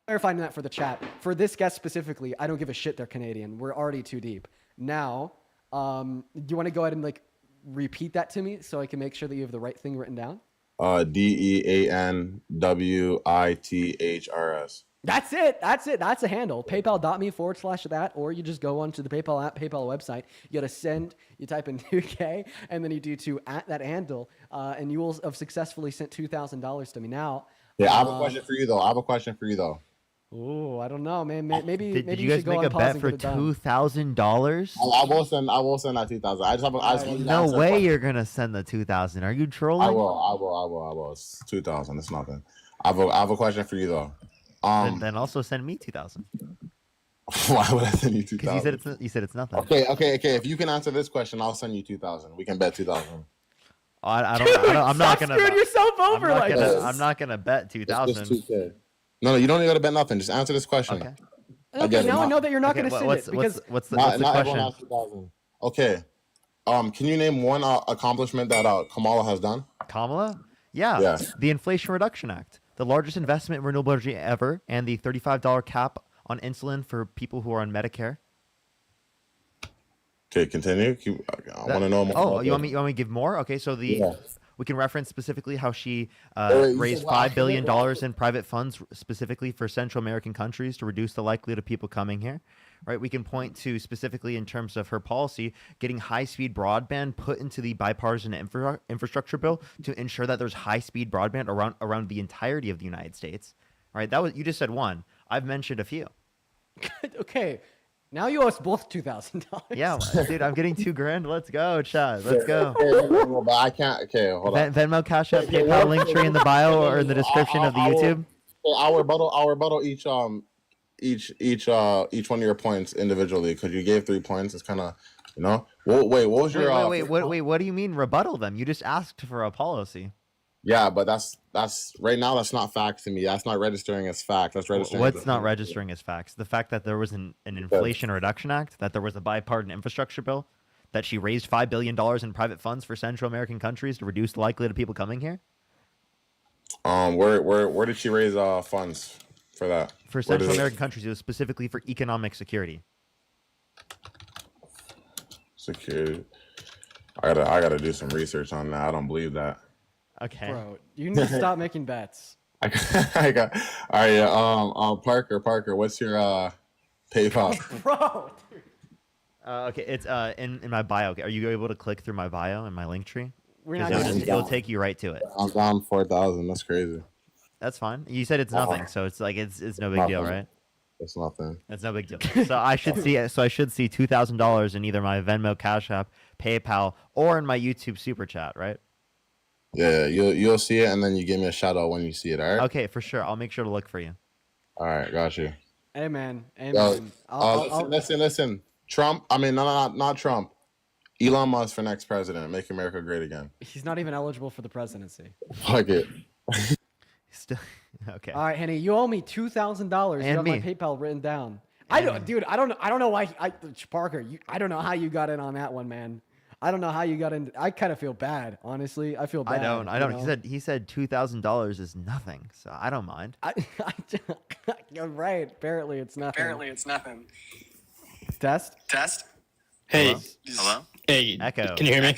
clarifying that for the chat. For this guest specifically, I don't give a shit they're Canadian. We're already too deep. Now, do you want to go ahead and like repeat that to me so I can make sure that you have the right thing written down? DEANWITHRS. That's it. That's it. That's a handle. PayPal.me/that, or you just go onto the PayPal app, PayPal website. You gotta send. You type in 2K, and then you do to at that handle, and you will have successfully sent $2,000 to me. Now, Yeah, I have a question for you though. oh, I don't know, man. Maybe Did maybe you guys should go make on a pause bet and for get it done. $2,000? I will send that 2,000. I just need to No answer a way question. you're gonna send the 2,000. Are you trolling? I will. It's 2,000. It's nothing. I have a question for you though. Then also send me 2,000. Why would I send you Because 2,000? you said it's nothing. Okay. If you can answer this question, I'll send you 2,000. We can bet 2,000. I'm not gonna. screwing yourself over like this. I'm not gonna bet It's 2,000. 2K. No, you don't need to bet nothing. Just answer this question. Okay. Okay, Again, now I not- know that you're not Okay, going to send what's it because what's the Not everyone question? has 2,000. Okay. Can you name one accomplishment that Kamala has done? Kamala? Yeah. Yeah. The Inflation Reduction Act, the largest investment in renewable energy ever, and the $35 cap on insulin for people who are on Medicare. Okay, continue. I want to know more. Oh, about you want that. me to give more? Okay, so Yeah. we can reference specifically how she wait, you raised said what? $5 billion in private funds specifically for Central American countries to reduce the likelihood of people coming here. Right, we can point to specifically in terms of her policy, getting high-speed broadband put into the bipartisan infrastructure bill to ensure that there's high-speed broadband around the entirety of the United States. All right, you just said one. I've mentioned a few. okay, now you owe us both $2,000. Yeah, dude, I'm getting $2,000. Let's go, Chad. Let's go. Okay, but I can't. Okay, hold on. Venmo, Cash App, PayPal link tree in the bio or in the description of the YouTube. I'll rebuttal each one of your points individually because you gave 3 points. It's kind of, Well, wait. What was your? Wait. What do you mean rebuttal them? You just asked for a policy. Yeah, but that's right now. That's not facts to me. That's not registering as fact. That's registering. What's not registering as facts? The fact that there was an Inflation Reduction Act, that there was a bipartisan infrastructure bill, that she raised $5 billion in private funds for Central American countries to reduce the likelihood of people coming here. Where did she raise funds for that? For Central American countries, it was specifically for economic security. Security. I gotta do some research on that. I don't believe that. Okay. Bro, you need to stop making bets. I got. All right. Yeah. Parker. What's your PayPal? Bro. Okay, it's in my bio. Okay, are you able to click through my bio and my link tree? We're not Because gonna do it'll that. take you right to it. I'm down 4,000. That's crazy. That's fine. You said it's nothing, so it's like it's no big deal, right? That's nothing. That's no big deal. So I should see $2,000 in either my Venmo, Cash App, PayPal, or in my YouTube Super Chat, right? Yeah, you'll see it, and then you give me a shout out when you see it. All right. Okay, for sure. I'll make sure to look for you. All right. Got you. Amen. Yo, Amen. listen. Trump. I mean, not Trump. Elon Musk for next president. Make America great again. He's not even eligible for the presidency. Fuck it. Still, okay. All right, Henny, you owe me $2,000. You And have me. my PayPal written down. I don't know why. Parker, I don't know how you got in on that one, man. I don't know how you got in. I kind of feel bad, honestly. I feel bad. I don't. you know? He said $2,000 is nothing, so I don't mind. You're right. Apparently, it's nothing. Test. Hey, Hello? hey, Echo. Can you hear me?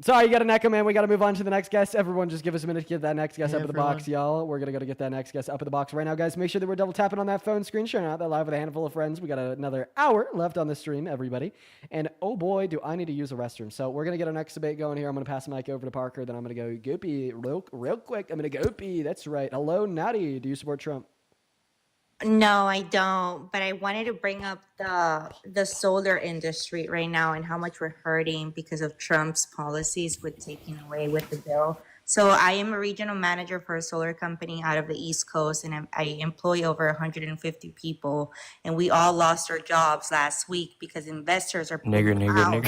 Sorry, you got an echo, man. We got to move on to the next guest. Everyone, just give us a minute to get that next guest Hey, up in the box, y'all. We're going to get that next guest up in the box right now, guys. Make sure that we're double tapping on that phone screen, sharing out that live with a handful of friends. We got another hour left on the stream, everybody. And oh boy, do I need to use a restroom. So we're going to get our next debate going here. I'm going to pass the mic over to Parker. Then I'm going to go Goopy real quick. I'm going to Goopy. That's right. Hello, Natty. Do you support Trump? No, I don't. But I wanted to bring up the solar industry right now and how much we're hurting because of Trump's policies with taking away with the bill. So I am a regional manager for a solar company out of the East Coast, and I employ over 150 people. And we all lost our jobs last week because investors are pulling out.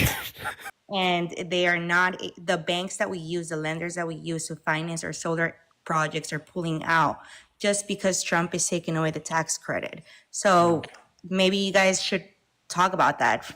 And they are not, the banks that we use, the lenders that we use to finance our solar projects are pulling out just because Trump is taking away the tax credit. So maybe you guys should talk about that.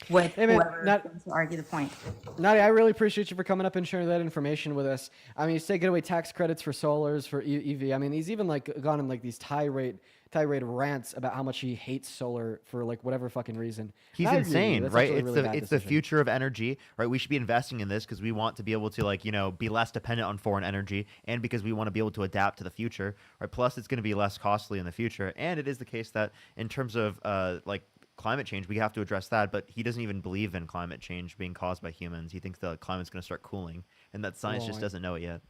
with Hey, man, whoever not- wants to argue the point. Nadia, I really appreciate you for coming up and sharing that information with us. I mean, he's taking away tax credits for solars, for EV. I mean, he's even like gone in like these tirade rants about how much he hates solar for like whatever fucking reason. He's And I agree with you. insane, That's right? actually a It's really the bad it's the decision. future of energy, right? We should be investing in this because we want to be able to like be less dependent on foreign energy, and because we want to be able to adapt to the future, right? Plus, it's going to be less costly in the future, and it is the case that in terms of like climate change, we have to address that. But he doesn't even believe in climate change being caused by humans. He thinks the climate's going to start cooling, and that science just Right. doesn't know it yet.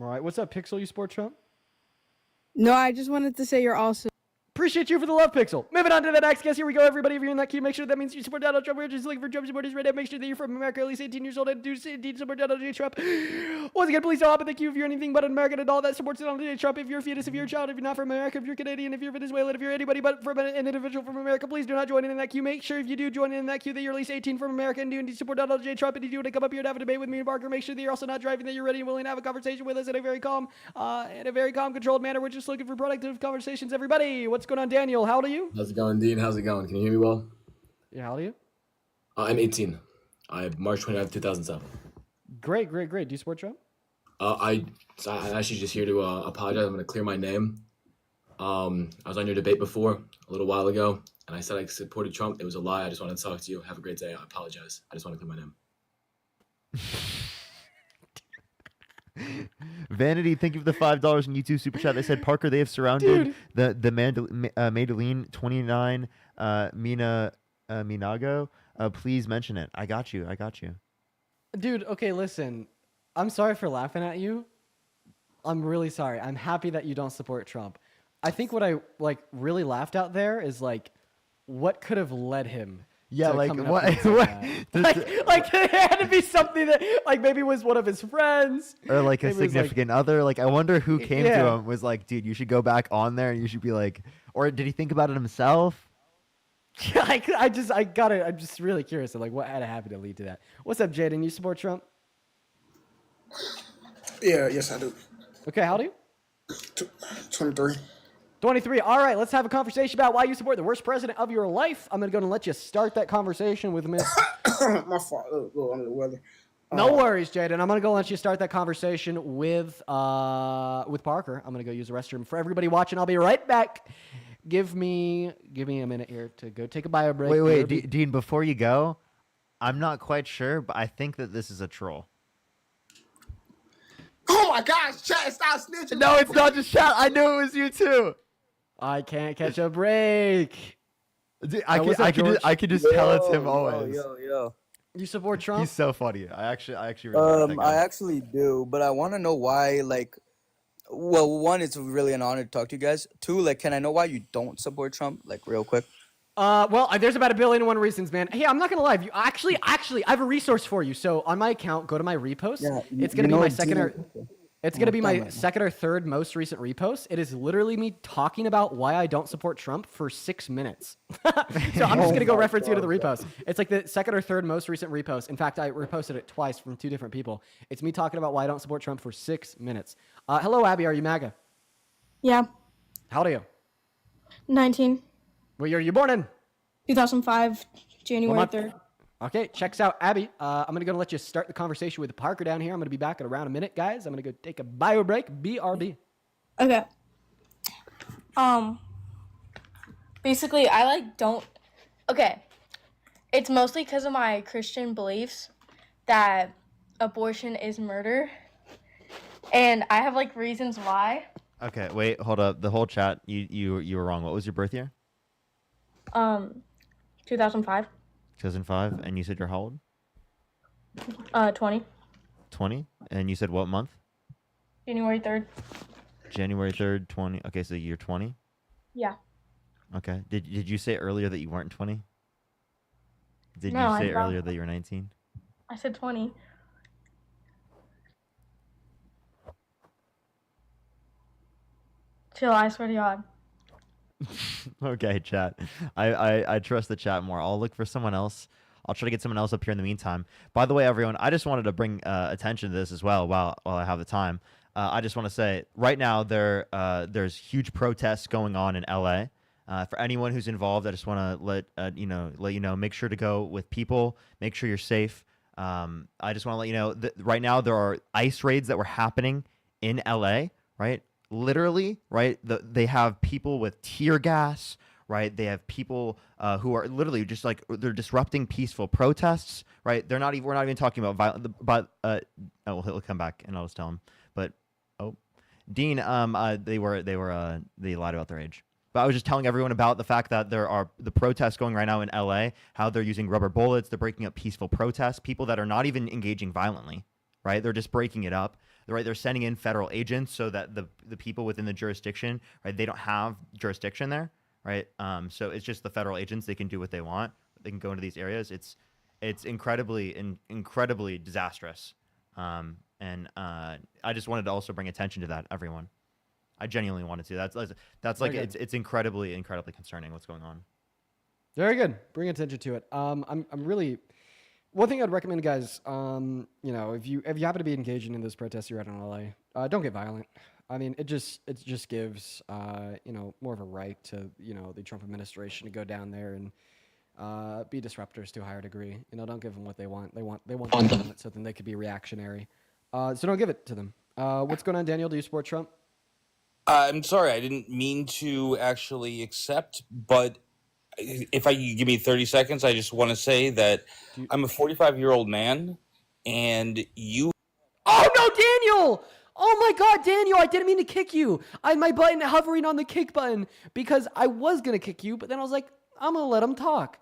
All right, what's up, Pixel? You support Trump? No, I just wanted to say you're also. Appreciate you for the love, Pixel. Moving on to the next guest. Here we go, everybody. If you're in that queue, make sure that means you support Donald Trump. We're just looking for Trump supporters right now. Make sure that you're from America, at least 18 years old, and do indeed support Donald J. Trump. Once again, please don't hop in the queue if you're anything but an American adult that supports Donald J. Trump. If you're a fetus, if you're a child, if you're not from America, if you're Canadian, if you're Venezuelan, if you're anybody but from an individual from America, please do not join in that queue. Make sure if you do join in that queue that you're at least 18 from America and do indeed support Donald J. Trump. And if you want to come up here and have a debate with me and Parker, make sure that you're also not driving, that you're ready and willing to have a conversation with us in a very calm, controlled manner. We're just looking for productive conversations, everybody. What's going on, Daniel? How old are you? How's it going, Dean? How's it going? Can you hear me well? Yeah, how old are you? I'm 18. I'm March 29th, 2007. Great. Do you support Trump? I'm actually just here to apologize. I'm going to clear my name. I was on your debate before a little while ago, and I said I supported Trump. It was a lie. I just wanted to talk to you. Have a great day. I apologize. I just want to clear my name. Vanity, thank you for the $5 in YouTube super chat. They said, Parker, they have surrounded the Madeline 29 Minago. Please mention it. I got you. Dude, okay, listen. I'm sorry for laughing at you. I'm really sorry. I'm happy that you don't support Trump. I think what I like really laughed out there is like what could have led him. Yeah, to like coming up what? with that. like there had to be something that like maybe was one of his friends Or like a Maybe it was, like- significant other. Like I wonder who came to Yeah. him was like, dude, you should go back on there and you should be like, or did he think about it himself? I'm just really curious of like what had to happen to lead to that. What's up, Jaden? You support Trump? Yeah, yes, I do. Okay, how old are you? 23. 23. All right, let's have a conversation about why you support the worst president of your life. I'm going to go and let you start that conversation with Miss. My fault. Oh, under the weather. No worries, Jaden. I'm going to go let you start that conversation with Parker. I'm going to go use the restroom. For everybody watching, I'll be right back. Give me a minute here to go take a bio break. Wait, BRB. Dean, before you go, I'm not quite sure, but I think that this is a troll. Oh my gosh, chat, stop snitching. No, it's not just chat. I knew it was you too. I can't catch a break. Dude, what's up, George? I could just tell it's him always. Yo. You support Trump? He's so funny. I actually really like that I guy. actually do, but I want to know why. Like, well, one, it's really an honor to talk to you guys. Two, like, can I know why you don't support Trump? Like, real quick. Well, there's about 1,000,000,001 reasons, man. Hey, I'm not gonna lie. You actually, I have a resource for you. So on my account, go to my reposts. Yeah, it's gonna be my second or third most recent repost. It is literally me talking about why I don't support Trump for 6 minutes. So I'm just gonna go reference you to the repost. It's like the second or third most recent repost. In fact, I reposted it twice from 2 different people. It's me talking about why I don't support Trump for 6 minutes. Hello, Abby. Are you MAGA? Yeah, How old are you? 19, What year are you born in? 2005, January month? 3rd. Okay, checks out Abby. I'm going to go let you start the conversation with Parker down here. I'm going to be back in around a minute, guys. I'm going to go take a bio break. BRB. Okay. Basically, okay. It's mostly because of my Christian beliefs that abortion is murder. And I have like reasons why. Okay, wait, hold up. The whole chat, you were wrong. What was your birth year? 2005, 2005, and you said you're how old? 20, 20, and you said what month? January 3rd. January 3rd, 20. Okay, so you're 20. Yeah. Okay. Did you say earlier that you weren't 20? Did No, you I say thought- earlier that you were 19? I said 20. Chill, I swear to God. Okay, chat. I trust the chat more. I'll look for someone else. I'll try to get someone else up here in the meantime. By the way, everyone, I just wanted to bring attention to this as well while I have the time. I just want to say right now there's huge protests going on in LA. For anyone who's involved, I just want to let you know. Make sure to go with people. Make sure you're safe. I just want to let you know that right now there are ICE raids that were happening in LA. Right, literally, right. They have people with tear gas. Right, they have people who are literally just like they're disrupting peaceful protests. Right, they're not even. We're not even talking about violent. But he'll come back and I'll just tell him. But Dean, they lied about their age. But I was just telling everyone about the fact that there are the protests going right now in LA, how they're using rubber bullets, they're breaking up peaceful protests, people that are not even engaging violently, right? They're just breaking it up. Right? They're sending in federal agents so that the people within the jurisdiction, right, they don't have jurisdiction there, right? So it's just the federal agents, they can do what they want. They can go into these areas. It's incredibly disastrous. And I just wanted to also bring attention to that, everyone. I genuinely wanted to. That's like it's incredibly concerning what's going on. Very good. Bring attention to it. I'm really. One thing I'd recommend, guys. If you happen to be engaging in those protests you're at in LA, don't get violent. I mean, it just gives more of a right to the Trump administration to go down there and be disruptors to a higher degree. Don't give them what they want. They want violence so then they could be reactionary. So don't give it to them. What's going on, Daniel? Do you support Trump? I'm sorry, I didn't mean to actually accept, but if you give me 30 seconds, I just want to say that I'm a 45-year-old man, and you... Oh, no, Daniel! Oh, my God, Daniel, I didn't mean to kick you. I had my button hovering on the kick button because I was going to kick you, but then I was like, I'm going to let him talk.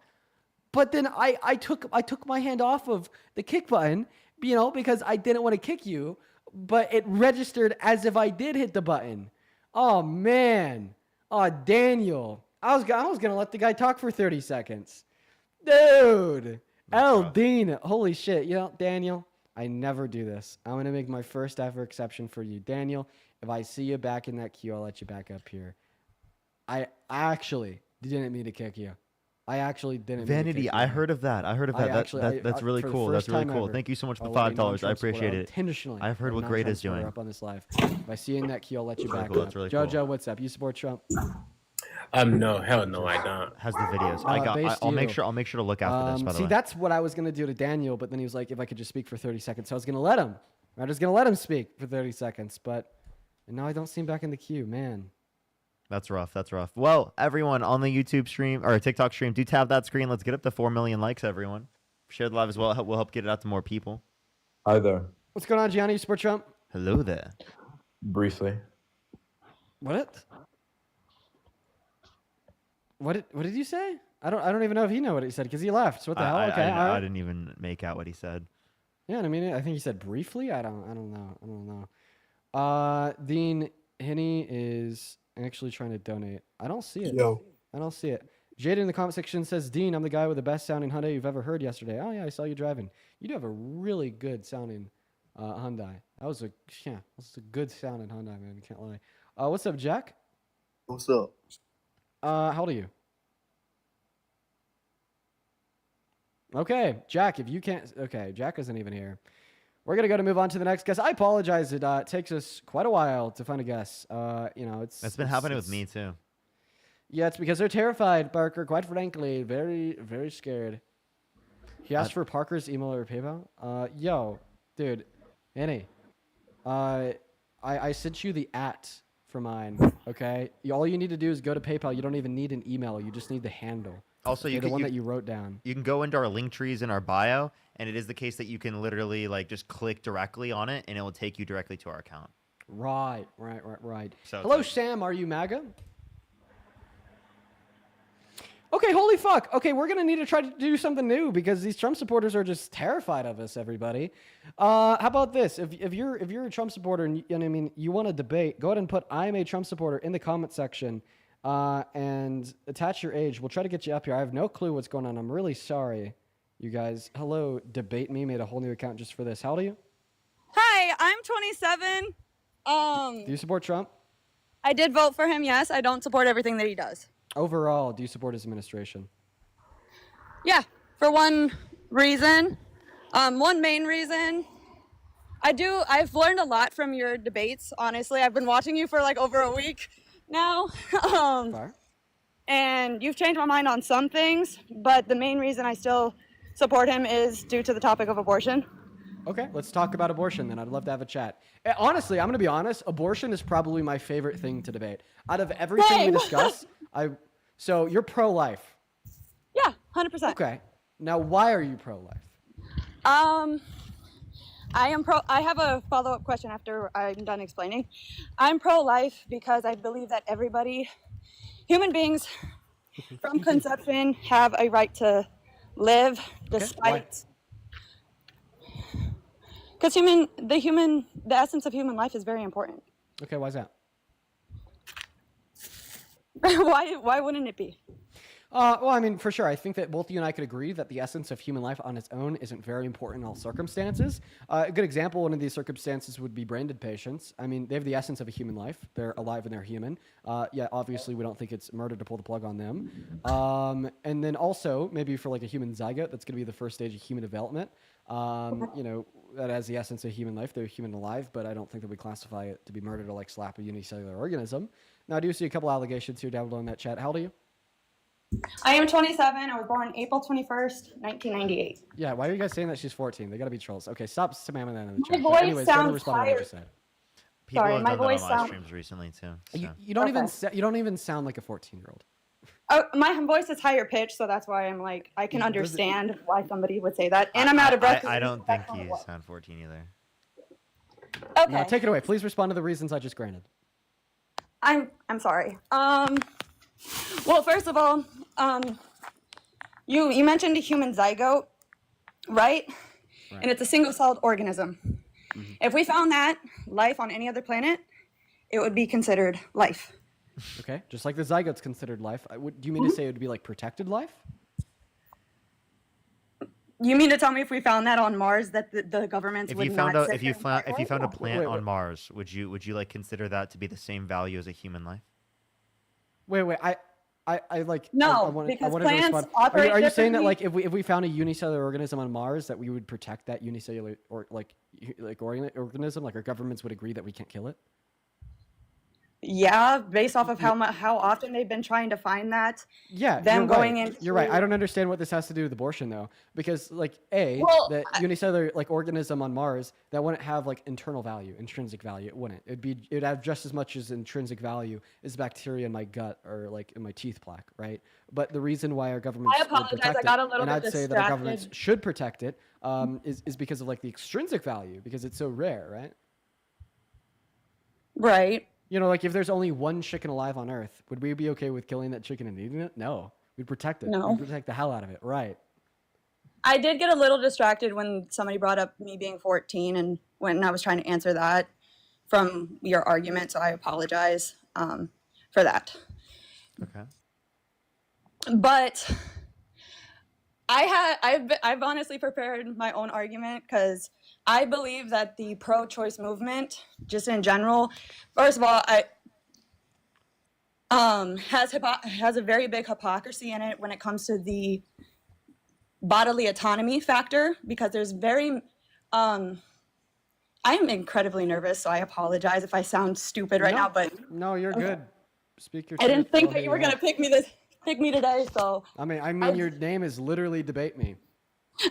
But then I took my hand off of the kick button, because I didn't want to kick you, but it registered as if I did hit the button. Oh, man. Oh, Daniel. I was going to let the guy talk for 30 seconds. Dude. Dean. Holy shit. Daniel, I never do this. I'm going to make my first ever exception for you. Daniel, if I see you back in that queue, I'll let you back up here. I actually didn't mean to kick you. I actually didn't. Vanity, I heard of that. That's really cool. That's really cool. Thank you so much for the $5. I appreciate it. Intentionally. I've heard what Great is doing. Up on this live. If I see you in that queue, I'll let you back up. Really Jojo, cool. what's up? You support Trump? No, hell no, I don't. Has the videos. I'll make sure to look out for this. By the way. That's what I was gonna do to Daniel, but then he was like, if I could just speak for 30 seconds, so I was gonna let him. I was gonna let him speak for 30 seconds, and now I don't see him back in the queue, man. That's rough. Well, everyone on the YouTube stream or TikTok stream, do tap that screen. Let's get up to 4 million likes, everyone. Share the live as well. We'll help get it out to more people. Hi there. What's going on, Gianni? You support Trump? Hello there. Briefly. What did you say? I don't even know if he know what he said because he left. So what the hell? Okay, I didn't even make out what he said. Yeah, I mean, I think he said briefly. I don't know. Dean Hinney is actually trying to donate. I don't see it. Yo. I don't see it. Jade in the comment section says, Dean, I'm the guy with the best sounding Hyundai you've ever heard yesterday. Oh yeah, I saw you driving. You do have a really good sounding Hyundai. That was a good sounding Hyundai, man. I can't lie. What's up, Jack? What's up? How old are you? Okay, Jack, if you can't... Okay, Jack isn't even here. We're going to move on to the next guest. I apologize. It takes us quite a while to find a guest. That's been happening with me, too. Yeah, it's because they're terrified, Parker. Quite frankly, very, very scared. He asked for Parker's email or PayPal. Yo, dude, Annie, I sent you the @ for mine, okay? All you need to do is go to PayPal. You don't even need an email. You just need the handle. Also, the one that you wrote down. You can go into our link trees in our bio, and it is the case that you can literally just click directly on it, and it will take you directly to our account. Right. So hello, Sam. Are you MAGA? Okay, holy fuck. Okay, we're going to need to try to do something new because these Trump supporters are just terrified of us, everybody. How about this? If you're a Trump supporter and you want to debate, go ahead and put I'm a Trump supporter in the comment section and attach your age. We'll try to get you up here. I have no clue what's going on. I'm really sorry, you guys. Hello, Debate Me made a whole new account just for this. How old are you? Hi, I'm 27. Do you support Trump? I did vote for him, yes. I don't support everything that he does. Overall, do you support his administration? Yeah, for one reason. One main reason. I've learned a lot from your debates, honestly. I've been watching you for over a week now. and you've changed my mind on some things, but the main reason I still support him is due to the topic of abortion. Okay, let's talk about abortion then. I'd love to have a chat. Honestly, I'm going to be honest. Abortion is probably my favorite thing to debate. Out of everything we Same. discuss, so you're pro-life. Yeah, 100%. Okay. Now, why are you pro-life? I have a follow-up question after I'm done explaining. I'm pro-life because I believe that human beings from conception have a right to live despite, because the essence of human life is very important. Okay, why is that? Why wouldn't it be? Well, I mean, for sure. I think that both you and I could agree that the essence of human life on its own isn't very important in all circumstances. A good example, one of these circumstances would be branded patients. I mean, they have the essence of a human life. They're alive and they're human. Yeah, obviously, we don't think it's murder to pull the plug on them. And then also, maybe for like a human zygote, that's going to be the first stage of human development. You know, that has the essence of human life. They're human alive, but I don't think that we classify it to be murder to like slap a unicellular organism. Now, I do see a couple allegations here down below in that chat. How old are you? I am 27. I was born April 21st, 1998. Yeah, why are you guys saying that she's 14? They gotta be trolls. Okay, stop spamming that in the My chat. voice Anyways, go to sounds respond to what I tired. just said. People Sorry, have my done that voice on live sound- streams recently too. You, so. you don't even Okay. you don't even sound like a 14-year-old. Oh, my voice is higher pitched, so that's why I'm like, I can Does it- understand why somebody would say that. And I'm out of breath. I don't think That's you what- sound 14 either. Okay. Now take it away. Please respond to the reasons I just granted. I'm sorry. Well, first of all, you mentioned a human zygote, right? And it's a single-celled organism. If we found that life on any other planet, it would be considered life. Okay, just like the zygote's considered life. Do you mean to say it would be like protected life? You mean to tell me if we found that on Mars, that the governments If would you found not out sit if you there found and if you found a fight? plant Wait, on wait. Mars, would you like consider that to be the same value as a human life? Wait. I like. No, I wanted, because I wanted to plants respond. operate Are you saying that differently. like if we found a unicellular organism on Mars, that we would protect that unicellular or like organism? Like our governments would agree that we can't kill it? Yeah, based off of how often they've been trying to find that. Yeah, Them you're going right. into- You're right. I don't understand what this has to do with abortion though, because like Well, the unicellular like organism on Mars that wouldn't have like internal value, intrinsic value. It wouldn't. It'd have just as much as intrinsic value as bacteria in my gut or like in my teeth plaque, right? But the reason why our governments would apologize, protect I got a it, little and bit I'd say that our governments distracted. should protect it, is because of like the extrinsic value because it's so rare, right? Right. You know, like if there's only one chicken alive on Earth, would we be okay with killing that chicken and eating it? No, we'd protect it. No. We'd protect the hell out of it, right? I did get a little distracted when somebody brought up me being 14 and when I was trying to answer that from your argument, so I apologize for that. Okay. But I've honestly prepared my own argument because I believe that the pro-choice movement, just in general, first of all, has a very big hypocrisy in it when it comes to the bodily autonomy factor because there's I'm incredibly nervous, so I apologize if I sound stupid right now, but No, you're good. Speak your I didn't truth. think Go that ahead, you were yeah. gonna pick me today, so I mean, your name is literally debate me.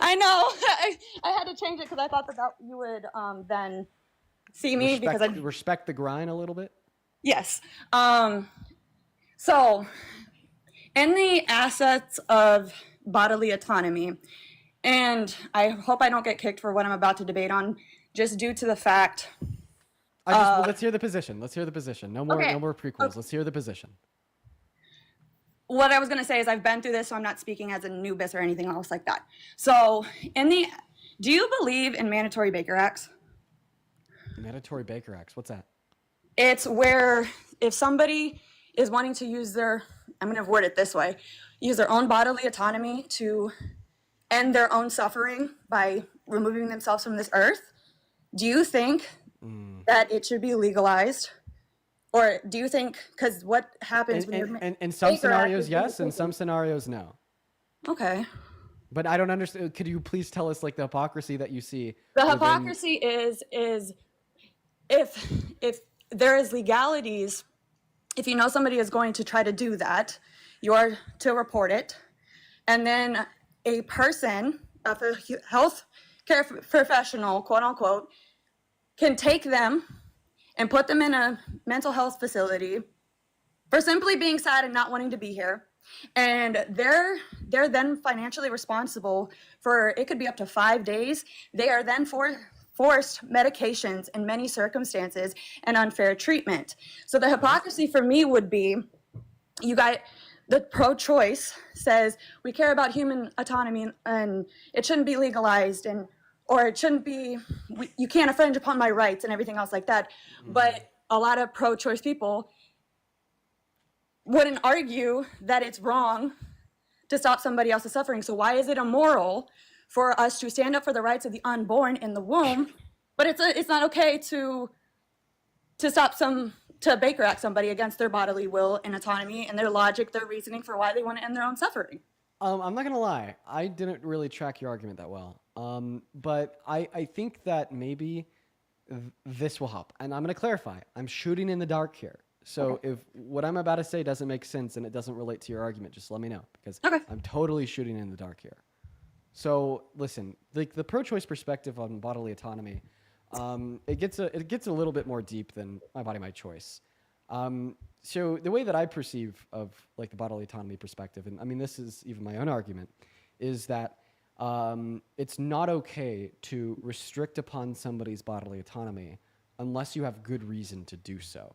I know. I had to change it because I thought that you would then see me because I Respect the grind a little bit. yes. So in the assets of bodily autonomy, and I hope I don't get kicked for what I'm about to debate on, just due to the fact. Let's hear the position. Let's hear the position. No more, Okay. no more prequels. Let's hear the position. What I was gonna say is I've been through this, so I'm not speaking as a noobus or anything else like that. So do you believe in mandatory Baker Acts? Mandatory Baker Acts. What's that? It's where if somebody is wanting to use I'm going to word it this way, use their own bodily autonomy to end their own suffering by removing themselves from this earth, do you think that it should be legalized? Or do you think, because what happens when you're... In some Baker Act scenarios, is yes. In basically- some scenarios, no. Okay. But I don't understand. Could you please tell us like the hypocrisy that you see? The within- hypocrisy is if there is legalities, if you know somebody is going to try to do that, you are to report it. And then a person, a health care professional, quote unquote, can take them and put them in a mental health facility for simply being sad and not wanting to be here. And they're then financially responsible for, it could be up to 5 days. They are then forced medications in many circumstances and unfair treatment. So the hypocrisy for me would be, you got the pro-choice says we care about human autonomy and it shouldn't be legalized, and or it shouldn't be, you can't infringe upon my rights and everything else like that. But a lot of pro-choice people wouldn't argue that it's wrong to stop somebody else's suffering. So why is it immoral for us to stand up for the rights of the unborn in the womb, but it's not okay to Baker Act somebody against their bodily will and autonomy and their logic, their reasoning for why they want to end their own suffering? I'm not gonna lie, I didn't really track your argument that well. But I think that maybe this will help, and I'm gonna clarify. I'm shooting in the dark here. So if what I'm about to say doesn't make sense and it doesn't relate to your argument, just let me know, because I'm totally shooting in the dark here. So listen, the pro-choice perspective on bodily autonomy, it gets a little bit more deep than my body, my choice. So the way that I perceive of like the bodily autonomy perspective, and I mean this is even my own argument, is that it's not okay to restrict upon somebody's bodily autonomy unless you have good reason to do so.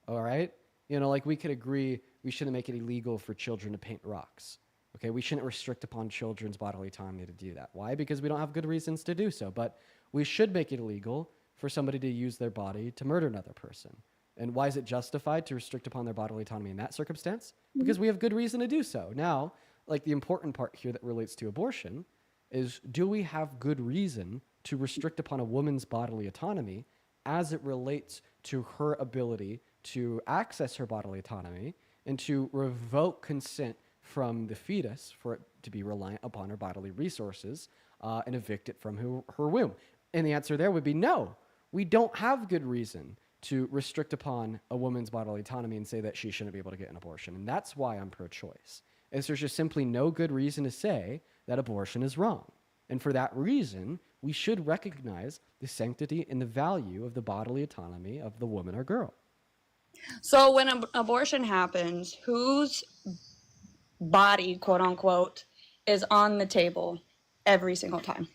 All right? You know, like we could agree we shouldn't make it illegal for children to paint rocks. Okay, we shouldn't restrict upon children's bodily autonomy to do that. Why? Because we don't have good reasons to do so. But we should make it illegal for somebody to use their body to murder another person. And why is it justified to restrict upon their bodily autonomy in that circumstance? Because we have good reason to do so. Now, like the important part here that relates to abortion is, do we have good reason to restrict upon a woman's bodily autonomy as it relates to her ability to access her bodily autonomy and to revoke consent from the fetus for it to be reliant upon her bodily resources and evict it from her womb? And the answer there would be no. We don't have good reason to restrict upon a woman's bodily autonomy and say that she shouldn't be able to get an abortion. And that's why I'm pro-choice. Is there's just simply no good reason to say that abortion is wrong. And for that reason, we should recognize the sanctity and the value of the bodily autonomy of the woman or girl. So when an abortion happens, whose body, quote unquote, is on the table every single time?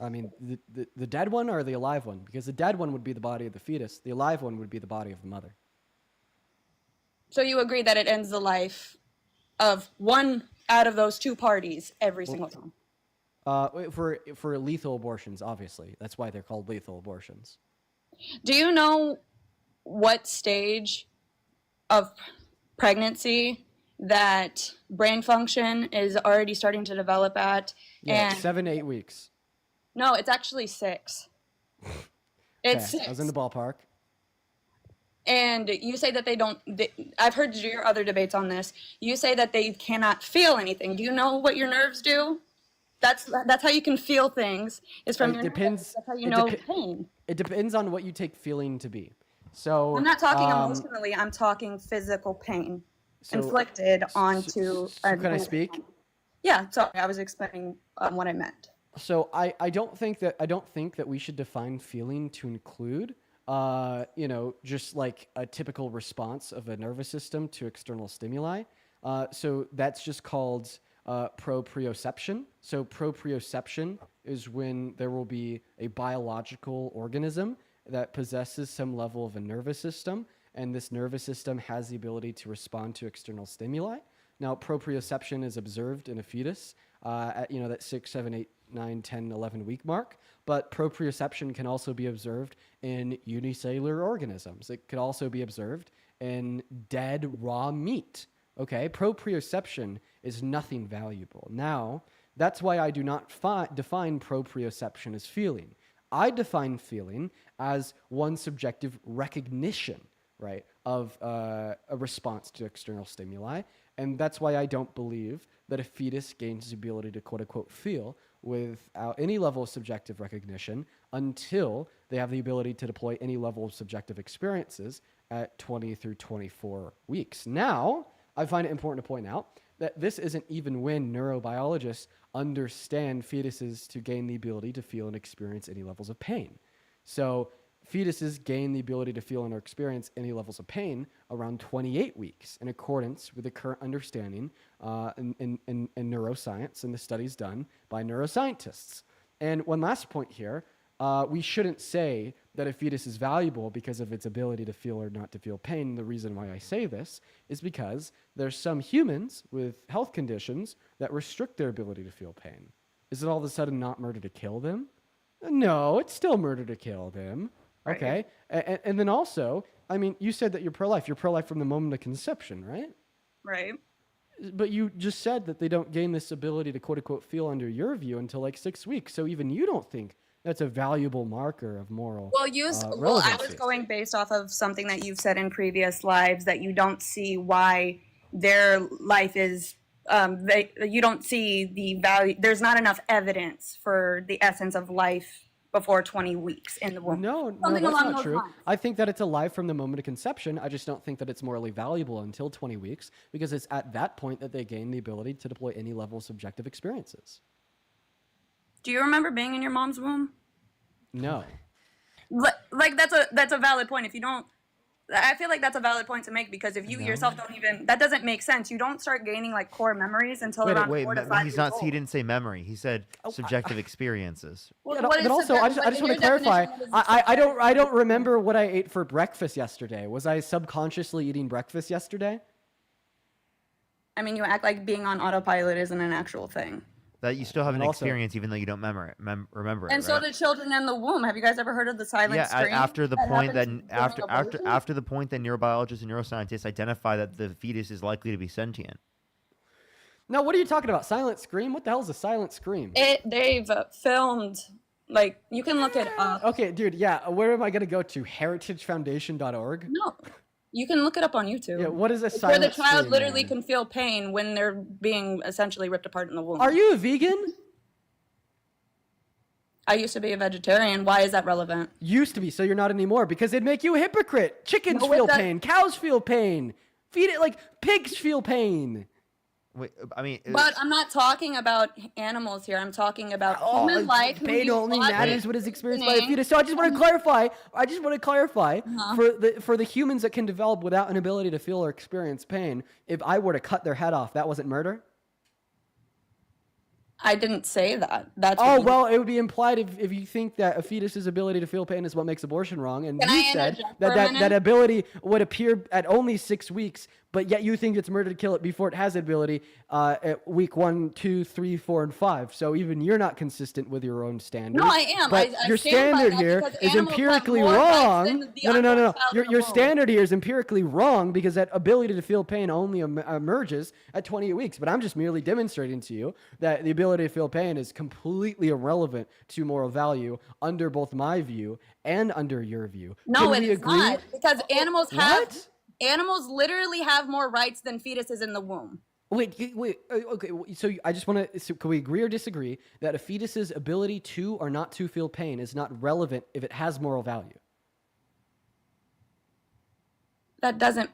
I mean, the dead one or the alive one? Because the dead one would be the body of the fetus. The alive one would be the body of the mother. So you agree that it ends the life of one out of those two parties every single time? For lethal abortions, obviously. That's why they're called lethal abortions. Do you know what stage of pregnancy that brain function is already starting to develop at? Yeah, and 7 to 8 weeks. No, it's actually 6. It's Okay, I was in the ballpark. And you say that they don't, I've heard your other debates on this. You say that they cannot feel anything. Do you know what your nerves do? That's how you can feel things, is from your nerves. That's how you know pain. It depends on what you take feeling to be. So I'm not talking emotionally, I'm talking physical pain inflicted onto... can I speak? Yeah, sorry, I was explaining what I meant. So I don't think that we should define feeling to include just like a typical response of a nervous system to external stimuli. So that's just called proprioception. So proprioception is when there will be a biological organism that possesses some level of a nervous system, and this nervous system has the ability to respond to external stimuli. Now, proprioception is observed in a fetus at that 6, 7, 8, 9, 10, 11 week mark, but proprioception can also be observed in unicellular organisms. It could also be observed in dead raw meat. Okay, proprioception is nothing valuable. Now, that's why I do not define proprioception as feeling. I define feeling as one subjective recognition, right, of a response to external stimuli. And that's why I don't believe that a fetus gains the ability to quote-unquote feel without any level of subjective recognition until they have the ability to deploy any level of subjective experiences at 20 through 24 weeks. Now, I find it important to point out that this isn't even when neurobiologists understand fetuses to gain the ability to feel and experience any levels of pain. So fetuses gain the ability to feel and or experience any levels of pain around 28 weeks in accordance with the current understanding in neuroscience and the studies done by neuroscientists. And one last point here, we shouldn't say that a fetus is valuable because of its ability to feel or not to feel pain. The reason why I say this is because there's some humans with health conditions that restrict their ability to feel pain. Is it all of a sudden not murder to kill them? No, it's still murder to kill them. Okay. And then also, I mean, you said that you're pro-life. You're pro-life from the moment of conception, right? Right. But you just said that they don't gain this ability to quote unquote feel under your view until like 6 weeks. So even you don't think that's a valuable marker of moral Well, I was relevancy. going based off of something that you've said in previous lives, that you don't see why their life is, you don't see the value. There's not enough evidence for the essence of life before 20 weeks in the womb. No, Something that's along not those true. lines. I think that it's alive from the moment of conception. I just don't think that it's morally valuable until 20 weeks because it's at that point that they gain the ability to deploy any level of subjective experiences. Do you remember being in your mom's womb? No. Like that's a valid point. If you don't, I feel like that's a valid point to make, because if you yourself don't even, that doesn't make sense. You don't start gaining like core memories until around 4 to 5 he's years not. old. He didn't say memory. He said subjective experiences. Well, Yeah, what is but also, I just want to clarify. I don't remember what I ate for breakfast yesterday. Was I subconsciously eating breakfast yesterday? I mean, you act like being on autopilot isn't an actual thing. That you still have an And also- experience even though you don't remember it. And so right? do children in the womb. Have you guys ever heard of the silent Yeah, scream? after the point that happens during abortion? after the point that neurobiologists and neuroscientists identify that the fetus is likely to be sentient. No, what are you talking about? Silent scream? What the hell is a silent scream? They've filmed, like, you can look it up. Okay, dude, yeah. Where am I going to go to? heritagefoundation.org? No, you can look it up on YouTube. Yeah, what is a It's where silent the child scream, literally man? can feel pain when they're being essentially ripped apart in the womb. Are you a vegan? I used to be a vegetarian. Why is that relevant? Used to be, so you're not anymore because it'd make you a hypocrite. Chickens No, it feel doesn't. pain. Cows feel pain. Feed it like pigs feel pain. Wait, I mean, But I'm not talking about animals here. I'm talking about Oh, human life. who pain you only thought matters was what is experienced by a happening. fetus. So I just want to clarify. Uh-huh. For the humans that can develop without an ability to feel or experience pain. If I were to cut their head off, that wasn't murder. I didn't say that. That's Oh what you- well, it would be implied if you think that a fetus's ability to feel pain is what makes abortion wrong, and Can you I said interject for a that minute? ability would appear at only 6 weeks, but yet you think it's murder to kill it before it has the ability at week 1, 2, 3, 4, and 5. So even you're not consistent with your own standard. No, I am. But I your stand by standard that here because is animals have empirically more rights wrong. than the No. unborn child in Your the womb. standard here is empirically wrong because that ability to feel pain only emerges at 28 weeks. But I'm just merely demonstrating to you that the ability to feel pain is completely irrelevant to moral value under both my view and under your view. No, Can we it's agree? not, because What? animals literally have more rights than fetuses in the womb. Wait. Okay. So I just want to. So can we agree or disagree that a fetus's ability to or not to feel pain is not relevant if it has moral value? That doesn't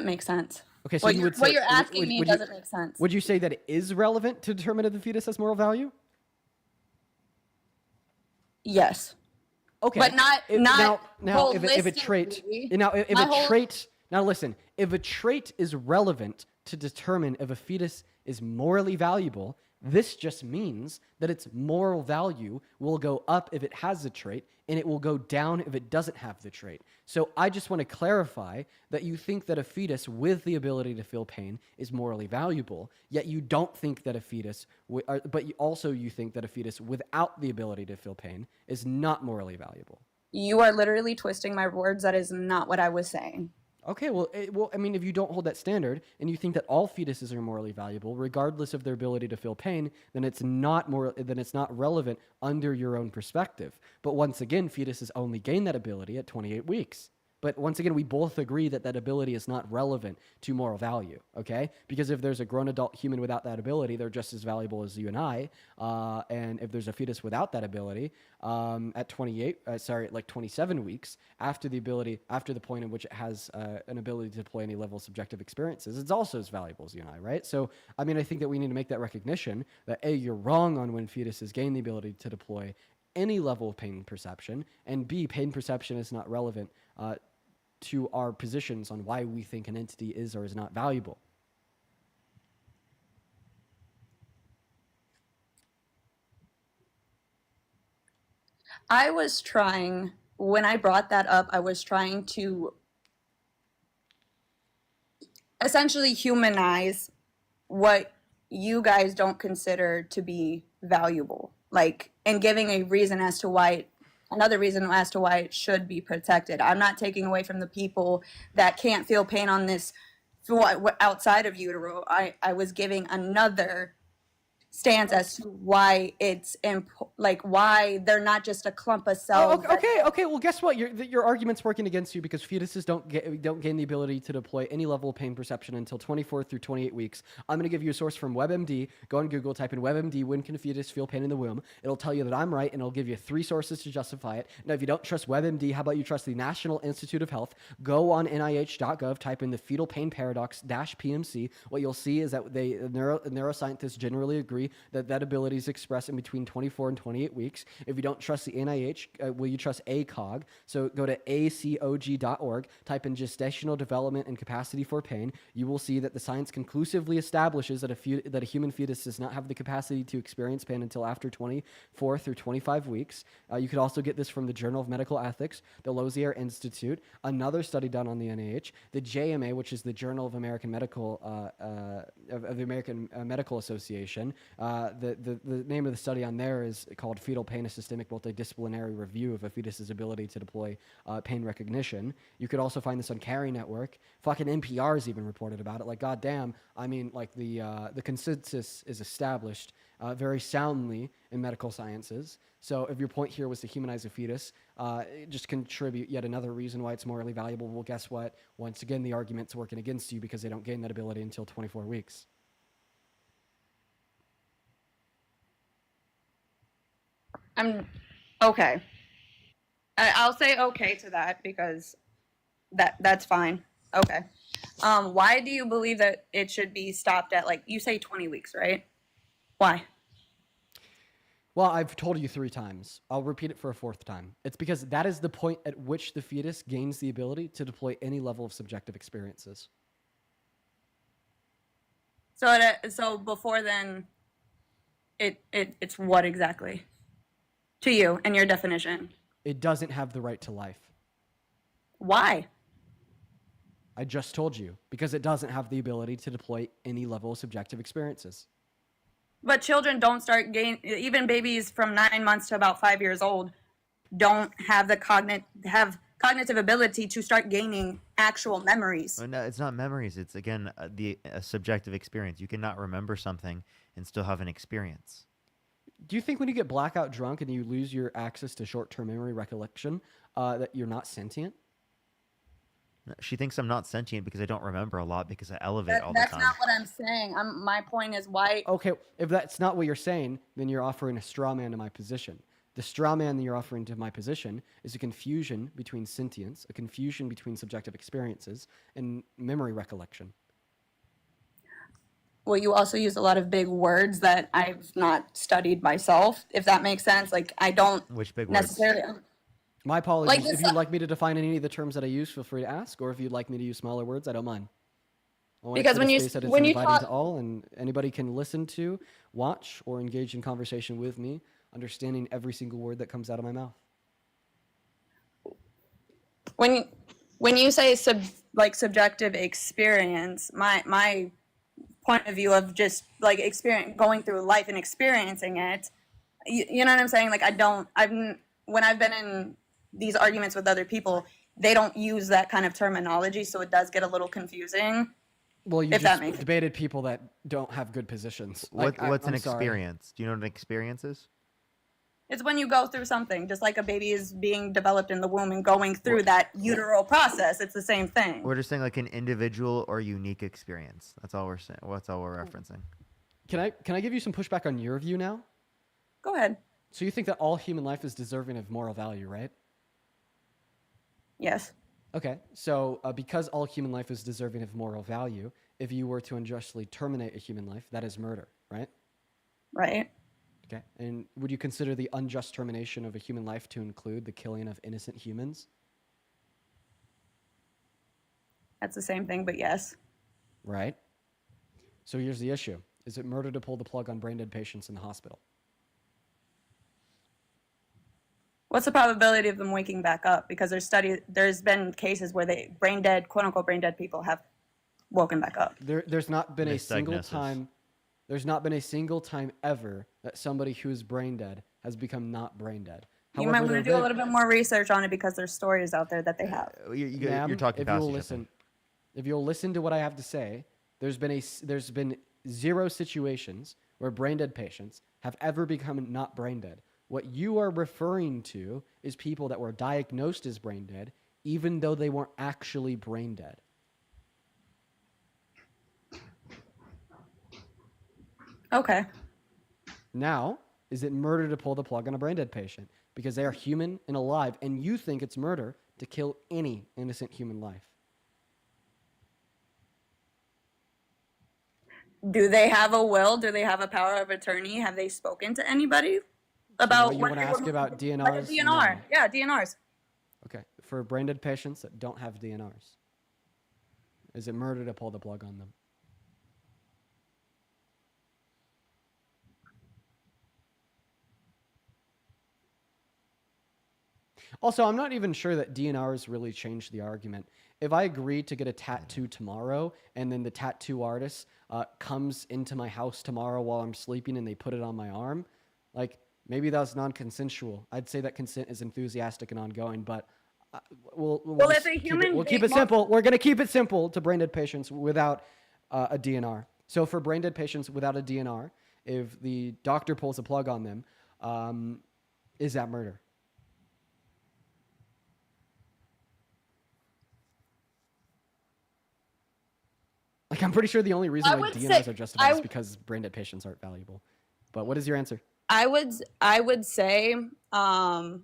make sense. Okay. So what you you're, would what say, you're asking me would you- doesn't make sense. Would you say that it is relevant to determine if the fetus has moral value? Yes. Okay, But not now if a trait holistically. now if My a whole- trait now listen, if a trait is relevant to determine if a fetus is morally valuable, this just means that its moral value will go up if it has the trait and it will go down if it doesn't have the trait. So I just want to clarify that you think that a fetus with the ability to feel pain is morally valuable, yet you don't think that a fetus but you think that a fetus without the ability to feel pain is not morally valuable. You are literally twisting my words. That is not what I was saying. Okay, well, I mean, if you don't hold that standard and you think that all fetuses are morally valuable, regardless of their ability to feel pain, then it's not relevant under your own perspective. But once again, fetuses only gain that ability at 28 weeks. But once again, we both agree that that ability is not relevant to moral value, okay? Because if there's a grown adult human without that ability, they're just as valuable as you and I. And if there's a fetus without that ability, at 27 weeks, after the point in which it has an ability to deploy any level of subjective experiences, it's also as valuable as you and I, right? So, I mean, I think that we need to make that recognition that A, you're wrong on when fetuses gain the ability to deploy any level of pain perception, and B, pain perception is not relevant to our positions on why we think an entity is or is not valuable. When I brought that up, I was trying to essentially humanize what you guys don't consider to be valuable, like, and giving a reason as to why, another reason as to why it should be protected. I'm not taking away from the people that can't feel pain on this outside of utero. I was giving another stance as to why it's why they're not just a clump of cells. Okay. Well, guess what? Your argument's working against you because fetuses don't gain the ability to deploy any level of pain perception until 24 through 28 weeks. I'm going to give you a source from WebMD. Go on Google, type in WebMD, when can a fetus feel pain in the womb? It'll tell you that I'm right, and it'll give you 3 sources to justify it. Now, if you don't trust WebMD, how about you trust the National Institute of Health? Go on NIH.gov, type in the fetal pain paradox -PMC. What you'll see is that neuroscientists generally agree that ability is expressed in between 24 and 28 weeks. If you don't trust the NIH, will you trust ACOG? So go to acog.org, type in gestational development and capacity for pain. You will see that the science conclusively establishes that a human fetus does not have the capacity to experience pain until after 24 through 25 weeks. You could also get this from the Journal of Medical Ethics, the Lozier Institute, another study done on the NIH, the JMA, which is the Journal of American Medical Medical Association. The name of the study on there is called Fetal Pain: A Systemic Multidisciplinary Review of a Fetus's Ability to Deploy Pain Recognition. You could also find this on Carey Network. Fucking NPR's even reported about it. Like, goddamn, I mean, like the consensus is established very soundly in medical sciences. So if your point here was to humanize a fetus, just contribute yet another reason why it's morally valuable. Well, guess what? Once again, the argument's working against you because they don't gain that ability until 24 weeks. Okay. I'll say okay to that because that's fine. Okay. Why do you believe that it should be stopped at, like, you say 20 weeks, right? Why? Well, I've told you 3 times. I'll repeat it for a 4th time. It's because that is the point at which the fetus gains the ability to deploy any level of subjective experiences. So before then, it's what exactly? To you and your definition. It doesn't have the right to life. Why? I just told you. Because it doesn't have the ability to deploy any level of subjective experiences. But children don't start even babies from 9 months to about 5 years old don't have the cognitive ability to start gaining actual memories. Oh, no, it's not memories. It's, again, a subjective experience. You cannot remember something and still have an experience. Do you think when you get blackout drunk and you lose your access to short-term memory recollection, that you're not sentient? She thinks I'm not sentient because I don't remember a lot because I elevate all the time. That's not what I'm saying. My point is why... Okay, if that's not what you're saying, then you're offering a straw man to my position. The straw man that you're offering to my position is a confusion between sentience, a confusion between subjective experiences, and memory recollection. Well, you also use a lot of big words that I've not studied myself, if that makes sense. Like, I don't Which big necessarily... words? My apologies. Like if you'd like me to define any of the terms that I use, feel free to ask. Or if you'd like me to use smaller words, I don't mind. Because when you inviting talk... to all, and anybody can listen to, watch, or engage in conversation with me, understanding every single word that comes out of my mouth. When you say subjective experience, my point of view of just like going through life and experiencing it, you know what I'm saying? Like, when I've been in these arguments with other people, they don't use that kind of terminology, so it does get a little confusing. Well, you if just that makes debated people that don't have good positions. What's an I'm sorry. experience? Do you know what an experience is? It's when you go through something, just like a baby is being developed in the womb and going through that uteral process. It's the same thing. We're just saying like an individual or unique experience. That's all we're saying. That's all we're referencing. Can I give you some pushback on your view now? Go ahead. So you think that all human life is deserving of moral value, right? Yes. Okay, so because all human life is deserving of moral value, if you were to unjustly terminate a human life, that is murder, right? Right. Okay, and would you consider the unjust termination of a human life to include the killing of innocent humans? That's the same thing, but yes. Right. So here's the issue. Is it murder to pull the plug on brain dead patients in the hospital? What's the probability of them waking back up? Because there's been cases where they brain dead, quote unquote brain dead people have woken back up. There's not been a single Misdiagnosis. time. There's not been a single time ever that somebody who is brain dead has become not brain dead. You might want there to have do a been- little bit more research on it because there's stories out there that they have. Ma'am, You're talking if past you'll each other. listen, if you'll listen to what I have to say, there's been zero situations where brain dead patients have ever become not brain dead. What you are referring to is people that were diagnosed as brain dead, even though they weren't actually brain dead. Okay. Now, is it murder to pull the plug on a brain dead patient because they are human and alive, and you think it's murder to kill any innocent human life? Do they have a will? Do they have a power of attorney? Have they spoken to anybody about you what wanna they ask were- about like a DNRs? DNR. No. Yeah, DNRs. Okay, for brain dead patients that don't have DNRs, is it murder to pull the plug on them? Also, I'm not even sure that DNRs really change the argument. If I agree to get a tattoo tomorrow, and then the tattoo artist comes into my house tomorrow while I'm sleeping and they put it on my arm, like, maybe that's non-consensual. I'd say that consent is enthusiastic and ongoing, but we'll If just a keep human we'll keep being it simple. We're going to keep it simple to brain dead patients without a DNR. So for brain dead patients without a DNR, if the doctor pulls a plug on them, is that murder? Like, I'm pretty sure the only reason I why would DNRs say- are justified is because brain dead patients aren't valuable. But what is your answer? I would say I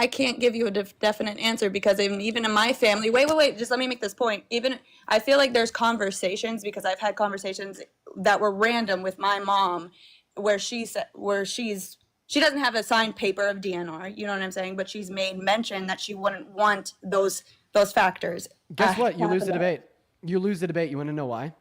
can't give you a definite answer because even in my family, wait, just let me make this point. Even I feel like there's conversations because I've had conversations that were random with my mom where she doesn't have a signed paper of DNR, you know what I'm saying? But she's made mention that she wouldn't want those factors. Guess what? You lose the happen. debate. You lose the debate. You want to know why?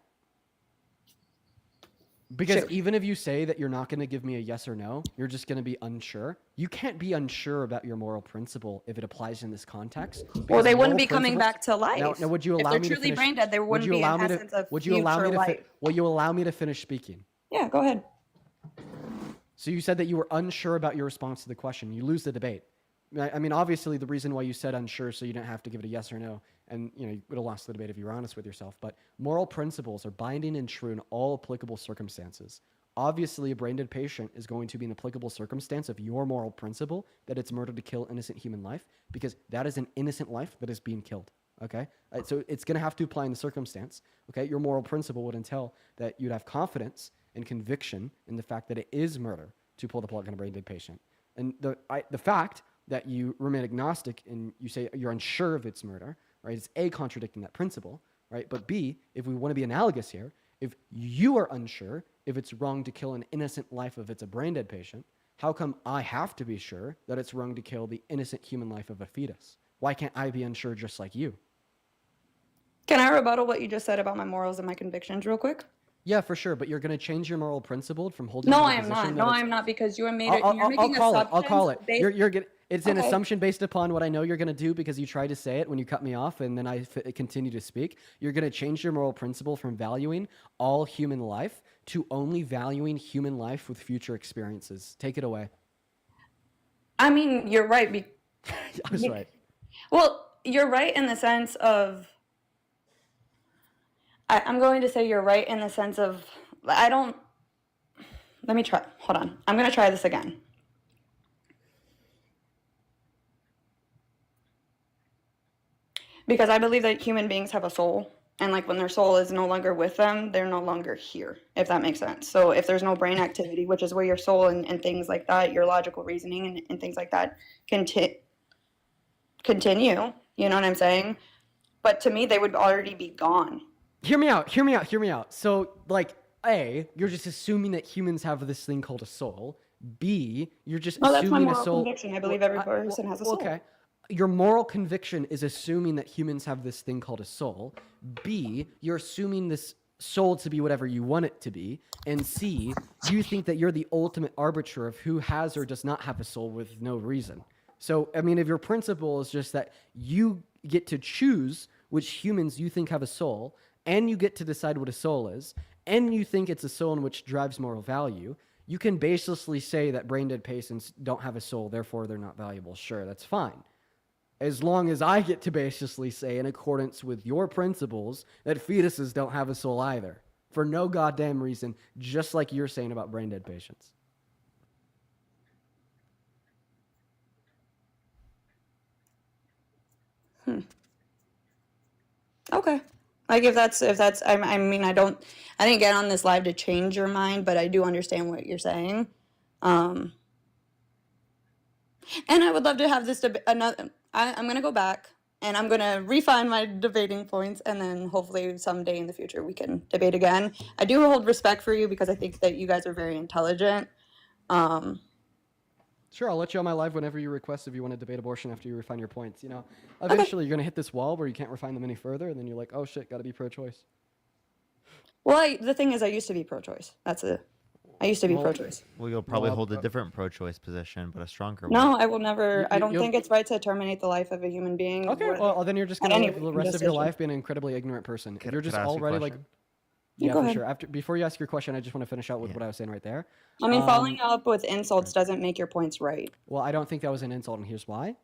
Because Sure. even if you say that you're not going to give me a yes or no, you're just going to be unsure. You can't be unsure about your moral principle if it applies in this context. Well, because they wouldn't moral be coming principles- back to life. Now, would you If allow they're me to truly finish? brain dead, there would wouldn't you be allow an me to? essence of Would you allow me future to? life. Will you allow me to finish speaking? Yeah, go ahead. So you said that you were unsure about your response to the question. You lose the debate. I mean, obviously, the reason why you said unsure so you didn't have to give it a yes or no, and you would have lost the debate if you were honest with yourself. But moral principles are binding and true in all applicable circumstances. Obviously, a brain dead patient is going to be an applicable circumstance of your moral principle that it's murder to kill innocent human life because that is an innocent life that is being killed. Okay, so it's going to have to apply in the circumstance. Okay, your moral principle would entail that you'd have confidence and conviction in the fact that it is murder to pull the plug on a brain dead patient, and the fact that you remain agnostic and you say you're unsure if it's murder, right? It's A, contradicting that principle, right? But B, if we want to be analogous here, if you are unsure if it's wrong to kill an innocent life if it's a brain dead patient, how come I have to be sure that it's wrong to kill the innocent human life of a fetus? Why can't I be unsure just like you? Can I rebuttal what you just said about my morals and my convictions real quick? Yeah, for sure. But you're going to change your moral principle from holding. No, to the I am position not. that No, it's- I'm not because you are made. I'll You're making call it. assumptions. I'll call it. based- You're gonna. It's an Okay. assumption based upon what I know you're going to do because you tried to say it when you cut me off, and then I continue to speak. You're going to change your moral principle from valuing all human life to only valuing human life with future experiences. Take it away. I mean, you're right. I was right. Well, you're right in the sense of. I'm going to say you're right in the sense of I don't. let me try. Hold on. I'm going to try this again. Because I believe that human beings have a soul. And like when their soul is no longer with them, they're no longer here, if that makes sense. So if there's no brain activity, which is where your soul and things like that, your logical reasoning and things like that continue, you know what I'm saying? But to me, they would already be gone. Hear me out. Hear me out. Hear me out. So, like, A, you're just assuming that humans have this thing called a soul. B, you're just No, that's my assuming a moral soul. conviction. I believe every person has a soul. Okay. Your moral conviction is assuming that humans have this thing called a soul. B, you're assuming this soul to be whatever you want it to be. And C, you think that you're the ultimate arbiter of who has or does not have a soul with no reason. So, I mean, if your principle is just that you get to choose which humans you think have a soul, and you get to decide what a soul is, and you think it's a soul in which drives moral value, you can baselessly say that brain-dead patients don't have a soul, therefore they're not valuable. Sure, that's fine. As long as I get to baselessly say, in accordance with your principles, that fetuses don't have a soul either. For no goddamn reason, just like you're saying about brain-dead patients. Okay. Like if that's I mean I didn't get on this live to change your mind, but I do understand what you're saying. And I would love to have this debate. I'm going to go back and I'm going to refine my debating points, and then hopefully someday in the future we can debate again. I do hold respect for you because I think that you guys are very intelligent. Sure, I'll let you on my live whenever you request if you want to debate abortion after you refine your points. You know, eventually you're going to hit this wall where you can't refine them any further, and then you're like, oh shit, got to be pro-choice. Well, the thing is, I used to be pro-choice. That's it. I used to be pro-choice. Well, you'll probably hold a different pro-choice position, but a stronger one. No, I will never. I don't you'll- think it's right to terminate the life of a human being. Okay, well then you're just at going to any live the rest of your decision. life being an incredibly ignorant person. If you're just could I ask you a already like... question? Yeah, Yeah, go for ahead. sure. Before you ask your question, I just want to finish out with what I was saying right there. I mean, following up with insults doesn't make your points right. Well, I don't think that was an insult, and here's why.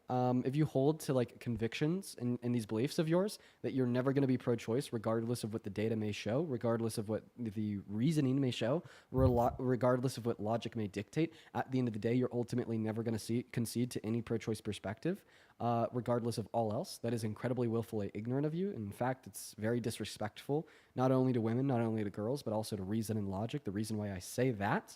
If you hold to like convictions and these beliefs of yours that you're never going to be pro-choice, regardless of what the data may show, regardless of what the reasoning may show, regardless of what logic may dictate, at the end of the day, you're ultimately never going to concede to any pro-choice perspective, regardless of all else. That is incredibly willfully ignorant of you. In fact, it's very disrespectful, not only to women, not only to girls, but also to reason and logic. The reason why I say that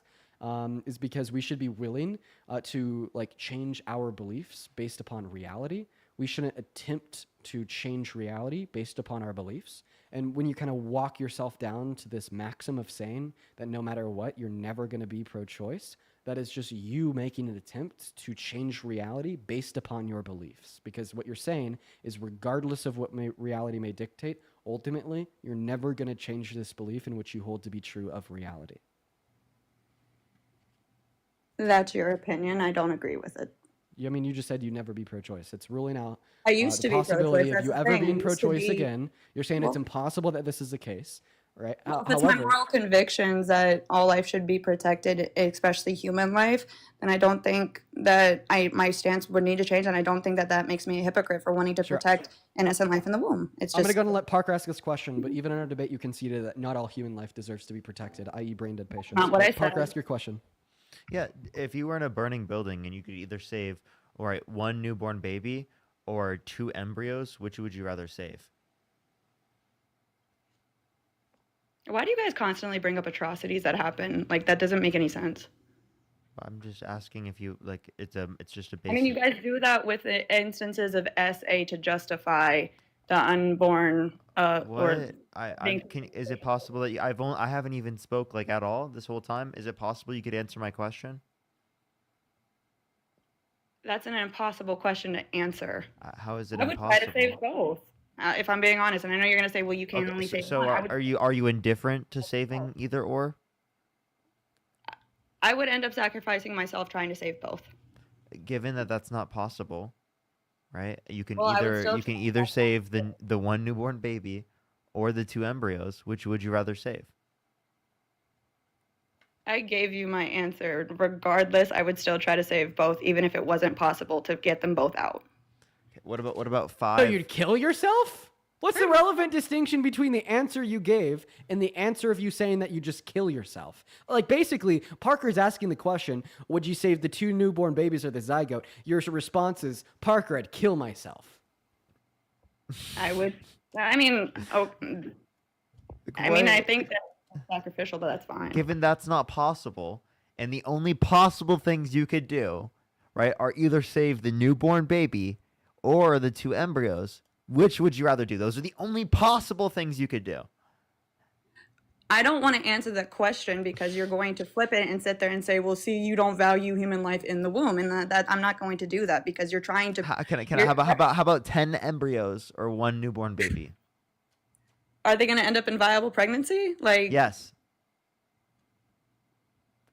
is because we should be willing to like change our beliefs based upon reality. We shouldn't attempt to change reality based upon our beliefs. And when you kind of walk yourself down to this maxim of saying that no matter what, you're never going to be pro-choice, that is just you making an attempt to change reality based upon your beliefs. Because what you're saying is regardless of what reality may dictate, ultimately, you're never going to change this belief in which you hold to be true of reality. That's your opinion. I don't agree with it. I mean, you just said you'd never be pro-choice. It's ruling out I used the to be pro-choice. possibility of That's you the ever thing. being I used to pro-choice be- again. You're saying it's Well- impossible that this is the case, right? If it's my However, moral convictions that all life should be protected, especially human life, then I don't think that my stance would need to change, and I don't think that that makes me a hypocrite for wanting to Sure. protect innocent life in the womb. It's I'm just going to go and let Parker ask this question, but even in our debate, you conceded that not all human life deserves to be protected, i.e. brain-dead patients. Not what I Parker, said. ask your question. Yeah, if you were in a burning building and you could either save, all right, one newborn baby or 2 embryos, which would you rather save? Why do you guys constantly bring up atrocities that happen? Like that doesn't make any sense. I'm just asking if you like it's just a I basic. mean, you guys do that with the instances of SA to justify the unborn What or I being- can is it possible that I haven't even spoke like at all this whole time? Is it possible you could answer my question? that's an impossible question to answer. How is it I would impossible? try to save both. If I'm being honest, and I know you're gonna say, well, you can Okay, only save so one. are you indifferent to saving either or? I would end up sacrificing myself trying to save both. Given that that's not possible, right? You can Well, I would still either save the one newborn baby or the 2 embryos. Which would you rather save? I gave you my answer. Regardless, I would still try to save both, even if it wasn't possible to get them both out. What about So 5? you'd kill yourself? What's the relevant distinction between the answer you gave and the answer of you saying that you just kill yourself? Like, basically, Parker's asking the question, would you save the 2 newborn babies or the zygote? Your response is, Parker, I'd kill myself. I would. I mean, I think that's sacrificial, but that's fine. Given that's not possible, and the only possible things you could do, right, are either save the newborn baby or the 2 embryos, which would you rather do? Those are the only possible things you could do. I don't want to answer that question because you're going to flip it and sit there and say, "Well, see, you don't value human life in the womb," and that I'm not going to do that because you're trying to. How about 10 embryos or 1 newborn baby? Are they going to end up in viable pregnancy? Like, Yes.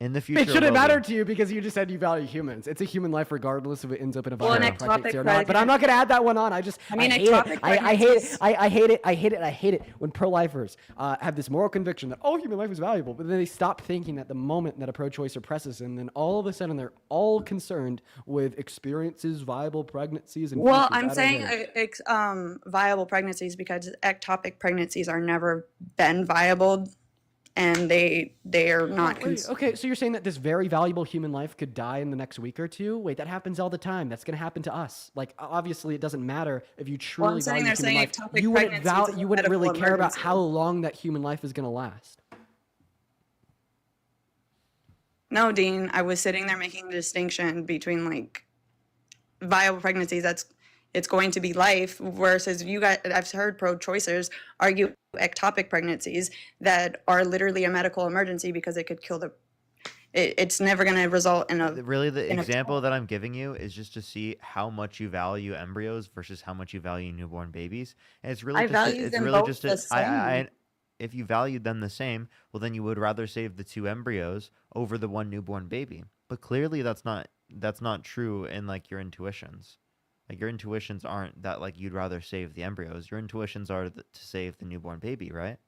In the future, It shouldn't will matter be. to you because you just said you value humans. It's a human life regardless if it ends up in a Well, an viral pregnancy ectopic or not. But I'm not going to add that one on. I hate ectopic it. I hate it. pregnancies- I hate it. I hate it. I hate it when pro-lifers have this moral conviction that, oh, human life is valuable. But then they stop thinking that the moment that a pro-choicer presses in, then all of a sudden they're all concerned with experiences, viable pregnancies, and well, futures. I I'm don't saying get it. viable pregnancies because ectopic pregnancies are never been viable, and they are not. Wait, okay, so you're saying that this very valuable human life could die in the next week or two? Wait, that happens all the time. That's going to happen to us. Like, obviously, it doesn't matter if you truly saying value they're human saying life. ectopic You wouldn't, pregnancy is a you wouldn't really medical care about emergency. how long that human life is going to last. No, Dean, I was sitting there making a distinction between like viable pregnancies. It's going to be life versus you guys. I've heard pro-choicers argue ectopic pregnancies that are literally a medical emergency because it could kill it's never going to result in a. Really, the in a- example that I'm giving you is just to see how much you value embryos versus how much you value newborn babies. And it's really I just value it's them really both just the same. if you valued them the same, well then you would rather save the 2 embryos over the 1 newborn baby. But clearly that's not true in like your intuitions. Like your intuitions aren't that like you'd rather save the embryos. Your intuitions are to save the newborn baby, right?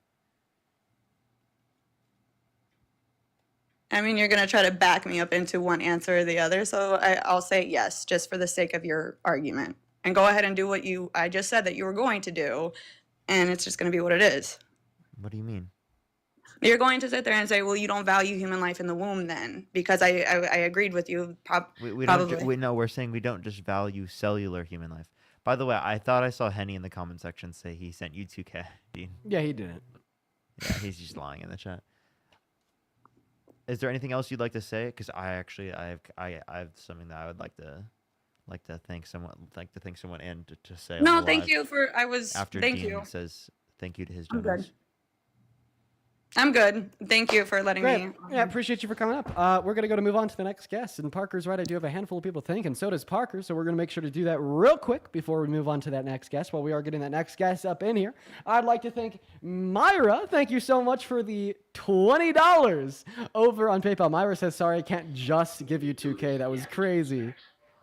I mean, you're going to try to back me up into one answer or the other, so I'll say yes, just for the sake of your argument, and go ahead and do what I just said that you were going to do, and it's just going to be what it is. What do you mean? You're going to sit there and say, well, you don't value human life in the womb then, because I agreed with you. We Probably. don't. No, we're saying we don't just value cellular human life. By the way, I thought I saw Henny in the comment section say he sent you 2K. Dean. Yeah, he didn't. Yeah, he's just lying in the chat. Is there anything else you'd like to say? Because I have something that I would like to thank someone and to say. No, on the thank live you for. After Thank Dean you. says thank you to his I'm good. generals. I'm good. Thank you for letting Great. me. Yeah, appreciate you for coming up. We're going to move on to the next guest. And Parker's right. I do have a handful of people to thank, and so does Parker. So we're going to make sure to do that real quick before we move on to that next guest. While we are getting that next guest up in here, I'd like to thank Myra. Thank you so much for the $20 over on PayPal. Myra says, sorry, I can't just give you 2K. That was crazy.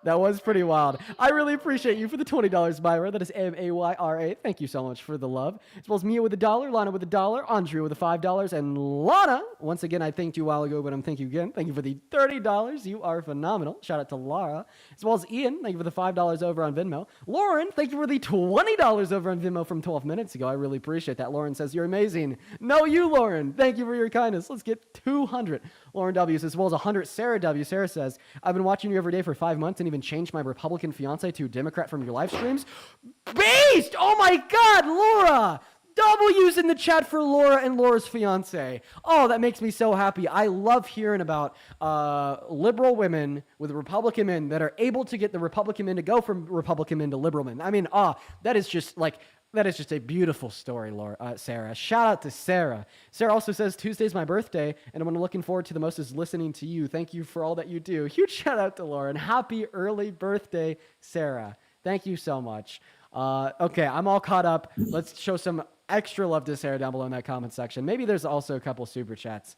That was pretty wild. I really appreciate you for the $20, Myra. That is Mayra. Thank you so much for the love. As well as Mia with $1, Lana with $1, Andrea with the $5, and Lana, once again, I thanked you a while ago, but I'm thanking you again. Thank you for the $30. You are phenomenal. Shout out to Lara. As well as Ian, thank you for the $5 over on Venmo. Lauren, thank you for the $20 over on Venmo from 12 minutes ago. I really appreciate that. Lauren says, you're amazing. No, you, Lauren. Thank you for your kindness. Let's get 200. Lauren W. says, as well as 100. Sarah W. Sarah says, I've been watching you every day for 5 months and even changed my Republican fiance to Democrat from your live streams. Based! Oh my God, Laura! W's in the chat for Laura and Laura's fiance. Oh, that makes me so happy. I love hearing about liberal women with Republican men that are able to get the Republican men to go from Republican men to liberal men. I mean, that is just a beautiful story, Laura, Sarah. Shout out to Sarah. Sarah also says, Tuesday's my birthday, and I'm looking forward to the most is listening to you. Thank you for all that you do. Huge shout out to Laura, and happy early birthday, Sarah. Thank you so much. Okay, I'm all caught up. Let's show some extra love to Sarah down below in that comment section. Maybe there's also a couple super chats.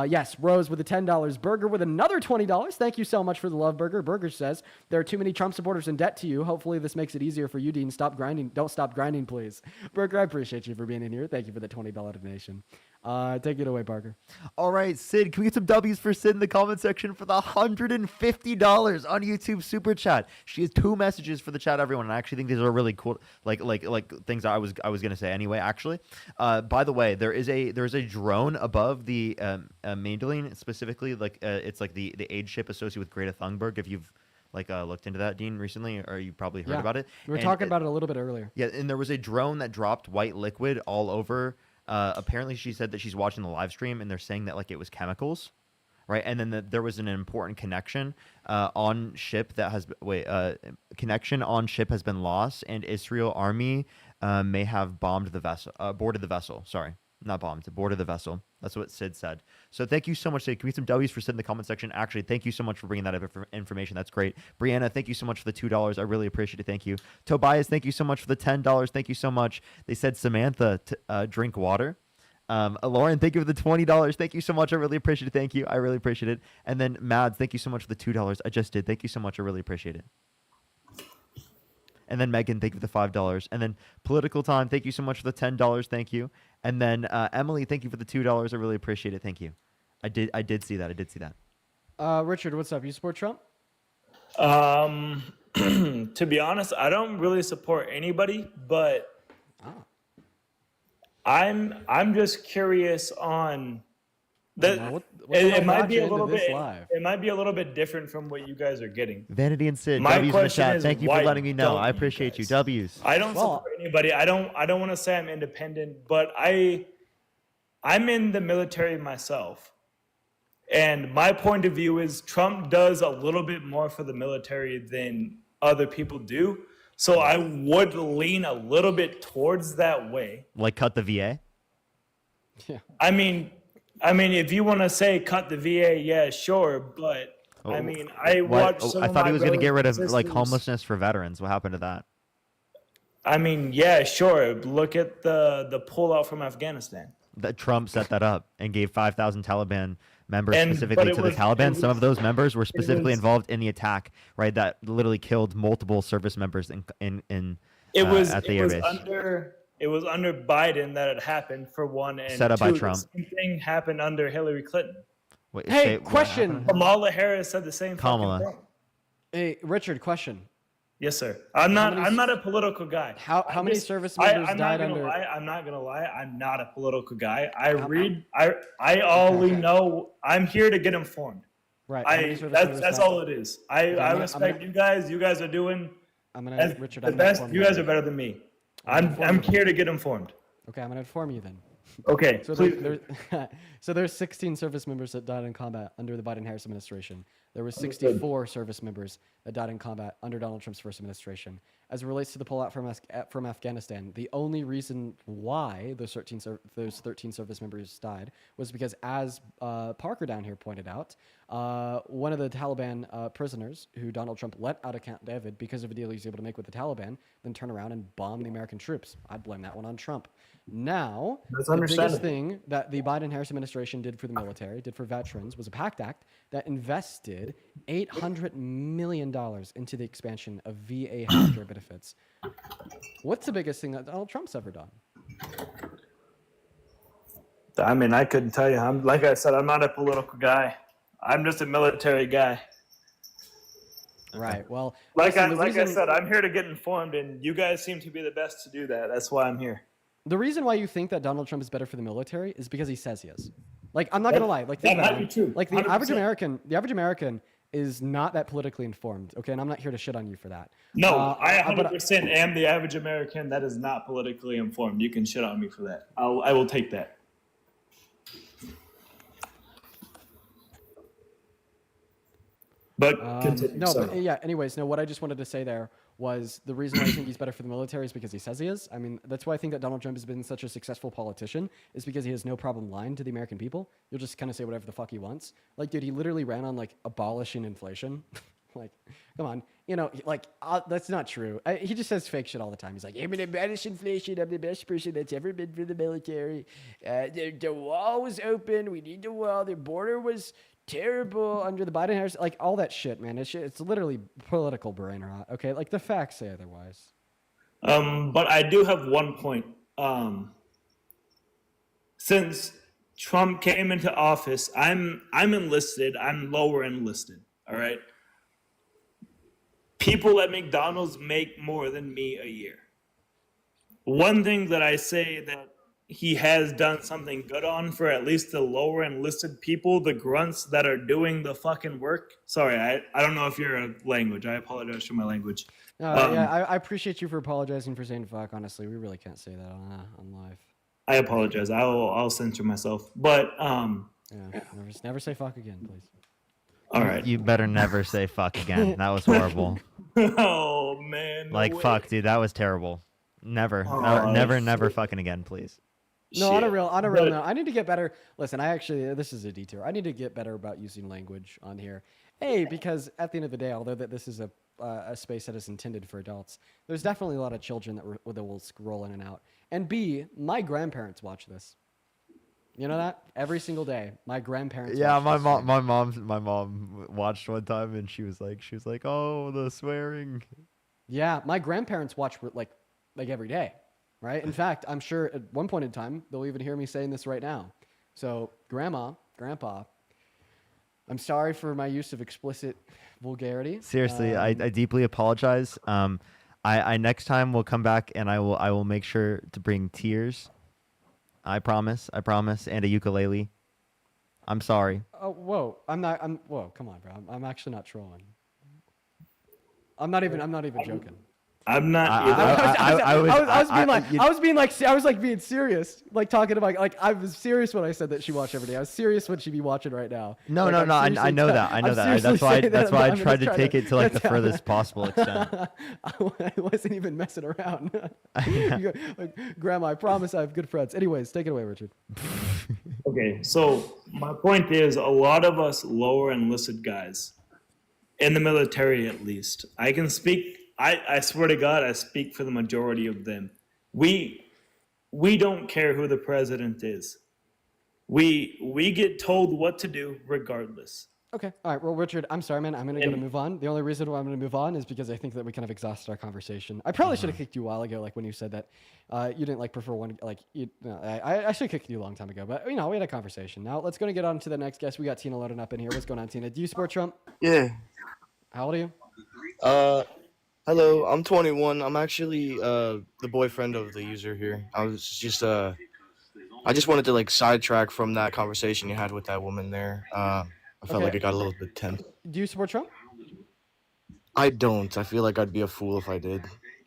Yes, Rose with the $10. Burger with another $20. Thank you so much for the love, Burger. Burger says, there are too many Trump supporters in debt to you. Hopefully this makes it easier for you, Dean. Stop grinding. Don't stop grinding, please. Burger, I appreciate you for being in here. Thank you for the $20 donation. Take it away, Parker. All right, Sid, can we get some W's for Sid in the comment section for the $150 on YouTube super chat? She has 2 messages for the chat, everyone. And I actually think these are really cool, like things I was gonna say anyway. Actually, by the way, there is a drone above the Madeline, specifically it's like the aid ship associated with Greta Thunberg. If you've looked into that, Dean, recently, or you probably heard about it. We were talking about it a little bit earlier. Yeah, and there was a drone that dropped white liquid all over. Apparently, she said that she's watching the live stream, and they're saying that it was chemicals, right? And then there was an important connection on ship that has connection on ship has been lost, and Israel army may have bombed the vessel, boarded the vessel. Sorry, not bombed, boarded the vessel. That's what Sid said. So thank you so much, Sid. Can we get some W's for Sid in the comment section? Actually, thank you so much for bringing that information. That's great. Brianna, thank you so much for the $2. I really appreciate it. Thank you. Tobias, thank you so much for the $10. Thank you so much. They said Samantha drink water. Lauren, thank you for the $20. Thank you so much. I really appreciate it. Thank you. I really appreciate it. And then Mads, thank you so much for the $2. I just did. Thank you so much. I really appreciate it. And then Megan, thank you for the $5. And then Political Time, thank you so much for the $10. Thank you. And then Emily, thank you for the $2. I really appreciate it. Thank you. I did see that. I did see that. Richard, what's up? You support Trump? To be honest, I don't really support anybody, but I'm just curious on that. It might be a little bit. It might be a little bit different from what you guys are getting. Vanity and Sid, My W's in the question chat. is, Thank you for why letting me know. don't I you appreciate you. guys? W's. I don't support anybody. I don't want to say I'm independent, but I'm in the military myself. And my point of view is Trump does a little bit more for the military than other people do. So I would lean a little bit towards that way. Like cut the VA? Yeah. I mean, if you want to say cut the VA, yeah, sure. But I mean, I watched some I of thought my he was going to get rid of brothers and like sisters- homelessness for veterans. What happened to that? I mean, yeah, sure. Look at the pullout from Afghanistan. That Trump set that up and gave 5,000 Taliban members But specifically it to the was- Taliban. it Some of was- those members were specifically was- involved in the attack, right? That literally killed multiple service members in It was at the it was airbase. under Biden that it happened for one, and Set up by two, Trump. The same thing happened under Hillary Clinton. Wait, Hey, what question. happened? Kamala Harris said the same Kamala. fucking thing. Hey, Richard, question. Yes, sir. I'm not. many- I'm not a political guy. How I many just- service members I'm died not gonna under? lie. I'm not gonna lie. I'm not a political guy. I only know. I'm here to get informed. Right. how many service members That's died? all it is. I I'm respect gonna- you guys. You guys are doing I'm gonna as Richard. the I'm gonna best. inform You guys are better than me. I'm here to get informed. Okay, I'm gonna inform you then. Okay, So please. there's 16 service members that died in combat under the Biden-Harris administration. There were 64 service members that died in combat under Donald Trump's first administration. As it relates to the pullout from Afghanistan, the only reason why those 13 service members died was because, as Parker down here pointed out, one of the Taliban prisoners who Donald Trump let out of Camp David because of a deal he was able to make with the Taliban, then turn around and bomb the American troops. I'd blame that one on Trump. Now, That's the biggest understandable. thing that the Biden-Harris administration did for the military, did for veterans, was a PACT Act that invested $800 million into the expansion of VA healthcare benefits. What's the biggest thing that Donald Trump's ever done? I mean, I couldn't tell you. Like I said, I'm not a political guy. I'm just a military guy. Right. Well, Like listen, I said, I'm here to get informed, and you guys seem to be the best to do that. That's why I'm here. the reason why you think that Donald Trump is better for the military is because he says he is. Like, I'm not gonna lie. Like, think That about might it. be true. Like, the average 100%. American is not that politically informed. Okay, and I'm not here to shit on you for that. No, I but 100% am the average American that is not politically informed. You can shit on me for that. I will take that. But continue. no, sorry. but yeah. Anyways, no. What I just wanted to say there was the reason why I think he's better for the military is because he says he is. I mean, that's why I think that Donald Trump has been such a successful politician is because he has no problem lying to the American people. You'll just kind of say whatever the fuck he wants. Like, dude, he literally ran on like abolishing inflation. Like, come on, you know, like that's not true. He just says fake shit all the time. He's like, I'm gonna abolish inflation. I'm the best person that's ever been for the military. The wall was open. We need the wall. The border was terrible under the Biden-Harris. Like all that shit, man. It's literally political brain rot. Okay, like the facts say otherwise. But I do have one point. Since Trump came into office, I'm enlisted. I'm lower enlisted. All right. People at McDonald's make more than me a year. One thing that I say that he has done something good on for at least the lower enlisted people, the grunts that are doing the fucking work. Sorry, I don't know if you're a language. I apologize for my language. Yeah, I appreciate you for apologizing for saying fuck. Honestly, we really can't say that on live. I apologize. I'll censor myself. But Yeah, never say fuck again, please. all right. You better never say fuck again. That was horrible. Oh man. no Like way. fuck, dude. That was terrible. Never, Oh, never fucking again, please. No, on a Shit. real But- note, I need to get better. Listen, this is a detour. I need to get better about using language on here. A, because at the end of the day, although that this is a space that is intended for adults, there's definitely a lot of children that will scroll in and out. And B, my grandparents watch this. You know that? Every single day, my grandparents. Yeah, watch this stream. my mom watched one time and she was like, oh, the swearing. Yeah, my grandparents watch like every day, right? In fact, I'm sure at one point in time they'll even hear me saying this right now. So, grandma, grandpa, I'm sorry for my use of explicit vulgarity. Seriously, I deeply apologize. I next time will come back and I will make sure to bring tears. I promise, and a ukulele. I'm sorry. Oh, whoa! Whoa! Come on, bro. I'm actually not trolling. I'm not even joking. I'm not. I was being serious, like talking about, like I was serious when I said that she watched every day. I was serious when she'd be watching right now. No, Like, no, I'm no. I know seriously that. I know I'm that. seriously That's why. saying That's that why I I'm gonna tried to try take it to like the tell- furthest possible extent. I wasn't even messing around. You go, like, Grandma, I promise I have good friends. Anyways, take it away, Richard. Okay, so my point is, a lot of us lower enlisted guys, in the military at least, I can speak. I swear to God, I speak for the majority of them. We don't care who the president is. We get told what to do regardless. Okay. All right. Well, Richard, I'm sorry, man. I'm going to move on. The only reason why I'm going to move on is because I think that we kind of exhausted our conversation. I probably should have kicked you a while ago, like when you said that you didn't like prefer one. Like, I should have kicked you a long time ago. But, we had a conversation. Now, let's go and get on to the next guest. We got Tina loading up in here. What's going on, Tina? Do you support Trump? Yeah. How old are you? Hello. I'm 21. I'm actually the boyfriend of the user here. I just wanted to like sidetrack from that conversation you had with that woman there. I felt like it got a little bit tense. Do you support Trump? I don't. I feel like I'd be a fool if I did.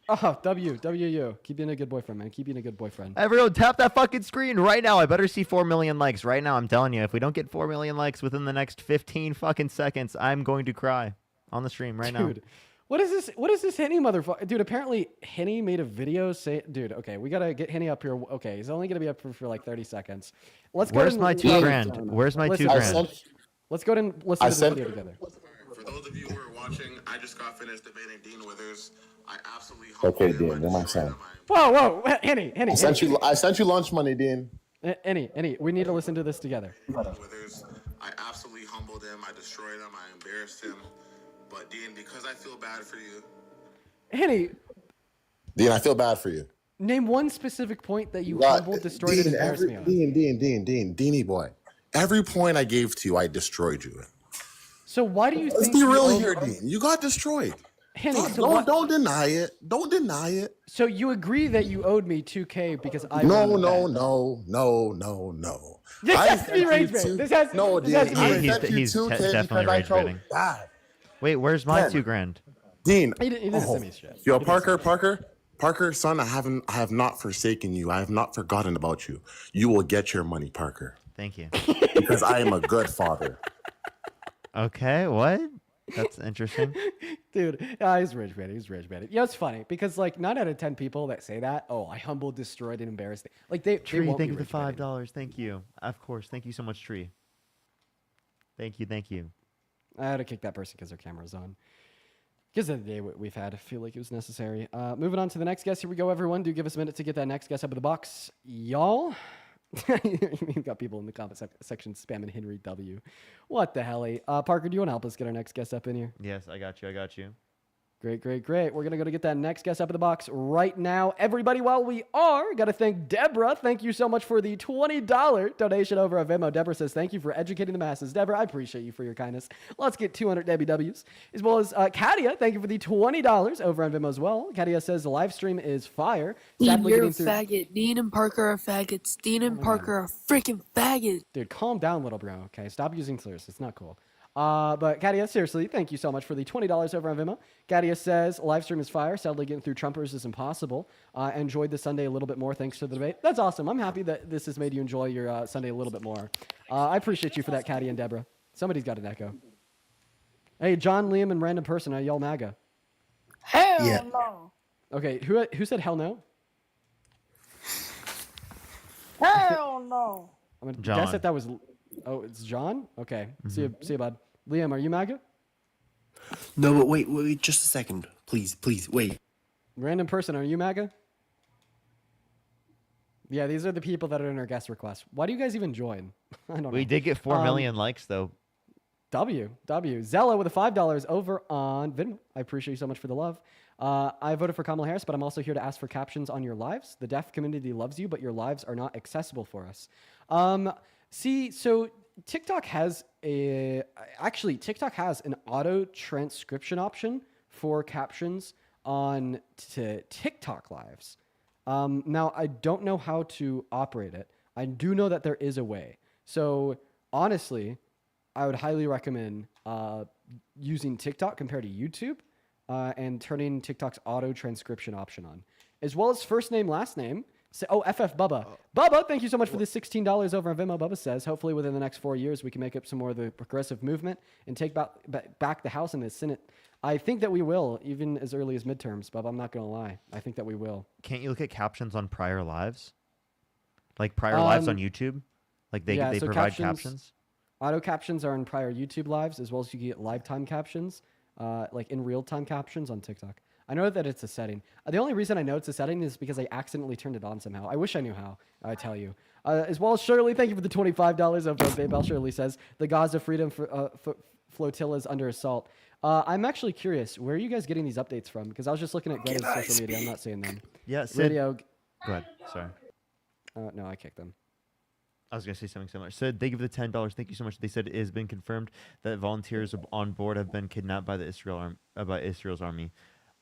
Oh, WU. Keep being a good boyfriend, man. Keep being a good boyfriend. Everyone, tap that fucking screen right now. I better see 4 million likes right now. I'm telling you, if we don't get 4 million likes within the next 15 fucking seconds, I'm going to cry on the stream right now. Dude, what is this? What is this Henny motherfucker? Dude, apparently Henny made a video say, dude, okay, we gotta get Henny up here. Okay, he's only gonna be up for like 30 seconds. Let's go. Where's my $2,000? Where's my $2,000? Let's go and listen to this video together. For those of you who are watching, I just got finished debating Dean Withers. I absolutely Okay, Dean, you're my son. Whoa, Henny. I sent you lunch money, Dean. Henny, we need to listen to this together. Withers, I absolutely humbled him. I destroyed him. I embarrassed him. But Dean, because I feel bad for you. Henny. Dean, I feel bad for you. Name one specific point that you humbled, destroyed, and embarrassed me on. Deanie boy. Every point I gave to you, I destroyed you. So why do you Let's think? be real here, Dean. You got destroyed. Henny, Don't deny it. Don't deny it. So you agree that you owed me $2,000 because I No. This has to be rage bait. This has to be rage bait. He's definitely rage baiting. Wait, where's my $2,000? Dean. He didn't send me shit. Yo, Parker, son, I have not forsaken you. I have not forgotten about you. You will get your money, Parker. Thank you. Because I am a good father. Okay, what? That's interesting. Dude, he's rage baiting. It's funny because like 9 out of 10 people that say that, oh, I humbled, destroyed, and embarrassed. Like they Tree, won't thank be you for rage baiting. $5. Thank you. Of course. Thank you so much, Tree. Thank you. I had to kick that person because their camera's on. Because of the day we've had, I feel like it was necessary. Moving on to the next guest. Here we go, everyone. Do give us a minute to get that next guest up in the box. Y'all? You've got people in the comment section spamming Henry W. What the hell? Parker, do you want to help us get our next guest up in here? Yes, I got you. Great. We're going to go to get that next guest up in the box right now. Everybody, while we are, got to thank Deborah. Thank you so much for the $20 donation over on Venmo. Deborah says, thank you for educating the masses. Deborah, I appreciate you for your kindness. Let's get 200 Debbie W's. As well as Katia, thank you for the $20 over on Venmo as well. Katia says, the live stream is fire. Dean, you're a getting through- faggot. Dean and Parker are faggots. Dean and Parker are freaking faggots. Dude, calm down, little bro. Okay, stop using slurs. It's not cool. But Katia, seriously, thank you so much for the $20 over on Venmo. Katia says, live stream is fire. Sadly, getting through Trumpers is impossible. Enjoyed the Sunday a little bit more thanks to the debate. That's awesome. I'm happy that this has made you enjoy your Sunday a little bit more. I appreciate you for that, Katia and Deborah. Somebody's got an echo. Hey, John, Liam, and random person, are y'all MAGA? Hell Yeah. no. Okay, who said hell no? Hell no. I'm gonna John. guess that was. Oh, it's John. Okay, see you, bud. Liam, are you MAGA? No, but wait, just a second. Please, wait. Random person, are you MAGA? Yeah, these are the people that are in our guest request. Why do you guys even join? I don't know. We did get 4 million likes though. W. Zella with a $5 over on Venmo. I appreciate you so much for the love. I voted for Kamala Harris, but I'm also here to ask for captions on your lives. The deaf community loves you, but your lives are not accessible for us. So TikTok has TikTok has an auto transcription option for captions on TikTok lives. Now, I don't know how to operate it. I do know that there is a way. So honestly, I would highly recommend using TikTok compared to YouTube and turning TikTok's auto transcription option on, as well as first name, last name. FF Bubba. Bubba, thank you so much for the $16 over on Venmo. Bubba says, hopefully within the next 4 years, we can make up some more of the progressive movement and take back the House and the Senate. I think that we will, even as early as midterms, Bubba. I'm not going to lie. I think that we will. Can't you look at captions on prior lives? Like prior lives on YouTube? Like they so provide captions? Auto captions are in prior YouTube lives, as well as you get live time captions, like in real time captions on TikTok. I know that it's a setting. The only reason I know it's a setting is because I accidentally turned it on somehow. I wish I knew how, I tell you. As well as Shirley, thank you for the $25 of PayPal. Shirley says, the Gaza Freedom Flotilla is under assault. I'm actually curious, where are you guys getting these updates from? Because I was just looking at Greta's social media. I'm not seeing them. Yeah, Sid. Radio. Go ahead. Sorry. No, I kicked them. I was going to say something similar. Sid, they give the $10. Thank you so much. They said it has been confirmed that volunteers on board have been kidnapped by the Israel's army.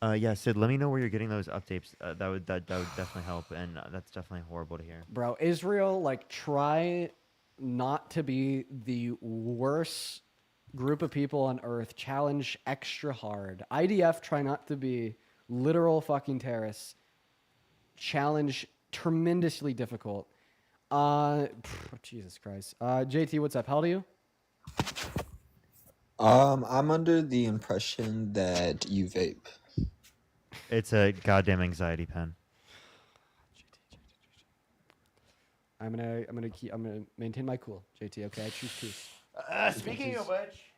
Yeah, Sid, let me know where you're getting those updates. That would definitely help, and that's definitely horrible to hear. Bro, Israel, try not to be the worst group of people on earth. Challenge extra hard. IDF, try not to be literal fucking terrorists. Challenge tremendously difficult. Jesus Christ. JT, what's up? How old are you? I'm under the impression that you vape. It's a goddamn anxiety pen. I'm gonna maintain my cool, JT. Okay, I choose peace. Speaking of which,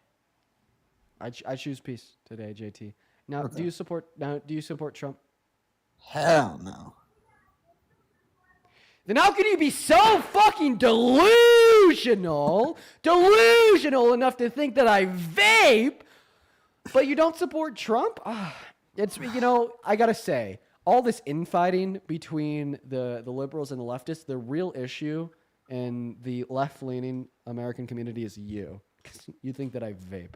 I choose peace today, JT. Now, do you support Trump? Hell no. Then how can you be so fucking delusional enough to think that I vape, but you don't support Trump? It's, I gotta say, all this infighting between the liberals and the leftists, the real issue in the left-leaning American community is you. 'Cause you think that I vape.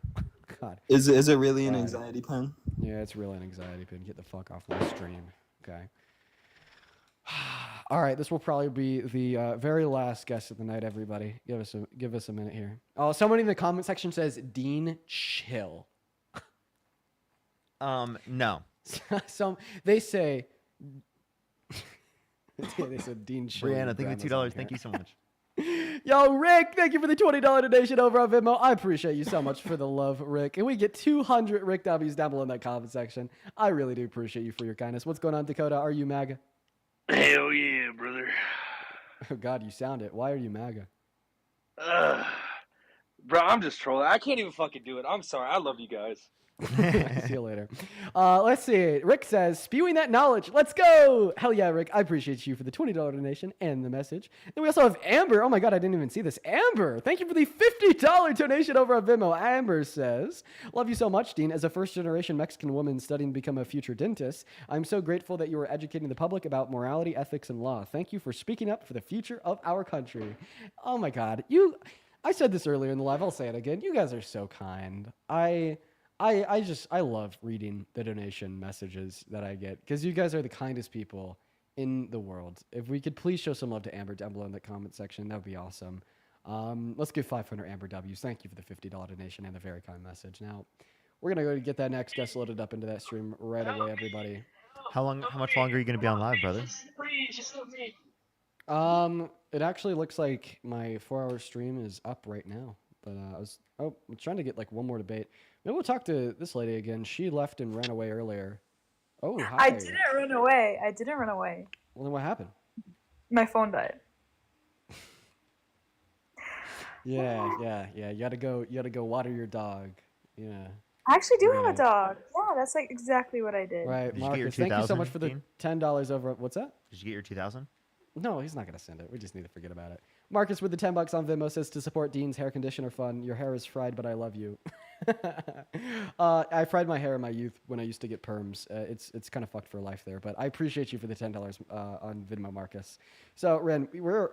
God. Is it really an anxiety pen? Yeah, it's really an anxiety pen. Get the fuck off my stream. Okay. All right, this will probably be the very last guest of the night. Everybody, give us a minute here. Oh, someone in the comment section says Dean chill. No. They say. They said Dean chill. Brianna, thank you for $2. Thank you so much. Yo, Rick, thank you for the $20 donation over on Venmo. I appreciate you so much for the love, Rick. And we get 200 Rick W's down below in that comment section. I really do appreciate you for your kindness. What's going on, Dakota? Are you MAGA? Hell yeah, brother. Oh, God, you sound it. Why are you MAGA? Bro, I'm just trolling. I can't even fucking do it. I'm sorry. I love you guys. See you later. Let's see. Rick says, spewing that knowledge. Let's go. Hell yeah, Rick. I appreciate you for the $20 donation and the message. Then we also have Amber. Oh my God, I didn't even see this. Amber, thank you for the $50 donation over on Venmo. Amber says, love you so much, Dean. As a first-generation Mexican woman studying to become a future dentist, I'm so grateful that you are educating the public about morality, ethics, and law. Thank you for speaking up for the future of our country. Oh my God. I said this earlier in the live. I'll say it again. You guys are so kind. I love reading the donation messages that I get because you guys are the kindest people in the world. If we could please show some love to Amber down below in the comment section, that would be awesome. Let's give 500 Amber W's. Thank you for the $50 donation and the very kind message. Now, we're going to go get that next guest loaded up into that stream right away, everybody. How much longer are you going to be on live, brother? It actually looks like my 4-hour stream is up right now. But I'm trying to get like one more debate. Maybe we'll talk to this lady again. She left and ran away earlier. Oh, hi. I didn't run away. Well, then what happened? My phone died. Yeah. You gotta go water your dog. Yeah. I actually do have a dog. Yeah, that's like exactly what I did. Right, Did you get your Marcus. Thank you so much for the Dean? $10 over. What's that? Did you get your 2,000? No, he's not gonna send it. We just need to forget about it. Marcus with the $10 on Venmo says to support Dean's hair conditioner fund. Your hair is fried, but I love you. I fried my hair in my youth when I used to get perms. It's kind of fucked for life there, but I appreciate you for the $10 on Venmo, Marcus. So Ren, we were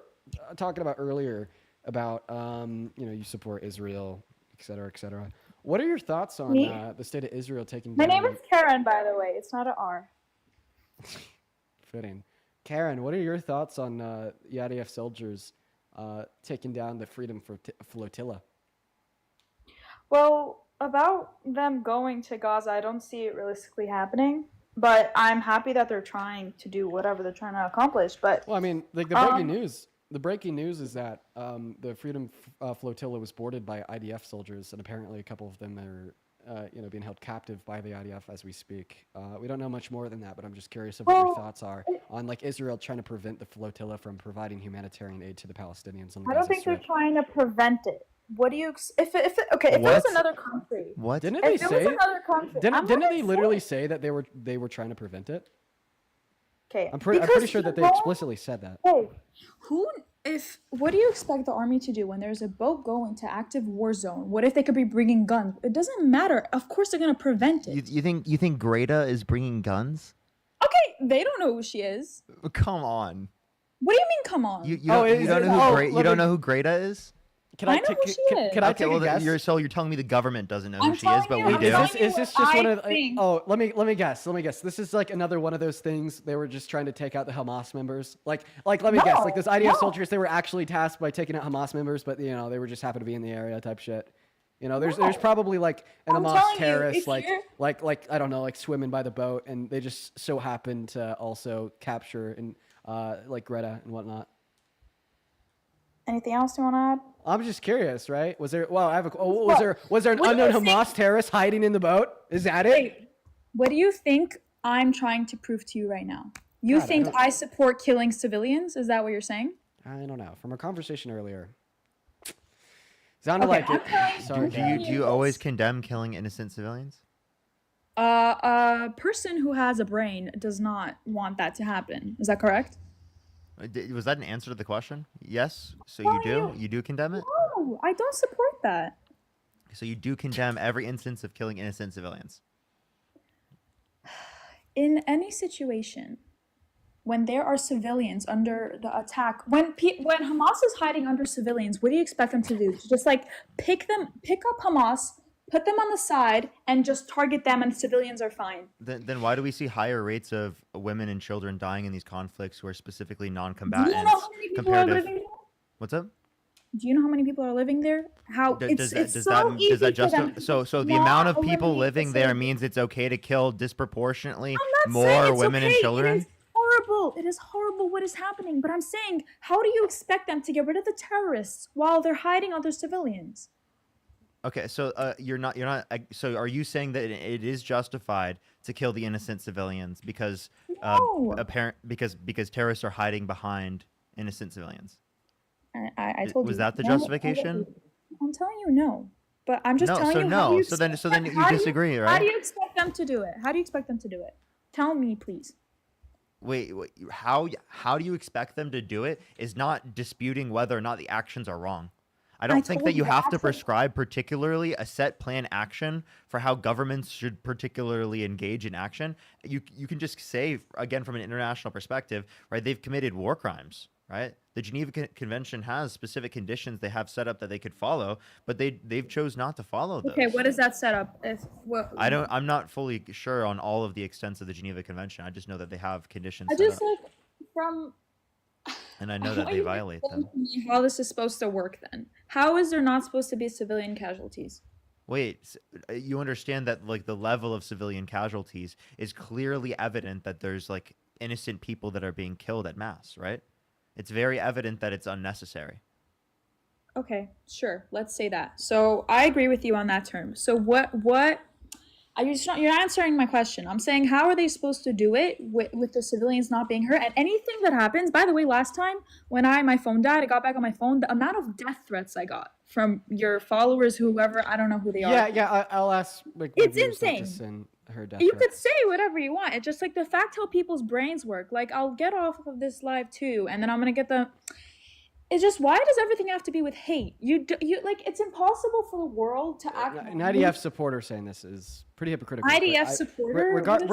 talking about earlier about you support Israel, et cetera, et cetera. What are your thoughts on the state of Israel taking My down? name is Karen, by the way. It's not an R. Fitting. Karen, what are your thoughts on the IDF soldiers taking down the Freedom Flotilla? Well, about them going to Gaza, I don't see it realistically happening. But I'm happy that they're trying to do whatever they're trying to accomplish. But well, I mean, like the breaking news is that the Freedom Flotilla was boarded by IDF soldiers, and apparently a couple of them are being held captive by the IDF as we speak. We don't know much more than that, but I'm just curious of what your thoughts are on like Israel trying to prevent the flotilla from providing humanitarian aid to the Palestinians on the I don't Gaza think Strip. they're trying to prevent it. What do you if it was another country? What? Didn't they If it say? was another country, Didn't I'm they literally say that they were trying to prevent it? Okay, I'm pretty sure that they explicitly said that. Hey, what do you expect the army to do when there's a boat going to active war zone? What if they could be bringing guns? It doesn't matter. Of course they're gonna prevent it. You think Greta is bringing guns? Okay, they don't know who she is. Come on. What do you mean? Come on. You don't know who Greta is? Can I know who she is. Can I take a guess? You're telling me the government doesn't know who I'm she is, but telling we you, do. I'm Is this just one of the, think- let me guess. This is like another one of those things they were just trying to take out the Hamas members. Like let me guess. Like those IDF soldiers, they were actually tasked by taking out Hamas members, but they were just happened to be in the area type shit. There's probably like an I'm Hamas telling you, terrorist if you're- like I don't know, like swimming by the boat, and they just so happened to also capture and like Greta and whatnot. Anything else you want to add? I'm just curious, right? Was there? Well, I have a. Was there an what do unknown you think- Hamas terrorist hiding in the boat? Is that it? Wait, what do you think I'm trying to prove to you right now? You God, I think don't- I support killing civilians? Is that what you're saying? I don't know. From our conversation earlier, sounded Okay, like I'm it. telling you- Sorry. Do you always condemn killing innocent civilians? A person who has a brain does not want that to happen. Is that correct? Was that an answer to the question? Yes. So you do? You do condemn it? No, I don't support that. So you do condemn every instance of killing innocent civilians? In any situation, when there are civilians under the attack, when Hamas is hiding under civilians, what do you expect them to do? Just like pick up Hamas, put them on the side, and just target them, and civilians are fine. Then why do we see higher rates of women and children dying in these conflicts who are specifically Do non-combatants? you know how many people are living there? What's up? Do you know how many people are living there? It's Does so easy that for them justify? to So the not amount of people eliminate living the there civilians. means it's okay to kill disproportionately I'm not saying more it's women okay. and children? It is horrible. It is horrible what is happening. But I'm saying, how do you expect them to get rid of the terrorists while they're hiding other civilians? Okay, so you're not. So are you saying that it is justified to kill the innocent civilians because No. because terrorists are hiding behind innocent civilians? I told you. Was that the No, justification? I'm telling you no. But I'm just No, telling so you. How do no. you So then expect them- you how do disagree, How right? do you expect them to do it? How do you expect them to do it? Tell me, please. Wait, how do you expect them to do it is not disputing whether or not the actions are wrong. I don't think told that you you have to actions- prescribe particularly a set plan action for how governments should particularly engage in action. You can just say, again, from an international perspective, right, they've committed war crimes, right? The Geneva Convention has specific conditions they have set up that they could follow, but they've chose not to follow those. Okay, what is that set up? I'm not fully sure on all of the extents of the Geneva Convention. I just know that they have conditions I set just up, like from and I know that they violate them. how this is supposed to work. Then how is there not supposed to be civilian casualties? Wait, you understand that like the level of civilian casualties is clearly evident that there's like innocent people that are being killed at mass, right? It's very evident that it's unnecessary. Okay, sure. Let's say that. So I agree with you on that term. So what you're not answering my question. I'm saying how are they supposed to do it with the civilians not being hurt? And anything that happens, by the way, last time when my phone died, I got back on my phone, the amount of death threats I got from your followers, whoever, I don't know who they are. Yeah, I'll ask like my It's viewers not to insane. send her death You threats. could say whatever you want. It's just like the fact how people's brains work. Like I'll get off of this live too, and then I'm gonna get the. It's just why does everything have to be with hate? You like it's impossible for the world to act. An IDF supporter saying this is pretty hypocritical. but IDF supporter? What is-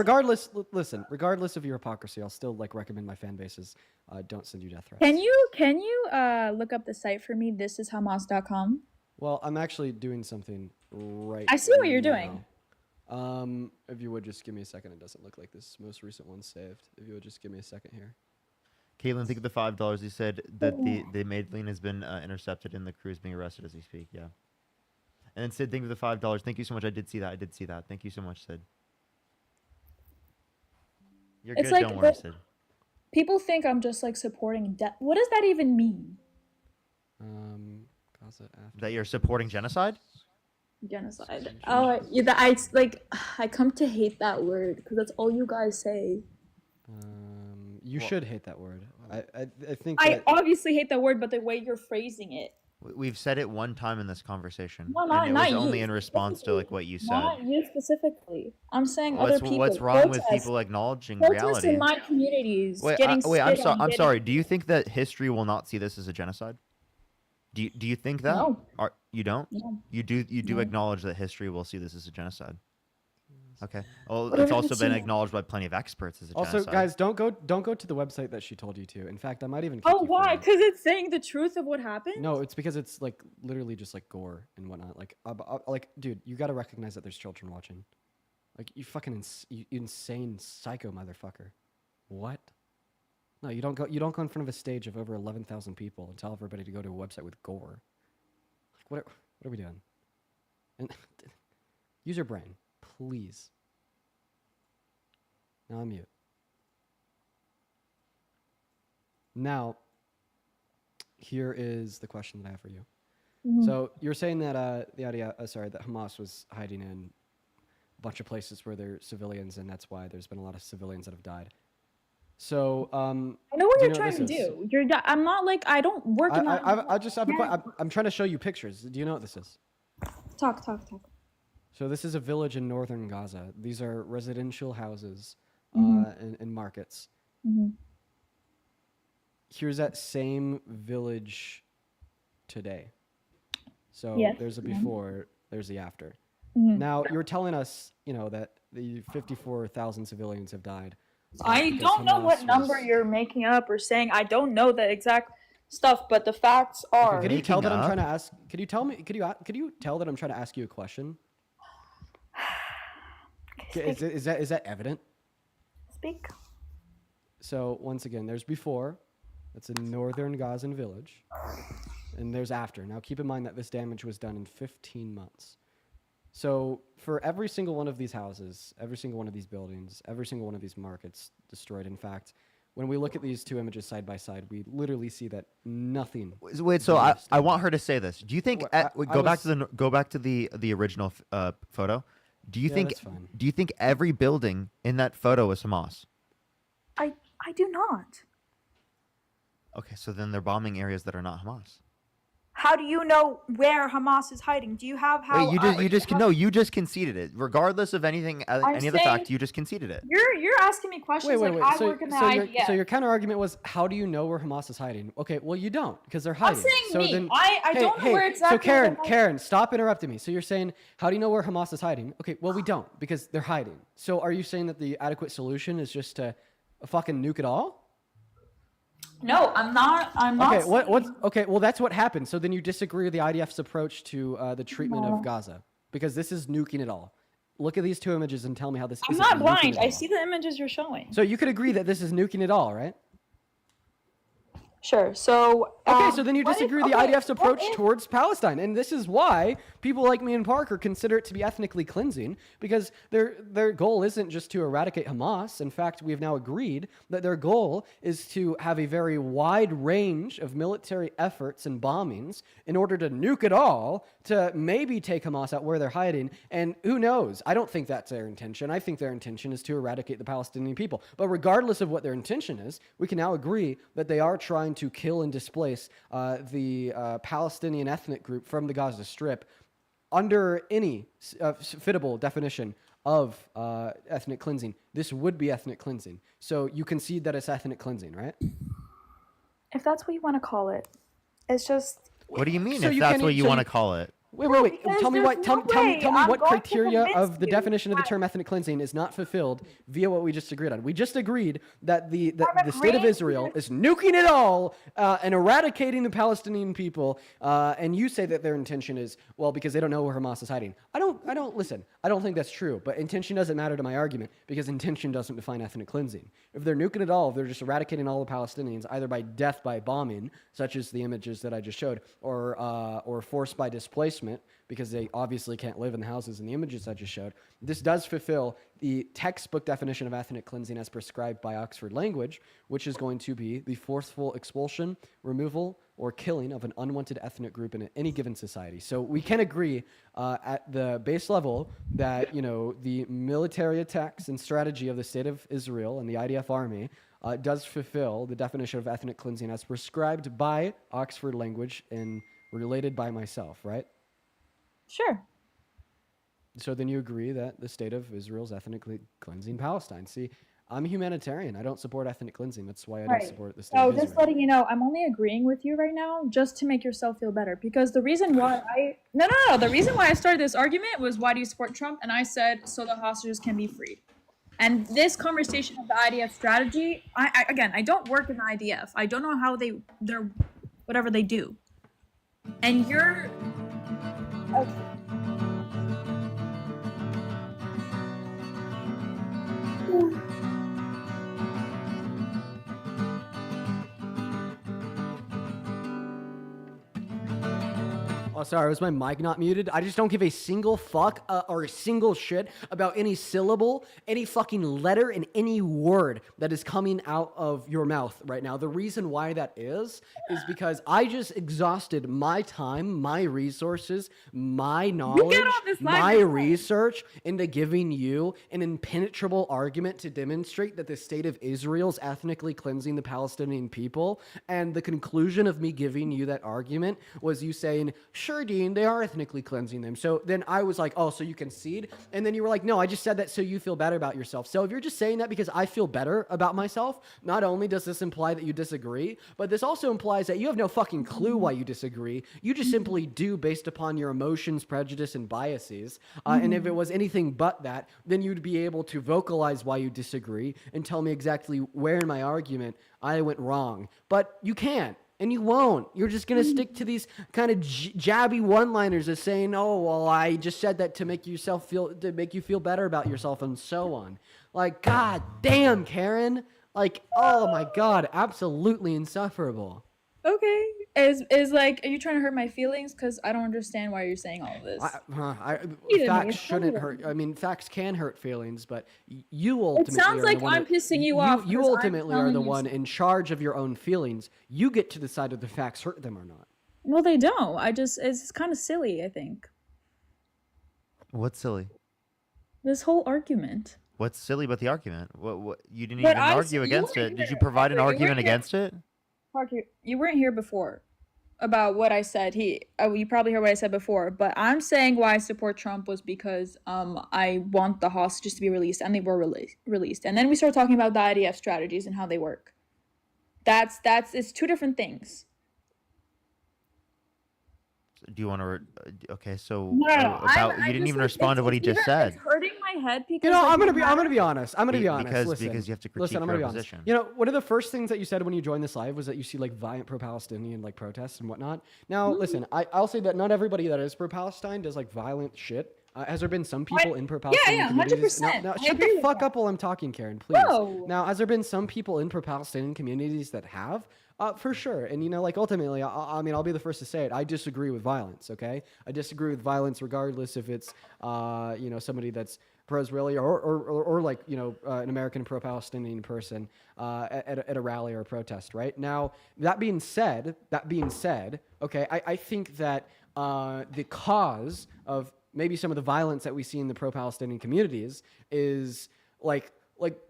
regardless of your hypocrisy, I'll still like recommend my fan bases don't send you death threats. Can you look up the site for me? Thisishamas.com. Well, I'm actually doing something right. I see what you're doing. now. If you would just give me a second, it doesn't look like this most recent one's saved. If you would just give me a second here. Caitlin, think of the $5. He said that the Madeline has been intercepted and the crew is being arrested as we speak. Yeah. And then Sid, think of the $5. Thank you so much. I did see that. Thank you so much, Sid. You're It's good. like Don't worry, the- Sid. People think I'm just like supporting death. What does that even mean? Gaza after. That you're supporting genocide? Genocide. Oh, yeah, I come to hate that word because that's all you guys say. You should hate that word. I think I that obviously hate that word, but the way you're phrasing it. We've said it one time in this conversation, No, and it was not only you. in response to like what you said. Not you specifically. I'm saying other people. What's wrong with Protest. people acknowledging Protests reality? in my communities. Wait, getting I'm spit on, I'm getting- sorry. Do you think that history will not see this as a genocide? Do you think that? No. You don't? No. You do No. acknowledge that history will see this as a genocide. Okay. Well, Whatever it's also makes been you- acknowledged by plenty of experts as a also, genocide. guys, don't go to the website that she told you to. In fact, I might even. Kick Oh, you for why? that. Because it's saying the truth of what happened. No, it's because it's like literally just like gore and whatnot. Like, dude, you got to recognize that there's children watching. Like, you fucking you insane psycho motherfucker. What? No, you don't go in front of a stage of over 11,000 people and tell everybody to go to a website with gore. Like, what are we doing? And use your brain, please. Now I'm mute. Now, here is the question that I have for you. Mhm. So you're saying that that Hamas was hiding in a bunch of places where there are civilians, and that's why there's been a lot of civilians that have died. So I know what do you're you trying to this is? do. I'm not like I don't work in that. I'm trying to show you pictures. Do you know what this is? Talk. So this is a village in northern Gaza. These are residential houses and markets. Mhm. Here's that same village today. So Yes. there's a before, there's the after. Mhm. Now you're telling us, that the 54,000 civilians have died. I because don't know what Hamas number was- you're making up or saying. I don't know the exact stuff, but the facts are. Could you tell that I'm Making trying to ask? Could you tell me? Could you tell that I'm trying to ask you a question? Is that evident? Speak. So once again, there's before. That's a northern Gazan village, and there's after. Now keep in mind that this damage was done in 15 months. So for every single one of these houses, every single one of these buildings, every single one of these markets destroyed. In fact, when we look at these two images side by side, we literally see that nothing. Wait, so I want her to say this. Do you think go back to the original photo? Do you Yeah, think that's fine. do you think every building in that photo is Hamas? I do not. Okay, so then they're bombing areas that are not Hamas. how do you know where Hamas is hiding? Do you have how? Wait, you just conceded it. Regardless of anything, any other saying- fact, you just conceded it. You're asking me questions Wait. like I So, work in the so, IDF. so your counter argument was, how do you know where Hamas is hiding? Okay, well you don't because they're hiding. saying so me. Then, I don't know where exactly So Karen, they're hiding. Karen, stop interrupting me. So you're saying, how do you know where Hamas is hiding? Okay, well we don't because they're hiding. So are you saying that the adequate solution is just to fucking nuke it all? No, I'm not. I'm not. Okay, okay, well that's what happened. So then you disagree with the IDF's approach to the treatment No. of Gaza because this is nuking it all. Look at these two images and tell me how this. I'm isn't not nuking blind. it I all. see the images you're showing. So you could agree that this is nuking it all, right? Sure. So Okay, so then you what if- disagree with the okay, IDF's what approach if- towards Palestine, and this is why people like me and Parker consider it to be ethnically cleansing, because their goal isn't just to eradicate Hamas. In fact, we have now agreed that their goal is to have a very wide range of military efforts and bombings in order to nuke it all, to maybe take Hamas out where they're hiding, and who knows? I don't think that's their intention. I think their intention is to eradicate the Palestinian people. But regardless of what their intention is, we can now agree that they are trying to kill and displace the Palestinian ethnic group from the Gaza Strip under any fittable definition of ethnic cleansing. This would be ethnic cleansing. So you concede that it's ethnic cleansing, right? If that's what you want to call it, it's just. What do you mean So if you that's can- what you so want to you- call it? Wait. because Tell me there's what. Tell, no tell me. way Tell me I'm what going to criteria convince of the you definition of the that- term ethnic cleansing is not fulfilled via what we just agreed on. We just agreed that the I'm state of agreeing Israel is nuking it all and eradicating the Palestinian people. And you say that their intention is because they don't know where Hamas is hiding. I don't listen. I don't think that's true. But intention doesn't matter to my argument because intention doesn't define ethnic cleansing. If they're nuking it all, if they're just eradicating all the Palestinians either by death by bombing, such as the images that I just showed, or forced by displacement, because they obviously can't live in the houses in the images I just showed. This does fulfill the textbook definition of ethnic cleansing as prescribed by Oxford Language, which is going to be the forceful expulsion, removal, or killing of an unwanted ethnic group in any given society. So we can agree at the base level that the military attacks and strategy of the state of Israel and the IDF army does fulfill the definition of ethnic cleansing as prescribed by Oxford Language and related by myself, right? Sure. So then you agree that the state of Israel is ethnically cleansing Palestine. See, I'm a humanitarian. I don't support ethnic cleansing. That's why I don't support the state So of just Israel. letting you know, I'm only agreeing with you right now just to make yourself feel better. Because the reason why no. The reason why I started this argument was, why do you support Trump? And I said, so the hostages can be freed. And this conversation of the IDF strategy, I don't work in the IDF. I don't know how they're whatever they do. And you're okay. Oh, sorry, was my mic not muted? I just don't give a single fuck or a single shit about any syllable, any fucking letter, and any word that is coming out of your mouth right now. The reason why that is because I just exhausted my time, my resources, my knowledge, my research into giving you an impenetrable argument to demonstrate that the state of Israel is ethnically cleansing the Palestinian people. And the conclusion of me giving you that argument was you saying, sure, Dean, they are ethnically cleansing them. So then I was like, oh, so you concede? And then you were like, no, I just said that so you feel better about yourself. So if you're just saying that because I feel better about myself, not only does this imply that you disagree, but this also implies that you have no fucking clue why you disagree. You just simply do based upon your emotions, prejudice, and biases. And if it was anything but that, then you'd be able to vocalize why you disagree and tell me exactly where in my argument I went wrong. But you can't. And you won't. You're just going to stick to these kind of jabby one-liners of saying, oh, well, I just said that to make you feel better about yourself and so on. Like, god damn, Karen. Like, oh my god, absolutely insufferable. Okay. Is like, are you trying to hurt my feelings? Because I don't understand why you're saying all of this. Facts shouldn't hurt. I mean, facts can hurt feelings, but you ultimately. It sounds are like the one I'm pissing you off. You 'cause I'm ultimately are telling the you one in charge of your own feelings. You get to decide if the facts hurt them or not. Well, they don't. It's kind of silly, I think. What's silly? This whole argument. What's silly about the argument? What you didn't But even argue against it. Did you provide an Parker, you argument weren't here. against it? Parker, you weren't here before. about what I said. You probably heard what I said before, but I'm saying why I support Trump was because I want the hostages to be released, and they were released. And then we start talking about the IDF strategies and how they work. It's two different things. Do you want to? Okay, so No, you didn't even respond to what he just said. It's hurting my head because You know, like, I'm gonna be honest. I'm gonna be honest. Because Listen, you have to critique listen, I'm your gonna be honest. opposition. You know, one of the first things that you said when you joined this live was that you see like violent pro-Palestinian like protests and whatnot. Now, listen, I'll say that not everybody that is pro-Palestine does like violent shit. Has there been some people in pro-Palestinian communities? 100%. Now, I shut agree the with fuck that. up while I'm talking, Karen, please. No. Now, has there been some people in pro-Palestinian communities that have? For sure. And, you know, like, ultimately, I mean, I'll be the first to say it. I disagree with violence, okay? I disagree with violence regardless if it's, you know, somebody that's pro-Israeli or like, you know, an American pro-Palestinian person at a rally or a protest, right? Now, that being said, okay, I think that the cause of maybe some of the violence that we see in the pro-Palestinian communities is like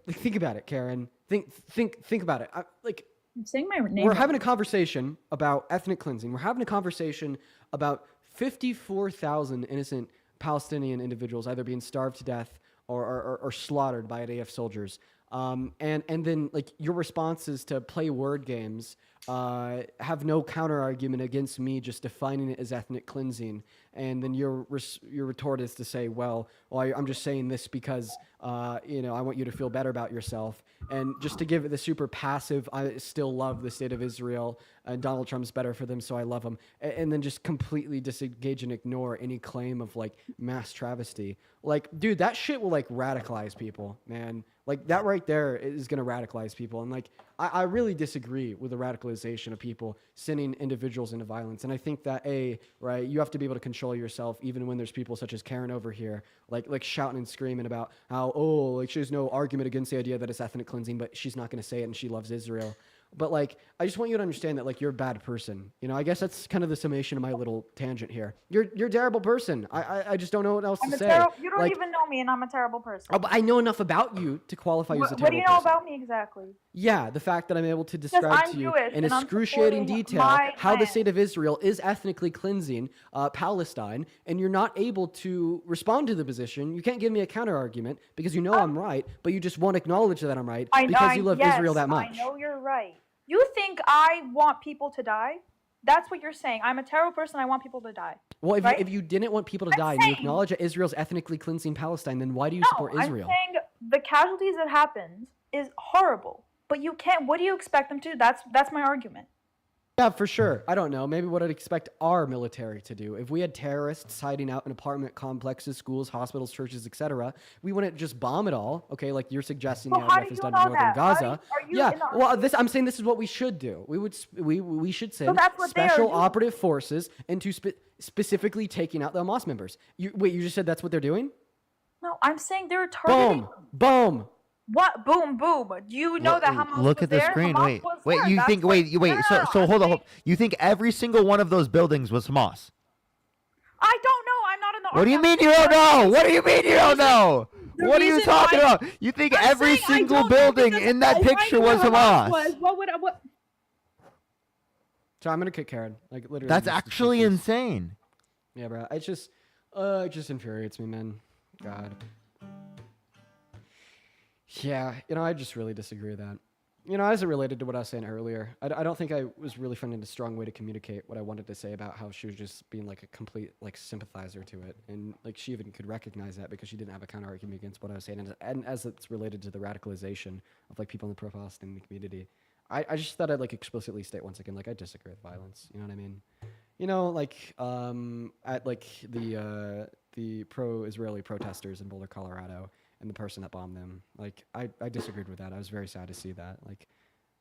think about it, Karen. Think about it. I'm saying my name. We're having a conversation about ethnic cleansing. We're having a conversation about 54,000 innocent Palestinian individuals either being starved to death or slaughtered by IDF soldiers. And then like your response is to play word games, have no counter argument against me just defining it as ethnic cleansing, and then your retort is to say, well, I'm just saying this because you know, I want you to feel better about yourself, and just to give it the super passive, I still love the state of Israel, and Donald Trump's better for them, so I love him, and then just completely disengage and ignore any claim of like mass travesty. Like, dude, that shit will like radicalize people, man. Like that right there is going to radicalize people. And like, I really disagree with the radicalization of people sending individuals into violence. And I think that right, you have to be able to control yourself even when there's people such as Karen over here, like shouting and screaming about how, like she has no argument against the idea that it's ethnic cleansing, but she's not going to say it and she loves Israel. But like, I just want you to understand that like you're a bad person. You know, I guess that's kind of the summation of my little tangent here. You're a terrible person. I just don't know what else to say. You don't like, even know me, and I'm a terrible person. oh, but I know enough about you to qualify you as a terrible What do you know person. about me exactly? Yeah, the fact that I'm able to describe I'm to you Jewish, in and I'm excruciating supporting detail my how the land. state of Israel is ethnically cleansing Palestine, and you're not able to respond to the position. You can't give me a counter argument because you know I'm right, but you just won't acknowledge that I'm right because you love Israel that much. I know you're right. You think I want people to die? That's what you're saying. I'm a terrible person. I want people to die. Well, if, right? if you didn't want people to die and you acknowledge that Israel's ethnically cleansing Palestine, then why do you support Israel? I'm saying the casualties that happened is horrible. But you can't. What do you expect them to? That's my argument. Yeah, for sure. I don't know. Maybe what I'd expect our military to do. If we had terrorists hiding out in apartment complexes, schools, hospitals, churches, etc., we wouldn't just bomb it all. Okay, like you're suggesting the IDF has done in northern Gaza. I'm saying this is what we should do. We should send special operative forces into specifically taking out the Hamas members. You just said that's what they're doing? No, I'm saying they're targeting. Boom. What? Boom, boom. Do you know that Hamas Look was at the there? screen. Hamas was Wait. there. You That's think? what- Wait. No, So hold on. You think every single one of those buildings was Hamas? I don't know. I'm not in the. What do you mean you don't know? What do you mean you don't know? What are you talking about? You think every single building in that picture was Hamas? What? So I'm gonna kick Karen. Like literally. That's just actually insane. Yeah, bro. It just infuriates me, man. God. Yeah, you know, I just really disagree with that. You know, as it related to what I was saying earlier, I don't think I was really finding a strong way to communicate what I wanted to say about how she was just being like a complete like sympathizer to it, and like she even could recognize that because she didn't have a counter argument against what I was saying, and as it's related to the radicalization of like people in the pro-Palestinian community, I just thought I'd like explicitly state once again like I disagree with violence. You know what I mean? You know, like at like the pro-Israeli protesters in Boulder, Colorado. And the person that bombed them, like I disagreed with that. I was very sad to see that. Like,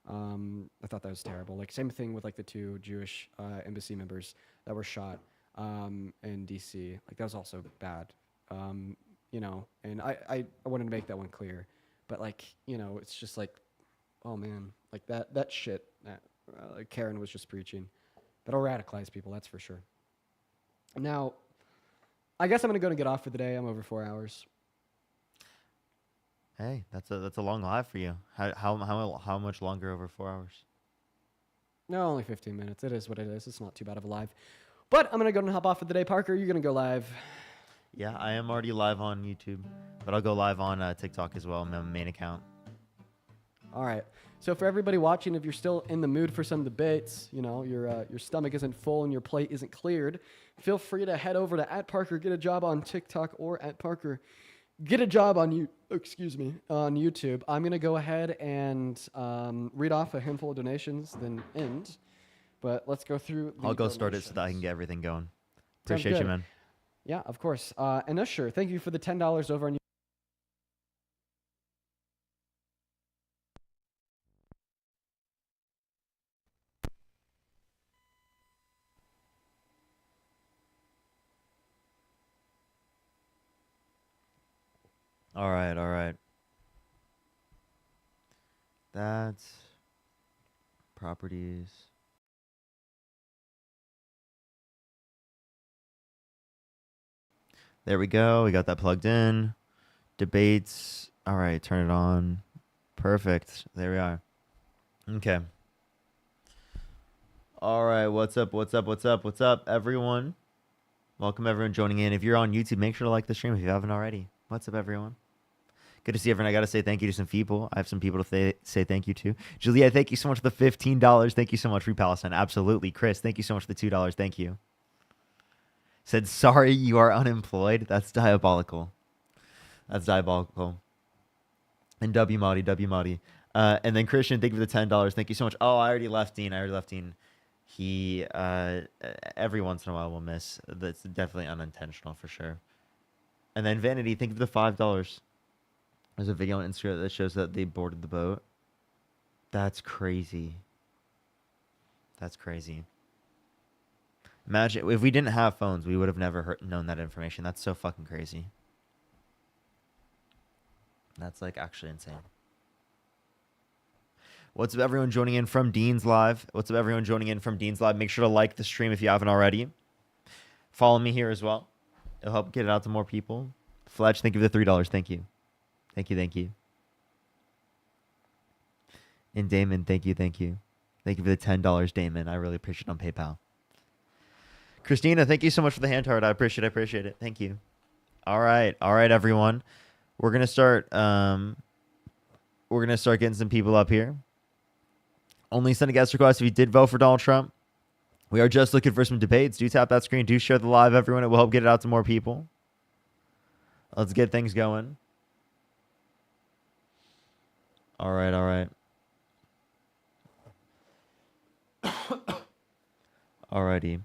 I thought that was terrible. Like same thing with like the 2 Jewish embassy members that were shot in D.C. Like that was also bad. You know, and I wanted to make that one clear. But like, you know, it's just like, oh man, like that shit that Karen was just preaching, that'll radicalize people. That's for sure. Now, I guess I'm gonna get off for the day. I'm over 4 hours. Hey, that's a long live for you. How much longer over 4 hours? No, only 15 minutes. It is what it is. It's not too bad of a live. But I'm going to go and hop off for the day. Parker, you're going to go live. Yeah, I am already live on YouTube, but I'll go live on TikTok as well, my main account. All right. So for everybody watching, if you're still in the mood for some debates, you know, your stomach isn't full and your plate isn't cleared, feel free to head over to @ParkerGetAJob on TikTok or @ParkerGetAJob on on YouTube. I'm gonna go ahead and read off a handful of donations, then end. But let's go through. I'll go start it so that I can get everything going. Sounds Appreciate you, good. man. Yeah, of course. And Usher, thank you for the $10 over on. All right, all right. That's properties. There we go. We got that plugged in. Debates. All right, turn it on. Perfect. There we are. Okay. All right, what's up? What's up? What's up? What's up, everyone? Welcome, everyone joining in. If you're on YouTube, make sure to like the stream if you haven't already. What's up, everyone? Good to see everyone. I got to say thank you to some people. I have some people to say thank you to. Julia, thank you so much for the $15. Thank you so much, Free Palestine. Absolutely. Chris, thank you so much for the $2. Thank you. Said, sorry, you are unemployed. That's diabolical. That's diabolical. And W Madi. And then Christian, thank you for the $10. Thank you so much. Oh, I already left Dean. He, every once in a while will miss. That's definitely unintentional for sure. And then Vanity, thank you for the $5. There's a video on Instagram that shows that they boarded the boat. That's crazy. That's crazy. Imagine if we didn't have phones, we would have never known that information. That's so fucking crazy. That's like actually insane. What's up, everyone joining in from Dean's Live? What's up, everyone joining in from Dean's Live? Make sure to like the stream if you haven't already. Follow me here as well. It'll help get it out to more people. Fletch, thank you for the $3. Thank you. Thank you. And Damon, thank you. Thank you for the $10, Damon. I really appreciate it on PayPal. Christina, thank you so much for the hand heart. I appreciate it. Thank you. All right, everyone. We're gonna start getting some people up here. Only send a guest request if you did vote for Donald Trump. We are just looking for some debates. Do tap that screen. Do share the live, everyone. It will help get it out to more people. Let's get things going. All right. Alrighty.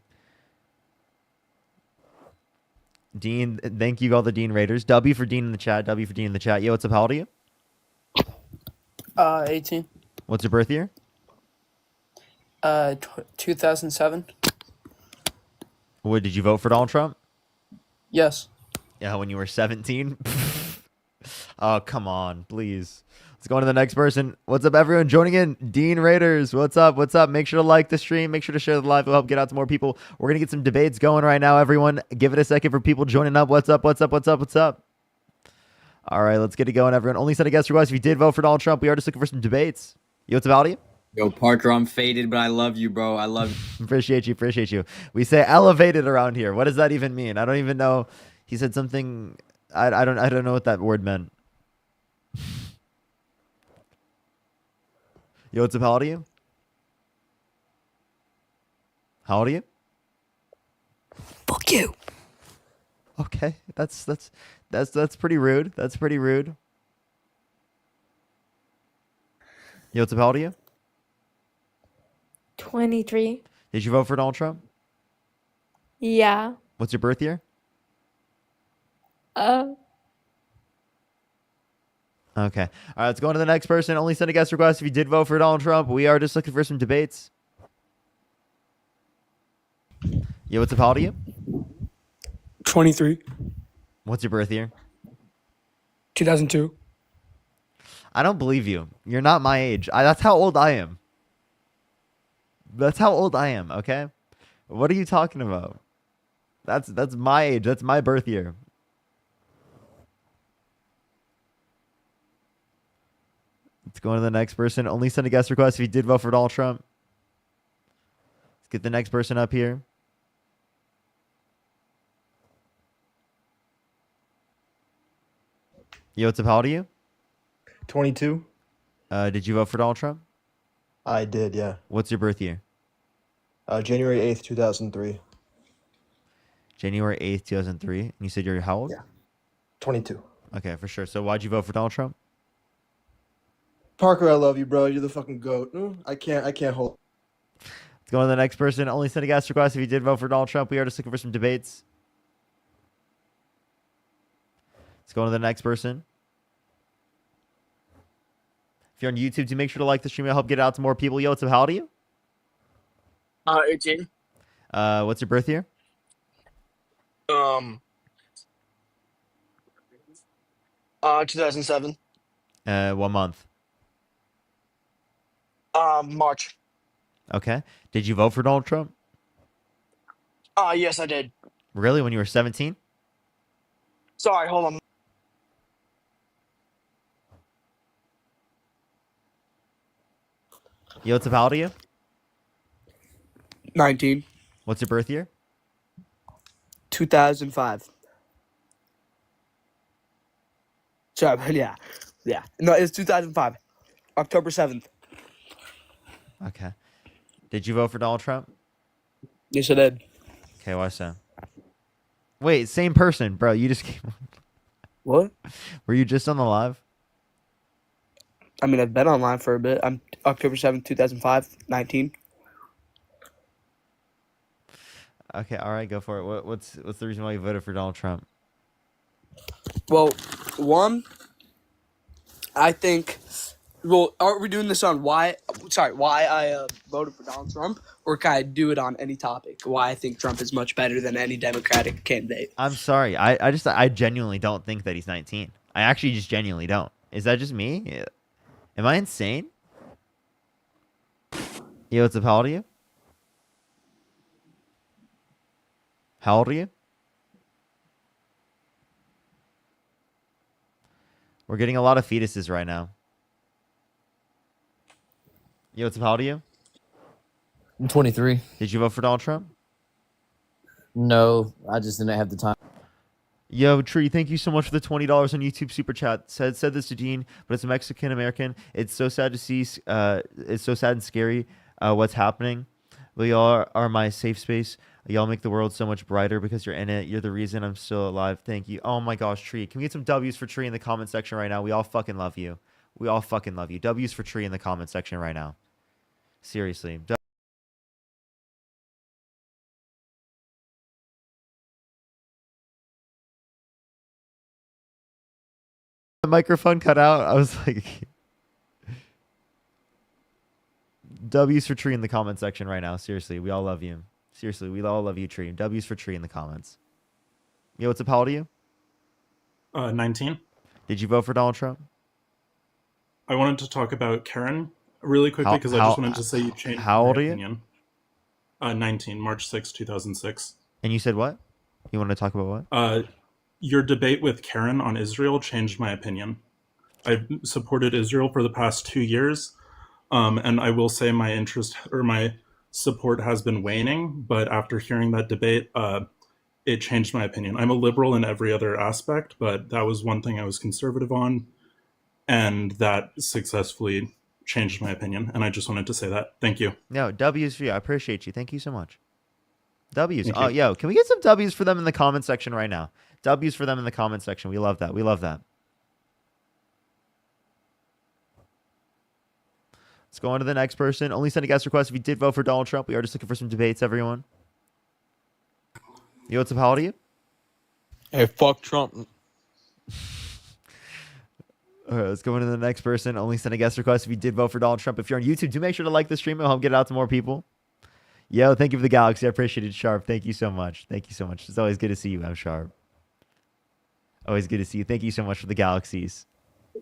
Dean, thank you all the Dean Raiders. W for Dean in the chat. Yo, what's up? How old are you? 18. What's your birth year? 2007. What, did you vote for Donald Trump? Yes. Yeah, when you were 17? Oh, come on, please. Let's go on to the next person. What's up, everyone joining in? Dean Raiders, what's up? Make sure to like the stream. Make sure to share the live. It'll help get out to more people. We're going to get some debates going right now, everyone. Give it a second for people joining up. What's up? All right, let's get it going, everyone. Only send a guest request if you did vote for Donald Trump. We are just looking for some debates. Yo, what's about you? Yo, Parker, I'm faded, but I love you, bro. I love you. Appreciate you. We say elevated around here. What does that even mean? I don't even know. He said something. I don't know what that word meant. Yo, what's up? How old are you? Fuck you. Okay, that's pretty rude. Yo, what's up? How old are you? 23. Did you vote for Donald Trump? Yeah. What's your birth year? Okay. All right, let's go on to the next person. Only send a guest request if you did vote for Donald Trump. We are just looking for some debates. Yo, what's up? How old are you? 23. What's your birth year? 2002. I don't believe you. You're not my age. That's how old I am. Okay? What are you talking about? That's my age. That's my birth year. Let's go on to the next person. Only send a guest request if you did vote for Donald Trump. get the next person up here. Yo, what's up? How old are you? 22. Did you vote for Donald Trump? I did, yeah. What's your birth year? January 8th, 2003. January 8th, 2003. And you said you're how old? Yeah. 22. Okay, for sure. So why'd you vote for Donald Trump? Parker, I love you, bro. You're the fucking goat. I can't hold. Let's go on to the next person. Only send a guest request if you did vote for Donald Trump. We are just looking for some debates. Let's go on to the next person. If you're on YouTube, do make sure to like the stream. It'll help get it out to more people. Yo, what's up? How old are you? 18. What's your birth year? 2007. What month? March. Okay. Did you vote for Donald Trump? Yes, I did. Really? When you were 17? Sorry, hold on. Yo, what's up? How old are you? 19. What's your birth year? 2005. Sorry, yeah. Yeah. No, it's 2005. October 7th. Okay. Did you vote for Donald Trump? Yes, I did. Okay, why so? Wait, same person, bro. You just came. What? Were you just on the live? I mean, I've been online for a bit. I'm October 7th, 2005, 19. Okay, all right, go for it. What's the reason why you voted for Donald Trump? Well, one, I think. Well, are we doing this on why I voted for Donald Trump, or can I do it on any topic? Why I think Trump is much better than any Democratic candidate. I'm sorry. I genuinely don't think that he's 19. I actually just genuinely don't. Is that just me? Yeah. Am I insane? Yo, what's up? How old are you? How old are you? We're getting a lot of fetuses right now. Yo, what's up? How old are you? I'm 23. Did you vote for Donald Trump? No, I just didn't have the time. Yo, Tree, thank you so much for the $20 on YouTube Super Chat. Said this to Dean, but it's a Mexican American. It's so sad to see. It's so sad and scary what's happening. But y'all are my safe space. Y'all make the world so much brighter because you're in it. You're the reason I'm still alive. Thank you. Oh my gosh, Tree. Can we get some W's for Tree in the comment section right now? We all fucking love you. We all fucking love you. W's for Tree in the comment section right now. Seriously. The microphone cut out. I was like, W's for Tree in the comment section right now. Seriously, we all love you. Seriously, we all love you, Tree. W's for Tree in the comments. Yo, what's up? How old are you? 19. Did you vote for Donald Trump? I wanted to talk about Karen really quickly because I just wanted to say you changed how old my are you? opinion. 19, March 6, 2006. And you said what? You want to talk about what? Your debate with Karen on Israel changed my opinion. I've supported Israel for the past 2 years, and I will say my interest or my support has been waning, but after hearing that debate, it changed my opinion. I'm a liberal in every other aspect, but that was one thing I was conservative on, and that successfully changed my opinion, and I just wanted to say that. Thank you. No, W's for you. I appreciate you. Thank you so much. W's. Thank Oh, you. yo, can we get some W's for them in the comment section right now? W's for them in the comment section. We love that. We love that. Let's go on to the next person. Only send a guest request if you did vote for Donald Trump. We are just looking for some debates, everyone. Yo, what's up? How old are you? Hey, fuck Trump. All right, let's go into the next person. Only send a guest request if you did vote for Donald Trump. If you're on YouTube, do make sure to like the stream. It'll help get it out to more people. Yo, thank you for the galaxy. I appreciate it, Sharp. Thank you so much. Thank you so much. It's always good to see you, I'm Sharp. Always good to see you. Thank you so much for the galaxies.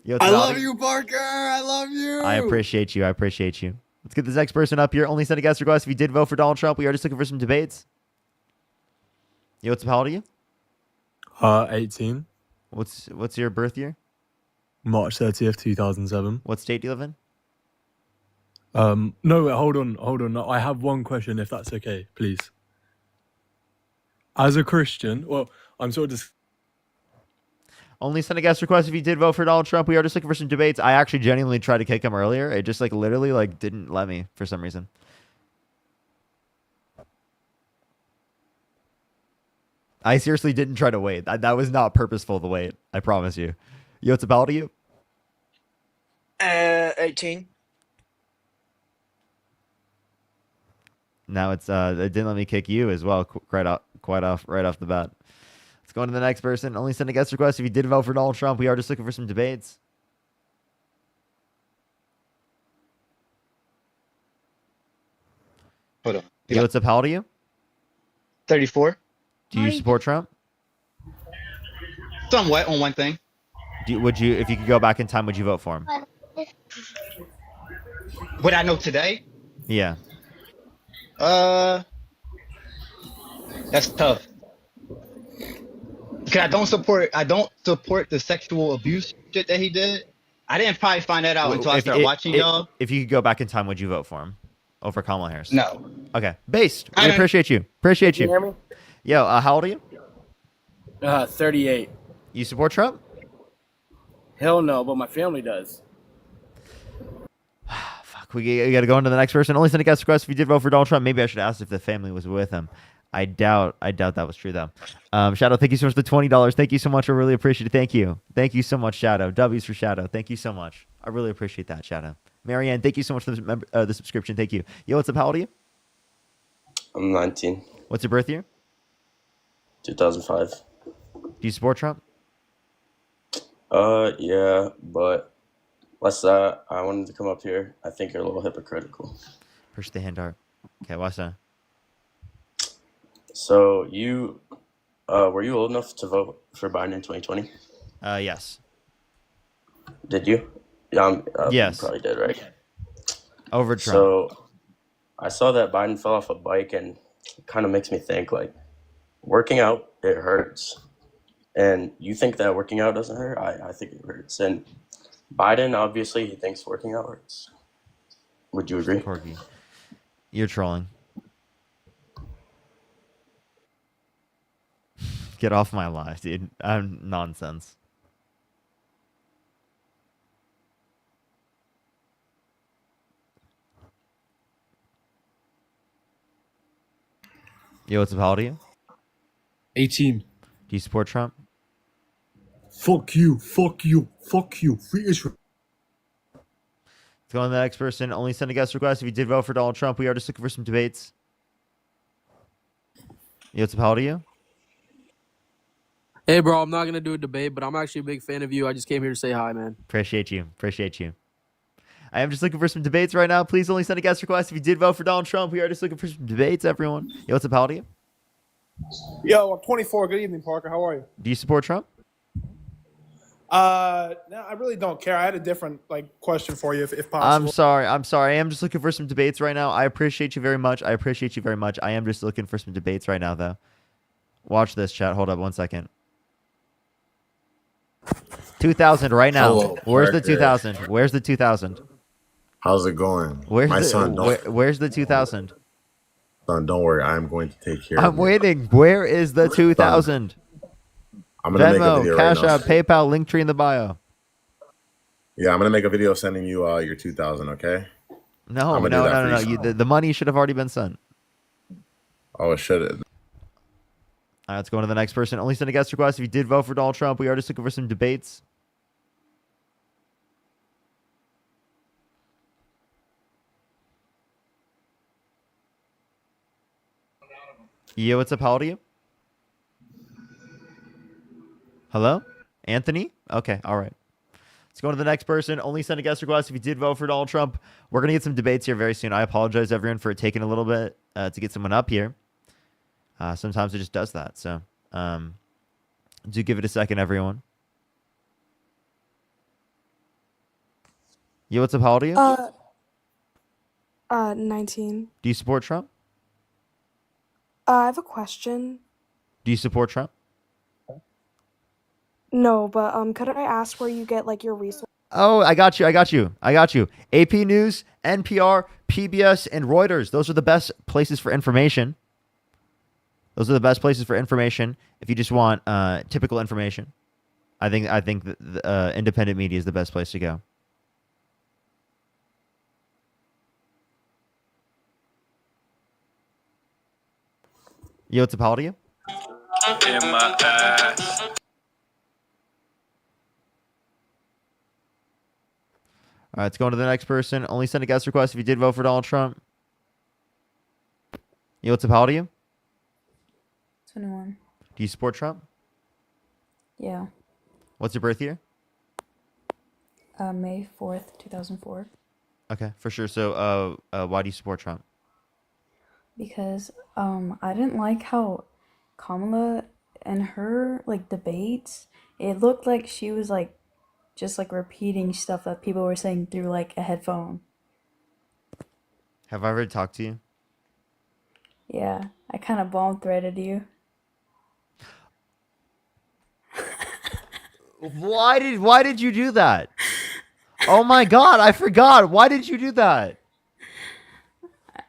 Yo, I love you, Parker. I love you. I appreciate you. I appreciate you. Let's get this next person up here. Only send a guest request if you did vote for Donald Trump. We are just looking for some debates. Yo, what's up? How old are you? 18. What's your birth year? March 30th, 2007. What state do you live in? No, wait, hold on. I have one question, if that's okay, please. As a Christian, well, I'm sort of just. Only send a guest request if you did vote for Donald Trump. We are just looking for some debates. I actually genuinely tried to kick him earlier. It just literally didn't let me for some reason. I seriously didn't try to wait. That was not purposeful, the wait. I promise you. Yo, what's about you? 18. Now it's it didn't let me kick you as well right off the bat. Let's go on to the next person. Only send a guest request if you did vote for Donald Trump. We are just looking for some debates. Hold on. Yo, what's up? How old are you? 34. Do you support Trump? Somewhat on one thing. Would you, if you could go back in time, would you vote for him? What I know today, Yeah. that's tough. Because I don't support the sexual abuse shit that he did. I didn't probably find that out until I started watching y'all. If you could go back in time, would you vote for him over Kamala Harris? No. Okay. Based. We appreciate you. Appreciate you. Can you hear me? Yo, how old are you? 38. You support Trump? Hell no, but my family does. Fuck, we got to go on to the next person. Only send a guest request if you did vote for Donald Trump. Maybe I should ask if the family was with him. I doubt that was true though. Shadow, thank you so much for the $20. Thank you so much. I really appreciate it. Thank you so much, Shadow. W's for Shadow. Thank you so much. I really appreciate that, Shadow. Marianne, thank you so much for the subscription. Thank you. Yo, what's up? How old are you? I'm 19. What's your birth year? 2005. Do you support Trump? Yeah, but what's that? I wanted to come up here. I think you're a little hypocritical. Push the hand art. Okay, what's that? So you, were you old enough to vote for Biden in 2020? Yes. Did you? Yeah, yes. You probably did, right? Over Trump. So I saw that Biden fell off a bike, and it kind of makes me think, like, working out, it hurts. And you think that working out doesn't hurt? I think it hurts. And Biden, obviously, he thinks working out hurts. Would you agree? Corgi. You're trolling. Get off my life, dude. I'm nonsense. Yo, what's up? How old are you? 18. Do you support Trump? Fuck you. Free Israel. Let's go on to the next person. Only send a guest request if you did vote for Donald Trump. We are just looking for some debates. Yo, what's up? How old are you? Hey, bro, I'm not going to do a debate, but I'm actually a big fan of you. I just came here to say hi, man. Appreciate you. I am just looking for some debates right now. Please only send a guest request if you did vote for Donald Trump. We are just looking for some debates, everyone. Yo, what's up? How old are you? Yo, I'm 24. Good evening, Parker. How are you? Do you support Trump? No, I really don't care. I had a different question for you, if possible. I'm sorry. I am just looking for some debates right now. I appreciate you very much. I am just looking for some debates right now, though. Watch this, chat. Hold up 1 second. 2,000 right now. Hello, Where's the Parker. 2,000? Where's the 2,000? How's it going? Where's My the son, don't, where's the 2,000? son, don't worry. I'm going to take care of I'm it. waiting. Where is the 2,000? I'm going to make a Venmo, video Cash right now. App, PayPal, link tree in the bio. Yeah, I'm going to make a video sending you your 2,000, okay? No. I'm gonna do that for you. The money should have already been sent. Oh, it should. All right, let's go on to the next person. Only send a guest request if you did vote for Donald Trump. We are just looking for some debates. Yo, what's up? How old are you? Hello? Anthony? Okay, all right. Let's go to the next person. Only send a guest request if you did vote for Donald Trump. We're going to get some debates here very soon. I apologize, everyone, for it taking a little bit to get someone up here. Sometimes it just does that. So do give it a second, everyone. Yo, what's up? How old are you? 19. Do you support Trump? I have a question. Do you support Trump? No, but could I ask where you get your resources? Oh, I got you. AP News, NPR, PBS, and Reuters. Those are the best places for information. If you just want typical information. I think the independent media is the best place to go. Yo, what's up, how old are you? In my ass. All right, let's go on to the next person. Only send a guest request if you did vote for Donald Trump. Yo, what's up, how old are you? 21. Do you support Trump? Yeah. What's your birth year? May 4th, 2004. Okay, for sure. So, why do you support Trump? Because I didn't like how Kamala and her like debates, it looked like she was like just like repeating stuff that people were saying through like a headphone. Have I ever talked to you? Yeah, I kind of bomb threaded you. Why did you do that? Oh my God, I forgot. Why did you do that?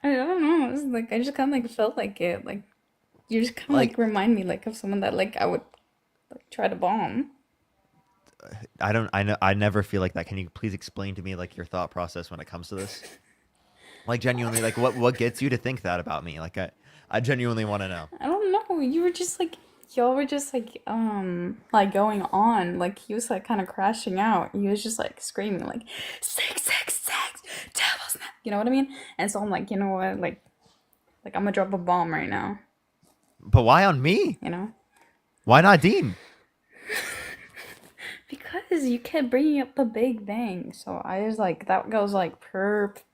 I don't know. It was like I just kind of like felt like it. Like you just kind of like remind me like of someone that like I would like try to bomb. I never feel like that. Can you please explain to me like your thought process when it comes to this? Like genuinely, like what gets you to think that about me? Like I genuinely want to know. I don't know. You were just like y'all were just like going on. Like he was like kind of crashing out. He was just like screaming like 666 devil's net. You know what I mean? And so I'm like, you know what? Like I'm gonna drop a bomb right now. But why on me? You know? Why not Dean? Because you kept bringing up the Big Bang, so I was like, that goes like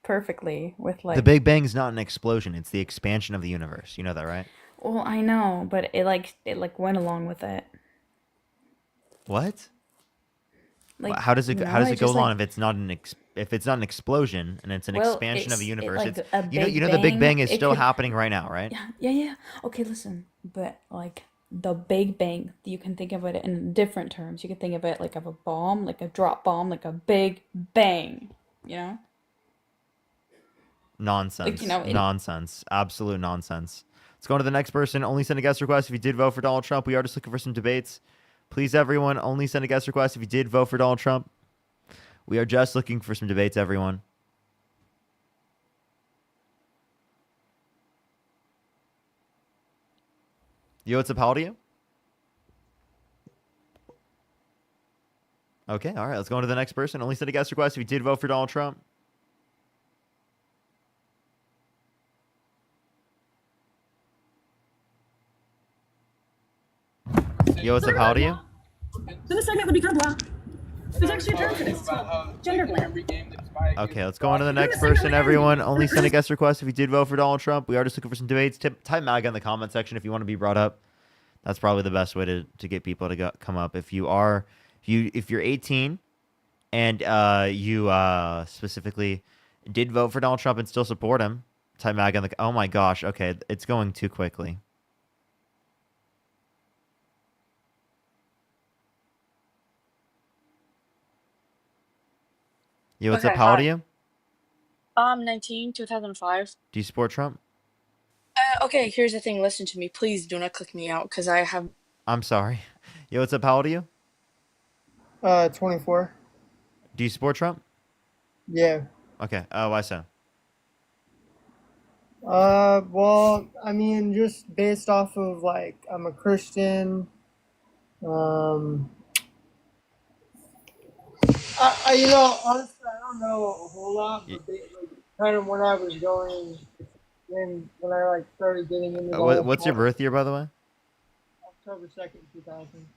perfectly with like The Big Bang's not an explosion; it's the expansion of the universe. You know that, right? Well, I know, but it went along with it. What? Like how does it no, go just, along like, if it's not an explosion and it's an well, expansion of the it's universe? like It's a you Big know the Big Bang Bang, is it still could- happening right now, right? Yeah. Okay, listen, but like the Big Bang, you can think of it in different terms. You can think of it like of a bomb, like a drop bomb, like a big bang. You know? Nonsense. you know, it- Nonsense. Absolute nonsense. Let's go on to the next person. Only send a guest request if you did vote for Donald Trump. We are just looking for some debates. Please, everyone, only send a guest request if you did vote for Donald Trump. We are just looking for some debates, everyone. Yo, what's up? How old are you? Okay, all right. Let's go on to the next person. Only send a guest request if you did vote for Donald Trump. Yo, what's up? How old are you? There's actually a term for this. It's called gender blam. Okay, let's go on to the next person, everyone. Only send a guest request if you did vote for Donald Trump. We are just looking for some debates. Type MAGA in the comment section if you want to be brought up. That's probably the best way to get people to come up. If you're 18 and you specifically did vote for Donald Trump and still support him, type MAGA in the. Oh my gosh. Okay, it's going too quickly. Yo, what's up? How old are you? I'm 19, 2005. Do you support Trump? Okay, here's the thing. Listen to me. Please do not click me out because I have. I'm sorry. Yo, what's up? How old are you? 24. Do you support Trump? Yeah. Okay. Why so? Well, I mean, just based off of like, I'm a Christian. You know, honestly, I don't know a whole lot, but kind of when I was going, when I like started getting into. What's your birth year, by the way? October 2nd, 2000.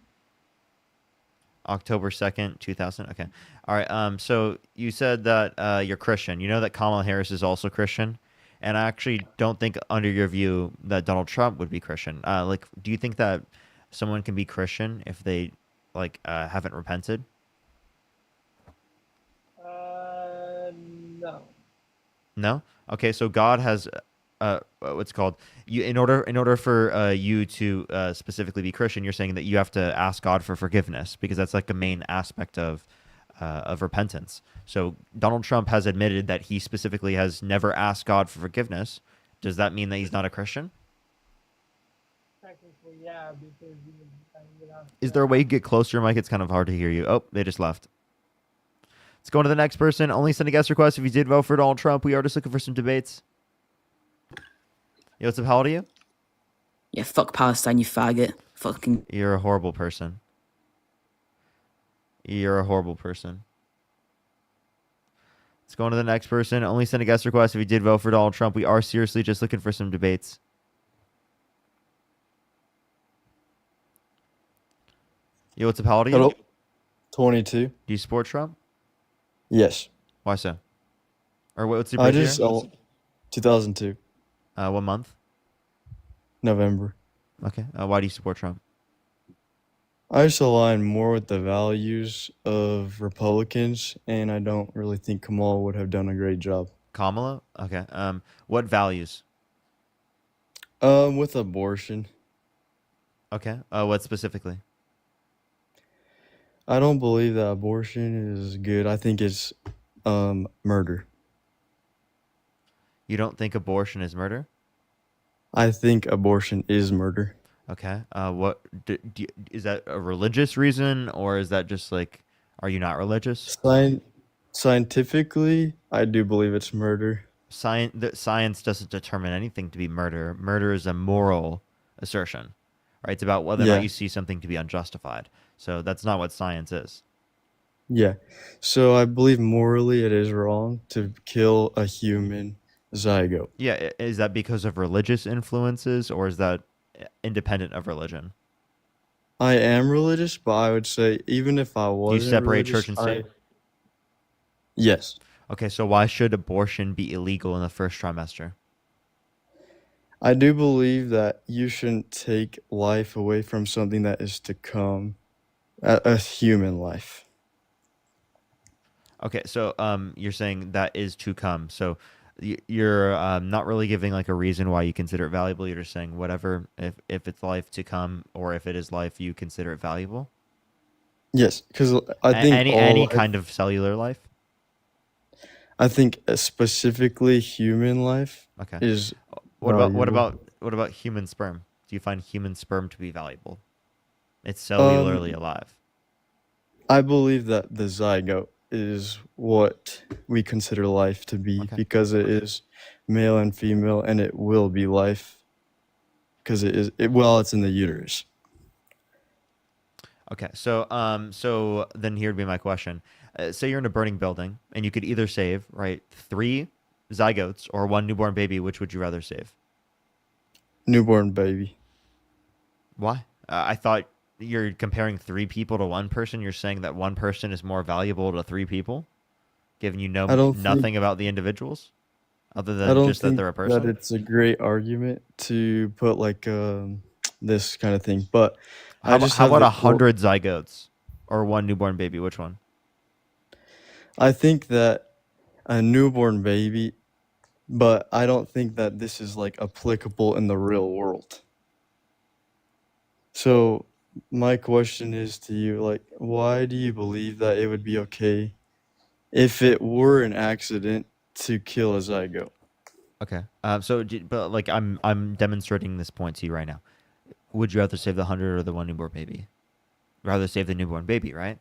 October 2nd, 2000. Okay. All right. So you said that you're Christian. You know that Kamala Harris is also Christian, and I actually don't think, under your view, that Donald Trump would be Christian. Like, do you think that someone can be Christian if they haven't repented? No. No? Okay, so God has what's it called? In order for you to specifically be Christian, you're saying that you have to ask God for forgiveness, because that's like a main aspect of of repentance. So Donald Trump has admitted that he specifically has never asked God for forgiveness. Does that mean that he's not a Christian? Technically, yeah, because you know, Is there a way you get closer, Mike? It's kind of hard to hear you. Oh, they just left. Let's go on to the next person. Only send a guest request if you did vote for Donald Trump. We are just looking for some debates. Yo, what's up? How old are you? Yeah, fuck Palestine, you faggot. Fucking. You're a horrible person. You're a horrible person. Let's go on to the next person. Only send a guest request if you did vote for Donald Trump. We are seriously just looking for some debates. Yo, what's up? How old are you? Hello. 22. Do you support Trump? Yes. Why so? Or what's your I birth year? just 2002. What month? November. Okay. Why do you support Trump? I just align more with the values of Republicans, and I don't really think Kamala would have done a great job. Kamala? Okay. What values? With abortion. Okay. What specifically? I don't believe that abortion is good. I think it's murder. You don't think abortion is murder? I think abortion is murder. Okay. Is that a religious reason, or is that just like, are you not religious? Scientifically, I do believe it's murder. Science doesn't determine anything to be murder. Murder is a moral assertion, right? It's about whether or Yeah. not you see something to be unjustified. So that's not what science is. Yeah. So I believe morally it is wrong to kill a human zygote. Yeah. Is that because of religious influences, or is that independent of religion? I am religious, but I would say even if I Do wasn't you separate religious, church and state? Yes. Okay, so why should abortion be illegal in the first trimester? I do believe that you shouldn't take life away from something that is to come, a human life. Okay, so you're saying that is to come. So you're not really giving like a reason why you consider it valuable. You're just saying whatever, if it's life to come or if it is life, you consider it valuable. Yes, because I think any kind of cellular life. I think specifically human life Okay. is. What about valuable. human sperm? Do you find human sperm to be valuable? It's cellularly alive. I believe that the zygote is what we consider life to be because it is male and female, and it will be life because it's in the uterus. Okay, so so then here would be my question. Say you're in a burning building, and you could either save, right, 3 zygotes or 1 newborn baby. Which would you rather save? Newborn baby. Why? I thought you're comparing 3 people to 1 person. You're saying that 1 person is more valuable to 3 people, given you know I don't nothing think- about the individuals, other I than don't just that think they're a that person. it's a great argument to put like this kind of thing, but How just about have the- 100 zygotes or 1 newborn baby? Which one? I think that a newborn baby, but I don't think that this is like applicable in the real world. So my question is to you, like, why do you believe that it would be okay if it were an accident to kill a zygote? Okay. But like I'm demonstrating this point to you right now. Would you rather save the 100 or the 1 newborn baby? Rather save the newborn baby, right?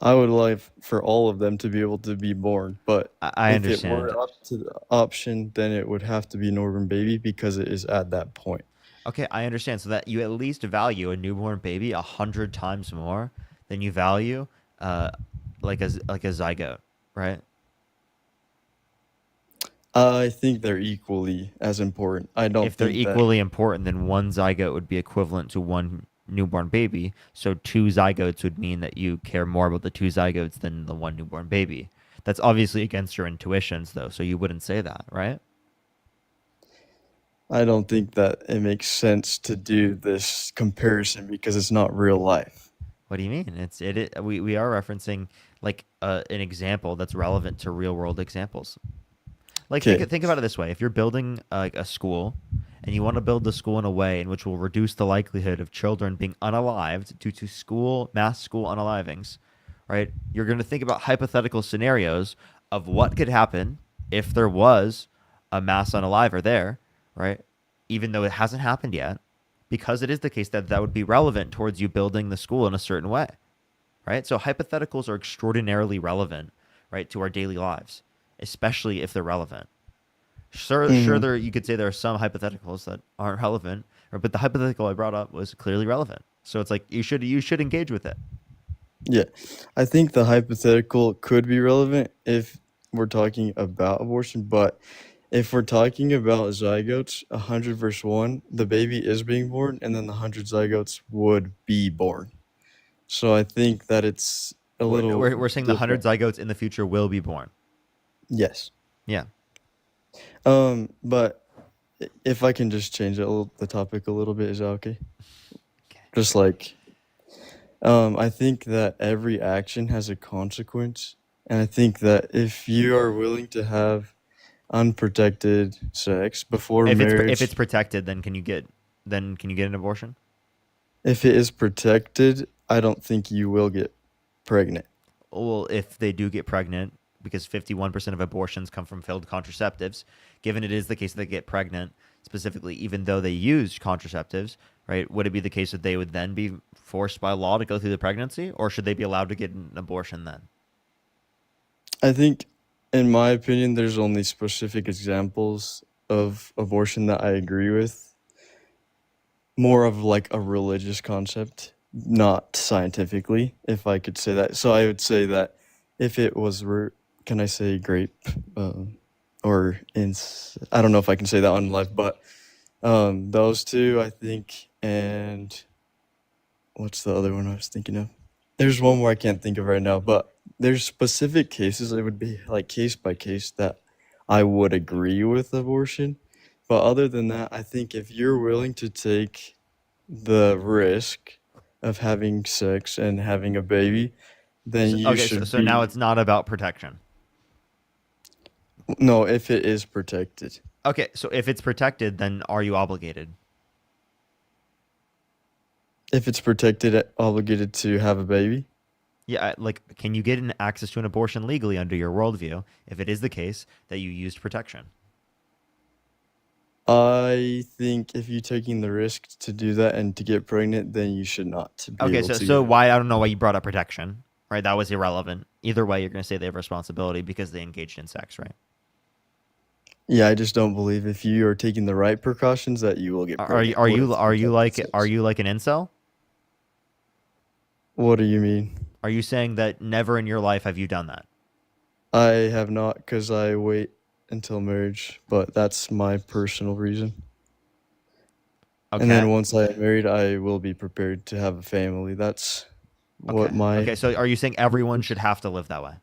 I would like for all of them to be able to be born, but I if understand. it were up to the option, then it would have to be newborn baby because it is at that point. Okay, I understand. So that you at least value a newborn baby 100 times more than you value like a zygote, right? I think they're equally as important. I don't. If they're think that- equally important, then 1 zygote would be equivalent to 1 newborn baby. So 2 zygotes would mean that you care more about the 2 zygotes than the 1 newborn baby. That's obviously against your intuitions, though. So you wouldn't say that, right? I don't think that it makes sense to do this comparison because it's not real life. What do you mean? We are referencing like an example that's relevant to real world examples. Like Okay. think about it this way: if you're building a school, and you want to build the school in a way in which will reduce the likelihood of children being unalived due to mass school unalivings, right? You're going to think about hypothetical scenarios of what could happen if there was a mass unaliver there, right? Even though it hasn't happened yet, because it is the case that that would be relevant towards you building the school in a certain way, right? So hypotheticals are extraordinarily relevant, right, to our daily lives, especially if they're relevant. Sure, you could say there are some hypotheticals that aren't relevant, but the hypothetical I brought up was clearly relevant. So it's like you should engage with it. Yeah, I think the hypothetical could be relevant if we're talking about abortion, but if we're talking about zygotes, 100 versus 1, the baby is being born, and then the 100 zygotes would be born. So I think that it's a little. We're saying the 100 zygotes in the future will be born. Yes. Yeah. But if I can just change the topic a little bit, is that okay? Just like, I think that every action has a consequence, and I think that if you are willing to have unprotected sex before marriage, if it's protected, then can you get an abortion? If it is protected, I don't think you will get pregnant. Well, if they do get pregnant, because 51% of abortions come from failed contraceptives, given it is the case that they get pregnant, specifically, even though they use contraceptives, right, would it be the case that they would then be forced by law to go through the pregnancy, or should they be allowed to get an abortion then? I think, in my opinion, there's only specific examples of abortion that I agree with. More of like a religious concept, not scientifically, if I could say that. So I would say that if it was, can I say grape? Or I don't know if I can say that on live, but those two, I think, and what's the other one I was thinking of? There's one more I can't think of right now, but there's specific cases, it would be like case by case, that I would agree with abortion. But other than that, I think if you're willing to take the risk of having sex and having a baby, then you should. So now it's not about protection. No, if it is protected. Okay, so if it's protected, then are you obligated? If it's protected, obligated to have a baby? Yeah, like, can you get an access to an abortion legally under your worldview if it is the case that you used protection? I think if you're taking the risk to do that and to get pregnant, then you should not be Okay, able to. so why, I don't know why you brought up protection, right? That was irrelevant. Either way, you're going to say they have responsibility because they engaged in sex, right? Yeah, I just don't believe if you are taking the right precautions that you will get pregnant. Are you like an incel? What do you mean? Are you saying that never in your life have you done that? I have not, because I wait until marriage, but that's my personal reason. Okay. And then once I am married, I will be prepared to have a family. That's what my. Okay, so are you saying everyone should have to live that way?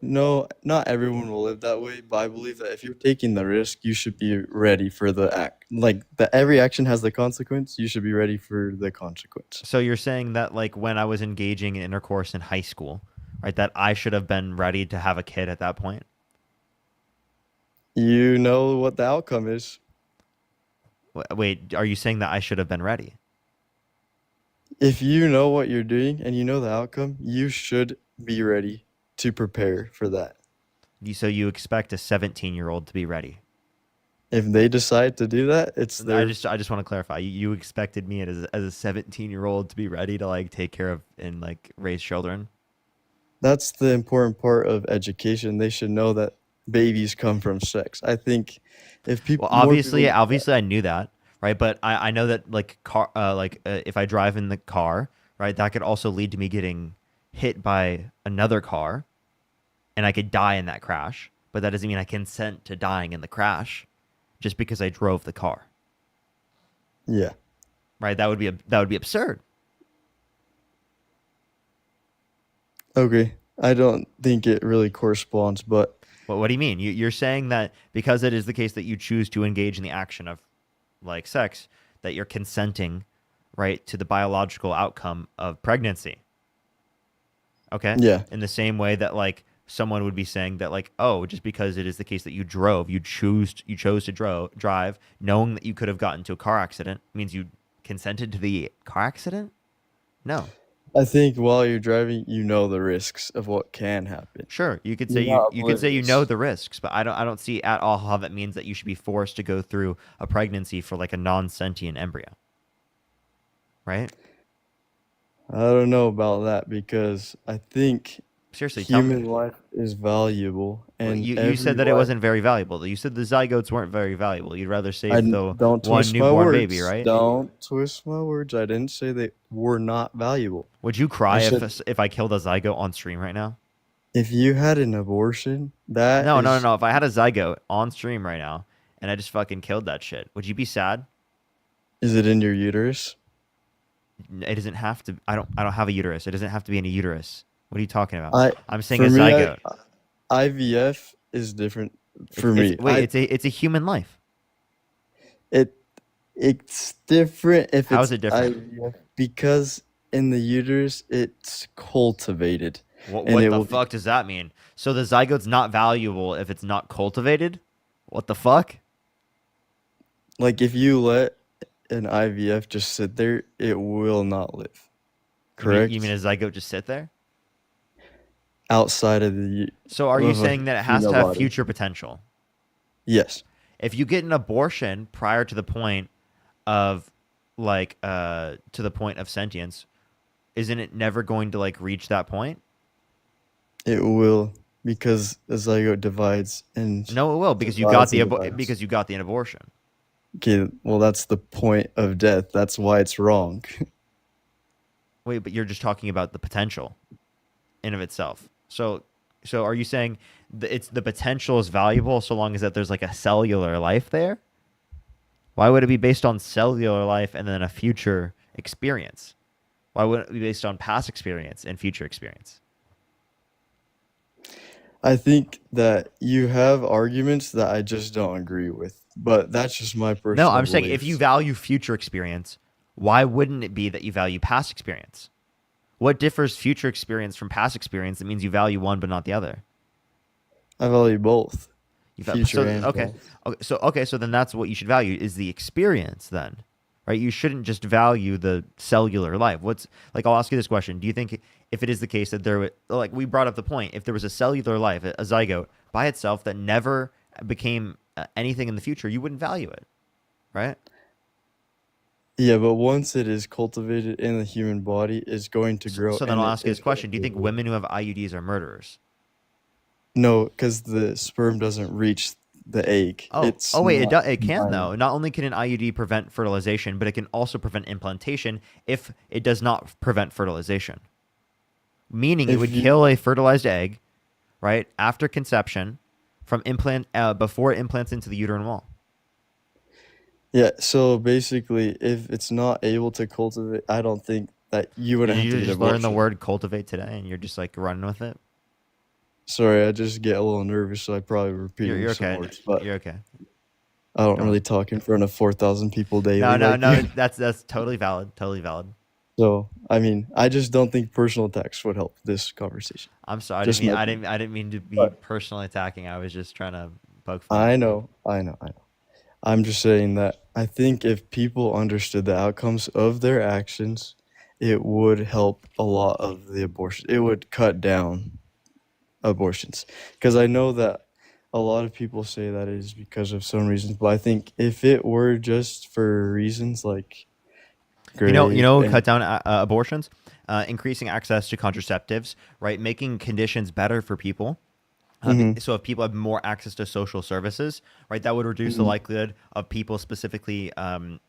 No, not everyone will live that way, but I believe that if you're taking the risk, you should be ready for the act. Like, every action has the consequence, you should be ready for the consequence. So you're saying that, like, when I was engaging in intercourse in high school, right, that I should have been ready to have a kid at that point? You know what the outcome is. Wait, are you saying that I should have been ready? If you know what you're doing and you know the outcome, you should be ready to prepare for that. So you expect a 17-year-old to be ready? If they decide to do that, it's their. I just want to clarify. You expected me as a 17-year-old to be ready to, like, take care of and, like, raise children? That's the important part of education. They should know that babies come from sex. I think if people. Well, obviously I knew that, right? But I know that, like, if I drive in the car, right, that could also lead to me getting hit by another car, and I could die in that crash. But that doesn't mean I consent to dying in the crash, just because I drove the car. Yeah. Right. That would be absurd. Okay. I don't think it really corresponds, but. Well, what do you mean? You're saying that because it is the case that you choose to engage in the action of, like, sex, that you're consenting, right, to the biological outcome of pregnancy. Okay. Yeah. In the same way that, like, someone would be saying that, like, oh, just because it is the case that you chose to drive, knowing that you could have gotten into a car accident, means you consented to the car accident? No. I think while you're driving, you know the risks of what can happen. Sure, you could You're say not you could say you know oblivious. the risks, but I don't see at all how that means that you should be forced to go through a pregnancy for like a non-sentient embryo, right? I don't know about that because I think Seriously, tell me. human life is valuable, Well, and you every said that it life. wasn't very valuable. You said the zygotes weren't very valuable. You'd rather I save the don't one twist my newborn baby, words. right? Don't twist my words. I didn't say they were not valuable. Would you cry I if said if I killed a zygote on stream right now? if you had an abortion, that No, no, no, is no. If I had a zygote on stream right now and I just fucking killed that shit, would you be sad? is it in your uterus? It doesn't have to. I don't have a uterus. It doesn't have to be in a uterus. What are you talking about? I I'm saying for a me, zygote. IVF is different for It's, me. wait, it's a human life. It it's different if How it's is it different? IVF because in the uterus it's cultivated, and What it the will fuck does that mean? So the zygote's not valuable if it's not cultivated? What the fuck? like if you let an IVF just sit there, it will not live. Correct? You mean a zygote just sit there? Outside of the So are you of a saying that it has to female have body. future potential? Yes. If you get an abortion prior to the point of to the point of sentience, isn't it never going to like reach that point? It will because the zygote divides and No, it will because you got divides the and divides. because you got the abortion. Okay, well that's the point of death. That's why it's wrong. Wait, but you're just talking about the potential in of itself. So are you saying it's the potential is valuable so long as that there's like a cellular life there? Why would it be based on cellular life and then a future experience? Why wouldn't it be based on past experience and future experience? I think that you have arguments that I just don't agree with, but that's just my personal No, I'm saying if you beliefs. value future experience, why wouldn't it be that you value past experience? What differs future experience from past experience that means you value one but not the other? I value both. Future Future and okay. past. Okay, so then that's what you should value is the experience then. Right? You shouldn't just value the cellular life. What's like I'll ask you this question. Do you think if it is the case that like we brought up the point, if there was a cellular life, a zygote by itself that never became anything in the future, you wouldn't value it. Right? Yeah, but once it is cultivated in the human body, it's going to grow. So then and I'll it ask you this is question. Do you going think to women who have IUDs are murderers? No, because the sperm doesn't reach the egg. It's Wait, it not it can combined. though. Not only can an IUD prevent fertilization, but it can also prevent implantation if it does not prevent fertilization. Meaning it If would you- kill a fertilized egg, right, after conception from before it implants into the uterine wall. Yeah, so basically, if it's not able to cultivate, I don't think that you wouldn't Did have you to get just learn the abortion. word cultivate today and you're just like running with it? Sorry, I just get a little nervous, so I probably repeat You're some okay. words, but You're okay. I don't Don't- really talk in front of 4,000 people daily. No, like you. that's totally valid. Totally valid. So, I mean, I just don't think personal attacks would help this conversation. I'm sorry. Just my I opinion. didn't mean to be But- personally attacking. I was just trying to poke fun. I know. I'm just saying that I think if people understood the outcomes of their actions, it would help a lot of the abortion. It would cut down abortions. Because I know that a lot of people say that it is because of some reasons, but I think if it were just for reasons like You know, and- cut down abortions, increasing access to contraceptives, right? Making conditions better for people. Mhm. So if people have more access to social services, right, that would reduce the Mhm. likelihood of people specifically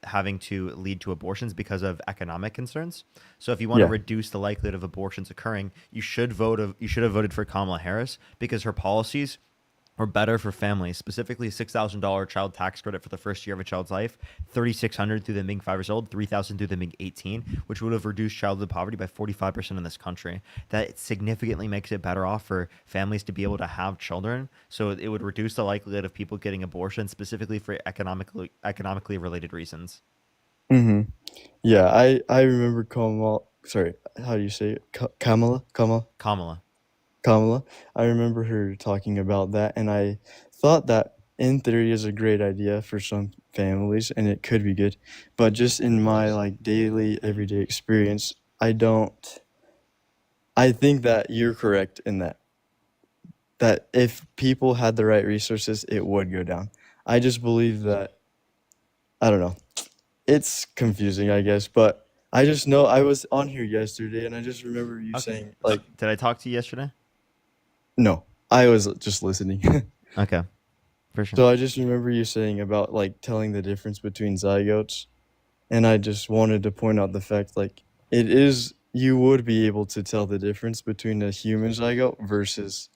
having to lead to abortions because of economic concerns. So if you want to Yeah. reduce the likelihood of abortions occurring, you should have voted for Kamala Harris because her policies or better for families, specifically $6,000 child tax credit for the first year of a child's life, $3,600 through them being 5 years old, $3,000 through them being 18, which would have reduced childhood poverty by 45% in this country. That significantly makes it better off for families to be able to have children. So it would reduce the likelihood of people getting abortions, specifically for economically related reasons. Mhm. Yeah, I remember Kamala. Sorry, how do you say it? Kamala. I remember her talking about that, and I thought that in theory is a great idea for some families, and it could be good. But just in my like daily, everyday experience, I don't I think that you're correct in that if people had the right resources, it would go down. I just believe that, I don't know. It's confusing, I guess, but I just know I was on here yesterday and I just remember you saying, like, Did I talk to you yesterday? no, I was just listening. Okay, for sure. So I just remember you saying about like telling the difference between zygotes, and I just wanted to point out the fact like you would be able to tell the difference between a human zygote versus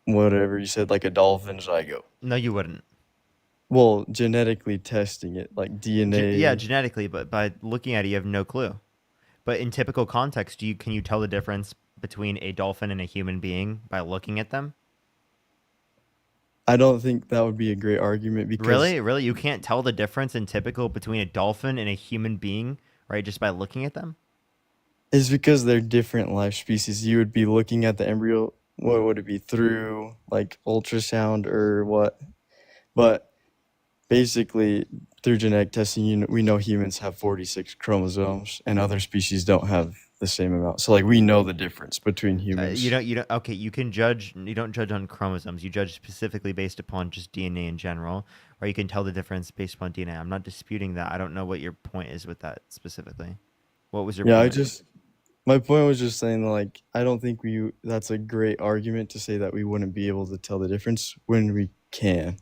whatever you said, like a dolphin zygote. No, you wouldn't. Well, genetically testing it, like DNA. Yeah, genetically, but by looking at it, you have no clue. But in typical context, can you tell the difference between a dolphin and a human being by looking at them? I don't think that would be a great argument because Really, you can't tell the difference in typical between a dolphin and a human being, right? Just by looking at them. it's because they're different life species. You would be looking at the embryo. What would it be through like ultrasound or what? But basically, through genetic testing, we know humans have 46 chromosomes, and other species don't have the same amount. So, like, we know the difference between humans. You don't. Okay, you can judge. You don't judge on chromosomes. You judge specifically based upon just DNA in general, or you can tell the difference based upon DNA. I'm not disputing that. I don't know what your point is with that specifically. What was your Yeah, point? my point was just saying, like, I don't think that's a great argument to say that we wouldn't be able to tell the difference when we can.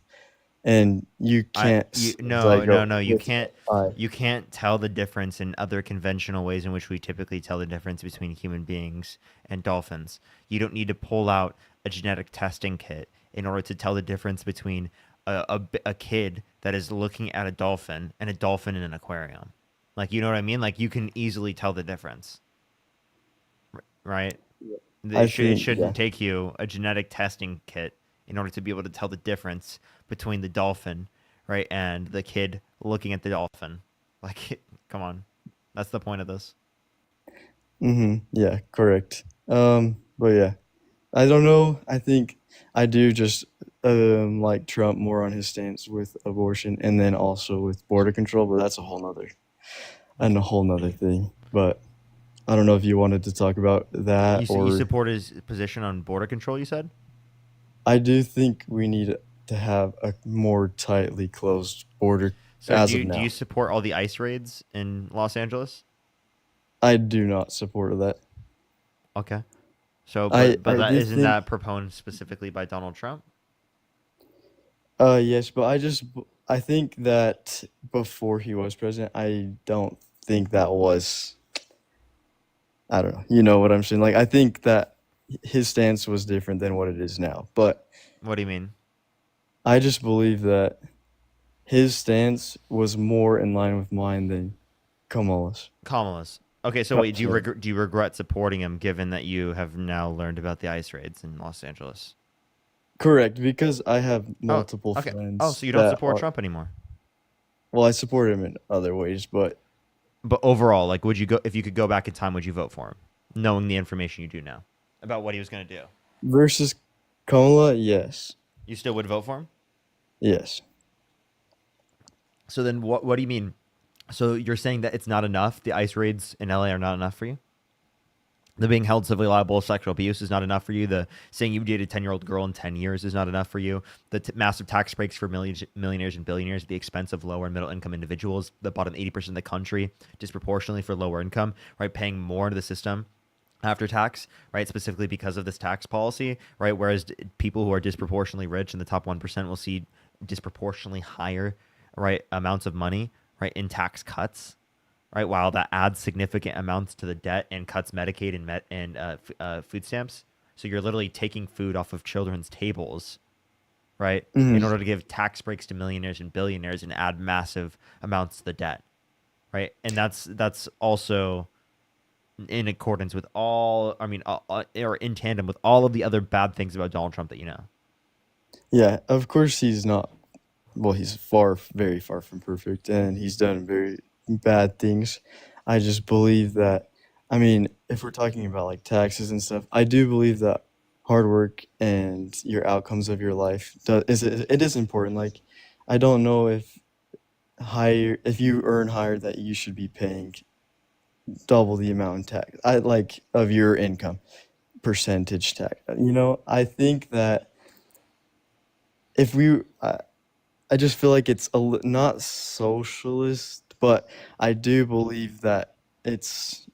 And you can't. No. You can't. You can't tell the difference in other conventional ways in which we typically tell the difference between human beings and dolphins. You don't need to pull out a genetic testing kit in order to tell the difference between a kid that is looking at a dolphin and a dolphin in an aquarium. Like, you know what I mean? Like, you can easily tell the difference, right? It shouldn't take you a genetic testing kit in order to be able to tell the difference between the dolphin, right, and the kid looking at the dolphin. Like, come on. That's the point of this. Yeah, correct. But yeah, I don't know. I think I do just like Trump more on his stance with abortion and then also with border control, but that's a whole nother thing. But I don't know if you wanted to talk about that You support his position on border control, you said? I do think we need to have a more tightly closed border So of now. do you support all the ICE raids in Los Angeles? I do not support that. Okay. So, I but do isn't think- that proposed specifically by Donald Trump? Yes, but I think that before he was president, I don't think that was. I don't know. You know what I'm saying? Like, I think that his stance was different than what it is now. But What do you mean? I just believe that his stance was more in line with mine than Kamala's. Okay, so Oh, wait, do sorry. you regret supporting him given that you have now learned about the ICE raids in Los Angeles? Correct, because I have multiple okay. friends. Oh, so you don't that support are- Trump anymore? Well, I support him in other ways, but But overall, like, would you go if you could go back in time? Would you vote for him, knowing the information you do now about what he was going to do? versus Kamala, yes. You still would vote for him? Yes. So then, what do you mean? So you're saying that it's not enough? The ICE raids in LA are not enough for you? The being held civilly liable of sexual abuse is not enough for you? The saying you dated a 10-year-old girl in 10 years is not enough for you? The massive tax breaks for millionaires and billionaires at the expense of lower and middle income individuals, the bottom 80% of the country, disproportionately for lower income, right? Paying more into the system after tax, right? Specifically because of this tax policy, right? Whereas people who are disproportionately rich in the top 1% will see disproportionately higher, right, amounts of money, right, in tax cuts, right? While that adds significant amounts to the debt and cuts Medicaid and food stamps. So you're literally taking food off of children's tables, right, in order to give tax breaks to millionaires and billionaires and add massive amounts to the debt, right? And that's also in accordance with or in tandem with all of the other bad things about Donald Trump that you know. Yeah, of course he's not. Well, he's very far from perfect, and he's done very bad things. I just believe that, I mean, if we're talking about like taxes and stuff, I do believe that hard work and your outcomes of your life it is important. Like, I don't know if you earn higher that you should be paying double the amount in tax. I like of your income percentage tax. I think that if I just feel like it's not socialist, but I do believe that it's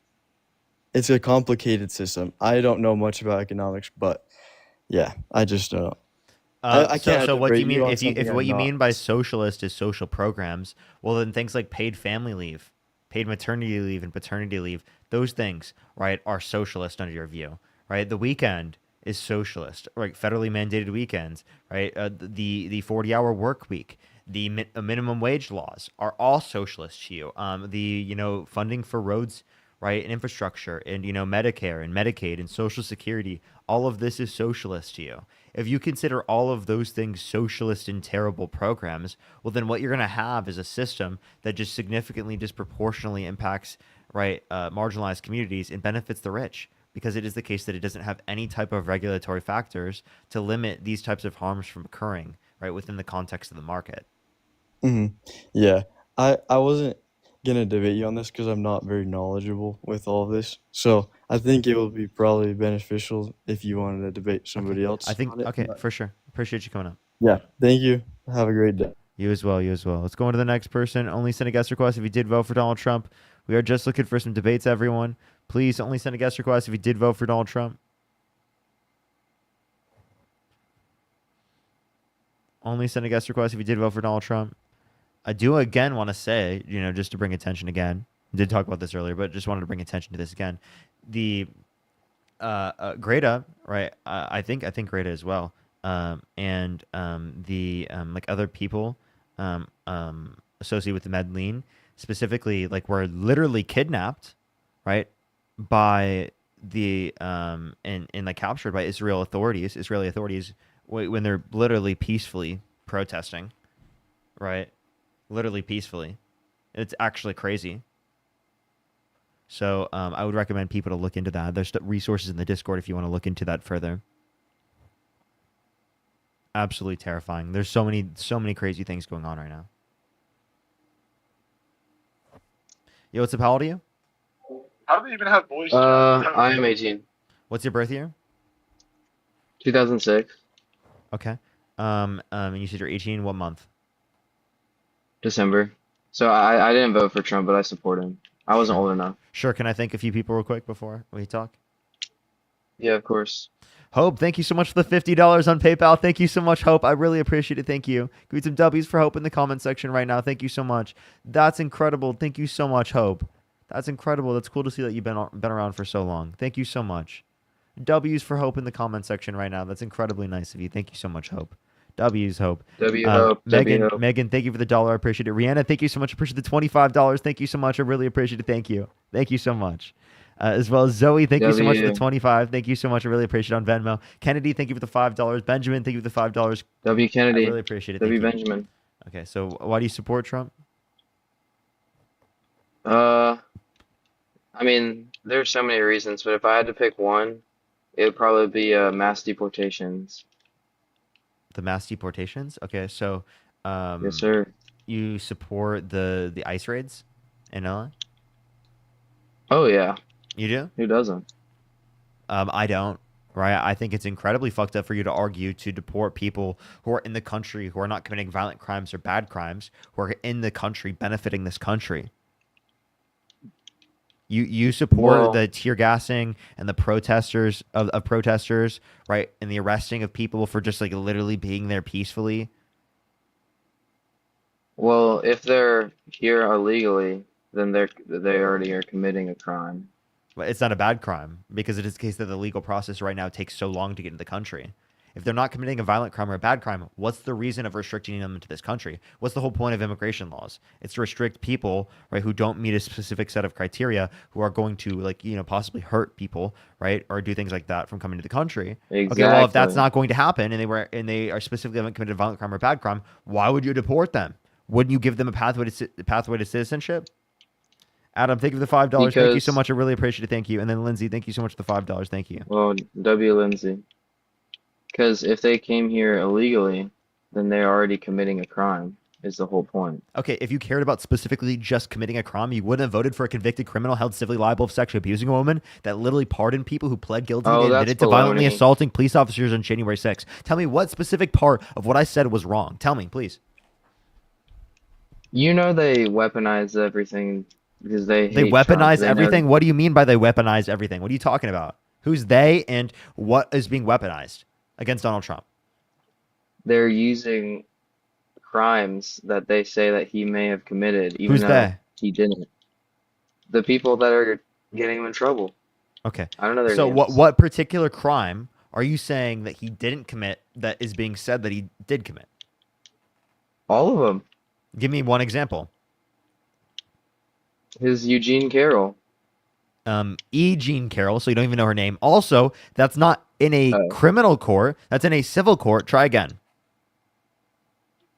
a complicated system. I don't know much about economics, but yeah, I just don't know. I can't So what do you debate mean on if something what I'm you not. mean by socialist is social programs? Well, then things like paid family leave, paid maternity leave, and paternity leave, those things, right, are socialist under your view, right? The weekend is socialist, right? Federally mandated weekends, right? The 40-hour work week, the minimum wage laws are all socialist to you. The funding for roads, right, and infrastructure, and Medicare and Medicaid and Social Security, all of this is socialist to you. If you consider all of those things socialist and terrible programs, well, then what you're going to have is a system that just significantly disproportionately impacts, right, marginalized communities and benefits the rich, because it is the case that it doesn't have any type of regulatory factors to limit these types of harms from occurring, right, within the context of the market. Yeah, I wasn't gonna debate you on this because I'm not very knowledgeable with all of this. So I think it will be probably beneficial if you wanted to debate somebody else I think, on it. okay, But for sure. Appreciate you coming up. yeah, thank you. Have a great day. You as well. You as well. Let's go on to the next person. Only send a guest request if you did vote for Donald Trump. We are just looking for some debates, everyone. Please only send a guest request if you did vote for Donald Trump. Only send a guest request if you did vote for Donald Trump. I do again want to say, just to bring attention again. I did talk about this earlier, but just wanted to bring attention to this again. The Greta, right? I think Greta as well. And the like other people associated with the Medellin, specifically, like, were literally kidnapped, right, by the and like captured by Israeli authorities when they're literally peacefully protesting, right? Literally peacefully. It's actually crazy. So I would recommend people to look into that. There's resources in the Discord if you want to look into that further. Absolutely terrifying. There's so many crazy things going on right now. Yo, what's up? How old are you? How do they even have voice? I am 18. What's your birth year? 2006. Okay. And you said you're 18. What month? December. So I didn't vote for Trump, but I support him. I wasn't old enough. Sure. Can I thank a few people real quick before we talk? Yeah, of course. Hope, thank you so much for the $50 on PayPal. Thank you so much, Hope. I really appreciate it. Thank you. Give me some W's for Hope in the comment section right now. Thank you so much. That's incredible. Thank you so much, Hope. That's incredible. That's cool to see that you've been around for so long. Thank you so much. W's for Hope in the comment section right now. That's incredibly nice of you. Thank you so much, Hope. W's Hope. Hope. Megan, thank you for the $1. I appreciate it. Rihanna, thank you so much. I appreciate the $25. Thank you so much. I really appreciate it. Thank you. Thank you so much. As well as Zoe, thank you so much for the 25. Thank you so much. I really appreciate it on Venmo. Kennedy, thank you for the $5. Benjamin, thank you for the $5. W. Kennedy. I really appreciate it. W. Thank you. Benjamin. Okay, so why do you support Trump? I mean, there's so many reasons, but if I had to pick one, it would probably be mass deportations. The mass deportations? Okay, so Yes, sir. you support the ICE raids in LA? Oh yeah. You do? Who doesn't? I don't. Right? I think it's incredibly fucked up for you to argue to deport people who are in the country, who are not committing violent crimes or bad crimes, who are in the country benefiting this country. You support the tear gassing and the protesters of protesters, right? And the arresting of people for just like literally being there peacefully. Well, if they're here illegally, then they already are committing a crime. But it's not a bad crime because it is the case that the legal process right now takes so long to get into the country. If they're not committing a violent crime or a bad crime, what's the reason of restricting them into this country? What's the whole point of immigration laws? It's to restrict people, right, who don't meet a specific set of criteria, who are going to, like, possibly hurt people, right, or do things like that from coming to the country. Exactly. Okay, well, if that's not going to happen, and they are specifically haven't committed a violent crime or a bad crime, why would you deport them? Wouldn't you give them a pathway to citizenship? Adam, thank you for the $5. Thank you so much. I really appreciate it. Thank you. And then Lindsay, thank you so much for the $5. Thank you. Well, W. Lindsay. Because if they came here illegally, then they're already committing a crime. is the whole point. Okay, if you cared about specifically just committing a crime, you wouldn't have voted for a convicted criminal held civilly liable of sexually abusing a woman that literally pardoned people who pled guilty Oh, and that's admitted to violently baloney. assaulting police officers on January 6th. Tell me what specific part of what I said was wrong. Tell me, please. You know they weaponize everything because they They hate Trump. weaponize They never- everything? What do you mean by they weaponize everything? What are you talking about? Who's they and what is being weaponized against Donald Trump? They're using crimes that they say that he may have committed, even Who's though they? he didn't. The people that are getting him in trouble. Okay. I don't know their So names. what particular crime are you saying that he didn't commit that is being said that he did commit? All of them. Give me one example. His Eugene Carroll. E. Jean Carroll, so you don't even know her name. Also, that's not in a criminal court. That's in a civil court. Try again.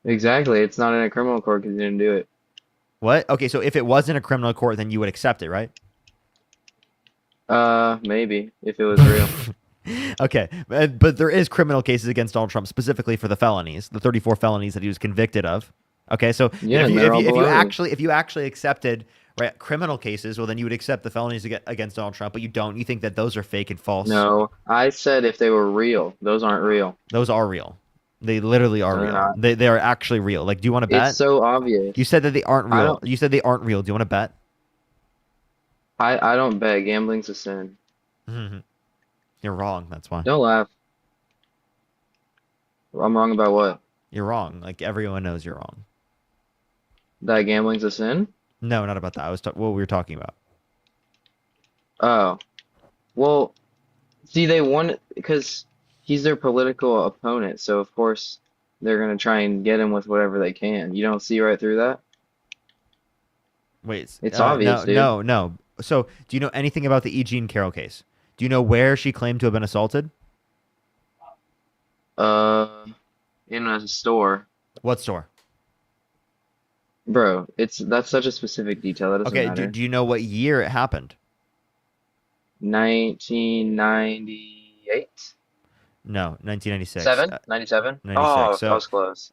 Exactly. It's not in a criminal court because he didn't do it. What? Okay, so if it was in a criminal court, then you would accept it, right? Maybe if it was real. Okay, but there is criminal cases against Donald Trump specifically for the felonies, the 34 felonies that he was convicted of. Okay, so Yeah, if and you, they're if all you, if you baloney. actually accepted right criminal cases, well then you would accept the felonies against Donald Trump, but you don't. You think that those are fake and false. No, I said if they were real. Those aren't real. Those are real. They literally are No, they're real. not. They are actually real. Like, do you want to bet? It's so obvious. You said that they aren't I real. don't- You said they aren't real. Do you want to bet? I don't bet. Gambling's a sin. You're wrong. That's why. Don't laugh. I'm wrong about what? You're wrong. Like everyone knows you're wrong. That gambling's a sin? No, not about that. I was what we were talking about. Oh. Well, see, they want because he's their political opponent, so of course they're gonna try and get him with whatever they can. You don't see right through that? Wait, It's obvious, no, dude. no. So, do you know anything about the E. Jean Carroll case? Do you know where she claimed to have been assaulted? In a store. What store? Bro, that's such a specific detail. That doesn't Okay, matter. do you know what year it happened? 1998? No, 1996. 97? 96. Oh, So, that was close.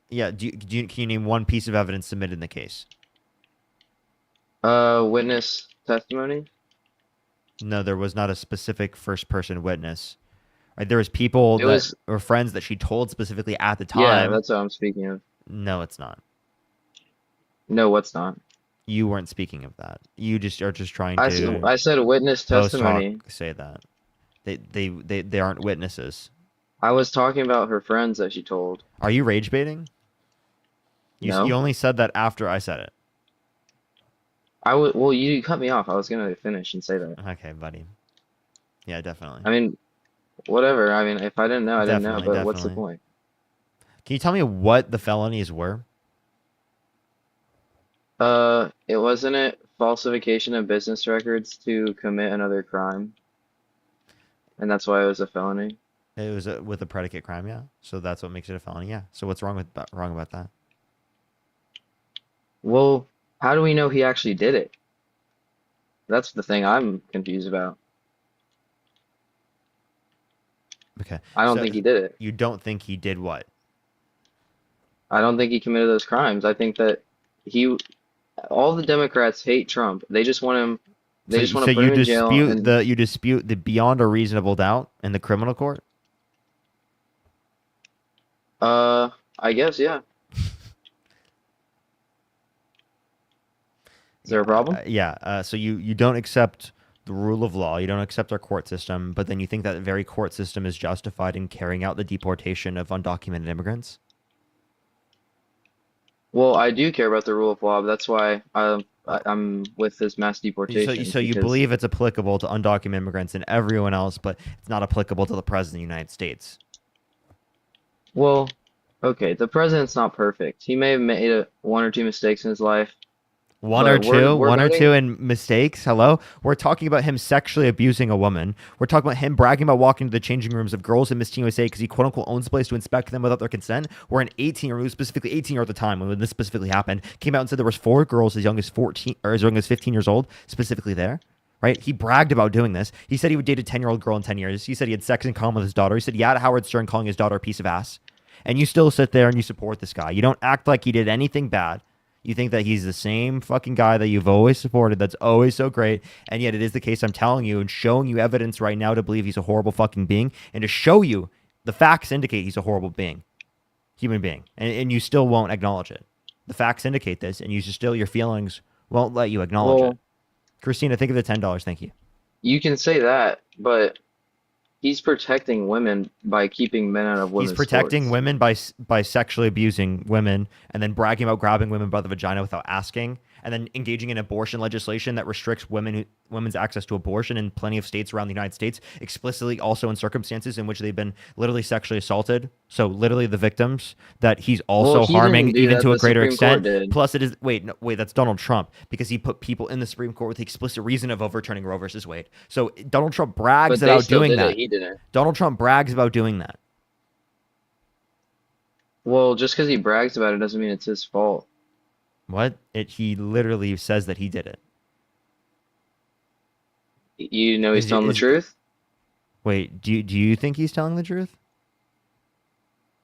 yeah, can you name one piece of evidence submitted in the case? Witness testimony? No, there was not a specific first-person witness. Right, there was people It that was- were friends that she told specifically at the Yeah, time. that's what I'm speaking of. No, it's not. No, what's not? You weren't speaking of that. You just are just trying I to. I said witness post hoc testimony. say that. They aren't witnesses. I was talking about her friends that she told. Are you rage baiting? No. You only said that after I said it. Well, you cut me off. I was gonna finish and say that. Okay, buddy. Yeah, definitely. I mean, whatever. I mean, if I didn't know, I didn't know. But Definitely, what's the definitely. point? Can you tell me what the felonies were? It wasn't it falsification of business records to commit another crime, and that's why it was a felony. It was with a predicate crime, yeah. So that's what makes it a felony, yeah. So what's wrong about that? Well, how do we know he actually did it? That's the thing I'm confused about. Okay. I don't so think he did it. You don't think he did what? I don't think he committed those crimes. I think that all the Democrats hate Trump. They just want him. They just want to put him in jail. You dispute the beyond a reasonable doubt in the criminal court? I guess, yeah. Is there a problem? Yeah. So you don't accept the rule of law. You don't accept our court system, but then you think that the very court system is justified in carrying out the deportation of undocumented immigrants? Well, I do care about the rule of law. But that's why I'm with this mass deportation. So you because- believe it's applicable to undocumented immigrants and everyone else, but it's not applicable to the president of the United States. Well, okay, the president's not perfect. He may have made one or two mistakes in his life. One or but we're voting- two in mistakes. Hello, we're talking about him sexually abusing a woman. We're talking about him bragging about walking into the changing rooms of girls in Miss Teen USA because he quote unquote owns the place to inspect them without their consent. Where an 18-year-old, specifically 18-year-old at the time when this specifically happened, came out and said there was 4 girls as young as 14 or as young as 15 years old specifically there. Right? He bragged about doing this. He said he would date a 10-year-old girl in 10 years. He said he had sex in common with his daughter. He said he had Howard Stern calling his daughter a piece of ass. And you still sit there and you support this guy. You don't act like he did anything bad. You think that he's the same fucking guy that you've always supported, that's always so great, and yet it is the case. I'm telling you and showing you evidence right now to believe he's a horrible fucking being, and to show you the facts indicate he's a horrible human being, and you still won't acknowledge it. The facts indicate this, and your feelings won't let you acknowledge it. Christina, think of the $10. Thank you. You can say that, but he's protecting women by keeping men out of women's He's protecting sports. women by sexually abusing women, and then bragging about grabbing women by the vagina without asking, and then engaging in abortion legislation that restricts women's access to abortion in plenty of states around the United States, explicitly also in circumstances in which they've been literally sexually assaulted. So literally the victims that he's also He harming didn't do even that, to a the greater Supreme Court extent. did. Plus it is wait, that's Donald Trump, because he put people in the Supreme Court with the explicit reason of overturning Roe versus Wade. So Donald Trump brags But they about still doing did that. it. He didn't. Donald Trump brags about doing that. Well, just because he brags about it doesn't mean it's his fault. What? He literally says that he did it. You know he's Is- telling the is- truth? Wait, do you think he's telling the truth?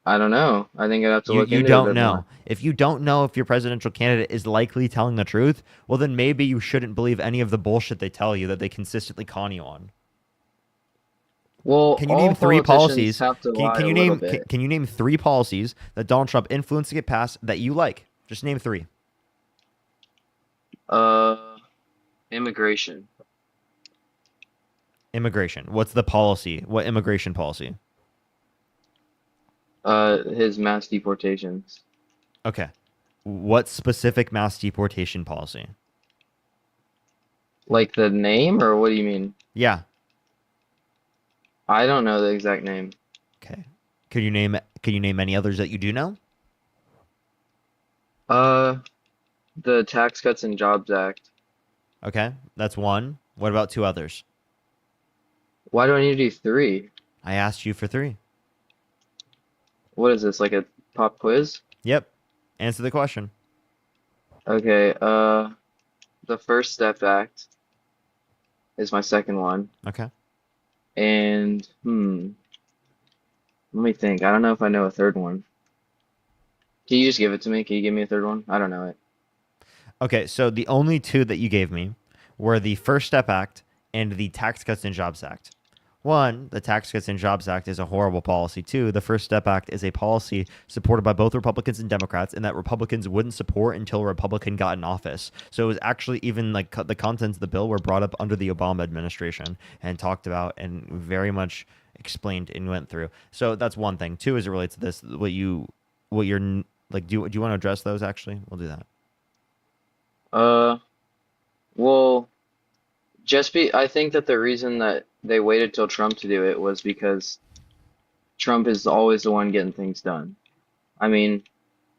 I don't know. I think I'd have to You look into it a don't bit know. more. If you don't know if your presidential candidate is likely telling the truth, well then maybe you shouldn't believe any of the bullshit they tell you that they consistently con you on. Well, Can you all name three politicians policies? have to lie Can you a little name bit. can you name 3 policies that Donald Trump influenced to get passed that you like? Just name 3. Immigration. Immigration. What's the policy? What immigration policy? His mass deportations. Okay. What specific mass deportation policy? Like the name, or what do you mean? Yeah. I don't know the exact name. Okay. Can you name any others that you do know? The Tax Cuts and Jobs Act. Okay, that's 1. What about 2 others? Why do I need to do 3? I asked you for 3. What is this, like a pop quiz? Yep. Answer the question. Okay, the First Step Act is my second one. Okay. And, let me think. I don't know if I know a third one. Can you just give it to me? Can you give me a third one? I don't know it. Okay, so the only 2 that you gave me were the First Step Act and the Tax Cuts and Jobs Act. 1, the Tax Cuts and Jobs Act is a horrible policy. 2, the First Step Act is a policy supported by both Republicans and Democrats, and that Republicans wouldn't support until a Republican got in office. So it was actually even like the contents of the bill were brought up under the Obama administration and talked about and very much explained and went through. So that's one thing. 2, as it relates to this, what you're like, do you want to address those? Actually, we'll do that. Well, I think that the reason that they waited till Trump to do it was because Trump is always the one getting things done. I mean,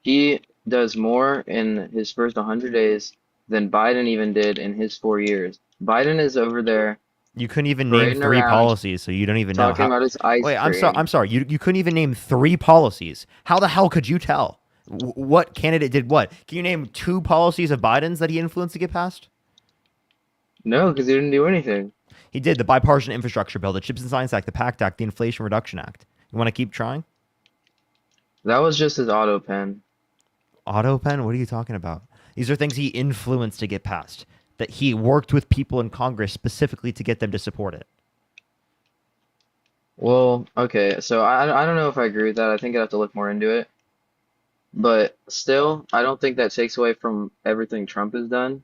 he does more in his first 100 days than Biden even did in his 4 years. Biden is over there. You couldn't even name parading 3 around, policies, so you don't even know talking how. about his ice Wait, I'm cream. sorry. You couldn't even name 3 policies. How the hell could you tell what candidate did what? Can you name 2 policies of Biden's that he influenced to get passed? No, because he didn't do anything. He did the bipartisan infrastructure bill, the Chips and Science Act, the PACT Act, the Inflation Reduction Act. You want to keep trying? That was just his auto pen. Auto pen? What are you talking about? These are things he influenced to get passed. That he worked with people in Congress specifically to get them to support it. Well, okay, so I don't know if I agree with that. I think I'd have to look more into it. But still, I don't think that takes away from everything Trump has done.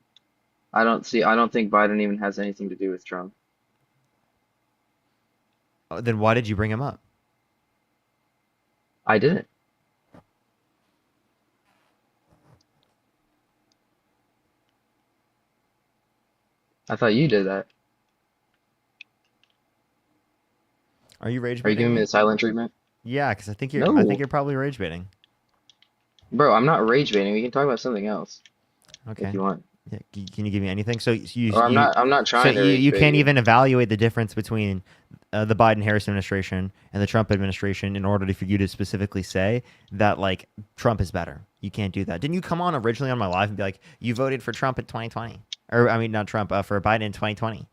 I don't think Biden even has anything to do with Trump. Then why did you bring him up? I didn't. I thought you did that. Are you rage Are you baiting? giving me the silent treatment? Yeah, because I think No. you're probably rage baiting. Bro, I'm not rage baiting. We can talk about something else Okay. if you want. Yeah, can you give me anything? So you, Or I'm not trying so to you rage can't bait even evaluate the difference between the Biden-Harris administration and the Trump administration in order for you to specifically say that like Trump is better. You can't do that. Didn't you come on originally on my live and be like, you voted for Trump in 2020, or I mean not Trump, for Biden in 2020,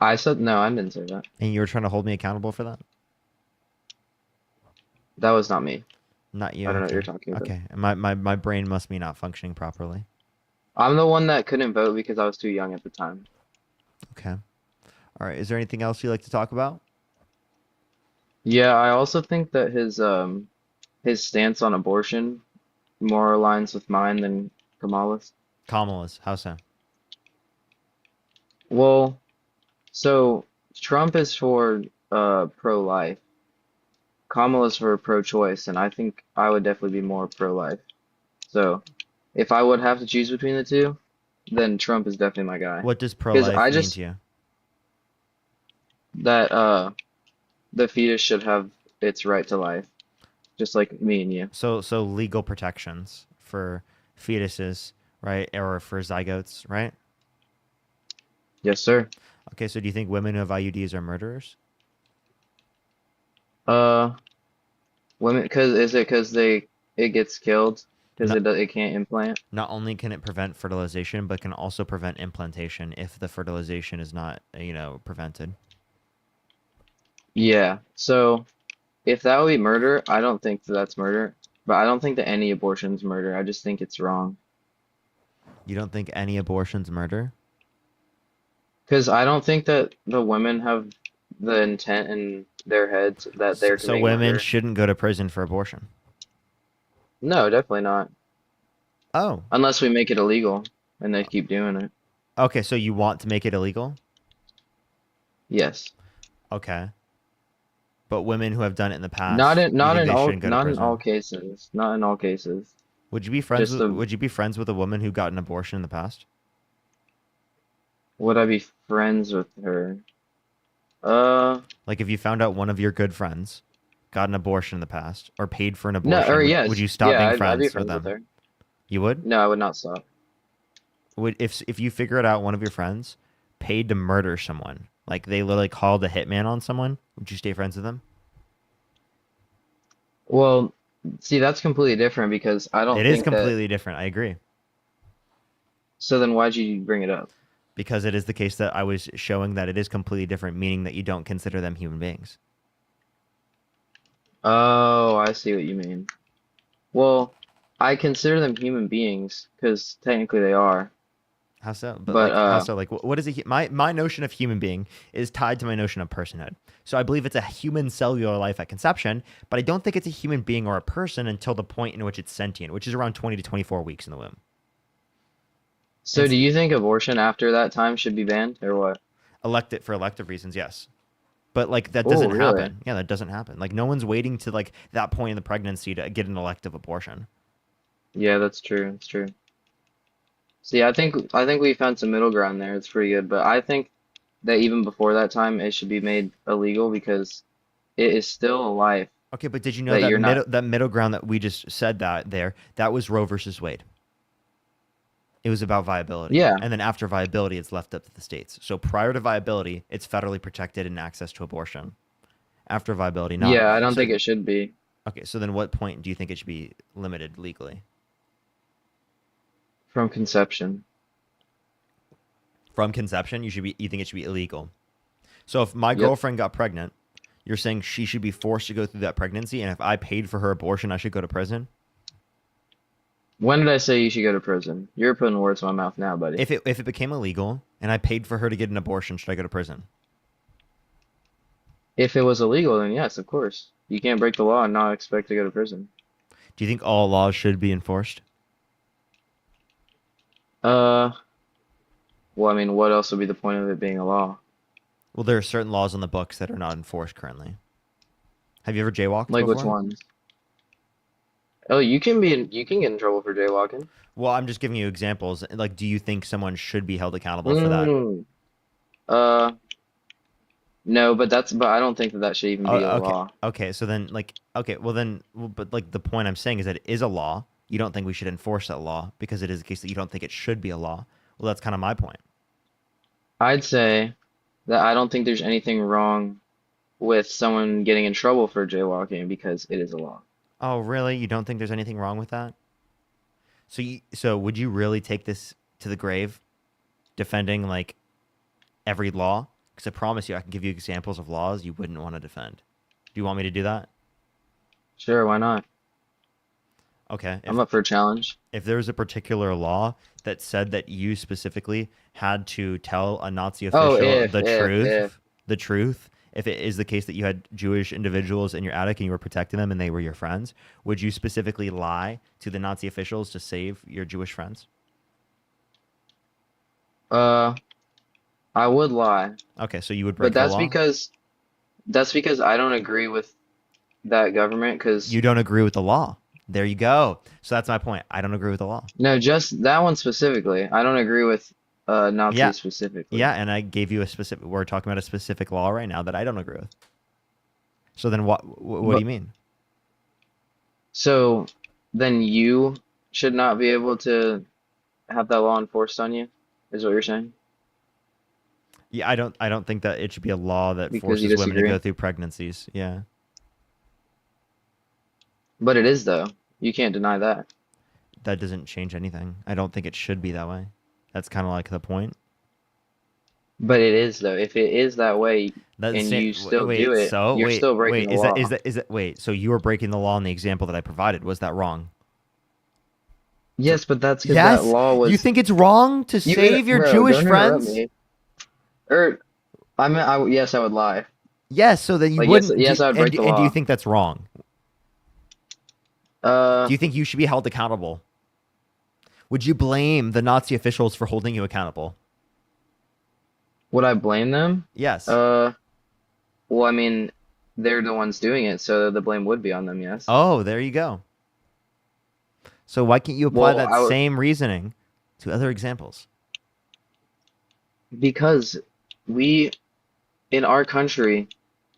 I said no, I didn't say that. and you were trying to hold me accountable for that? That was not me. Not you. I don't know what okay. you're talking about. Okay. My brain must be not functioning properly. I'm the one that couldn't vote because I was too young at the time. Okay. All right. Is there anything else you'd like to talk about? Yeah, I also think that his stance on abortion more aligns with mine than Kamala's. Kamala's. How so? Well, so Trump is for pro-life. Kamala's for pro-choice, and I think I would definitely be more pro-life. So if I would have to choose between the two, then Trump is definitely my guy. What does 'Cause pro-life I mean just to you? that the fetus should have its right to life, just like me and you. So legal protections for fetuses, right? Or for zygotes, right? Yes, sir. Okay, so do you think women who have IUDs are murderers? Women, because it gets killed because it can't implant. Not only can it prevent fertilization, but can also prevent implantation if the fertilization is not, prevented. Yeah. So if that would be murder, I don't think that's murder. But I don't think that any abortion's murder. I just think it's wrong. You don't think any abortion's murder? Because I don't think that the women have the intent in their heads that they're So committing women murder. shouldn't go to prison for abortion. No, definitely not. Oh. Unless we make it illegal and they keep doing it. Okay, so you want to make it illegal? Yes. Okay. But women who have done it in the past, Not in you think they all shouldn't go to not in prison? all cases. Not in all cases. Would you be friends Just with the- Would you be friends with a woman who got an abortion in the past? Would I be friends with her? Like if you found out one of your good friends got an abortion in the past or paid for an No, abortion, or yes. would you stop Yeah, being I'd be friends with friends them? with her. You would? No, I would not stop. Would if you figured out one of your friends paid to murder someone, like they literally called a hitman on someone, would you stay friends with them? Well, see, that's completely different because I don't It think is completely different. I agree. So then why'd you bring it up? Because it is the case that I was showing that it is completely different, meaning that you don't consider them human beings. Oh, I see what you mean. Well, I consider them human beings because technically they are. How so? But, how so? Like, what is a my notion of human being is tied to my notion of personhood. So I believe it's a human cellular life at conception, but I don't think it's a human being or a person until the point in which it's sentient, which is around 20 to 24 weeks in the womb. So do you think abortion after that time should be banned or what? Elected for elective reasons, yes. But like that Oh, doesn't really? happen. Yeah, that doesn't happen. Like no one's waiting to like that point in the pregnancy to get an elective abortion. Yeah, that's true. That's true. See, I think we found some middle ground there. It's pretty good, but I think that even before that time, it should be made illegal because it is still a life. Okay, but did you know That that you're not- that middle ground that we just said that was Roe versus Wade. It was about viability. Yeah. And then after viability, it's left up to the states. So prior to viability, it's federally protected in access to abortion. After viability, not. Yeah, I don't So- think it should be. Okay, so then what point do you think it should be limited legally? From conception. From conception, you think it should be illegal. So if my Yep. girlfriend got pregnant, you're saying she should be forced to go through that pregnancy, and if I paid for her abortion, I should go to prison? When did I say you should go to prison? You're putting words in my mouth now, buddy. If it became illegal and I paid for her to get an abortion, should I go to prison? If it was illegal, then yes, of course. You can't break the law and not expect to go to prison. Do you think all laws should be enforced? Well, I mean, what else would be the point of it being a law? Well, there are certain laws on the books that are not enforced currently. Have you ever jaywalked Like which before? ones? Oh, you can get in trouble for jaywalking. Well, I'm just giving you examples. Like, do you think someone should be held accountable for that? No, but I don't think that should even be a okay. law. Okay, so then, but like the point I'm saying is that it is a law. You don't think we should enforce that law because it is the case that you don't think it should be a law. Well, that's kind of my point. I'd say that I don't think there's anything wrong with someone getting in trouble for jaywalking because it is a law. Oh, really? You don't think there's anything wrong with that? So would you really take this to the grave, defending like every law? Because I promise you, I can give you examples of laws you wouldn't want to defend. Do you want me to do that? Sure, why not? Okay. I'm up for a challenge. If there was a particular law that said that you specifically had to tell a Nazi official the truth, if it is the case that you had Jewish individuals in your attic and you were protecting them and they were your friends, would you specifically lie to the Nazi officials to save your Jewish friends? I would lie. Okay, so you would break But the that's law? because I don't agree with that government because You don't agree with the law. There you go. So that's my point. I don't agree with the law. no, just that one specifically. I don't agree with Nazis Yeah. specifically. Yeah, and I gave you a specific. We're talking about a specific law right now that I don't agree with. So then, what do you mean? So then you should not be able to have that law enforced on you, is what you're saying? Yeah, I don't think that it should be a law that Because you forces women to disagree? go through pregnancies. Yeah, But it is though. You can't deny that. that doesn't change anything. I don't think it should be that way. That's kind of like the point. But it is though. If it is that way That's and saying- you still wait, do it, so you're wait, still breaking wait, the law. is that wait? So you were breaking the law in the example that I provided. Was that wrong? Yes, but that's because Yes. that law was. You think it's wrong to You save your bro, Jewish don't interrupt friends? me. Yes, I would lie. Yes. So then you Like, wouldn't. yes, I would break the and do you law. think that's wrong? Do you think you should be held accountable? Would you blame the Nazi officials for holding you accountable? Would I blame them? Yes. Well, I mean, they're the ones doing it, so the blame would be on them. Yes. Oh, there you go. So why can't you apply Well, that same reasoning to other examples? Because in our country,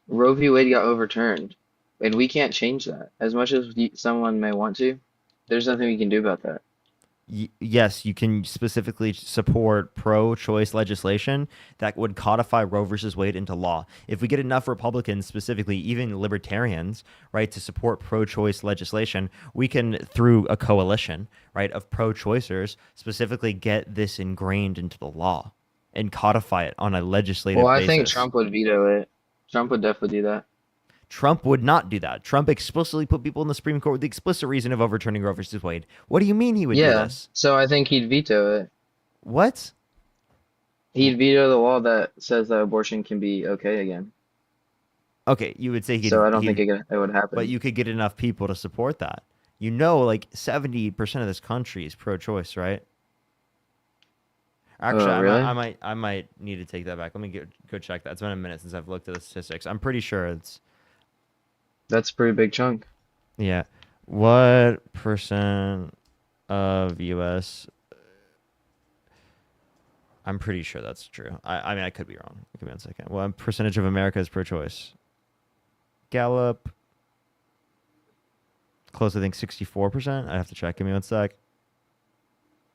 Roe v. Wade got overturned, and we can't change that. As much as someone may want to, there's nothing we can do about that. Yes, you can specifically support pro-choice legislation that would codify Roe versus Wade into law. If we get enough Republicans, specifically even libertarians, right, to support pro-choice legislation, we can, through a coalition, right, of pro-choicers, specifically get this ingrained into the law and codify it on a legislative Well, I basis. think Trump would veto it. Trump would definitely do that. Trump would not do that. Trump explicitly put people in the Supreme Court with the explicit reason of overturning Roe versus Wade. What do you mean he would do Yeah, this? so I think he'd veto it. What? He'd veto the law that says that abortion can be okay again. Okay, you would say he'd... So I don't think it would happen. But you could get enough people to support that. You know, like 70% of this country is pro-choice, right? Actually, really? I might need to take that back. Let me go check that. It's been a minute since I've looked at the statistics. I'm pretty sure it's... That's a pretty big chunk. Yeah. What percent of U.S. I'm pretty sure that's true. I mean, I could be wrong. Give me 1 second. What percentage of America is pro-choice? Gallup. Close, I think 64%. I have to check. Give me 1 sec.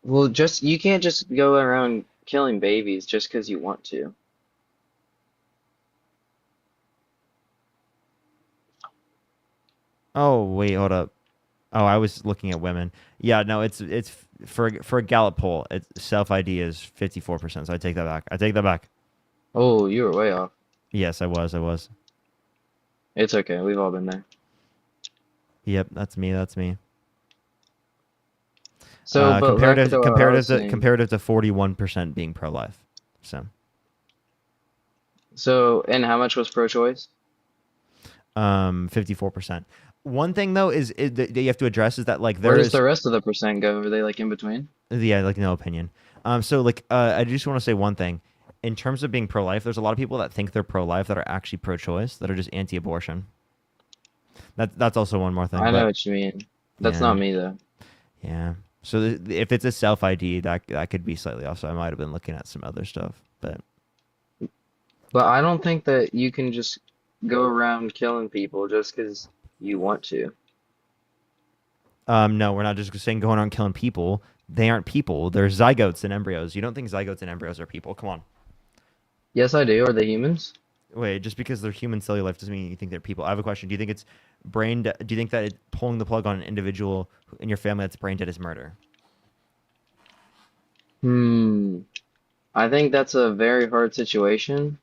Well, you can't just go around killing babies just because you want to. Oh, wait, hold up. Oh, I was looking at women. Yeah, no, it's for a Gallup poll. It's self ID is 54%. So I take that back. I take that back. Oh, you were way off. Yes, I was. It's okay. We've all been there. Yep, that's me. That's me. So, but comparative back to what I was saying. comparative to 41% being pro-life. So, and how much was pro-choice? 54%. One thing though is that you have to address is that like Where does the rest of the percent go? Are they like in between? Yeah, like no opinion. So like I just want to say one thing. In terms of being pro-life, there's a lot of people that think they're pro-life that are actually pro-choice that are just anti-abortion. That's also one more thing. I know what you mean. That's not me though. Yeah. So if it's a self-ID, that could be slightly off. So I might have been looking at some other stuff, but I don't think that you can just go around killing people just because you want to. no, we're not just saying going around killing people. They aren't people. They're zygotes and embryos. You don't think zygotes and embryos are people? Come on. Yes, I do. Are they humans? Wait, just because they're human cellular life doesn't mean you think they're people. I have a question. Do you think it's do you think that pulling the plug on an individual in your family that's brain dead is murder? I think that's a very hard situation.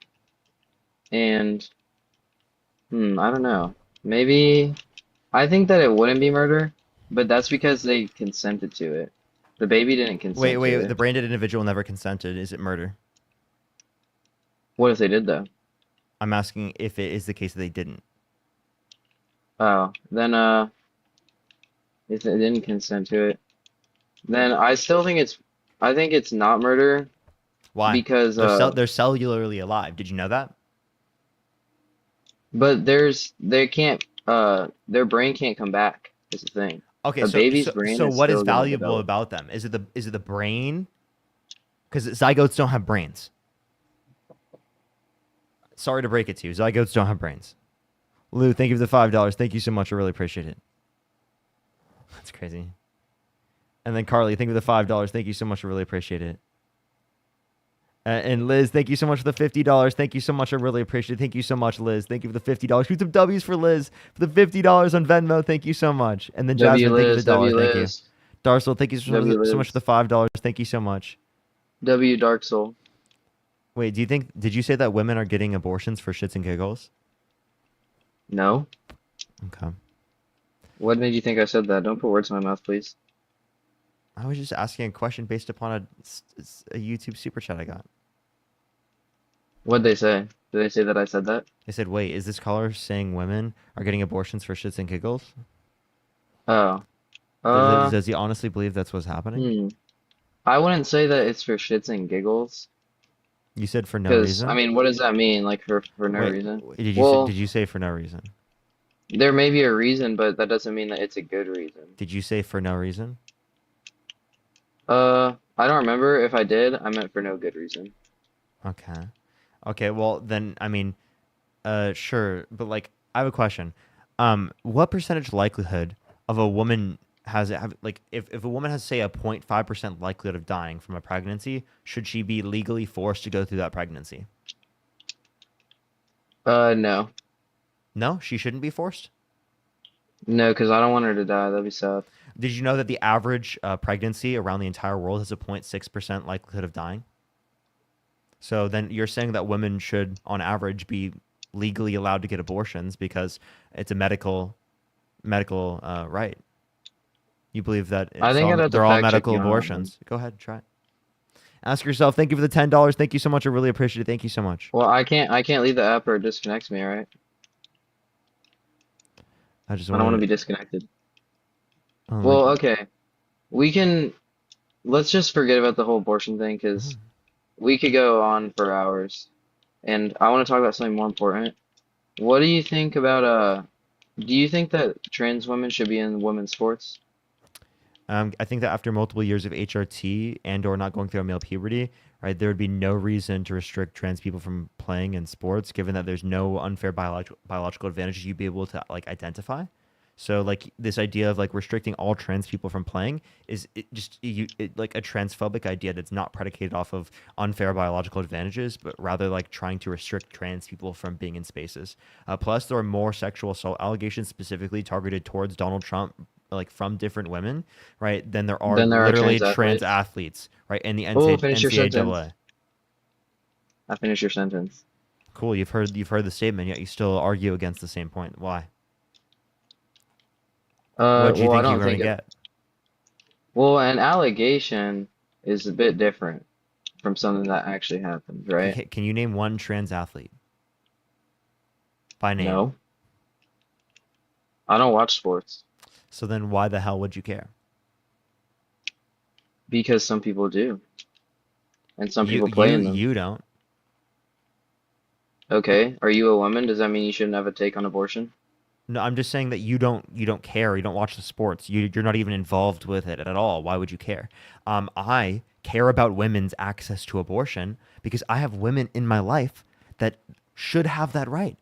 And I don't know. Maybe I think that it wouldn't be murder, but that's because they consented to it. The baby didn't consent Wait, to wait. it. The branded individual never consented. Is it murder? What if they did though? I'm asking if it is the case that they didn't. Oh, then if they didn't consent to it, then I still think I think it's not murder. Why? Because they're cellularly alive. Did you know that? but they can't their brain can't come back. Is the thing. Okay, A so baby's brain so is what is still gonna valuable develop. about them? Is it the brain? Because zygotes don't have brains. Sorry to break it to you, zygotes don't have brains. Lou, thank you for the $5. Thank you so much. I really appreciate it. That's crazy. And then Carly, thank you for the $5. Thank you so much. I really appreciate it. And Liz, thank you so much for the $50. Thank you so much. I really appreciate it. Thank you so much, Liz. Thank you for the $50. Shoot some W's for Liz for the $50 on Venmo. Thank you so much. And then Jasmine, thank you for the dollar. Thank you. Darcel, thank you so much for the $5. Thank you so much. W Dark Soul. Wait, did you say that women are getting abortions for shits and giggles? No. Okay. What made you think I said that? Don't put words in my mouth, please. I was just asking a question based upon a YouTube super chat I got. What'd they say? Did they say that I said that? They said, wait, is this caller saying women are getting abortions for shits and giggles? Oh. Does he honestly believe that's what's happening? I wouldn't say that it's for shits and giggles. You said for no Because, reason? I mean, what does that mean? Like, for no Wait, reason? Did you say for no reason? There may be a reason, but that doesn't mean that it's a good reason. Did you say for no reason? I don't remember. If I did, I meant for no good reason. Okay. Okay, well, then, I mean, sure. But, like, I have a question. What percentage likelihood of a woman if a woman has, say, a 0.5% likelihood of dying from a pregnancy, should she be legally forced to go through that pregnancy? No. No, she shouldn't be forced? No, because I don't want her to die. That'd be sad. Did you know that the average pregnancy around the entire world has a 0.6% likelihood of dying? So then you're saying that women should, on average, be legally allowed to get abortions because it's a medical right. You believe that they're all medical abortions. Go ahead, try it. Ask yourself. Thank you for the $10. Thank you so much. I really appreciate it. Thank you so much. Well, I can't leave the app or it disconnects me, right? I don't want to be disconnected. Oh, Well, okay. Let's just forget about the whole abortion thing because we could go on for hours. And I want to talk about something more important. What do you think about, do you think that trans women should be in women's sports? I think that after multiple years of HRT and or not going through a male puberty, right, there would be no reason to restrict trans people from playing in sports, given that there's no unfair biological advantages you'd be able to like identify. So like this idea of like restricting all trans people from playing is like a transphobic idea that's not predicated off of unfair biological advantages, but rather like trying to restrict trans people from being in spaces. Plus, there are more sexual assault allegations specifically targeted towards Donald Trump, like from different women, right? Than there are literally trans athletes, right? In the NCAA. I finished your sentence. Cool. You've heard the statement, yet you still argue against the same point. Why? What do you think you're going to get? Well, an allegation is a bit different from something that actually happened, right? Okay, can you name one trans athlete by name? No. I don't watch sports. So then why the hell would you care? Because some people do. And some people play in them. You don't. Okay. Are you a woman? Does that mean you shouldn't have a take on abortion? No, I'm just saying that you don't care. You don't watch the sports. You're not even involved with it at all. Why would you care? I care about women's access to abortion because I have women in my life that should have that right.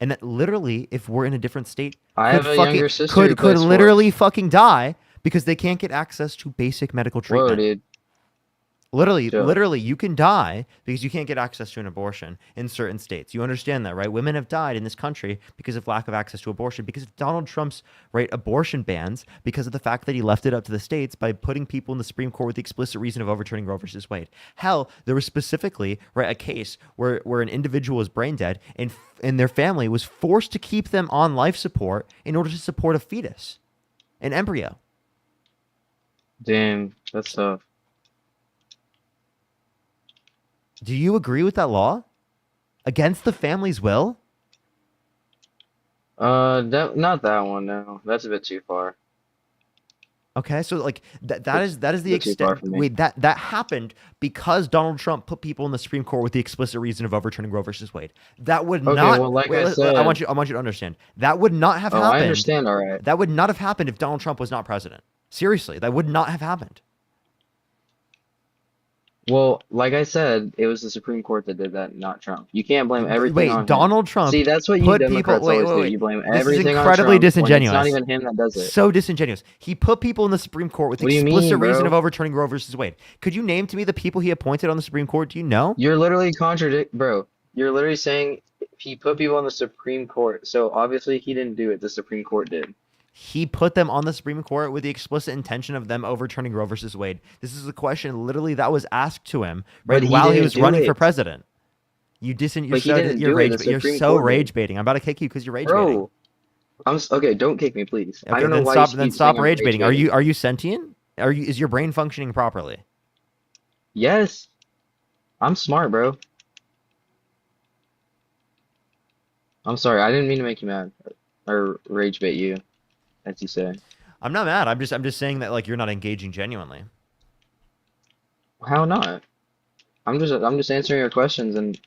And that literally, if we're in a different state, I have a younger sister who could plays literally fucking die because they can't get access to basic medical treatment. Whoa, dude. Literally, you can die because you can't get access to an abortion in certain states. You understand that, right? Women have died in this country because of lack of access to abortion, because of Donald Trump's abortion bans, because of the fact that he left it up to the states by putting people in the Supreme Court with the explicit reason of overturning Roe versus Wade. Hell, there was specifically a case where an individual was brain dead and their family was forced to keep them on life support in order to support a fetus, an embryo. Damn, that's tough. Do you agree with that law? Against the family's will? Not that one. No, that's a bit too far. Okay, so that is the Bit too far extent. for me. Wait, that happened because Donald Trump put people in the Supreme Court with the explicit reason of overturning Roe versus Wade. That would Okay, not. well, like wait, I I want said- you to understand. That would not have Oh, happened. I understand. All right. That would not have happened if Donald Trump was not president. Seriously, that would not have happened. Well, like I said, it was the Supreme Court that did that, not Trump. You can't blame everything Wait, on him. Donald Trump. See, that's what you put Democrats people. Wait, always wait, do. wait. You blame This is everything on incredibly Trump when disingenuous. it's not even him that does it. So disingenuous. He put people in the Supreme Court with the What do you explicit mean, reason bro? of overturning Roe versus Wade. Could you name to me the people he appointed on the Supreme Court? Do you know? You're literally bro. You're literally saying he put people on the Supreme Court. So obviously he didn't do it. The Supreme Court did. He put them on the Supreme Court with the explicit intention of them overturning Roe versus Wade. This is a question literally that was asked to him But he while he didn't was do running it. for president. You're But he so didn't you're do it. The you're Supreme so Court did. rage baiting. I'm about to kick you because you're rage baiting. Bro, okay. Don't kick me, please. I Okay, don't know then why stop. you Then keep stop saying I'm rage baiting. Are baiting. you sentient? Is your brain functioning properly? Yes. I'm smart, bro. I'm sorry. I didn't mean to make you mad or rage bait you, as you say. I'm not mad. I'm just saying that you're not engaging genuinely. How not? I'm just answering your questions, and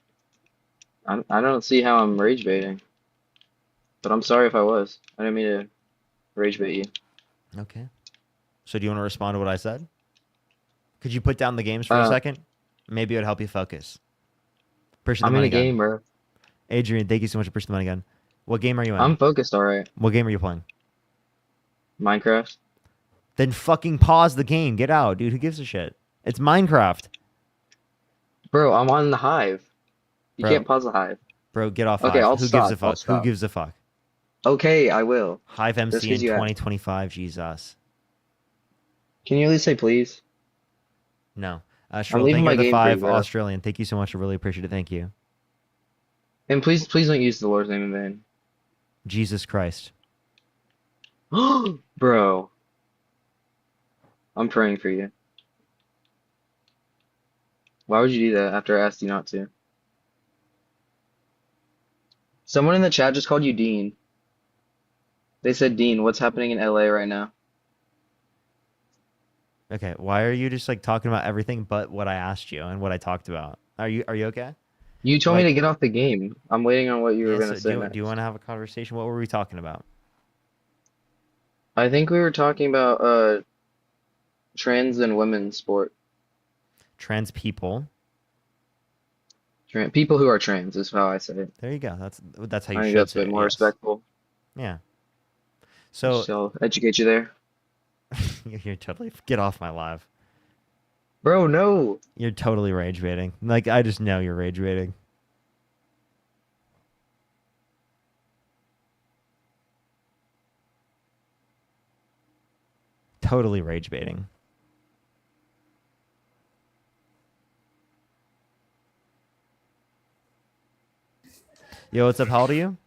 I don't see how I'm rage baiting. But I'm sorry if I was. I didn't mean to rage bait you. Okay. So do you want to respond to what I said? Could you put down the games for a Uh, second? Maybe it would help you focus. Appreciate the I'm in money a gun. game, bro. Adrian, thank you so much. Appreciate the money gun. What game are you in? I'm focused, all right. What game are you playing? Minecraft. Then fucking pause the game. Get out, dude. Who gives a shit? It's Minecraft. Bro, I'm on the Hive. You Bro. can't pause the Hive. Bro, get off Okay, Hive. I'll Who stop. gives a I'll fuck? Who stop. gives a fuck? Okay, I will. Hive Just MC 'cause in you asked. 2025. Jesus. Can you at least say please? No. I'm Shrill, leaving thank you my for the game for you, 5 bro. Australian. Thank you so much. I really appreciate it. Thank you. And please don't use the Lord's name in vain. Jesus Christ. Bro. I'm praying for you. Why would you do that after I asked you not to? Someone in the chat just called you Dean. They said, Dean, what's happening in LA right now? Okay, why are you just talking about everything but what I asked you and what I talked about? Are you okay? You told me to get off the game. I'm waiting on what you were Yeah, going so to say do next. you want to have a conversation? What were we talking about? I think we were talking about trans and women's sport. Trans people. People who are trans is how I say it. There you go. That's how you I think should that's a say bit it, more yes. respectful. Yeah. So I'll educate you there. you're totally get off my live. Bro, no. You're totally rage baiting. I just know you're rage baiting. Totally rage baiting. Yo, what's up? How old are you?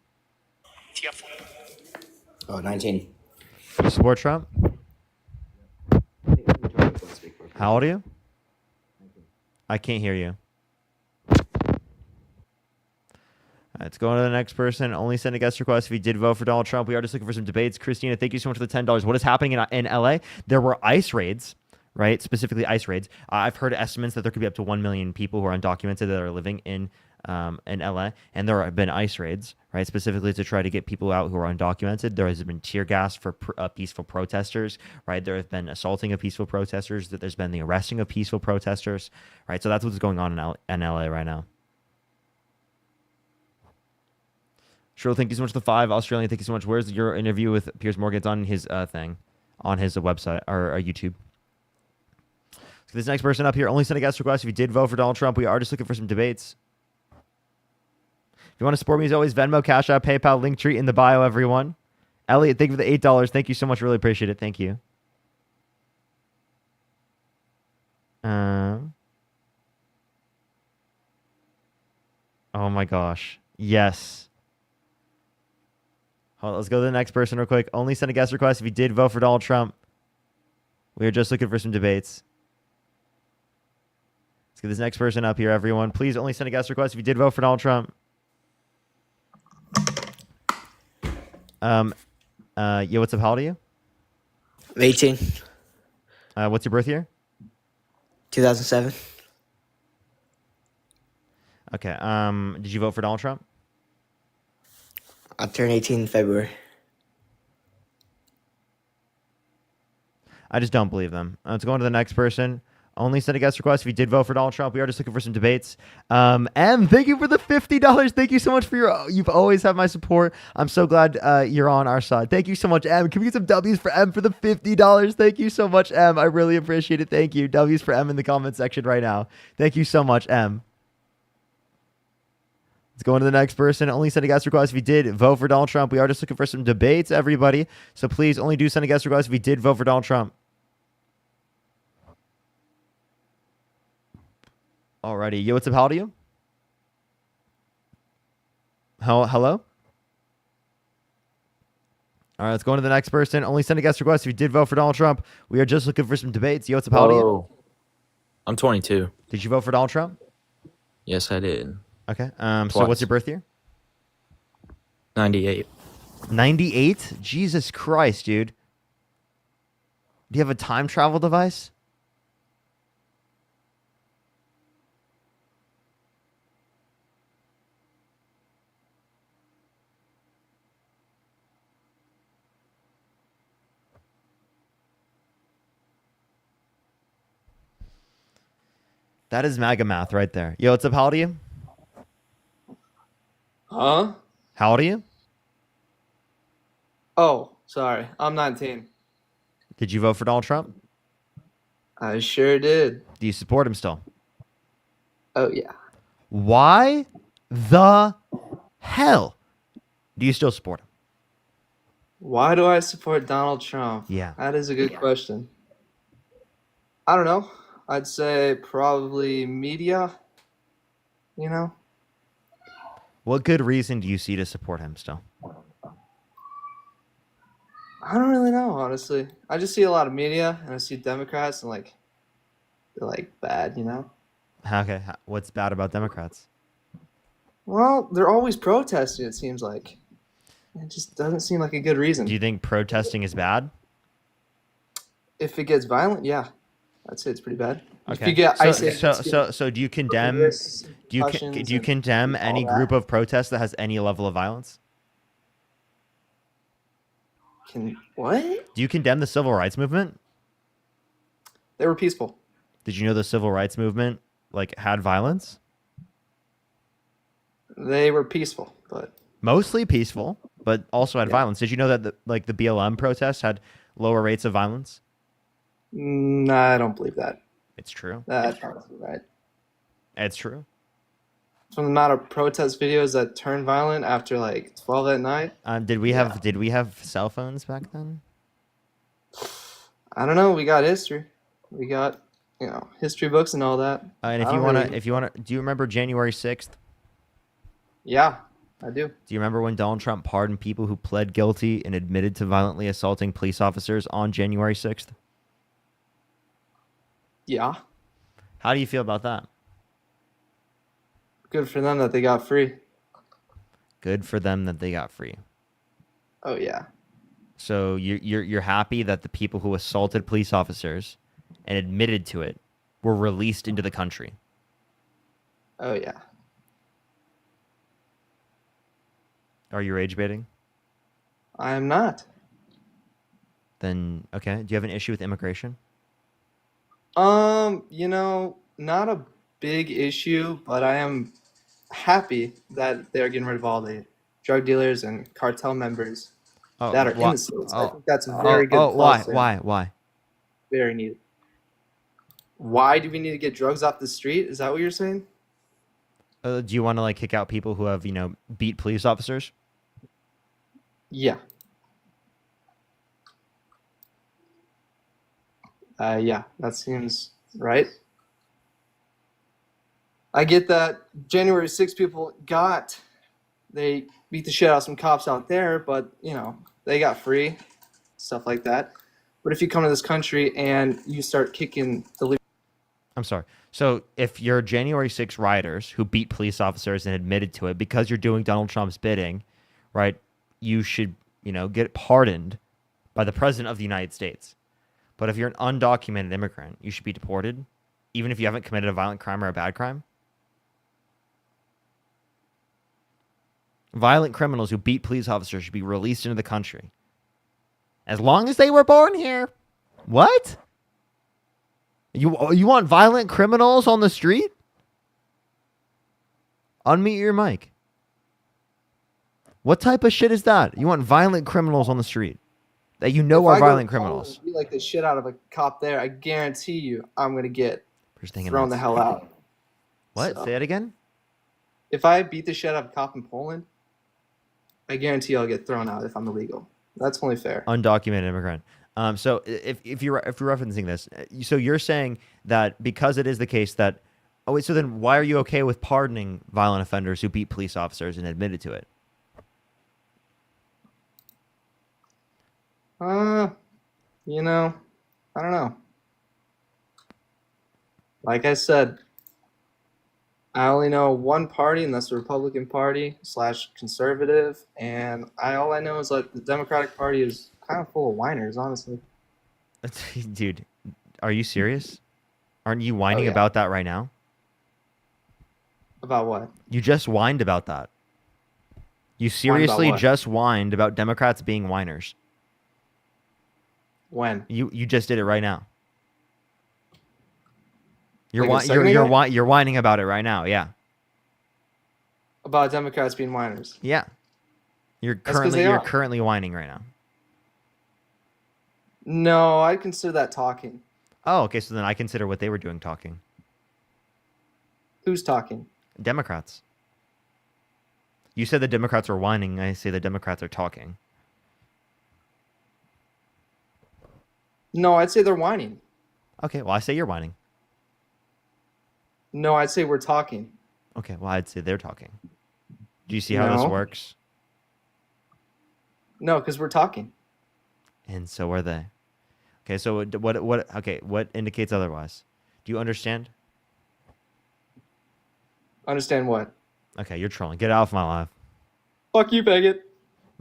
Oh, 19. You support Trump? How old are you? I can't hear you. Let's go on to the next person. Only send a guest request if you did vote for Donald Trump. We are just looking for some debates. Christina, thank you so much for the $10. What is happening in LA? There were ICE raids, right? Specifically ICE raids. I've heard estimates that there could be up to 1 million people who are undocumented that are living in LA, and there have been ICE raids, right? Specifically to try to get people out who are undocumented. There has been tear gas for peaceful protesters, right? There have been assaulting of peaceful protesters. There's been the arresting of peaceful protesters, right? So that's what's going on in LA right now. Sure, thank you so much for the 5. Australian, thank you so much. Where's your interview with Piers Morgan? It's on his thing, on his website or YouTube. Let's This next person up here only send a guest request if you did vote for Donald Trump. We are just looking for some debates. If you want to support me, as always, Venmo, Cash App, PayPal, Linktree in the bio, everyone. Elliot, thank you for the $8. Thank you so much. Really appreciate it. Thank you. Oh my gosh. Yes. Hold on, let's go to the next person real quick. Only send a guest request if you did vote for Donald Trump. We are just looking for some debates. Let's get this next person up here, everyone. Please only send a guest request if you did vote for Donald Trump. Yo, what's up? How old are you? 18. What's your birth year? 2007. Okay. Did you vote for Donald Trump? I turned 18 in February. I just don't believe them. Let's go on to the next person. Only send a guest request if you did vote for Donald Trump. We are just looking for some debates. M, thank you for the $50. Thank you so much for you've always had my support. I'm so glad you're on our side. Thank you so much, M. Can we get some W's for M for the $50? Thank you so much, M. I really appreciate it. Thank you. W's for M in the comment section right now. Thank you so much, M. Let's go on to the next person. Only send a guest request if you did vote for Donald Trump. We are just looking for some debates, everybody. So please only do send a guest request if you did vote for Donald Trump. Alrighty. Yo, what's up? How old are you? Hello? All right, let's go on to the next person. Only send a guest request if you did vote for Donald Trump. We are just looking for some debates. Yo, what's up? How old are you? I'm 22. Did you vote for Donald Trump? Yes, I did. Okay. So what's your birth year? 98. 98? Jesus Christ, dude. Do you have a time travel device? That is MAGA math right there. Yo, what's up? How old are you? Huh? How old are you? Oh, sorry. I'm 19. Did you vote for Donald Trump? I sure did. Do you support him still? Oh, yeah. Why the hell do you still support him? Why do I support Donald Trump? Yeah. That is a good question. I don't know. I'd say probably media, you know? What good reason do you see to support him still? I don't really know, honestly. I just see a lot of media, and I see Democrats, and, like, they're, like, bad, you know? Okay. What's bad about Democrats? Well, they're always protesting, it seems like. It just doesn't seem like a good reason. Do you think protesting is bad? If it gets violent, yeah. I'd say it's pretty bad. Okay. If you get So do you condemn do you condemn any group of protests that has any level of violence? What? Do you condemn the civil rights movement? They were peaceful. Did you know the civil rights movement had violence? They were peaceful, but mostly peaceful, but also had violence. Did you know that the BLM protests had lower rates of violence? No, I don't believe that. It's true. That's probably right. It's true. From the amount of protest videos that turned violent after 12 at night. Did we have cell phones back then? I don't know. We got history. We got history books and all that. And if you wanna, do you remember January 6th? Yeah, I do. Do you remember when Donald Trump pardoned people who pled guilty and admitted to violently assaulting police officers on January 6th? Yeah. How do you feel about that? Good for them that they got free. Good for them that they got free. Oh yeah. So you're happy that the people who assaulted police officers and admitted to it were released into the country? Oh yeah. Are you rage baiting? I am not. Then okay. Do you have an issue with immigration? Not a big issue, but I am happy that they're getting rid of all the drug dealers and cartel members that are in the states. I think that's very good. Why? Why? Very needed. Why do we need to get drugs off the street? Is that what you're saying? Do you want to like kick out people who have beat police officers? Yeah. Yeah, that seems right. I get that January 6 people they beat the shit out of some cops out there, but they got free, stuff like that. But if you come to this country and you start kicking the I'm sorry. So if you're January 6 rioters who beat police officers and admitted to it because you're doing Donald Trump's bidding, right? You should, get pardoned by the president of the United States. But if you're an undocumented immigrant, you should be deported, even if you haven't committed a violent crime or a bad crime. Violent criminals who beat police officers should be released into the country. As long as they were born here. What? You want violent criminals on the street? Unmute your mic. What type of shit is that? You want violent criminals on the street that are violent criminals? You like the shit out of a cop there, I guarantee you I'm going to get thrown the hell out. What? So, say it again? If I beat the shit out of a cop in Poland, I guarantee I'll get thrown out if I'm illegal. That's only fair. Undocumented immigrant. So if you're referencing this, so you're saying that because it is the case that, so then why are you okay with pardoning violent offenders who beat police officers and admitted to it? I don't know. Like I said, I only know one party, and that's the Republican Party / conservative. And all I know is like the Democratic Party is kind of full of whiners, honestly. Dude, are you serious? Aren't you whining yeah. about that right now? About what? You just whined about that. You seriously just whined about Democrats being whiners. When? You just did it right now. You're Like you're whining about it right now, yeah. About Democrats being whiners. Yeah. You're That's 'cause they are. currently whining right now. No, I consider that talking. Oh, okay, so then I consider what they were doing talking. Who's talking? Democrats. You said the Democrats are whining, I say the Democrats are talking. No, I'd say they're whining. Okay, well I say you're whining. No, I'd say we're talking. Okay, well I'd say they're talking. Do you see how this works? No, because we're talking. And so are they. Okay, so what indicates otherwise? Do you understand? Understand what? Okay, you're trolling. Get out of my life. Fuck you, faggot.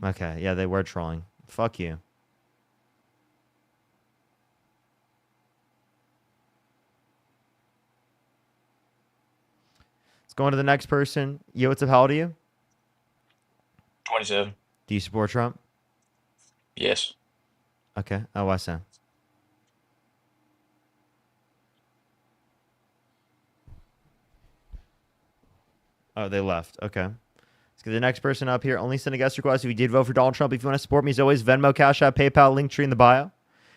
Okay, yeah, they were trolling. Fuck you. Let's go on to the next person. Yo, what's up? How old are you? 27. Do you support Trump? Yes. Okay. Oh, why so? Oh, they left. Okay. Let's get the next person up here. Only send a guest request if you did vote for Donald Trump. If you want to support me, as always, Venmo, Cash App, PayPal, Linktree in the bio.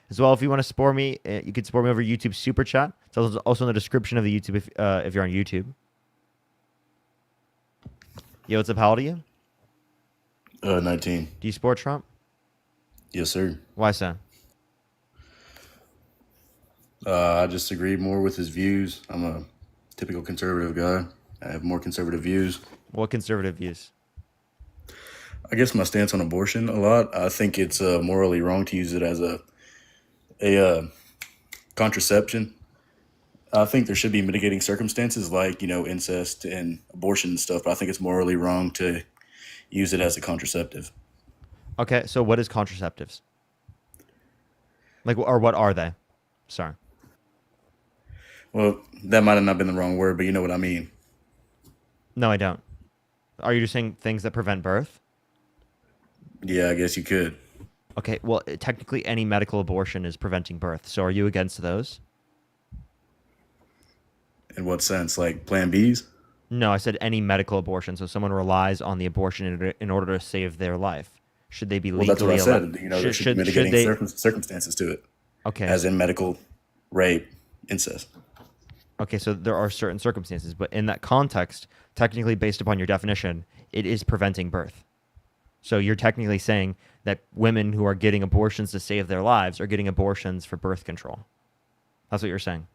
As well, if you want to support me, you can support me over YouTube Super Chat. It's also in the description of the YouTube if you're on YouTube. Yo, what's up? How old are you? 19. Do you support Trump? Yes, sir. Why so? I just agree more with his views. I'm a typical conservative guy. I have more conservative views. What conservative views? I guess my stance on abortion a lot. I think it's morally wrong to use it as a contraception. I think there should be mitigating circumstances like, incest and abortion and stuff, but I think it's morally wrong to use it as a contraceptive. Okay, so what is contraceptives? Or what are they? Sorry. Well, that might have not been the wrong word, but you know what I mean. No, I don't. Are you just saying things that prevent birth? Yeah, I guess you could. Okay, well, technically any medical abortion is preventing birth. So are you against those? In what sense? Like Plan Bs? No, I said any medical abortion. So someone relies on the abortion in order to save their life. Should they be legally Well, that's what I said. allowed? There should be mitigating circumstances to it. Okay. As in medical, rape, incest. Okay, so there are certain circumstances, but in that context, technically based upon your definition, it is preventing birth. So you're technically saying that women who are getting abortions to save their lives are getting abortions for birth control. That's what you're saying.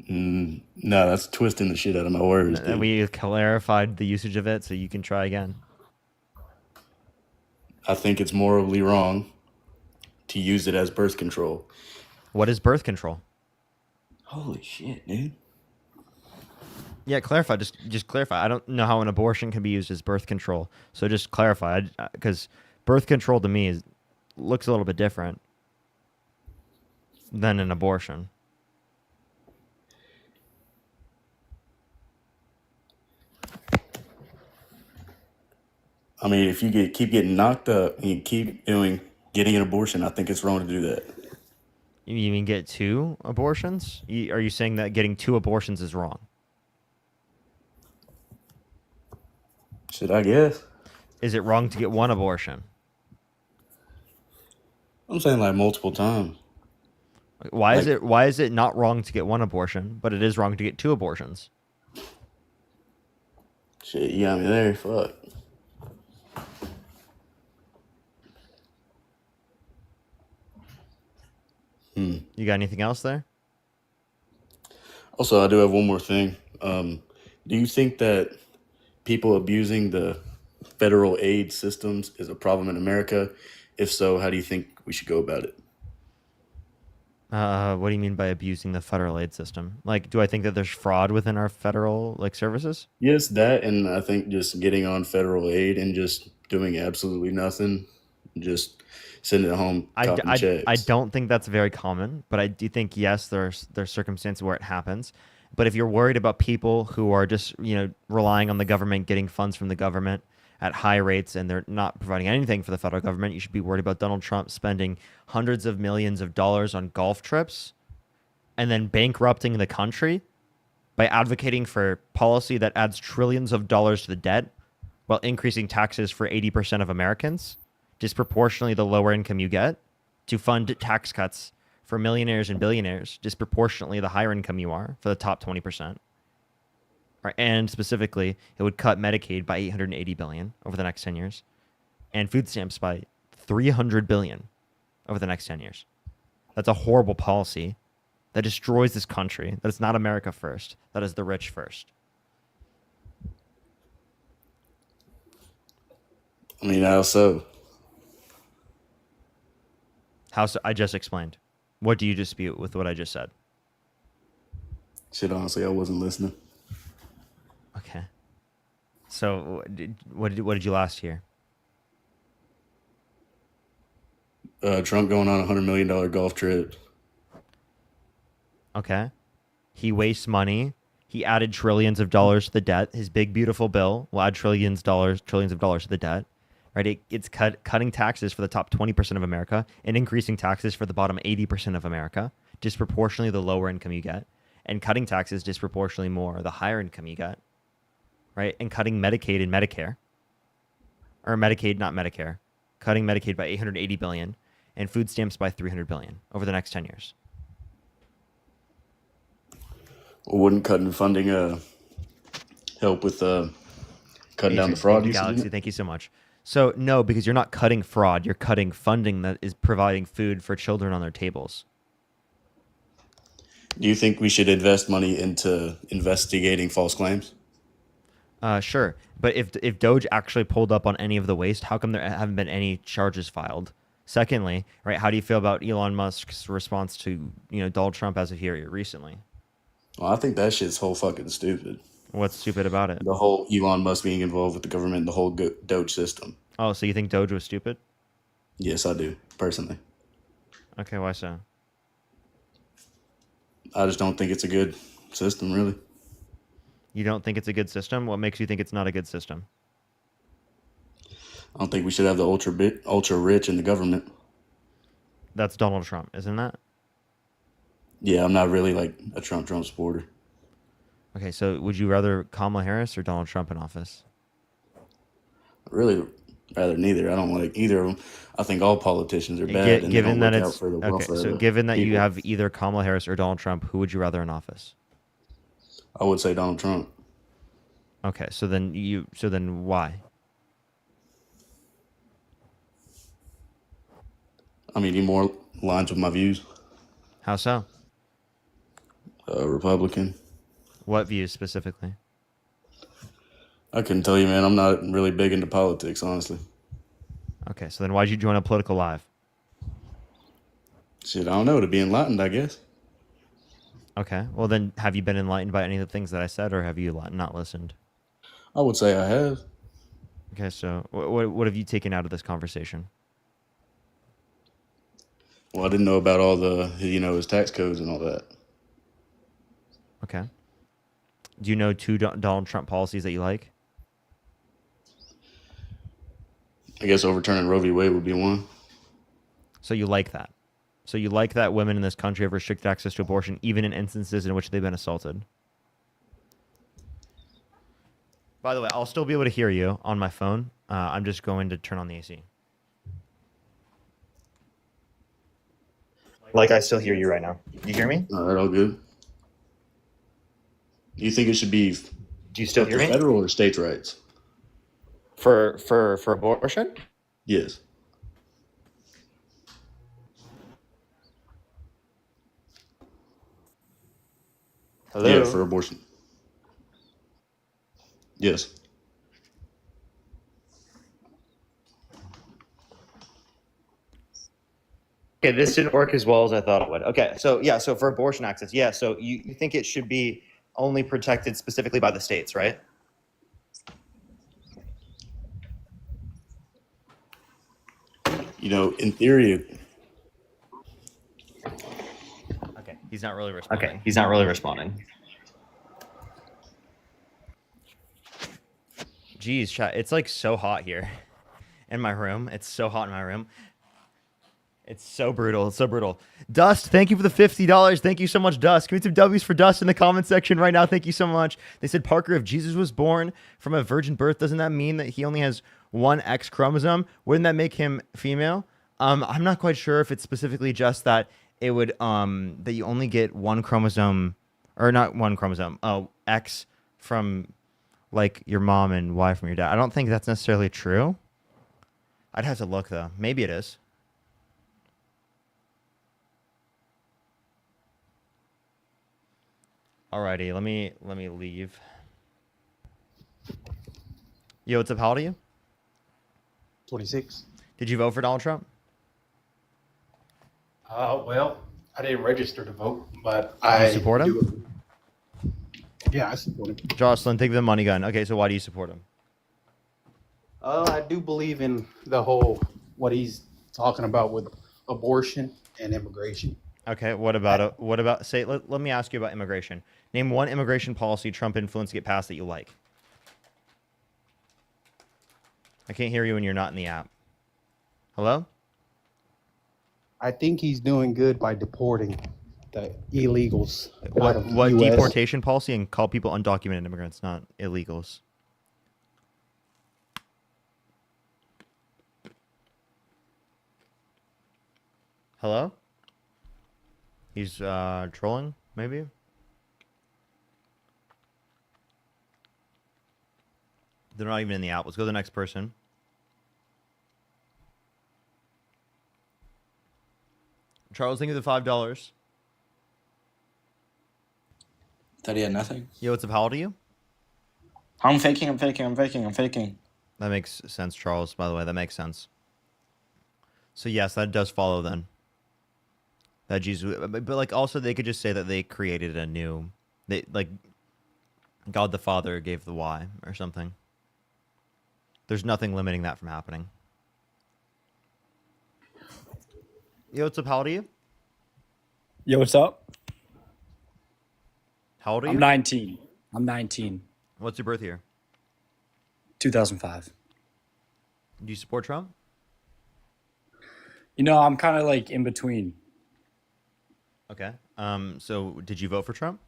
No, that's twisting the shit out of my words, dude. We clarified the usage of it, so you can try again. I think it's morally wrong to use it as birth control. What is birth control? Holy shit, dude. Yeah, clarify. Just clarify. I don't know how an abortion can be used as birth control. So just clarify, because birth control to me looks a little bit different than an abortion. I mean, if you keep getting knocked up and you keep getting an abortion, I think it's wrong to do that. You mean get 2 abortions? Are you saying that getting 2 abortions is wrong? Should I guess? Is it wrong to get 1 abortion? I'm saying like multiple times. Why is it not wrong to get 1 abortion, but it is wrong to get 2 abortions? Shit, you got me there. Fuck. You got anything else there? Also, I do have one more thing. Do you think that people abusing the federal aid systems is a problem in America? If so, how do you think we should go about it? What do you mean by abusing the federal aid system? Like, do I think that there's fraud within our federal services? Yes, that, and I think just getting on federal aid and just doing absolutely nothing, just sitting at home copying checks. I don't think that's very common, but I do think, yes, there's circumstances where it happens. But if you're worried about people who are just, relying on the government, getting funds from the government at high rates, and they're not providing anything for the federal government, you should be worried about Donald Trump spending hundreds of millions of dollars on golf trips and then bankrupting the country by advocating for policy that adds trillions of dollars to the debt while increasing taxes for 80% of Americans, disproportionately the lower income you get, to fund tax cuts for millionaires and billionaires, disproportionately the higher income you are, for the top 20%. Right? And specifically, it would cut Medicaid by $880 billion over the next 10 years, and food stamps by $300 billion over the next 10 years. That's a horrible policy that destroys this country. That is not America first. That is the rich first. I mean, how so? How so? I just explained. What do you dispute with what I just said? Shit, honestly, I wasn't listening. Okay. So, what did you last hear? Trump going on $100 million golf trip. Okay. He wastes money. He added trillions of dollars to the debt. His big beautiful bill will add trillions of dollars to the debt. Right? It's cutting taxes for the top 20% of America and increasing taxes for the bottom 80% of America, disproportionately the lower income you get, and cutting taxes disproportionately more the higher income you get. Right? And cutting Medicaid and Medicare, or Medicaid, not Medicare, cutting Medicaid by $880 billion and food stamps by $300 billion over the next 10 years. Well, wouldn't cutting funding help with cutting down the fraud? Galaxy, thank you so much. So no, because you're not cutting fraud, you're cutting funding that is providing food for children on their tables. Do you think we should invest money into investigating false claims? Sure, but if Doge actually pulled up on any of the waste, how come there haven't been any charges filed? Secondly, right, how do you feel about Elon Musk's response to Donald Trump as of here recently? Well, I think that shit's whole fucking stupid. What's stupid about it? The whole Elon Musk being involved with the government and the whole Doge system. Oh, so you think Doge was stupid? Yes, I do, personally. Okay, why so? I just don't think it's a good system, really. You don't think it's a good system? What makes you think it's not a good system? I don't think we should have the ultra rich in the government. That's Donald Trump, isn't that? Yeah, I'm not really like a Trump supporter. Okay, so would you rather Kamala Harris or Donald Trump in office? Really, rather neither. I don't like either of them. I think all politicians are bad. Given that it's okay, so given that you have either Kamala Harris or Donald Trump, who would you rather in office? I would say Donald Trump. Okay, so then why? I mean, he more aligns with my views. How so? Republican. What views specifically? I couldn't tell you, man. I'm not really big into politics, honestly. Okay, so then why'd you join a political live? Shit, I don't know. To be enlightened, I guess. Okay, well then, have you been enlightened by any of the things that I said, or have you not listened? I would say I have. Okay, so what have you taken out of this conversation? Well, I didn't know about all the, his tax codes and all that. Okay. Do you know two Donald Trump policies that you like? I guess overturning Roe v. Wade would be one. So you like that? So you like that women in this country have restricted access to abortion, even in instances in which they've been assaulted? By the way, I'll still be able to hear you on my phone. I'm just going to turn on the AC. Like, I still hear you right now. You hear me? All right, all good. Do you think it should be Do you still hear me? federal or states' rights? For abortion? Yes. Hello? Yeah, for abortion. Yes. Okay, this didn't work as well as I thought it would. Okay, so yeah, so for abortion access, yeah, so you think it should be only protected specifically by the states, right? In theory. Okay, he's not really responding. Okay, he's not really responding. Jeez, chat, it's like so hot here in my room. It's so hot in my room. It's so brutal. It's so brutal. Dust, thank you for the $50. Thank you so much, Dust. Give me some W's for Dust in the comment section right now. Thank you so much. They said, Parker, if Jesus was born from a virgin birth, doesn't that mean that he only has one X chromosome? Wouldn't that make him female? I'm not quite sure if it's specifically just that it would that you only get one chromosome, or not one chromosome, X from like your mom and Y from your dad. I don't think that's necessarily true. I'd have to look though. Maybe it is. Alrighty, let me leave. Yo, what's up? How old are you? 26. Did you vote for Donald Trump? Well, I didn't register to vote, but Do you support him? Yeah, I support him. Jocelyn, take the money gun. Okay, so why do you support him? I do believe in the whole what he's talking about with abortion and immigration. Okay, what about say let me ask you about immigration. Name one immigration policy Trump influenced to get passed that you like. I can't hear you when you're not in the app. Hello? I think he's doing good by deporting the illegals out of What US. deportation policy? And call people undocumented immigrants, not illegals. Hello? He's trolling, maybe? They're not even in the app. Let's go to the next person. Charles, think of the $5. That he had nothing. Yo, what's up? How old are you? I'm faking. That makes sense, Charles, by the way. That makes sense. So, yes, that does follow then. That Jesus, but like also they could just say that they created a new, like God the Father gave the Y or something. There's nothing limiting that from happening. Yo, what's up? How old are you? Yo, what's up? How old are you? I'm 19. I'm 19. What's your birth year? 2005. Do you support Trump? You know, I'm kind of like in between. Okay. So did you vote for Trump?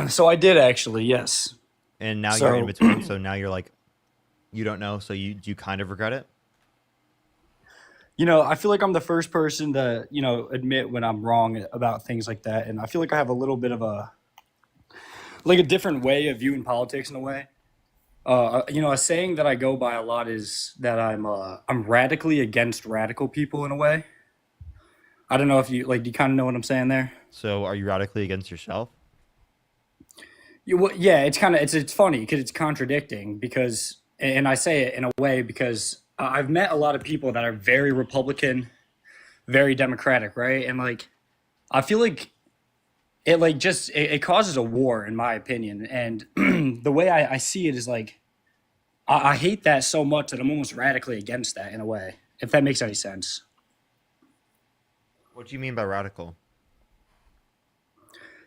So I did actually, yes. And now you're in between. So now you're like, you don't know. So you kind of regret it. You know, I feel like I'm the first person to, admit when I'm wrong about things like that. And I feel like I have a little bit of a like a different way of viewing politics in a way. You know, a saying that I go by a lot is that I'm radically against radical people in a way. I don't know if you like. Do you kind of know what I'm saying there? So, are you radically against yourself? Yeah, it's funny because it's contradicting because, and I say it in a way because I've met a lot of people that are very Republican, very Democratic, right? And like, I feel like it like just it causes a war in my opinion. And the way I see it is like, I hate that so much that I'm almost radically against that in a way, if that makes any sense. What do you mean by radical?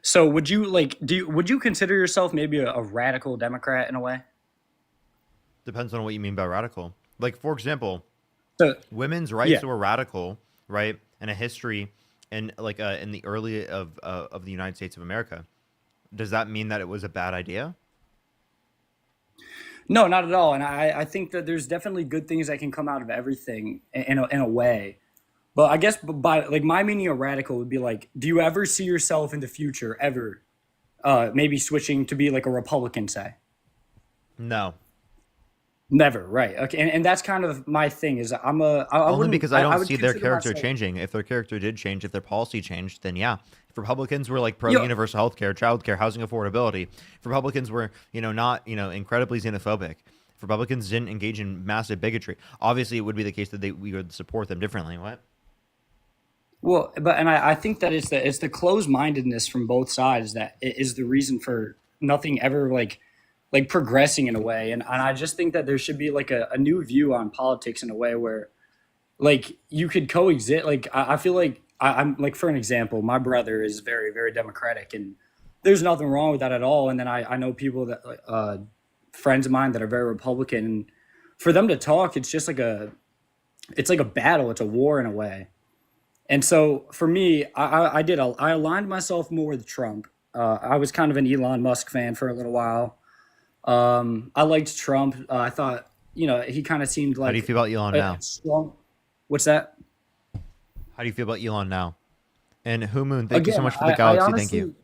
So would you like would you consider yourself maybe a radical Democrat in a way? Depends on what you mean by radical. Like, for example, So women's rights yeah. were radical, right? And a history in like in the early of the United States of America. Does that mean that it was a bad idea? No, not at all. And I think that there's definitely good things that can come out of everything in a way. But I guess by like my meaning of radical would be like, do you ever see yourself in the future ever maybe switching to be like a Republican, say? No. Never, right? Okay, and that's kind of my thing. Is I Only wouldn't because I don't would see their consider character myself- changing. If their character did change, if their policy changed, then yeah. If Republicans were like pro universal health care, child care, housing affordability, if Republicans were, not, incredibly xenophobic, if Republicans didn't engage in massive bigotry, obviously it would be the case that we would support them differently. What? Well, but I think that it's the closed-mindedness from both sides that is the reason for nothing ever like progressing in a way. And I just think that there should be like a new view on politics in a way where like you could coexist. Like I feel like I'm like, for an example, my brother is very, very Democratic and there's nothing wrong with that at all. And then I know people that friends of mine that are very Republican, and for them to talk, it's just like it's like a battle. It's a war in a way. And so for me, I aligned myself more with Trump. I was kind of an Elon Musk fan for a little while. I liked Trump. I thought, he kind of seemed like. How do you feel about Elon now? Strong. What's that? How do you feel about Elon now? And Who Moon, thank you so Again, much for the I galaxy. Thank you.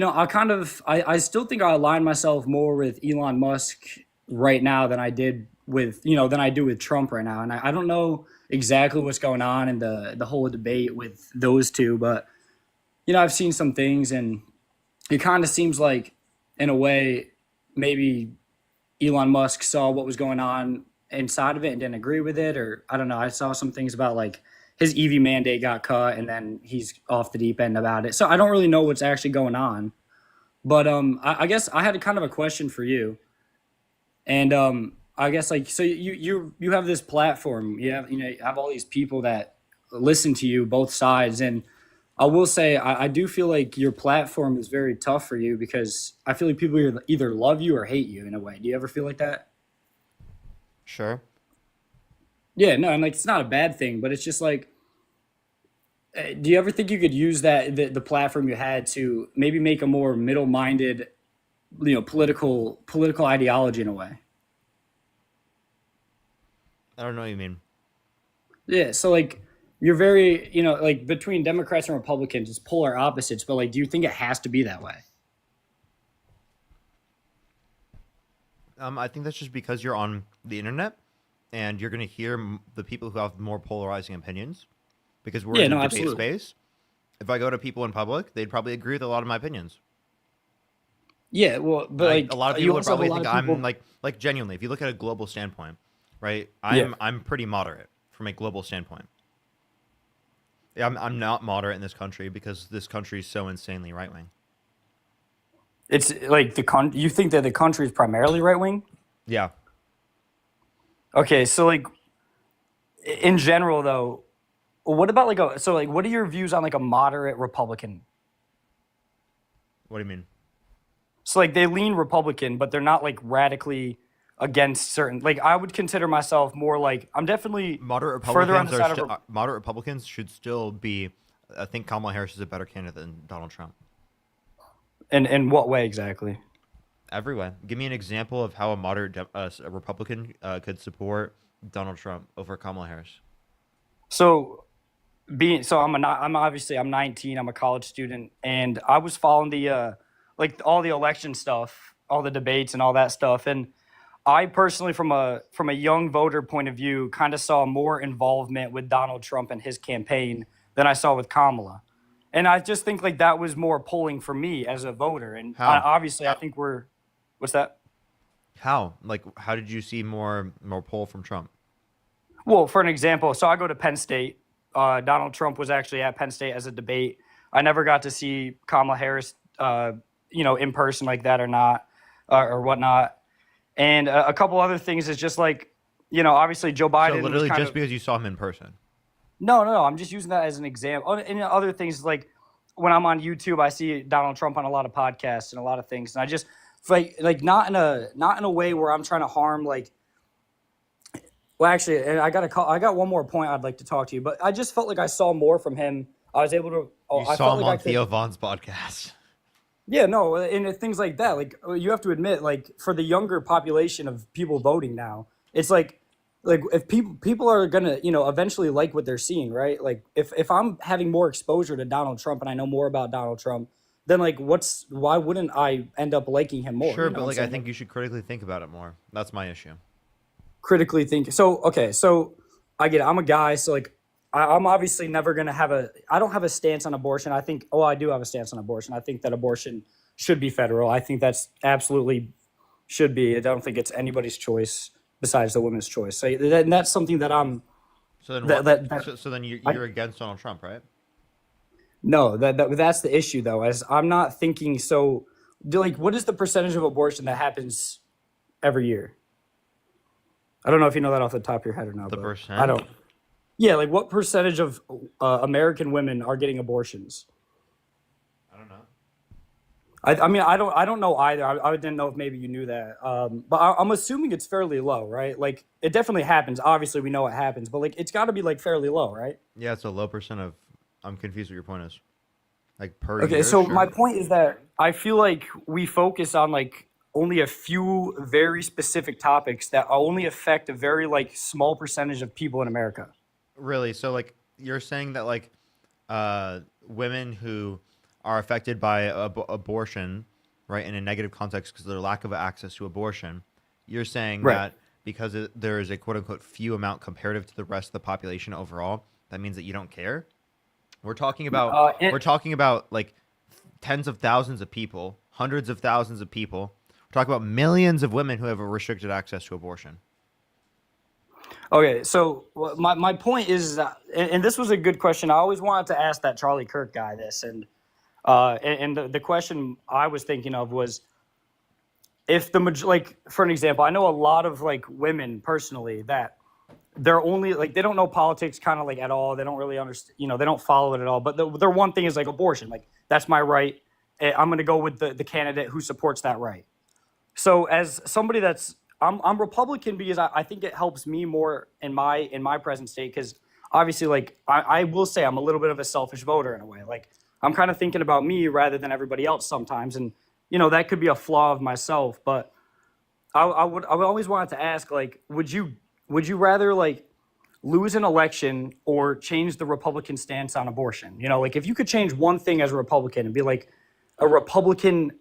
honestly, I still think I align myself more with Elon Musk right now than I did than I do with Trump right now. And I don't know exactly what's going on in the whole debate with those two, but I've seen some things and it kind of seems like in a way maybe Elon Musk saw what was going on inside of it and didn't agree with it, or I don't know. I saw some things about like his EV mandate got cut and then he's off the deep end about it. So I don't really know what's actually going on. But I guess I had a kind of a question for you. And I guess like, so you have this platform, you have all these people that listen to you, both sides. And I will say, I do feel like your platform is very tough for you because I feel like people either love you or hate you in a way. Do you ever feel like that? Sure. Yeah, no, and like it's not a bad thing, but it's just like, do you ever think you could use the platform you had to maybe make a more middle-minded, political ideology in a way? I don't know what you mean. Yeah, so like you're very, like between Democrats and Republicans, it's polar opposites, but like, do you think it has to be that way? I think that's just because you're on the internet and you're going to hear the people who have more polarizing opinions because we're in a debate space. If I go to people in public, they'd probably agree with a lot of my opinions. Yeah, well, but like a lot of people would probably think I'm like genuinely, if you look at a global standpoint, right? I'm pretty moderate from a global standpoint. Yeah, I'm not moderate in this country because this country is so insanely right wing. It's like you think that the country is primarily right wing? Yeah. Okay, so like in general though, what about what are your views on like a moderate Republican? What do you mean? So like they lean Republican, but they're not like radically against certain. Like I would consider myself more like I'm definitely moderate further on the side Republicans of moderate Republicans should still be. I think Kamala Harris is a better candidate than Donald Trump. In what way exactly? Every way. Give me an example of how a moderate a Republican could support Donald Trump over Kamala Harris. So I'm 19. I'm a college student, and I was following the like all the election stuff, all the debates and all that stuff. And I personally, from a young voter point of view, kind of saw more involvement with Donald Trump and his campaign than I saw with Kamala. And I just think like that was more pulling for me as a voter. And obviously, I think what's that? How? Like, how did you see more pull from Trump? Well, for an example, so I go to Penn State. Donald Trump was actually at Penn State as a debate. I never got to see Kamala Harris, in person like that or whatnot. And a couple other things is just like, obviously Joe Biden. So literally was just because you saw him in person. No. I'm just using that as an example. And other things like when I'm on YouTube, I see Donald Trump on a lot of podcasts and a lot of things, and I just like not in a way where I'm trying to harm like. Well, actually, and I got one more point I'd like to talk to you, but I just felt like I saw more from him. I was able to. You saw him on Theo Vaughn's podcast. Yeah, no, and things like that. Like you have to admit, like for the younger population of people voting now, it's like if people are gonna eventually like what they're seeing, right? Like if I'm having more exposure to Donald Trump and I know more about Donald Trump, then like why wouldn't I end up liking him more? Sure, but like I think you should critically think about it more. That's my issue. Critically think. So I get it. I'm a guy, so like I'm obviously never gonna I don't have a stance on abortion. I think I do have a stance on abortion. I think that abortion should be federal. I think that's absolutely should be. I don't think it's anybody's choice besides the woman's choice. So and that's something that I'm. So then so then you're against Donald Trump, right? No, that's the issue though. As I'm not thinking so. Like, what is the percentage of abortion that happens every year? I don't know if you know that off the top of your head or not. The but percent? I don't. Yeah, like what percentage of American women are getting abortions? I don't know. I mean, I don't know either. I didn't know if maybe you knew that. But I'm assuming it's fairly low, right? Like it definitely happens. Obviously, we know it happens, but like it's got to be like fairly low, right? Yeah, it's a low percent of. I'm confused what your point is. Like per Okay, year, so sure. my point is that I feel like we focus on like only a few very specific topics that only affect a very like small percentage of people in America. Really? So like you're saying that like women who are affected by abortion, right, in a negative context because of their lack of access to abortion, you're saying Right. that because there is a quote unquote few amount comparative to the rest of the population overall, that means that you don't care? We're talking about like tens of thousands of people, hundreds of thousands of people. We're talking about millions of women who have a restricted access to abortion. Okay, so my point is that, and this was a good question. I always wanted to ask that Charlie Kirk guy this, and the question I was thinking of was, if like for an example, I know a lot of like women personally that they're only like they don't know politics kind of like at all. They don't really understand, they don't follow it at all. But their one thing is like abortion. Like that's my right. I'm going to go with the candidate who supports that right. So as somebody I'm Republican because I think it helps me more in my present state because obviously like I will say I'm a little bit of a selfish voter in a way. Like I'm kind of thinking about me rather than everybody else sometimes, and that could be a flaw of myself. But I would always wanted to ask, like, would you rather like lose an election or change the Republican stance on abortion? Like if you could change one thing as a Republican and be like a Republican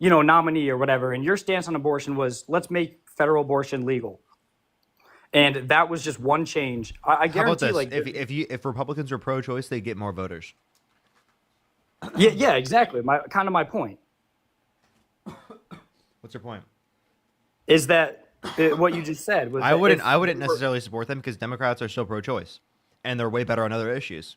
nominee or whatever, and your stance on abortion was let's make federal abortion legal, and that was just one change. I guarantee. How about this? Like if Republicans are pro-choice, they get more voters. yeah, exactly. My point What's your point? is that what you just said was I that wouldn't necessarily support them because Democrats are so pro-choice, and they're way better on other issues.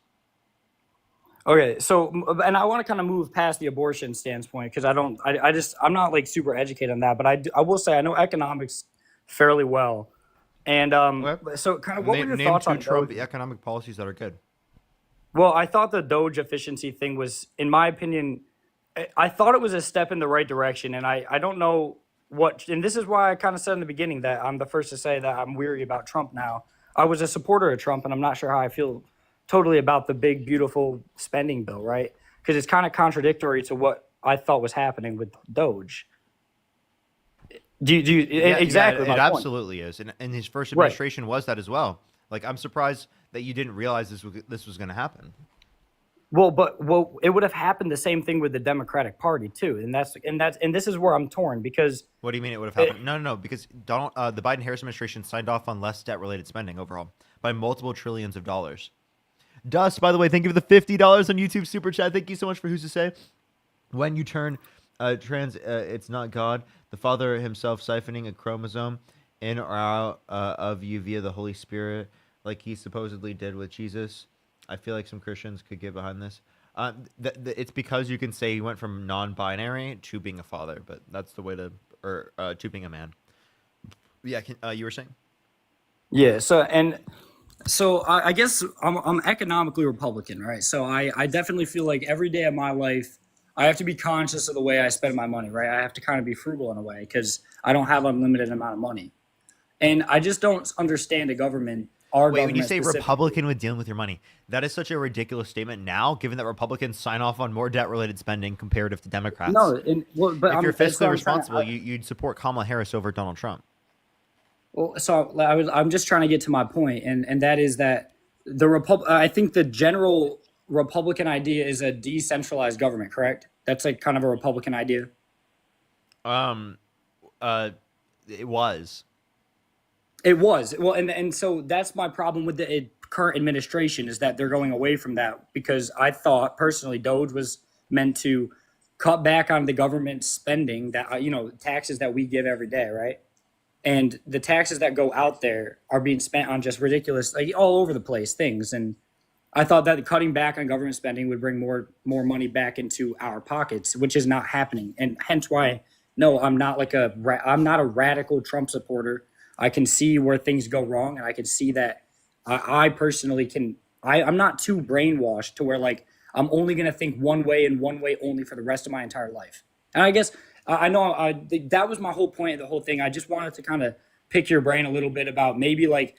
Okay, so and I want to kind of move past the abortion standpoint because I'm not like super educated on that, but I will say I know economics fairly well, and so kind of what were your thoughts on Trump Doge? economic policies that are good? Well, I thought the Doge efficiency thing was, in my opinion, I thought it was a step in the right direction, and I don't know what, and this is why I kind of said in the beginning that I'm the first to say that I'm weary about Trump now. I was a supporter of Trump, and I'm not sure how I feel totally about the big, beautiful spending bill, right? Because it's kind of contradictory to what I thought was happening with Doge. Do you exactly? Yeah, it my point. absolutely is, and his first Right. administration was that as well. Like I'm surprised that you didn't realize this was going to happen. Well, it would have happened the same thing with the Democratic Party too, and this is where I'm torn because What do you mean it would have happened? No, because the Biden-Harris administration signed off on less debt-related spending overall by multiple trillions of dollars. Dust, by the way, thank you for the $50 on YouTube super chat. Thank you so much for Who's to Say. When you turn trans, it's not God, the Father himself siphoning a chromosome in or out of you via the Holy Spirit, like he supposedly did with Jesus. I feel like some Christians could get behind this. It's because you can say he went from non-binary to being a father, but that's the way to, or to being a man. Yeah, you were saying? yeah. So I guess I'm economically Republican, right? So I definitely feel like every day of my life I have to be conscious of the way I spend my money, right? I have to kind of be frugal in a way because I don't have unlimited amount of money, and I just don't understand the government. Wait, when you say Republican with dealing with your money, that is such a ridiculous statement now, given that Republicans sign off on more debt-related spending comparative to Democrats. No, but if you're that's what fiscally I'm trying to- responsible, you'd support Kamala Harris over Donald Trump. Well, so I'm just trying to get to my point, and that is that I think the general Republican idea is a decentralized government, correct? That's like kind of a Republican idea. It was. It was. Well, and so that's my problem with the current administration is that they're going away from that because I thought personally Doge was meant to cut back on the government spending that taxes that we give every day, right? And the taxes that go out there are being spent on just ridiculous, like all over the place things. And I thought that cutting back on government spending would bring more money back into our pockets, which is not happening. And hence why, no, I'm not a radical Trump supporter. I can see where things go wrong, and I can see that I personally can. I'm not too brainwashed to where like I'm only gonna think one way and one way only for the rest of my entire life. And I guess I know that was my whole point of the whole thing. I just wanted to kind of pick your brain a little bit about maybe like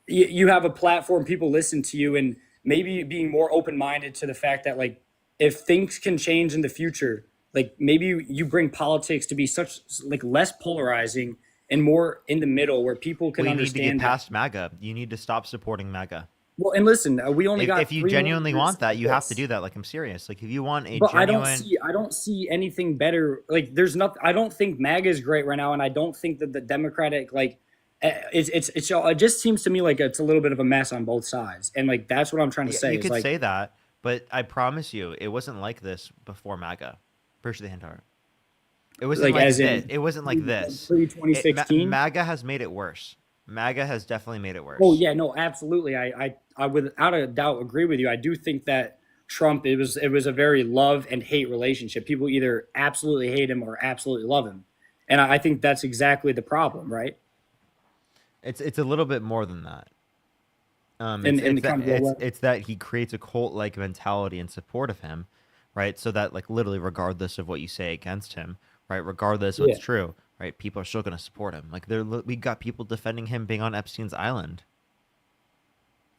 you have a platform, people listen to you, and maybe being more open-minded to the fact that like if things can change in the future, like maybe you bring politics to be such like less polarizing and more in the middle where people can understand. You need to get past MAGA. You need to stop supporting MAGA. Well, and listen, we only got. If you genuinely want that, you have to do that. Like I'm serious. Like if you want a but genuine. I don't see anything better. Like there's nothing. I don't think MAGA is great right now, and I don't think that the Democratic it just seems to me like it's a little bit of a mess on both sides, and like that's what I'm trying to say. You could like, say that, but I promise you, it wasn't like this before MAGA. Appreciate the hand art. It wasn't like this. It wasn't like this. Pre-2016, MAGA has made it worse. MAGA has definitely made it worse. Oh yeah, no, absolutely. I without a doubt agree with you. I do think that Trump it was a very love and hate relationship. People either absolutely hate him or absolutely love him, and I think that's exactly the problem, right? It's a little bit more than that. It's that he creates a cult-like mentality in support of him, right? So that like literally, regardless of what you say against him, right? Regardless of what's true, right? People are still going to support him. Like we got people defending him being on Epstein's island.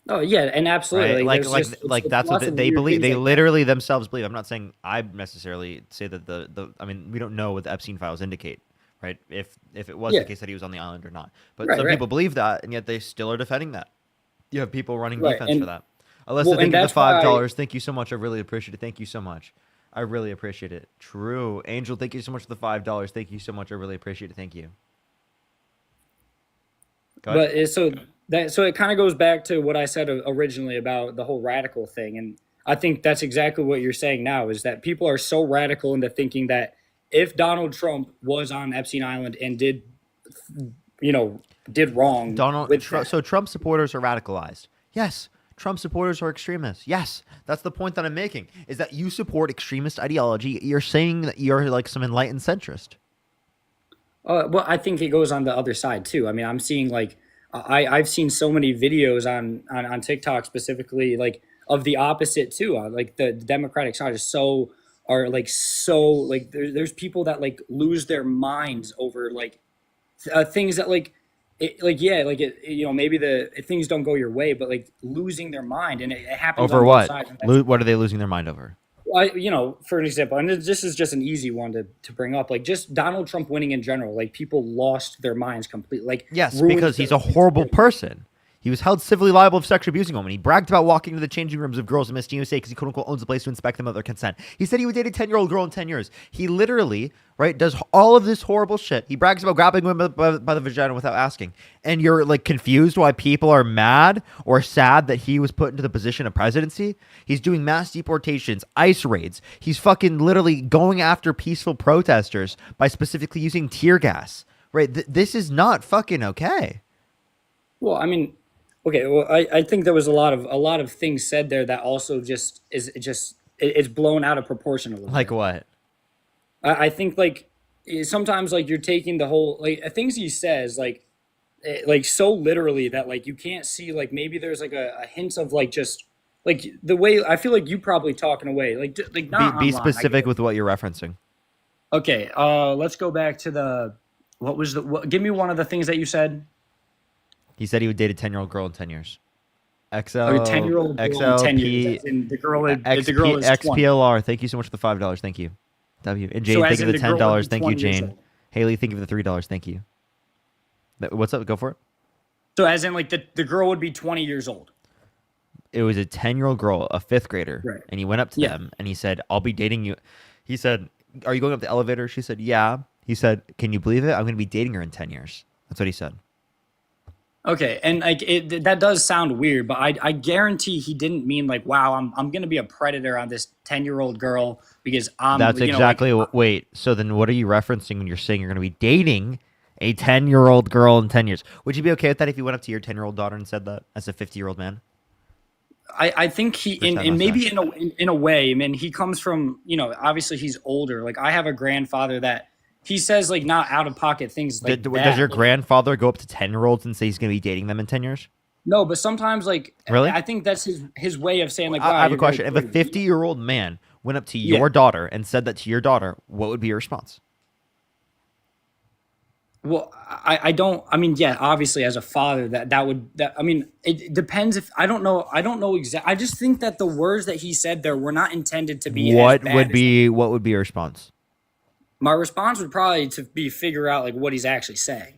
Oh yeah, and absolutely. Right? Like that's what they believe. They literally themselves believe. I'm not saying I necessarily say that I mean, we don't know what the Epstein files indicate, right? If it was the case that he was on the island or not. But some people believe that, and yet they still are defending that. You have people running defense for that. Alyssa, thank you for the $5. Thank you so much. I really appreciate it. Thank you so much. I really appreciate it. True. Angel, thank you so much for the $5. Thank you so much. I really appreciate it. Thank you. But so it kind of goes back to what I said originally about the whole radical thing. And I think that's exactly what you're saying now is that people are so radical into thinking that if Donald Trump was on Epstein Island and did wrong. So Trump supporters are radicalized. Yes. Trump supporters are extremists. Yes, that's the point that I'm making, is that you support extremist ideology. You're saying that you're like some enlightened centrist. Well, I think it goes on the other side too. I mean, I'm seeing like, I've seen so many videos on TikTok specifically, like of the opposite too. Like the Democratic side is there's people that like lose their minds over like things that like, maybe things don't go your way, but like losing their mind, and it happens over on what? both sides. What are they losing their mind over? For an example, and this is just an easy one to bring up, like just Donald Trump winning in general, like people lost their minds completely. Like yes, because he's a horrible person. He was held civilly liable of sexually abusing a woman. He bragged about walking into the changing rooms of girls in Miss USA because he quote unquote owns a place to inspect them without their consent. He said he would date a 10-year-old girl in 10 years. He literally, right, does all of this horrible shit. He brags about grabbing women by the vagina without asking. And you're like confused why people are mad or sad that he was put into the position of presidency. He's doing mass deportations, ICE raids. He's fucking literally going after peaceful protesters by specifically using tear gas. Right? This is not fucking okay. Well, I mean, okay. Well, I think there was a lot of things said there that also it's blown out of proportion a little. Like what? I think like sometimes like you're taking the whole like things he says like so literally that like you can't see like maybe there's like a hint of like just like the way I feel like you probably talking away like not Be online, specific with what you're referencing. Okay, let's go back to the give me one of the things that you said. He said he would date a 10-year-old girl in 10 years. XL, A 10-year-old girl in 10 years. As in the girl is 20. XPLR. Thank you so much for the $5. Thank you. W. And Jane, So thank as you in for the the girl would $10. be Thank you, 20 years Jane. old. Haley, thank you for the $3. Thank you. What's up? Go for it. So as in like the girl would be 20 years old. It was a 10-year-old girl, a 5th grader. Right. And he went up to Yeah. them and he said, I'll be dating you. He said, are you going up the elevator? She said, yeah. He said, can you believe it? I'm going to be dating her in 10 years. That's what he said. Okay, and like that does sound weird, but I guarantee he didn't mean like, wow, I'm gonna be a predator on this 10-year-old girl because I'm. That's exactly like, wait. So then, what are you referencing when you're saying you're going to be dating a 10-year-old girl in 10 years? Would you be okay with that if you went up to your 10-year-old daughter and said that as a 50-year-old man? I think he in maybe in a way. I mean, he comes from obviously he's older. Like I have a grandfather that he says like not out of pocket things like that. Does your grandfather go up to 10-year-olds and say he's going to be dating them in 10 years? No, but sometimes like Really? I think that's his way of saying like. Wow, I have a you're question. If very a pretty. 50-year-old man went up to Yeah. your daughter and said that to your daughter, what would be your response? Well, I don't. I mean, yeah, obviously, as a father, I mean, it depends if I don't know exactly. I just think that the words that he said there were not intended to be. What as bad would as- be your response? My response would probably to be figure out like what he's actually saying.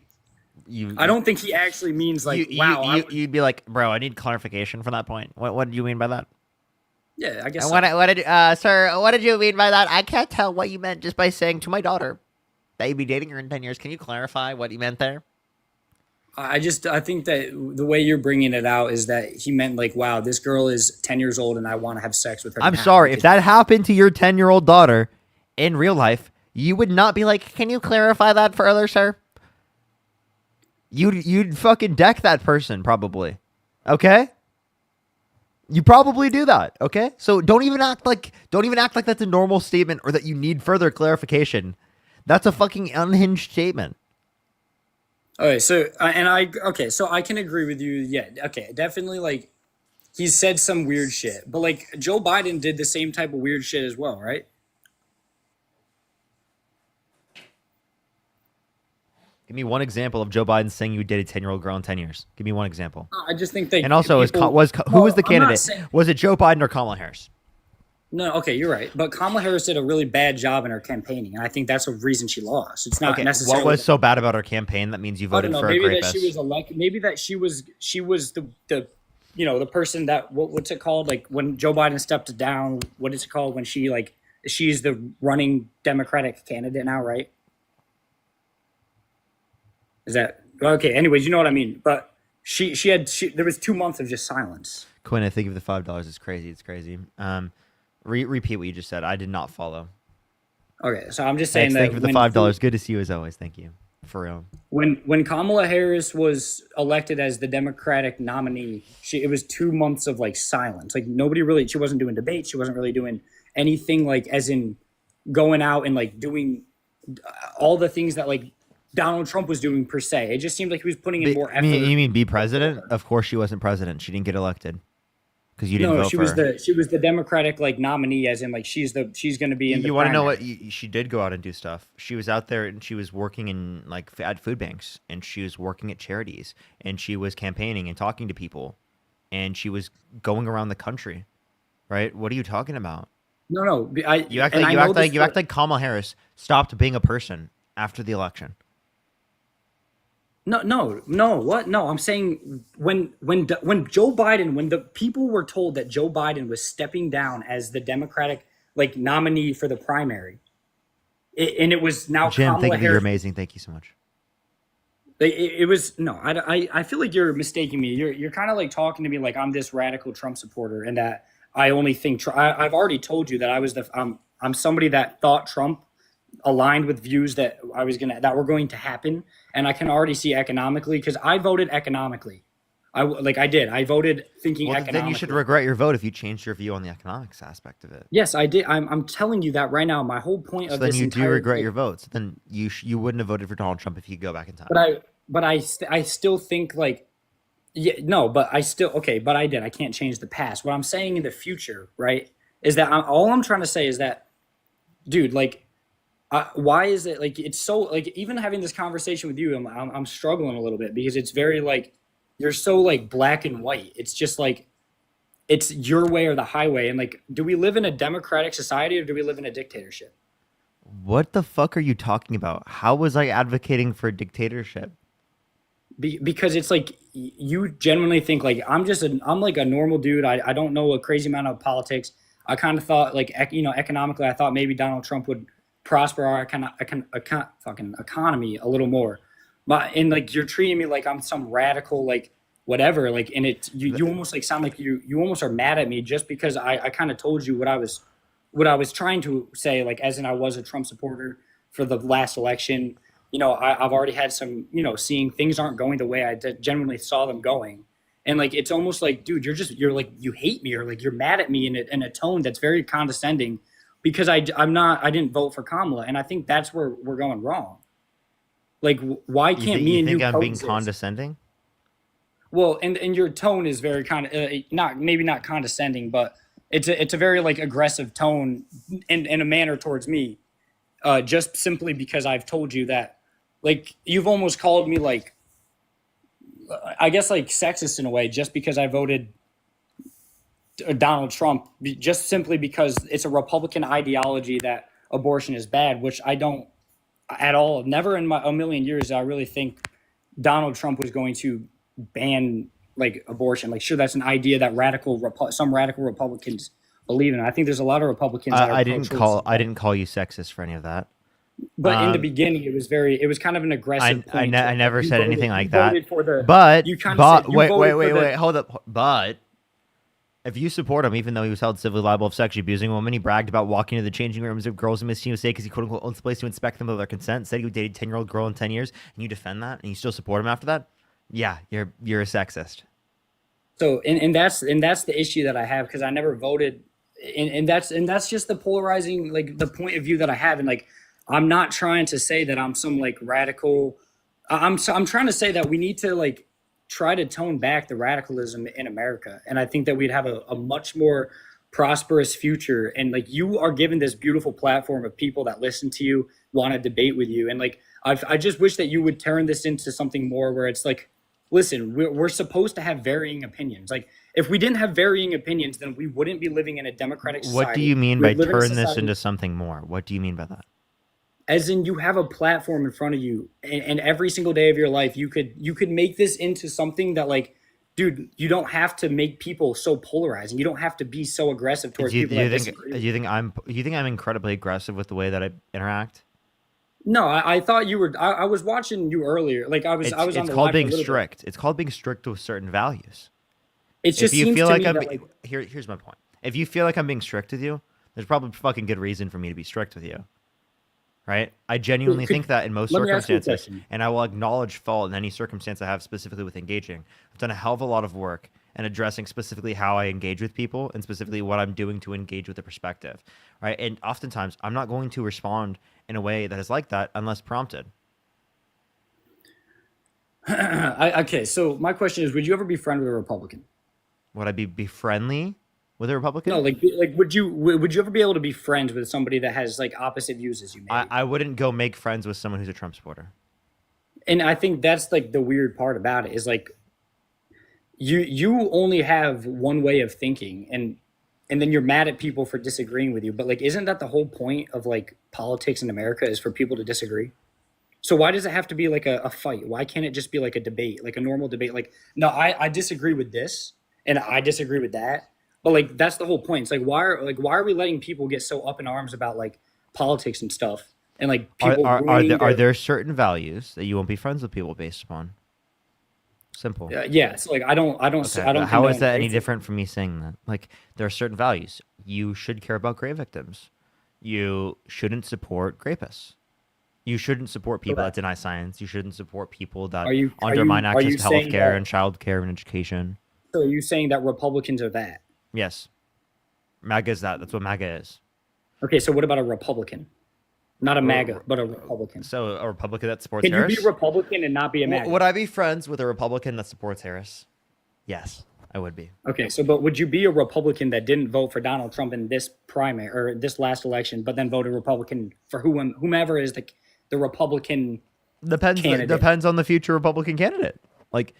I don't think he actually means like wow. You'd be like, bro, I need clarification from that point. What did you mean by that? Yeah, I guess. Sir, what did you mean by that? I can't tell what you meant just by saying to my daughter that you'd be dating her in 10 years. Can you clarify what you meant there? I think that the way you're bringing it out is that he meant like, wow, this girl is 10 years old and I want to have sex with her. I'm now. sorry. If that happened to your 10-year-old daughter in real life, you would not be like, can you clarify that further, sir? You'd fucking deck that person probably. Okay? You probably do that, okay? So don't even act like that's a normal statement or that you need further clarification. That's a fucking unhinged statement. Okay, so so I can agree with you. Yeah, okay, definitely. Like, he's said some weird shit, but like Joe Biden did the same type of weird shit as well, right? Give me one example of Joe Biden saying you dated a 10-year-old girl in 10 years. Give me one example. I just think that. And also, who was the candidate? Was it Joe Biden or Kamala Harris? No, okay, you're right. But Kamala Harris did a really bad job in her campaigning, and I think that's a reason she lost. It's not necessarily. What was so bad about her campaign that means you voted for a maybe rapist? that she was elected. Maybe that she was the the person that what's it called? Like when Joe Biden stepped down, what is it called when she's the running Democratic candidate now, right? Is that okay? Anyways, you know what I mean. But there was 2 months of just silence. Quinn, I think of the $5. It's crazy. It's crazy. Repeat what you just said. I did not follow. Okay, so I'm just saying Thank that you for the $5. Good to see you as always. Thank you. For real. When Kamala Harris was elected as the Democratic nominee, it was 2 months of like silence. Like she wasn't doing debates. She wasn't really doing anything like as in going out and like doing all the things that like Donald Trump was doing per se. It just seemed like he was putting in more effort. You mean be president? Of course she wasn't president. She didn't get elected. Because you didn't vote for her. She was the Democratic like nominee, as in like she's going to be in. You want to know what? She did go out and do stuff. She was out there and she was working in like at food banks and she was working at charities and she was campaigning and talking to people, and she was going around the country, right? What are you talking about? No. You act like Kamala Harris stopped being a person after the election. No. What? No, I'm saying when Joe Biden, when the people were told that Joe Biden was stepping down as the Democratic like nominee for the primary, and it was now Jim, thank Kamala you. You're Harris. amazing. Thank you so much. It was no. I feel like you're mistaking me. You're kind of like talking to me like I'm this radical Trump supporter, and that I only think I've already told you that I'm somebody that thought Trump aligned with views that were going to happen, and I can already see economically because I voted economically. I did. I voted thinking Well, economically. then you should regret your vote if you changed your view on the economics aspect of it. Yes, I did. I'm telling you that right now. My whole point So of then this you do entire regret thing- your votes. Then you wouldn't have voted for Donald Trump if you could go back in time. But I still think like, yeah, no, but I still, okay, but I did. I can't change the past. What I'm saying in the future, right, is that all I'm trying to say is that, dude, like, why is it like it's so like even having this conversation with you, I'm struggling a little bit because it's very like you're so like black and white. It's just like it's your way or the highway. And like, do we live in a democratic society or do we live in a dictatorship? What the fuck are you talking about? How was I advocating for a dictatorship? Because it's like you genuinely think like I'm like a normal dude. I don't know a crazy amount of politics. I kind of thought like economically, I thought maybe Donald Trump would prosper our fucking economy a little more. But and like you're treating me like I'm some radical like whatever like and you almost like sound like you almost are mad at me just because I kind of told you what I was trying to say like as in I was a Trump supporter for the last election. I've already had some, seeing things aren't going the way I genuinely saw them going. And like, it's almost like, dude, you're like, you hate me or like, you're mad at me in a tone that's very condescending because I didn't vote for Kamala. And I think that's where we're going wrong. Like, why can't me and you think I'm being coexist? condescending? Well, and your tone is very not condescending, but it's a very like aggressive tone in a manner towards me. Just simply because I've told you that, like, you've almost called me like, I guess like sexist in a way, just because I voted Donald Trump, just simply because it's a Republican ideology that abortion is bad, which I don't at all. Never in a million years I really think Donald Trump was going to ban like abortion. Like, sure, that's an idea that some radical Republicans believe in. I think there's a lot of Republicans. That are I didn't call you sexist for any of that. But in the beginning, it was kind of an aggressive point. I never said anything like that. Wait, hold up. But if you support him, even though he was held civilly liable of sexually abusing a woman, he bragged about walking into the changing rooms of girls in Miss USA because he quote unquote owns the place to inspect them with their consent. Said he dated 10-year-old girl in 10 years, and you defend that, and you still support him after that? Yeah, you're a sexist. So and that's the issue that I have because I never voted, and that's just the polarizing like the point of view that I have, and like. I'm not trying to say that I'm some like radical. I'm trying to say that we need to like try to tone back the radicalism in America, and I think that we'd have a much more prosperous future. And like you are given this beautiful platform of people that listen to you, want to debate with you, and like I just wish that you would turn this into something more where it's like, listen, we're supposed to have varying opinions. Like if we didn't have varying opinions, then we wouldn't be living in a democratic society. What do you mean by turn this into something more? What do you mean by that? As in, you have a platform in front of you, and every single day of your life, you could make this into something that, like, dude, you don't have to make people so polarizing. You don't have to be so aggressive towards people. Do you think I'm incredibly aggressive with the way that I interact? No, I thought you were. I was watching you earlier. Like I was. It's called being strict. It's called being strict with certain values. It just seems to me that, like, here's my point. If you feel like I'm being strict with you, there's probably fucking good reason for me to be strict with you. Right? I genuinely think that in most circumstances, and I will acknowledge fault in any circumstance I have specifically with engaging. I've done a hell of a lot of work in addressing specifically how I engage with people and specifically what I'm doing to engage with the perspective. Right? And oftentimes, I'm not going to respond in a way that is like that unless prompted. Okay, so my question is, would you ever be friends with a Republican? Would I be friendly with a Republican? No, like would you ever be able to be friends with somebody that has like opposite views as you? Maybe? I wouldn't go make friends with someone who's a Trump supporter. And I think that's like the weird part about it is like you only have one way of thinking, and then you're mad at people for disagreeing with you. But like, isn't that the whole point of like politics in America is for people to disagree? So why does it have to be like a fight? Why can't it just be like a debate, like a normal debate? Like, no, I disagree with this and I disagree with that. But like that's the whole point. It's like why are we letting people get so up in arms about like politics and stuff? And like people Are there certain values that you won't be friends with people based upon? Simple. Yeah, it's like I don't How is that any different from me saying that? Like there are certain values. You should care about grave victims. You shouldn't support rapists. You shouldn't support people that deny science. You shouldn't support people that undermine access to health care and child care and education. So are you saying that Republicans are that? Yes. MAGA is that. That's what MAGA is. Okay, so what about a Republican? Not a MAGA, but a Republican. So a Republican that supports Can Harris? you be Republican and not be a MAGA? Would I be friends with a Republican that supports Harris? Yes, I would be. Okay, so but would you be a Republican that didn't vote for Donald Trump in this primary or this last election, but then voted Republican for whomever is the Republican candidate? Depends on the future Republican candidate. Like,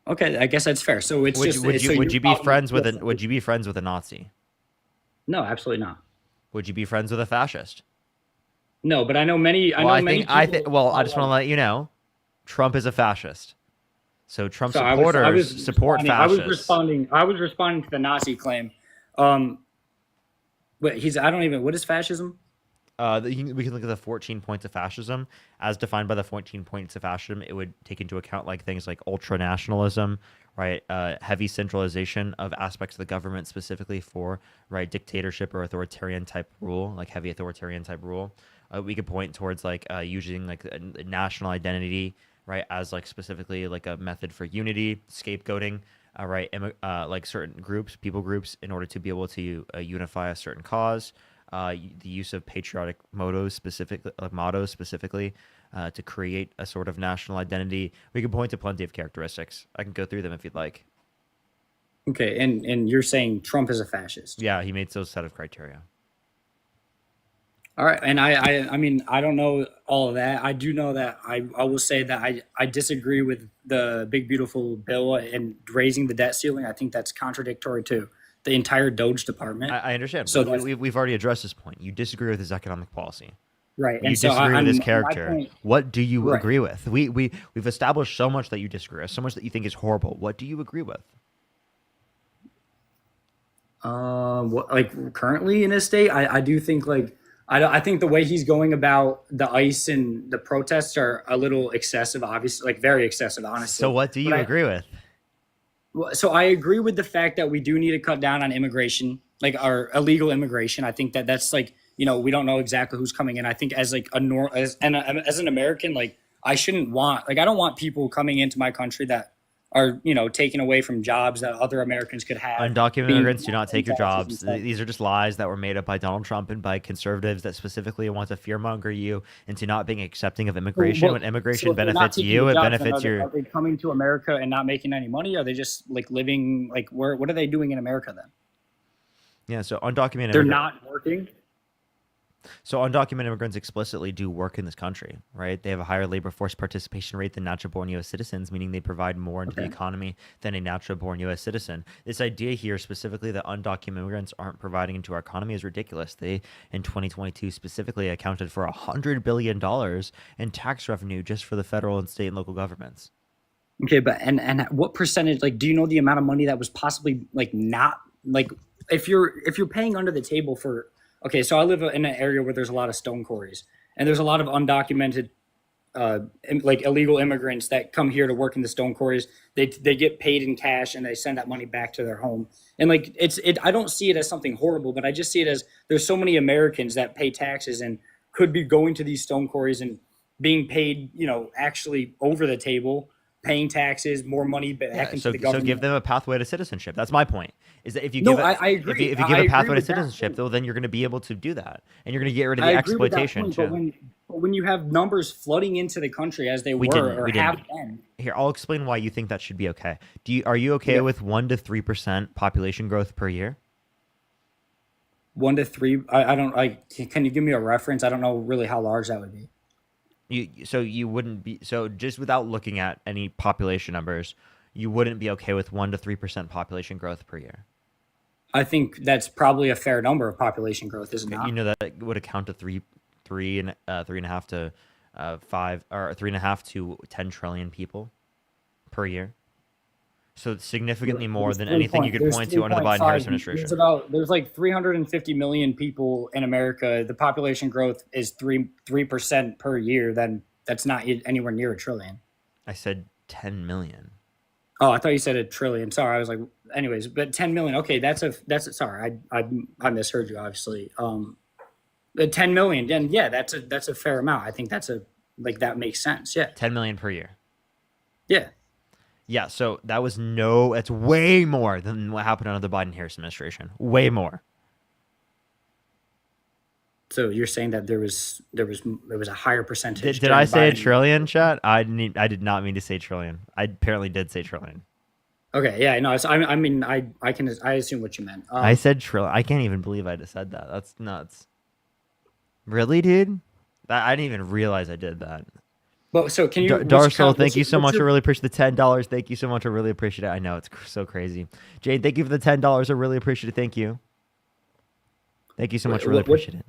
okay, I guess that's fair. So it's would you be friends with a Nazi? No, absolutely not. Would you be friends with a fascist? No, but I know many. I just want to let you know, Trump is a fascist. So Trump supporters support fascists. I was responding to the Nazi claim. But what is fascism? We can look at the 14 points of fascism. As defined by the 14 points of fascism, it would take into account like things like ultra-nationalism, right? Heavy centralization of aspects of the government specifically for, right, dictatorship or authoritarian type rule, like heavy authoritarian type rule. We could point towards like using like a national identity, right, as like specifically like a method for unity, scapegoating, right, like certain groups, people groups, in order to be able to unify a certain cause. The use of patriotic mottos specifically to create a sort of national identity. We can point to plenty of characteristics. I can go through them if you'd like. Okay, and you're saying Trump is a fascist? Yeah, he meets those set of criteria. All right, and I mean, I don't know all of that. I do know that I will say that I disagree with the big beautiful bill and raising the debt ceiling. I think that's contradictory to the entire Doge department. I understand. So we've already addressed this point. You disagree with his economic policy. Right. You disagree with his character. What do you agree with? We've established so much that you disagree with, so much that you think is horrible. What do you agree with? What, like currently in his state, I do think like I think the way he's going about the ICE and the protests are a little excessive, obviously, like very excessive, honestly. So what do you agree with? So I agree with the fact that we do need to cut down on immigration, like our illegal immigration. I think that's like, you know, we don't know exactly who's coming in. I think as like as an American, like I don't want people coming into my country that are, you know, taken away from jobs that other Americans could have. Undocumented immigrants do not take your jobs. These are just lies that were made up by Donald Trump and by conservatives that specifically want to fearmonger you into not being accepting of immigration. When immigration benefits you, it benefits your... Are they coming to America and not making any money? Are they just like living, like what are they doing in America then? Yeah, so undocumented... They're not working? So undocumented immigrants explicitly do work in this country, right? They have a higher labor force participation rate than natural-born U.S. citizens, meaning they provide more into the economy than a natural-born U.S. citizen. This idea here, specifically that undocumented immigrants aren't providing into our economy, is ridiculous. They, in 2022, specifically accounted for $100 billion in tax revenue just for the federal and state and local governments. Okay, but and what percentage? Like, do you know the amount of money that was possibly like not like if you're paying under the table for? Okay, so I live in an area where there's a lot of stone quarries, and there's a lot of undocumented, like illegal immigrants that come here to work in the stone quarries. They get paid in cash, and they send that money back to their home. And like I don't see it as something horrible, but I just see it as there's so many Americans that pay taxes and could be going to these stone quarries and being paid, you know, actually over the table, paying taxes, more money back into the government. So give them a pathway to citizenship. That's my point. Is that if you I agree. If you give a pathway to citizenship, though, then you're going to be able to do that, and you're going to get rid of the exploitation too. But when you have numbers flooding into the country as they have been, here, I'll explain why you think that should be okay. Are you okay with 1 to 3% population growth per year? 1 to 3. I don't. Can you give me a reference? I don't know really how large that would be. You wouldn't be just without looking at any population numbers, you wouldn't be okay with 1 to 3% population growth per year. I think that's probably a fair number of population growth, isn't it? You know that would account to 3 three and a half to 3.5 to 10 trillion people per year. So it's significantly more than anything you could point to under the Biden-Harris administration. There's like 350 million people in America. The population growth is 3% per year. Then that's not anywhere near a trillion. I said 10 million. Oh, I thought you said a trillion. Sorry, I was like, anyways, but 10 million. Okay, sorry, I misheard you. Obviously, 10 million. Then yeah, that's a fair amount. I think that makes sense. Yeah, 10 million per year. Yeah. Yeah, so that's way more than what happened under the Biden-Harris administration. Way more. So you're saying that there was a higher percentage. Did I say a trillion, chat? I did not mean to say trillion. I apparently did say trillion. Okay, yeah, no, I assume what you meant. I said trillion. I can't even believe I just said that. That's nuts. Really, dude? I didn't even realize I did that. But so can you, Darcel, thank you so much. I really appreciate the $10. Thank you so much. I really appreciate it. I know it's so crazy. Jade, thank you for the $10. I really appreciate it. Thank you. Thank you so much. I really appreciate it.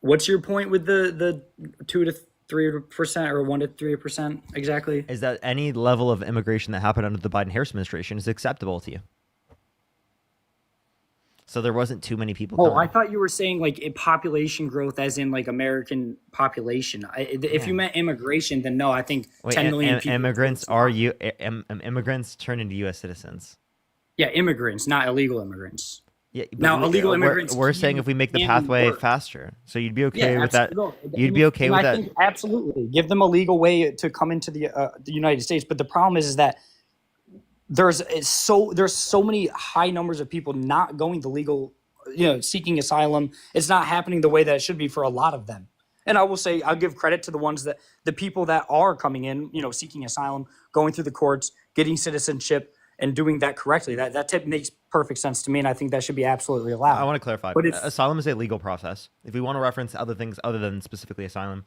What's your point with the 2 to 3% or 1 to 3% exactly? Is that any level of immigration that happened under the Biden-Harris administration is acceptable to you? So there wasn't too many people. Oh, I thought you were saying like a population growth, as in like American population. If you meant immigration, then no. I think 10 million people. Immigrants immigrants turn into U.S. citizens. Yeah, immigrants, not illegal immigrants. Yeah, now illegal immigrants. We're saying if we make the pathway faster, so you'd be okay with that. You'd be okay with that. Think absolutely, give them a legal way to come into the United States. But the problem is that there's so many high numbers of people not going the legal, seeking asylum. It's not happening the way that it should be for a lot of them. And I will say, I'll give credit to the people that are coming in, seeking asylum, going through the courts, getting citizenship, and doing that correctly. That tip makes perfect sense to me, and I think that should be absolutely allowed. I want to clarify. Asylum is a legal process. If we want to reference other things other than specifically asylum,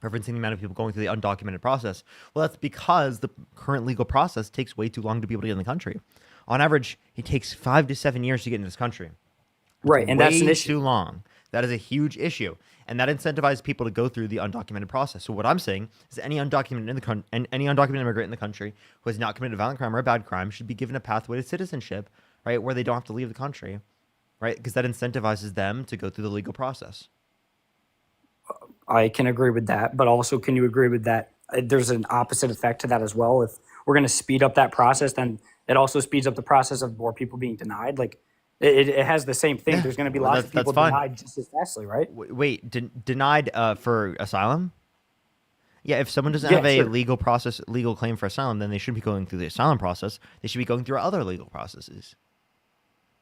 referencing the amount of people going through the undocumented process, well, that's because the current legal process takes way too long to be able to get in the country. On average, it takes 5 to 7 years to get into this country. Right, and that's an issue. Too long. That is a huge issue, and that incentivizes people to go through the undocumented process. So what I'm saying is any undocumented immigrant in the country who has not committed a violent crime or a bad crime should be given a pathway to citizenship, right, where they don't have to leave the country, right, because that incentivizes them to go through the legal process. I can agree with that, but also can you agree with that there's an opposite effect to that as well? If we're going to speed up that process, then it also speeds up the process of more people being denied. Like it has the same thing. Yeah. There's going to be lots of people denied just as fastly, right? Wait, denied for asylum? Yeah, if someone doesn't have a legal claim for asylum, then they shouldn't be going through the asylum process. They should be going through other legal processes.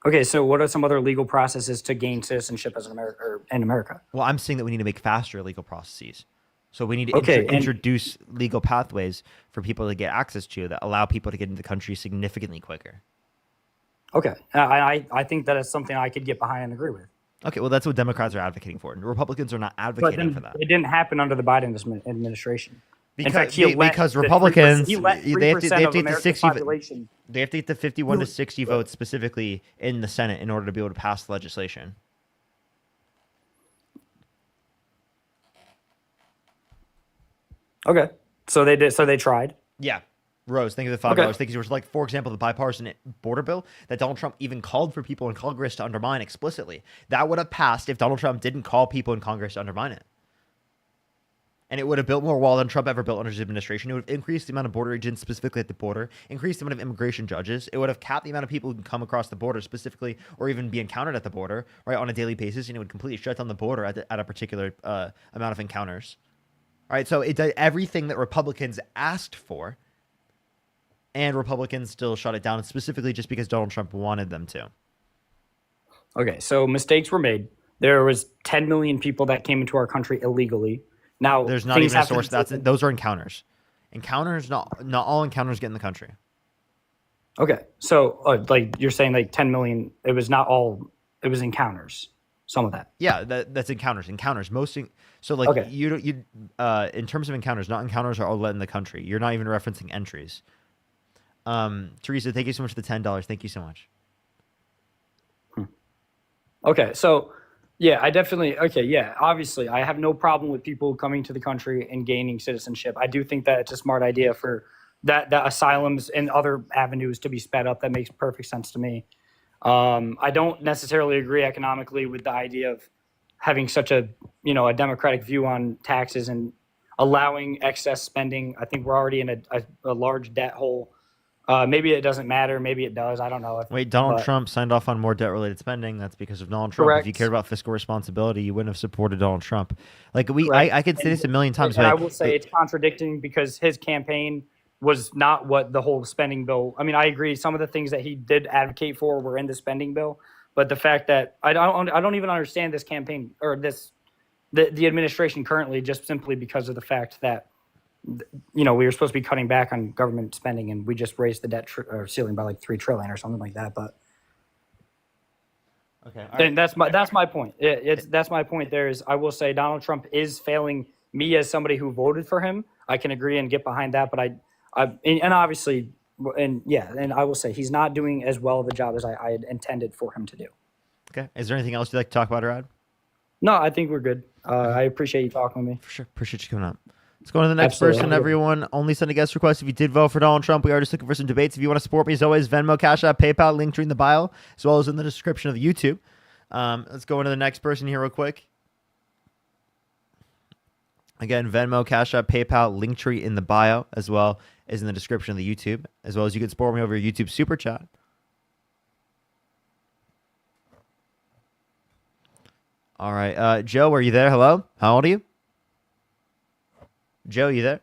Okay, so what are some other legal processes to gain citizenship as in America? Well, I'm saying that we need to make faster legal processes. So we need to introduce legal pathways for people to get access to that allow people to get into the country significantly quicker. Okay, I think that is something I could get behind and agree with. Okay, well, that's what Democrats are advocating for. Republicans are not advocating for that. It didn't happen under the Biden administration. Because Republicans, they have to get to 60. They have to get to 51 to 60 votes specifically in the Senate in order to be able to pass the legislation. Okay, so they did. So they tried. Yeah, Rose, thank you for the $5. Thank you so much. Like, for example, the bipartisan border bill that Donald Trump even called for people in Congress to undermine explicitly. That would have passed if Donald Trump didn't call people in Congress to undermine it. And it would have built more wall than Trump ever built under his administration. It would have increased the amount of border agents specifically at the border, increased the amount of immigration judges. It would have capped the amount of people who can come across the border specifically or even be encountered at the border, right, on a daily basis. And it would completely shut down the border at a particular amount of encounters. All right, so it did everything that Republicans asked for, and Republicans still shut it down, specifically just because Donald Trump wanted them to. Okay, so mistakes were made. There was 10 million people that came into our country illegally. Now, there's not even a source. Those are encounters. Encounters, not all encounters get in the country. Okay, so like you're saying, like 10 million. It was not all. It was encounters. Some of that. Yeah, that's encounters. Encounters. So like you in terms of encounters, not encounters are all let in the country. You're not even referencing entries. Teresa, thank you so much for the $10. Thank you so much. Okay, so. Yeah, I definitely okay. Yeah, obviously, I have no problem with people coming to the country and gaining citizenship. I do think that it's a smart idea for that asylums and other avenues to be sped up. That makes perfect sense to me. I don't necessarily agree economically with the idea of having such a a democratic view on taxes and allowing excess spending. I think we're already in a large debt hole. Maybe it doesn't matter. Maybe it does. I don't know. Wait, Donald but- Trump signed off on more debt-related spending. That's because of Donald Trump. If you Correct. cared about fiscal responsibility, you wouldn't have supported Donald Trump. Like Correct. I could say this a million times, And but I will say it's contradicting because his campaign was not what the whole spending bill. I mean, I agree. Some of the things that he did advocate for were in the spending bill, but the fact that I don't even understand this campaign or the administration currently just simply because of the fact that we were supposed to be cutting back on government spending and we just raised the debt ceiling by like $3 trillion or something like that. But okay, then that's my point. That's my point. I will say Donald Trump is failing me as somebody who voted for him. I can agree and get behind that, but and obviously, and I will say he's not doing as well of a job as I had intended for him to do. Okay. Is there anything else you'd like to talk about, Arad? No, I think we're good. I appreciate you talking with me. For sure. Appreciate you coming up. Let's go on to the next Absolutely. person, everyone. Only send a guest request if you did vote for Donald Trump. We are just looking for some debates. If you want to support me, as always, Venmo, Cash App, PayPal, link tree in the bio, as well as in the description of the YouTube. Let's go into the next person here real quick. Again, Venmo, Cash App, PayPal, link tree in the bio, as well as in the description of the YouTube, as well as you can support me over your YouTube Super Chat. All right. Joe, are you there? Hello? How old are you? Joe, you there?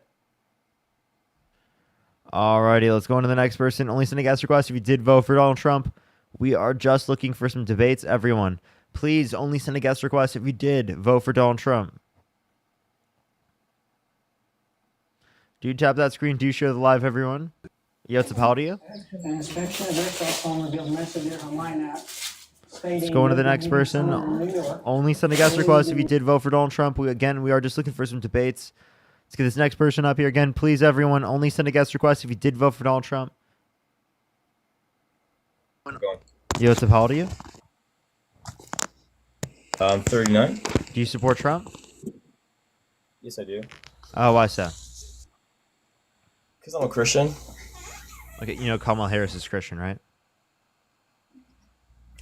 Alrighty, let's go on to the next person. Only send a guest request if you did vote for Donald Trump. We are just looking for some debates, everyone. Please only send a guest request if you did vote for Donald Trump. Do you tap that screen? Do you share the live, everyone? Yo, how do you? Let's go on to the next person. Only send a guest request if you did vote for Donald Trump. We are just looking for some debates. Let's get this next person up here again. Please, everyone, only send a guest request if you did vote for Donald Trump. Yo, how old are you? I'm 39. Do you support Trump? Yes, I do. Oh, why so? Because I'm a Christian. Okay, you know Kamala Harris is Christian, right?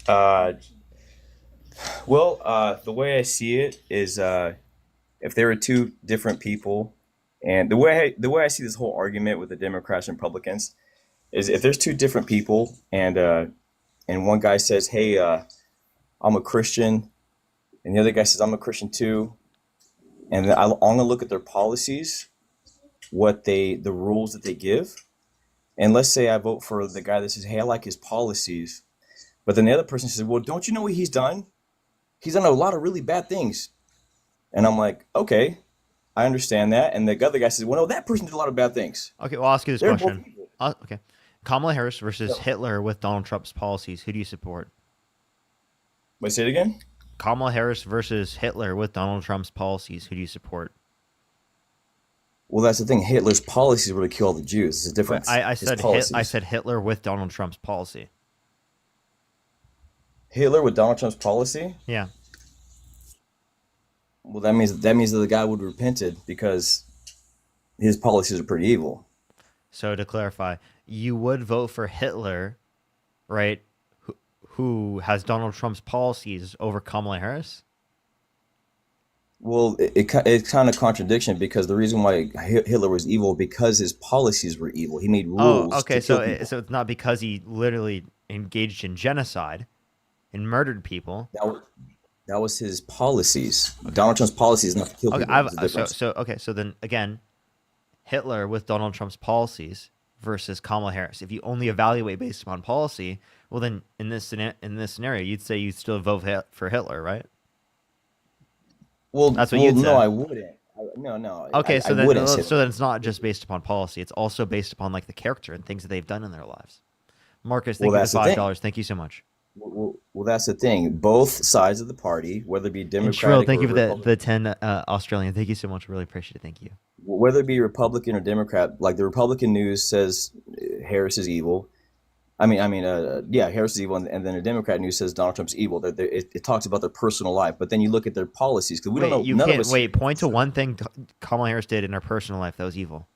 The way I see it is, if there were two different people, and the way I see this whole argument with the Democrats and Republicans is if there's two different people and one guy says, "Hey, I'm a Christian," and the other guy says, "I'm a Christian too," and then I'm gonna look at their policies, the rules that they give, and let's say I vote for the guy that says, "Hey, I like his policies," but then the other person says, "Well, don't you know what he's done? He's done a lot of really bad things," and I'm like, "Okay, I understand that," and the other guy says, "Well, no, that person did a lot of bad things." Okay, well, I'll ask you this They're question. both evil. Okay. Kamala Harris versus Hitler with Donald Trump's policies. Who do you support? Wait, say it again? Kamala Harris versus Hitler with Donald Trump's policies. Who do you support? Well, that's the thing. Hitler's policies were to kill all the Jews. It's a difference. I said Hitler with Donald Trump's policy. Hitler with Donald Trump's policy? Yeah. Well, that means that the guy would have repented because his policies are pretty evil. So to clarify, you would vote for Hitler, right? Who has Donald Trump's policies over Kamala Harris? Well, it's kind of contradiction because the reason why Hitler was evil because his policies were evil. He made rules. Oh, okay. to So kill people. so it's not because he literally engaged in genocide and murdered people. That was his policies. Donald Trump's policies not to kill Okay, people. There's a difference. So then again, Hitler with Donald Trump's policies versus Kamala Harris. If you only evaluate based upon policy, well then in this scenario, you'd say you'd still vote for Hitler, right? Well, that's what you'd say. No, I wouldn't. No. Okay, I so then wouldn't say it's not just based upon policy. It's also based upon like the character and things that they've done in their lives. Marcus, thank you that's for the thing. $5. Thank you so much. Well, that's the thing. Both sides of the party, whether it be And Democratic Shrill, thank or you for Republican, the 10 Australian. Thank you so much. Really appreciate it. Thank you. whether it be Republican or Democrat, like the Republican news says Harris is evil. Yeah, Harris is evil, and then a Democrat news says Donald Trump's evil. It talks about their personal life, but then you look at their policies because we don't know. You None can't of us. wait. Point to one thing Kamala Harris did in her personal life that was evil.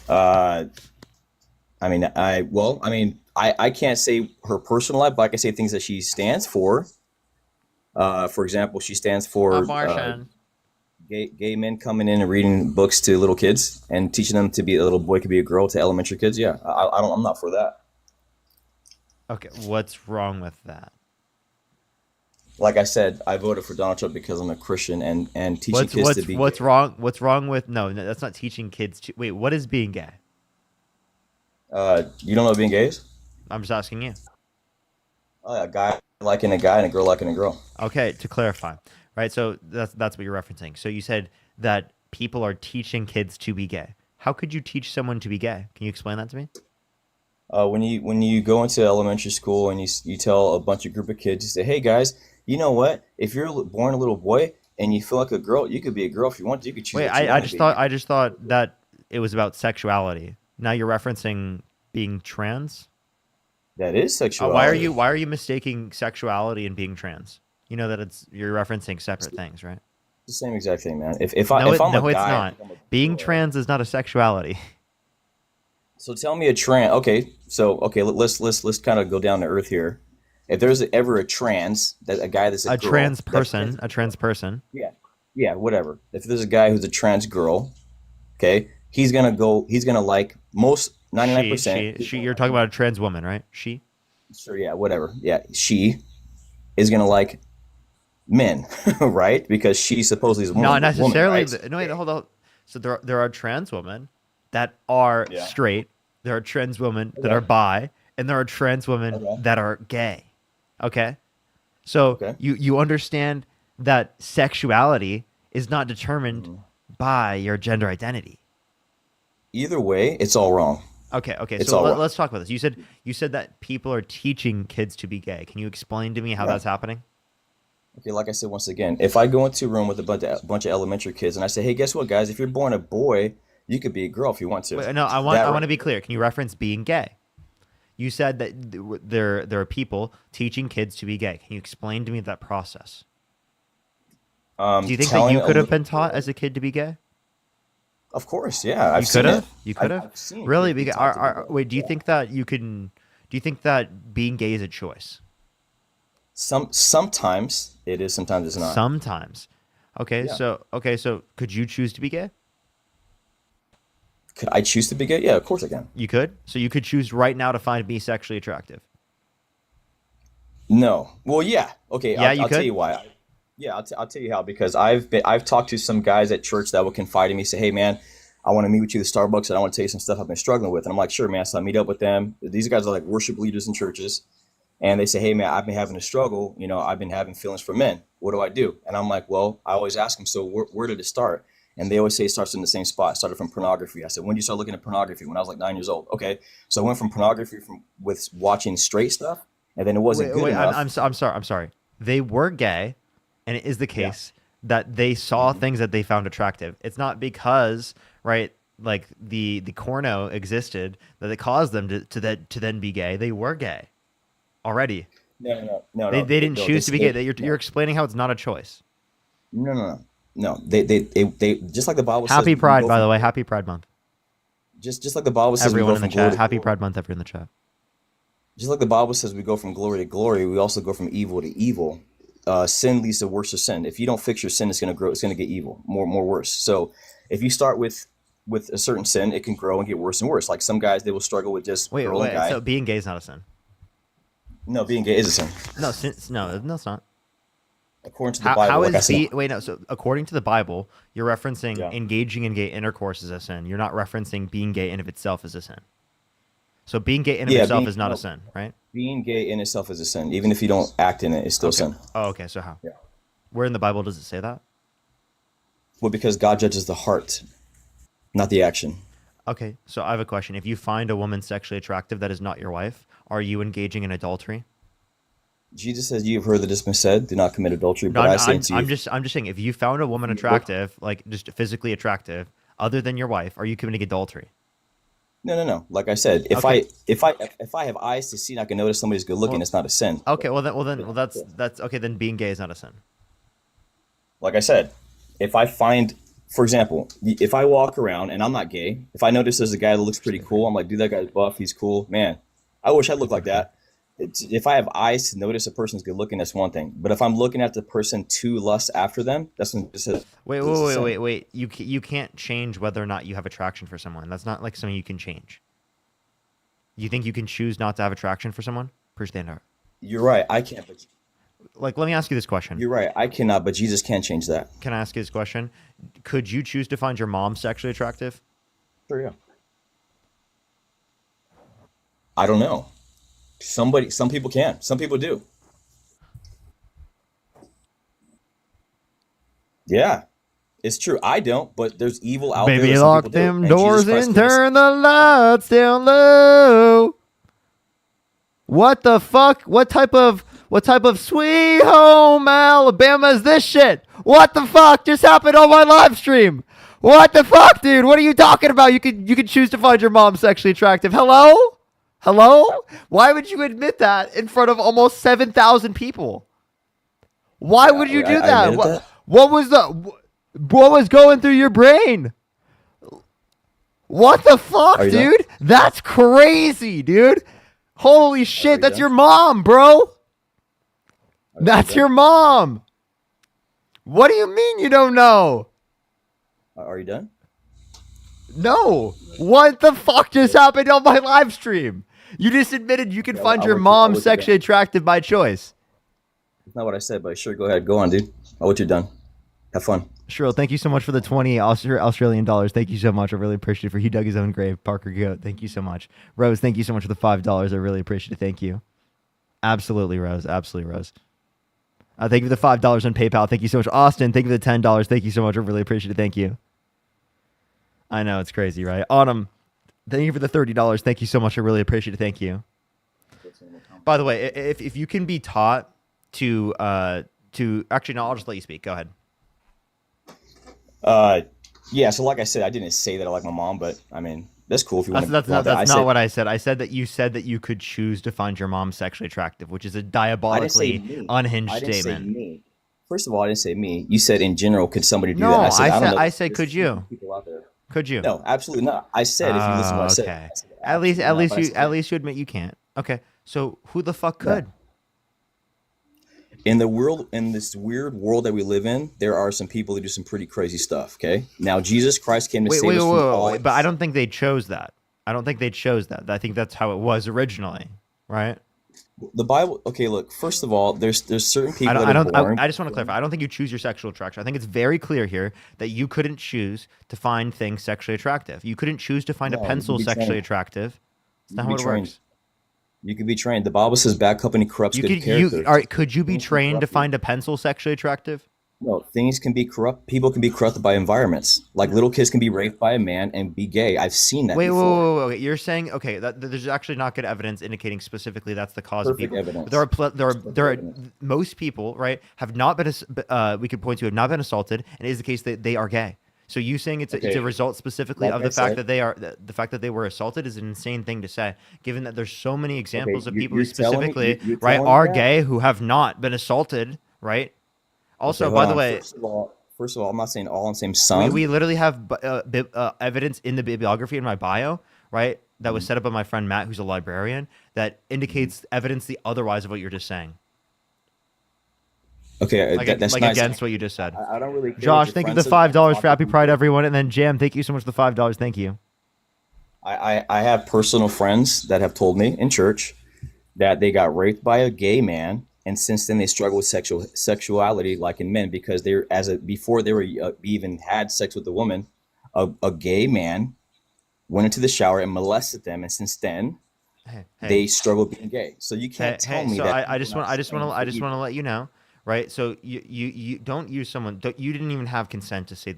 I can't say her personal life, but I can say things that she stands for. For example, she stands for Abortion. Gay men coming in and reading books to little kids and teaching them to be a little boy could be a girl to elementary kids. Yeah, I'm not for that. Okay, what's wrong with that? Like I said, I voted for Donald Trump because I'm a Christian and teaching kids to be. What's wrong? What's wrong with no? That's not teaching kids to. Wait, what is being gay? You don't know what being gay is? I'm just asking you. A guy liking a guy and a girl liking a girl. Okay, to clarify, right? So that's what you're referencing. So you said that people are teaching kids to be gay. How could you teach someone to be gay? Can you explain that to me? When you go into elementary school and you tell a bunch of group of kids, you say, hey guys, you know what? If you're born a little boy and you feel like a girl, you could be a girl if you want to. You could choose. Wait, I just thought that it was about sexuality. Now you're referencing being trans. That is sexuality. Why are you mistaking sexuality and being trans? You know that you're referencing separate things, right? The same exact thing, man. If it's not. Being trans is not a sexuality. So tell me a trans. Okay, let's kind of go down to earth here. If there's ever a trans, that a guy that's a girl, trans person. Yeah, whatever. If there's a guy who's a trans girl, okay, he's gonna like most 99%. She. You're talking about a trans woman, right? She. Sure. Yeah. Whatever. Yeah. She is gonna like men, right? Because she supposedly is a woman. Not necessarily. Woman, right? No, wait, hold on. So there are trans women that are straight. There are trans women that are bi, and there are trans women that are gay. Okay. So you understand that sexuality is not determined by your gender identity. Either way, it's all wrong. Okay. It's So all wrong. let's talk about this. You said that people are teaching kids to be gay. Can you explain to me how that's happening? Okay, like I said once again, if I go into a room with a bunch of elementary kids and I say, "Hey, guess what, guys? If you're born a boy, you could be a girl if you want to." Wait, no, I want to be clear. Can you reference being gay? You said that there are people teaching kids to be gay. Can you explain to me that process? Do you think that you could have been taught as a kid to be gay? Of course, yeah. You could have. Really? Because wait, do you think that you can? Do you think that being gay is a choice? Sometimes it is. Sometimes it's not. Sometimes. Okay. Yeah. So could you choose to be gay? Could I choose to be gay? Yeah, of course I can. You could. So you could choose right now to find me sexually attractive. No. Well, yeah. Okay. Yeah, I'll tell you why. I'll tell you how, because I've talked to some guys at church that will confide in me, say, "Hey man, I want to meet with you at Starbucks and I want to tell you some stuff I've been struggling with." And I'm like, "Sure, man." So I meet up with them. These guys are like worship leaders in churches, and they say, "Hey man, I've been having a struggle. You know, I've been having feelings for men. What do I do?" And I'm like, "Well," I always ask them, "So where did it start?" And they always say it starts in the same spot. It started from pornography. I said, "When did you start looking at pornography?" "When I was like 9 years old." Okay, so I went from pornography with watching straight stuff, and then it wasn't good enough. I'm sorry. They were gay. And it is the case that they saw things that they found attractive. It's not because, right, like the corno existed that it caused them to then be gay. They were gay already. No. They didn't choose to be gay. You're explaining how it's not a choice. No. They just like the Bible says. Happy Pride, by the way. Happy Pride Month. Just like the Bible says. Everyone in the chat. Happy Pride Month, everyone in the chat. Just like the Bible says, we go from glory to glory. We also go from evil to evil. Sin leads to worse sin. If you don't fix your sin, it's going to grow. It's going to get evil, more worse. So if you start with a certain sin, it can grow and get worse and worse. Like some guys, they will struggle with just girl and guy. So being gay is not a sin? No, being gay is a sin. No, it's not. According to the Bible, So according to the Bible, you're referencing engaging in gay intercourse as a sin. You're not referencing being gay in of itself as a sin. So being gay in of itself is not a sin, right? Being gay in itself is a sin. Even if you don't act in it, it's still sin. Oh, okay. So how? Yeah. Where in the Bible does it say that? Well, because God judges the heart, not the action. Okay. So I have a question. If you find a woman sexually attractive that is not your wife, are you engaging in adultery? Jesus says, "You have heard that it's been said, do not commit adultery." But I'm just saying, if you found a woman attractive, like just physically attractive, other than your wife, are you committing adultery? No. Like I said, Okay. if I have eyes to see and I can notice somebody's good looking, it's not a sin. Okay, well that's okay. Then being gay is not a sin. Like I said, if I find, for example, if I walk around and I'm not gay, if I notice there's a guy that looks pretty cool, I'm like, dude, that guy's buff, he's cool, man. I wish I looked like that. If I have eyes to notice a person's good looking, that's one thing. But if I'm looking at the person to lust after them, that's just a, Wait. You can't change whether or not you have attraction for someone. That's not like something you can change. You think you can choose not to have attraction for someone? Appreciate it. You're right. I can't. But Like, let me ask you this question. you're right. I cannot. But Jesus can change that. Can I ask you this question? Could you choose to find your mom sexually attractive? Sure. Yeah. I don't know. Some people can. Some people do. Yeah, it's true. I don't, but there's evil out there. Baby, that some lock people do. them And Jesus doors Christ and gives us- turn the lights down low. What the fuck? What type of Sweet Home Alabama is this shit? What the fuck just happened on my live stream? What the fuck, dude? What are you talking about? You could choose to find your mom sexually attractive. Hello? Why would you admit that in front of almost 7,000 people? Why would you do I that? admitted that. What was going through your brain? What the fuck, Are you done? dude? That's crazy, dude. Holy shit, that's your mom, bro. That's your mom. What do you mean you don't know? Are you done? No. What the fuck just happened on my live stream? You just admitted you can Yeah, find I'll your let you- mom I'll let you sexually attractive by choice. That's not what I said, but sure, go ahead. Go on, dude. I'll let you done. Have fun. Shrill, thank you so much for the 20 Australian dollars. Thank you so much. I really appreciate it. For he dug his own grave. Parker Goat, thank you so much. Rose, thank you so much for the $5. I really appreciate it. Thank you. Absolutely, Rose. Absolutely, Rose. Thank you for the $5 on PayPal. Thank you so much. Austin, thank you for the $10. Thank you so much. I really appreciate it. Thank you. I know, it's crazy, right? Autumn, thank you for the $30. Thank you so much. I really appreciate it. Thank you. By the way, if you can be taught to actually, no, I'll just let you speak. Go ahead. Yeah. So like I said, I didn't say that I like my mom, but I mean, that's cool if you want. That's not what I said. I said that you could choose to find your mom sexually attractive, which is a diabolically unhinged I didn't say statement. me. First of all, I didn't say me. You said in general, could somebody do No, that? And I don't know. I said, There's could you? people out there. Could you? No, absolutely not. I said if you listen to what I said. Okay. I said At least absolutely not, but I at least you admit you can't. Okay. So who the fuck could? in the world, in this weird world that we live in, there are some people that do some pretty crazy stuff. Okay. Now Jesus Christ came to save us from all. Wait, but I don't think they chose that. I don't think they chose that. I think that's how it was originally, right? The Bible. Okay, look. First of all, there's certain people I that are don't. born. I just want to clarify. I don't think you choose your sexual attraction. I think it's very clear here that you couldn't choose to find things sexually attractive. You couldn't choose to find No, a you pencil can be sexually trained. attractive. That's You not can how be it trained. works. You can be trained. The Bible says bad company corrupts good character. All right, could you be trained to find a pencil sexually attractive? No, things can be corrupt. People can be corrupted by environments. Like little kids can be raped by a man and be gay. I've seen that Wait, before. wait. You're saying that there's actually not good evidence indicating specifically that's the cause Perfect of people. evidence. There are most people, right, have not been we could point to have not been assaulted, and it is the case that they are gay. So you saying it's Okay. a result specifically Like of I the fact said- that they are the fact that they were assaulted is an insane thing to say, given that there's so many examples of you- people who you're telling me- specifically you're right telling me are that? gay who have not been assaulted, right? Also, Okay, by hold the on. way, First of all, I'm not saying all on the same son. we literally have evidence in the bibliography in my bio, right? That was set up by my friend Matt, who's a librarian, that indicates evidence the otherwise of what you're just saying. Okay, that's like nice. against what you just said. I don't really care Josh, what your thank you friend for the says. $5 for Happy Pride, everyone, and then Jam, thank you so much for the $5. Thank you. I have personal friends that have told me in church that they got raped by a gay man, and since then they struggle with sexuality like in men because before they were even had sex with a woman, a gay man went into the shower and molested them, and since then they struggle being gay. So you can't tell me so that. I just want to let you know, right? So you don't use someone. You didn't even have consent to say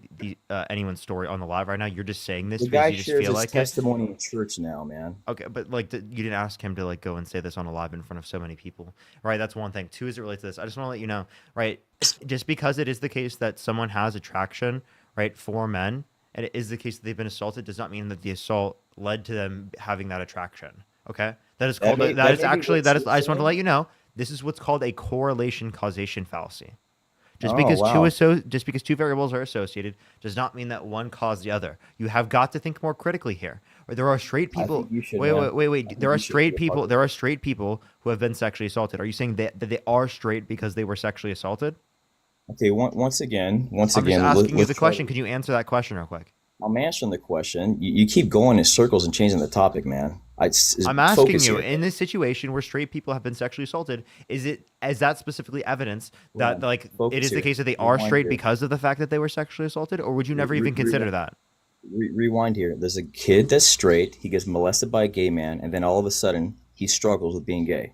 anyone's story on the live right now. You're just saying this The because guy you just shares feel his like it. testimony in church now, man. Okay, but like you didn't ask him to like go and say this on a live in front of so many people, right? That's one thing. Two, as it relates to this, I just want to let you know, right? Just because it is the case that someone has attraction, right, for men, and it is the case that they've been assaulted, does not mean that the assault led to them having that attraction. Okay, that is called may- that that is may be actually what that is. you're I just want to saying. let you know this is what's called a correlation causation fallacy. Just Oh, because wow. just because two variables are associated does not mean that one caused the other. You have got to think more critically here. Or there are straight I people. think you should, Wait, man. wait, wait, I wait. think There you are should straight be a part people. of There are straight people who have been sexually assaulted. Are you saying that they are straight because they were sexually assaulted? Okay, once again, I'm just asking you the question. Can you answer that question real quick? I'm answering the question. You keep going in circles and changing the topic, man. I'm asking focus you, here. in this situation where straight people have been sexually assaulted, is that specifically evidence that Well, like it focus is the here. case that they are Rewind straight here. because of the fact that they were sexually assaulted, or would you never even consider that? Rewind here. There's a kid that's straight. He gets molested by a gay man, and then all of a sudden he struggles with being gay.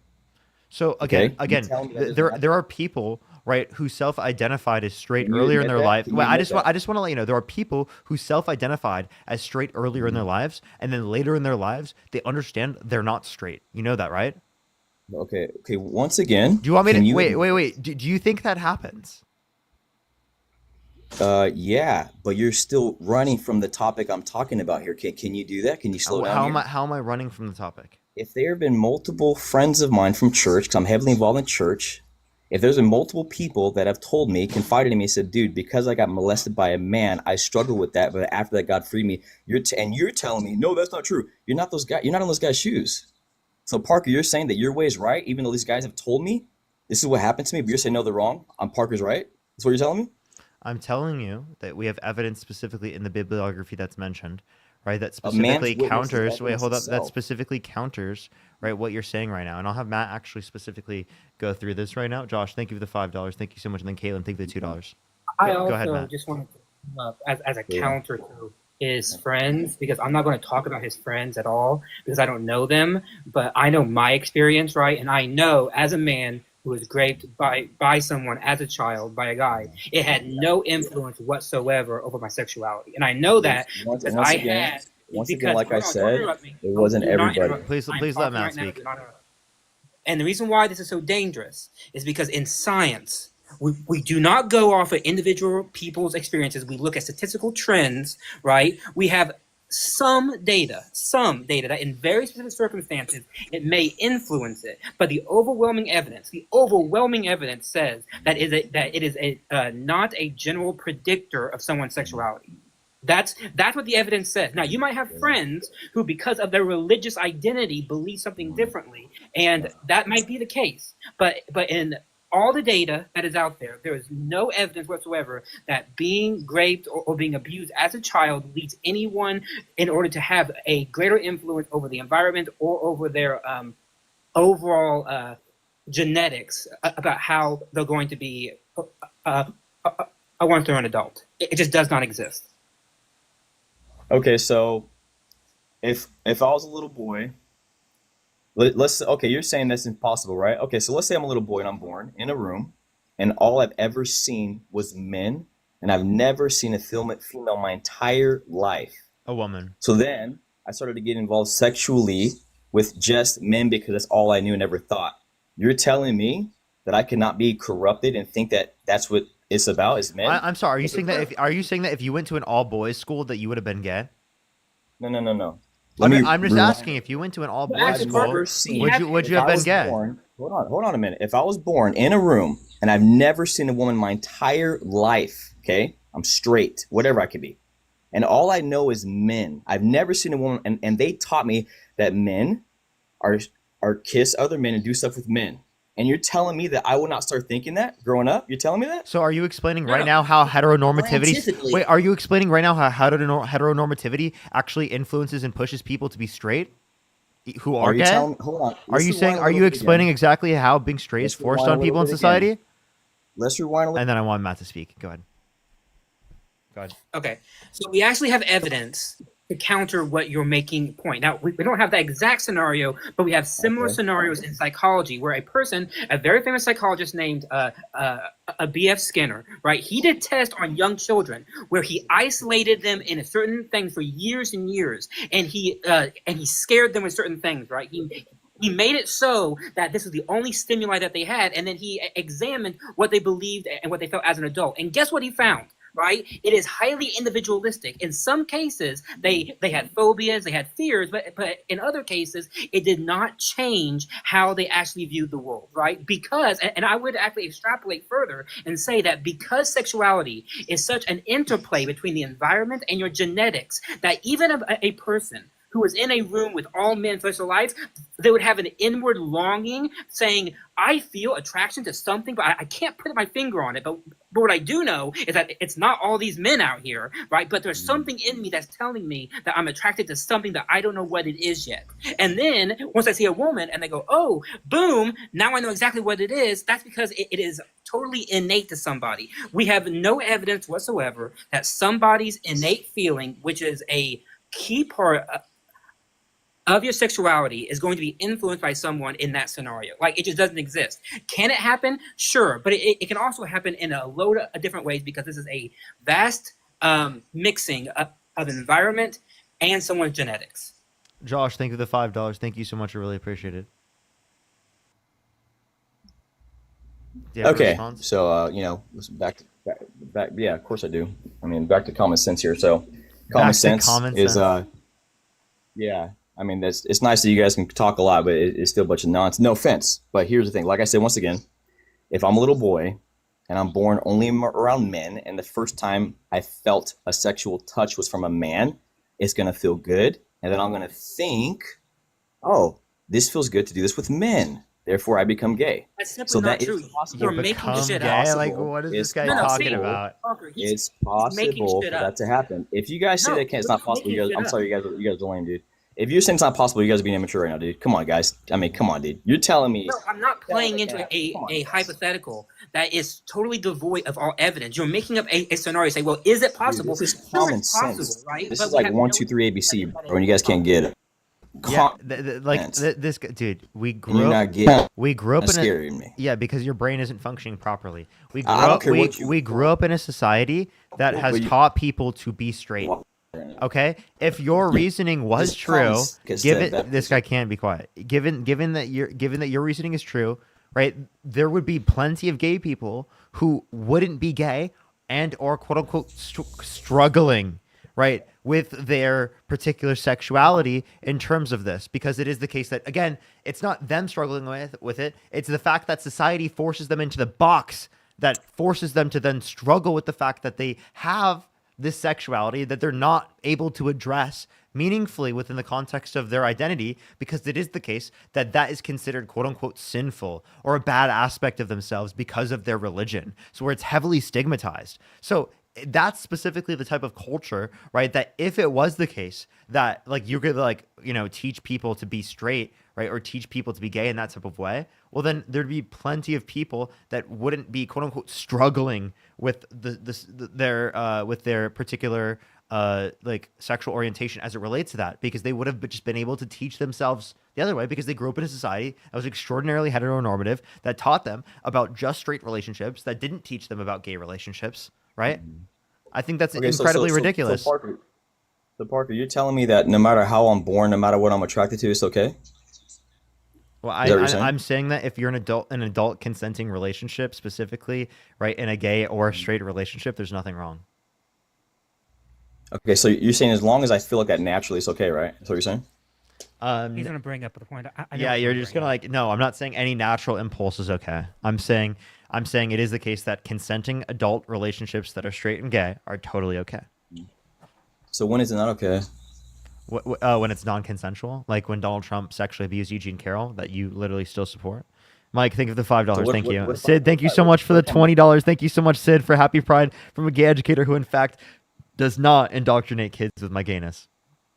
So Okay? again, You tell me that doesn't there are people, right, who self-identified as straight Can you earlier in admit their that? life. Can you Well, admit that? I just want to let you know there are people who self-identified as straight earlier in their lives, and then later in their lives they understand they're not straight. You know that, right? Okay. Once again, Do you want me can to you- wait? Do you think that happens? Yeah, but you're still running from the topic I'm talking about here. Can you do that? Can you slow down? here? How am I running from the topic? If there have been multiple friends of mine from church, because I'm heavily involved in church, if there's been multiple people that have told me, confided in me, said, "Dude, because I got molested by a man, I struggled with that, but after that, God freed me." You're telling me, no, that's not true. You're not those guys. You're not in those guys' shoes. So Parker, you're saying that your way is right, even though these guys have told me this is what happened to me, but you're saying no, they're wrong. Parker's right. That's what you're telling me. I'm telling you that we have evidence specifically in the bibliography that's mentioned, right? That A man's specifically witness is counters. Wait, evidence hold up. That itself. specifically counters, right, what you're saying right now. And I'll have Matt actually specifically go through this right now. Josh, thank you for the $5. Thank you so much. And then Caitlin, thank you for the $2. I Go also ahead, Matt. just wanted to come up as a Yeah. counter to his friends, because I'm not going to talk about his friends at all because I don't know them, but I know my experience, right? And I know as a man who was raped by someone as a child, by a guy, it had no influence whatsoever over my sexuality. And I know that Once because again, I had once again, because like I hold on, said, don't interrupt me. it wasn't Do not everybody. interrupt me. Please I'm let talking Matt right now. speak. Do not interrupt. And the reason why this is so dangerous is because in science, we do not go off of individual people's experiences. We look at statistical trends, right? We have some data that in very specific circumstances, it may influence it. But the overwhelming evidence says that it is not a general predictor of someone's sexuality. That's what the evidence says. Now, you might have friends who, because of their religious identity, believe something differently, and that might be the case. But in all the data that is out there, there is no evidence whatsoever that being raped or being abused as a child leads anyone in order to have a greater influence over the environment or over their overall genetics about how they're going to be once they're an adult. It just does not exist. Okay, so if I was a little boy, let's okay, you're saying that's impossible, right? Okay, so let's say I'm a little boy and I'm born in a room, and all I've ever seen was men, and I've never seen a female my entire life. A woman. So then I started to get involved sexually with just men because that's all I knew and never thought. You're telling me that I cannot be corrupted and think that that's what it's about is men? I'm sorry. Are you saying that if you went to an all boys school that you would have been gay? No. I'm just asking, if you went to an all boys school, would you have been gay? Hold on a minute. If I was born in a room and I've never seen a woman my entire life, okay, I'm straight, whatever I could be, and all I know is men. I've never seen a woman, and they taught me that men are kiss other men and do stuff with men. And you're telling me that I will not start thinking that growing up? You're telling me that? So are you explaining right now how heteronormativity? Scientifically- Wait, are you explaining right now how heteronormativity actually influences and pushes people to be straight, who are Are you gay? telling- hold on. Are Let's you rewind saying? a Are little you bit explaining again. exactly how being straight is Let's forced rewind on a people in little bit society? again. Let's rewind a little. And then I want Matt to speak. Go ahead. Okay, so we actually have evidence to counter what you're making point. Now, we don't have that exact scenario, but we have similar scenarios in psychology where a very famous psychologist named B.F. Skinner, right? He did tests on young children where he isolated them in a certain thing for years and years, and he scared them with certain things, right? He made it so that this was the only stimuli that they had, and then he examined what they believed and what they felt as an adult. And guess what he found? right? It is highly individualistic. In some cases, they had phobias, they had fears, but in other cases, it did not change how they actually viewed the world, right? Because, and I would actually extrapolate further and say that because sexuality is such an interplay between the environment and your genetics, that even a person who was in a room with all men for their lives, they would have an inward longing saying, I feel attraction to something, but I can't put my finger on it. But what I do know is that it's not all these men out here, right? But there's something in me that's telling me that I'm attracted to something that I don't know what it is yet. And then once I see a woman and they go, oh, boom, now I know exactly what it is. That's because it is totally innate to somebody. We have no evidence whatsoever that somebody's innate feeling, which is a key part of your sexuality, is going to be influenced by someone in that scenario. Like, it just doesn't exist. Can it happen? Sure. But it can also happen in a load of different ways, because this is a vast mixing of environment and someone's genetics. Josh, thank you for the $5. Thank you so much. I really appreciate it. Do you have a Okay, response? so listen, back. Yeah, of course I do. I mean, back to common sense here. So, common sense is yeah. I mean, it's nice that you guys can talk a lot, but it's still a bunch of nonsense. No offense, but here's the thing. Like I said, once again, if I'm a little boy and I'm born only around men, and the first time I felt a sexual touch was from a man, it's gonna feel good, and then I'm gonna think, oh, this feels good to do this with men. Therefore, I become gay. That's simply So not that true. is possible. You're making shit gay? up. Like, what is this It's guy No, no, talking see, about? Parker, It's making possible shit for up. that to happen. If you guys say No, that it's not he's possible, making shit I'm up. sorry, you guys are lame, dude. If you're saying it's not possible, you guys are being immature right now, dude. Come on, guys. I mean, come on, dude. You're telling me. No, I'm not playing into a hypothetical that is totally devoid of all evidence. You're making up a scenario. Say, well, is it possible? Dude, this is Sure, common it's possible, sense. right? This But is we like have 1, no 2, 3 ABC, bro, and you guys can't get it. Yeah, Common sense. this guy, dude. We And grew you're up. not getting. We grew up That's in a scaring me. yeah, because your brain isn't functioning properly. We grew I don't up. care what you We grew up in a society that Well, has but you- taught people to be straight. Okay, if your reasoning was This true, comes- gets given that- this guy can't be quiet. Given that your reasoning is true, right? There would be plenty of gay people who wouldn't be gay and or quote unquote struggling, right, with their particular sexuality in terms of this, because it is the case that, again, it's not them struggling with it. It's the fact that society forces them into the box that forces them to then struggle with the fact that they have this sexuality that they're not able to address meaningfully within the context of their identity, because it is the case that that is considered quote unquote sinful or a bad aspect of themselves because of their religion. So where it's heavily stigmatized. So that's specifically the type of culture, right? That if it was the case that like you could like, teach people to be straight, right? Or teach people to be gay in that type of way, well, then there'd be plenty of people that wouldn't be quote unquote struggling with their particular like sexual orientation as it relates to that, because they would have just been able to teach themselves the other way, because they grew up in a society that was extraordinarily heteronormative, that taught them about just straight relationships, that didn't teach them about gay relationships, right? I think that's Okay, incredibly ridiculous. So Parker, you're telling me that no matter how I'm born, no matter what I'm attracted to, it's okay? Well, Is that what you're saying? I'm saying that if you're an adult consenting relationship specifically, right, in a gay or a straight relationship, there's nothing wrong. Okay, so you're saying as long as I feel like that naturally, it's okay, right? That's what you're saying? He's gonna bring up a point. I know Yeah, what you're gonna just bring gonna up. like, no, I'm not saying any natural impulse is okay. I'm saying it is the case that consenting adult relationships that are straight and gay are totally okay. So when is it not okay? When it's non-consensual, like when Donald Trump sexually abused Eugene Carroll, that you literally still support. Mike, think of the $5. So Thank you. what Sid, thank you so much for the $20. Thank you so much, Sid, for Happy Pride from a gay educator who, in fact, does not indoctrinate kids with my gayness.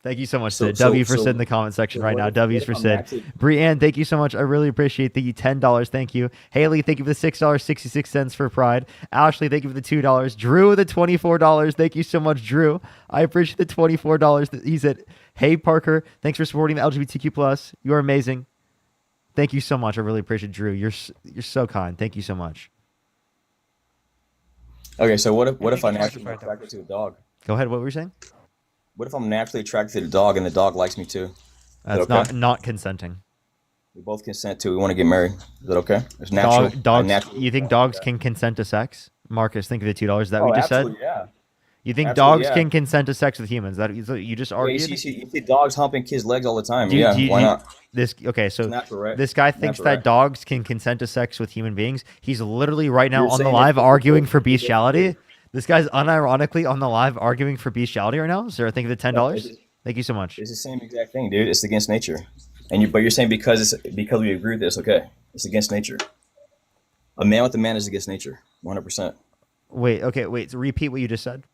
Thank you so much, Sid. W for Sid in the comment section right now. W's for Sid. Brianne, thank you so much. I really appreciate the $10. Thank you. Haley, thank you for the $6.66 for Pride. Ashley, thank you for the $2. Drew, the $24. Thank you so much, Drew. I appreciate the $24. He said, "Hey Parker, thanks for supporting the LGBTQ+. You are amazing. Thank you so much. I really appreciate it, Drew. You're so kind. Thank you so much." Okay, so what if I'm naturally attracted to a dog? Go ahead. What were you saying? What if I'm naturally attracted to the dog and the dog likes me too? Is That's that okay? not consenting. We both consent to. We want to get married. Is that okay? It's natural. Dogs. Natural. You think dogs can consent to sex? Marcus, think of the $2 that we just absolutely, said. You think Absolutely, dogs yeah. can consent to sex with humans? That you just Yeah, argued. you see dogs humping kids' legs all the time. Do Yeah, do why not? This okay? So It's natural, right? this guy thinks Natural, that right? dogs can consent to sex with human beings. He's literally right now You're on the saying live that- arguing for bestiality. This guy's unironically on the live arguing for bestiality right now. Sir, thank you for the $10. Thank you so much. It's the same exact thing, dude. It's against nature, but you're saying because we agree with this, okay? It's against nature. A man with a man is against nature, 100%. Wait. So repeat what you just said.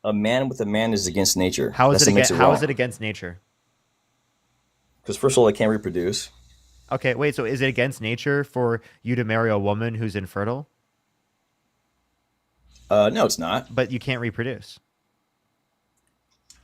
A man with a man is against nature. How is That's it what makes against? How is wrong. it against nature? Because first of all, they can't reproduce. Okay, wait. So is it against nature for you to marry a woman who's infertile? No, it's not. But you can't reproduce.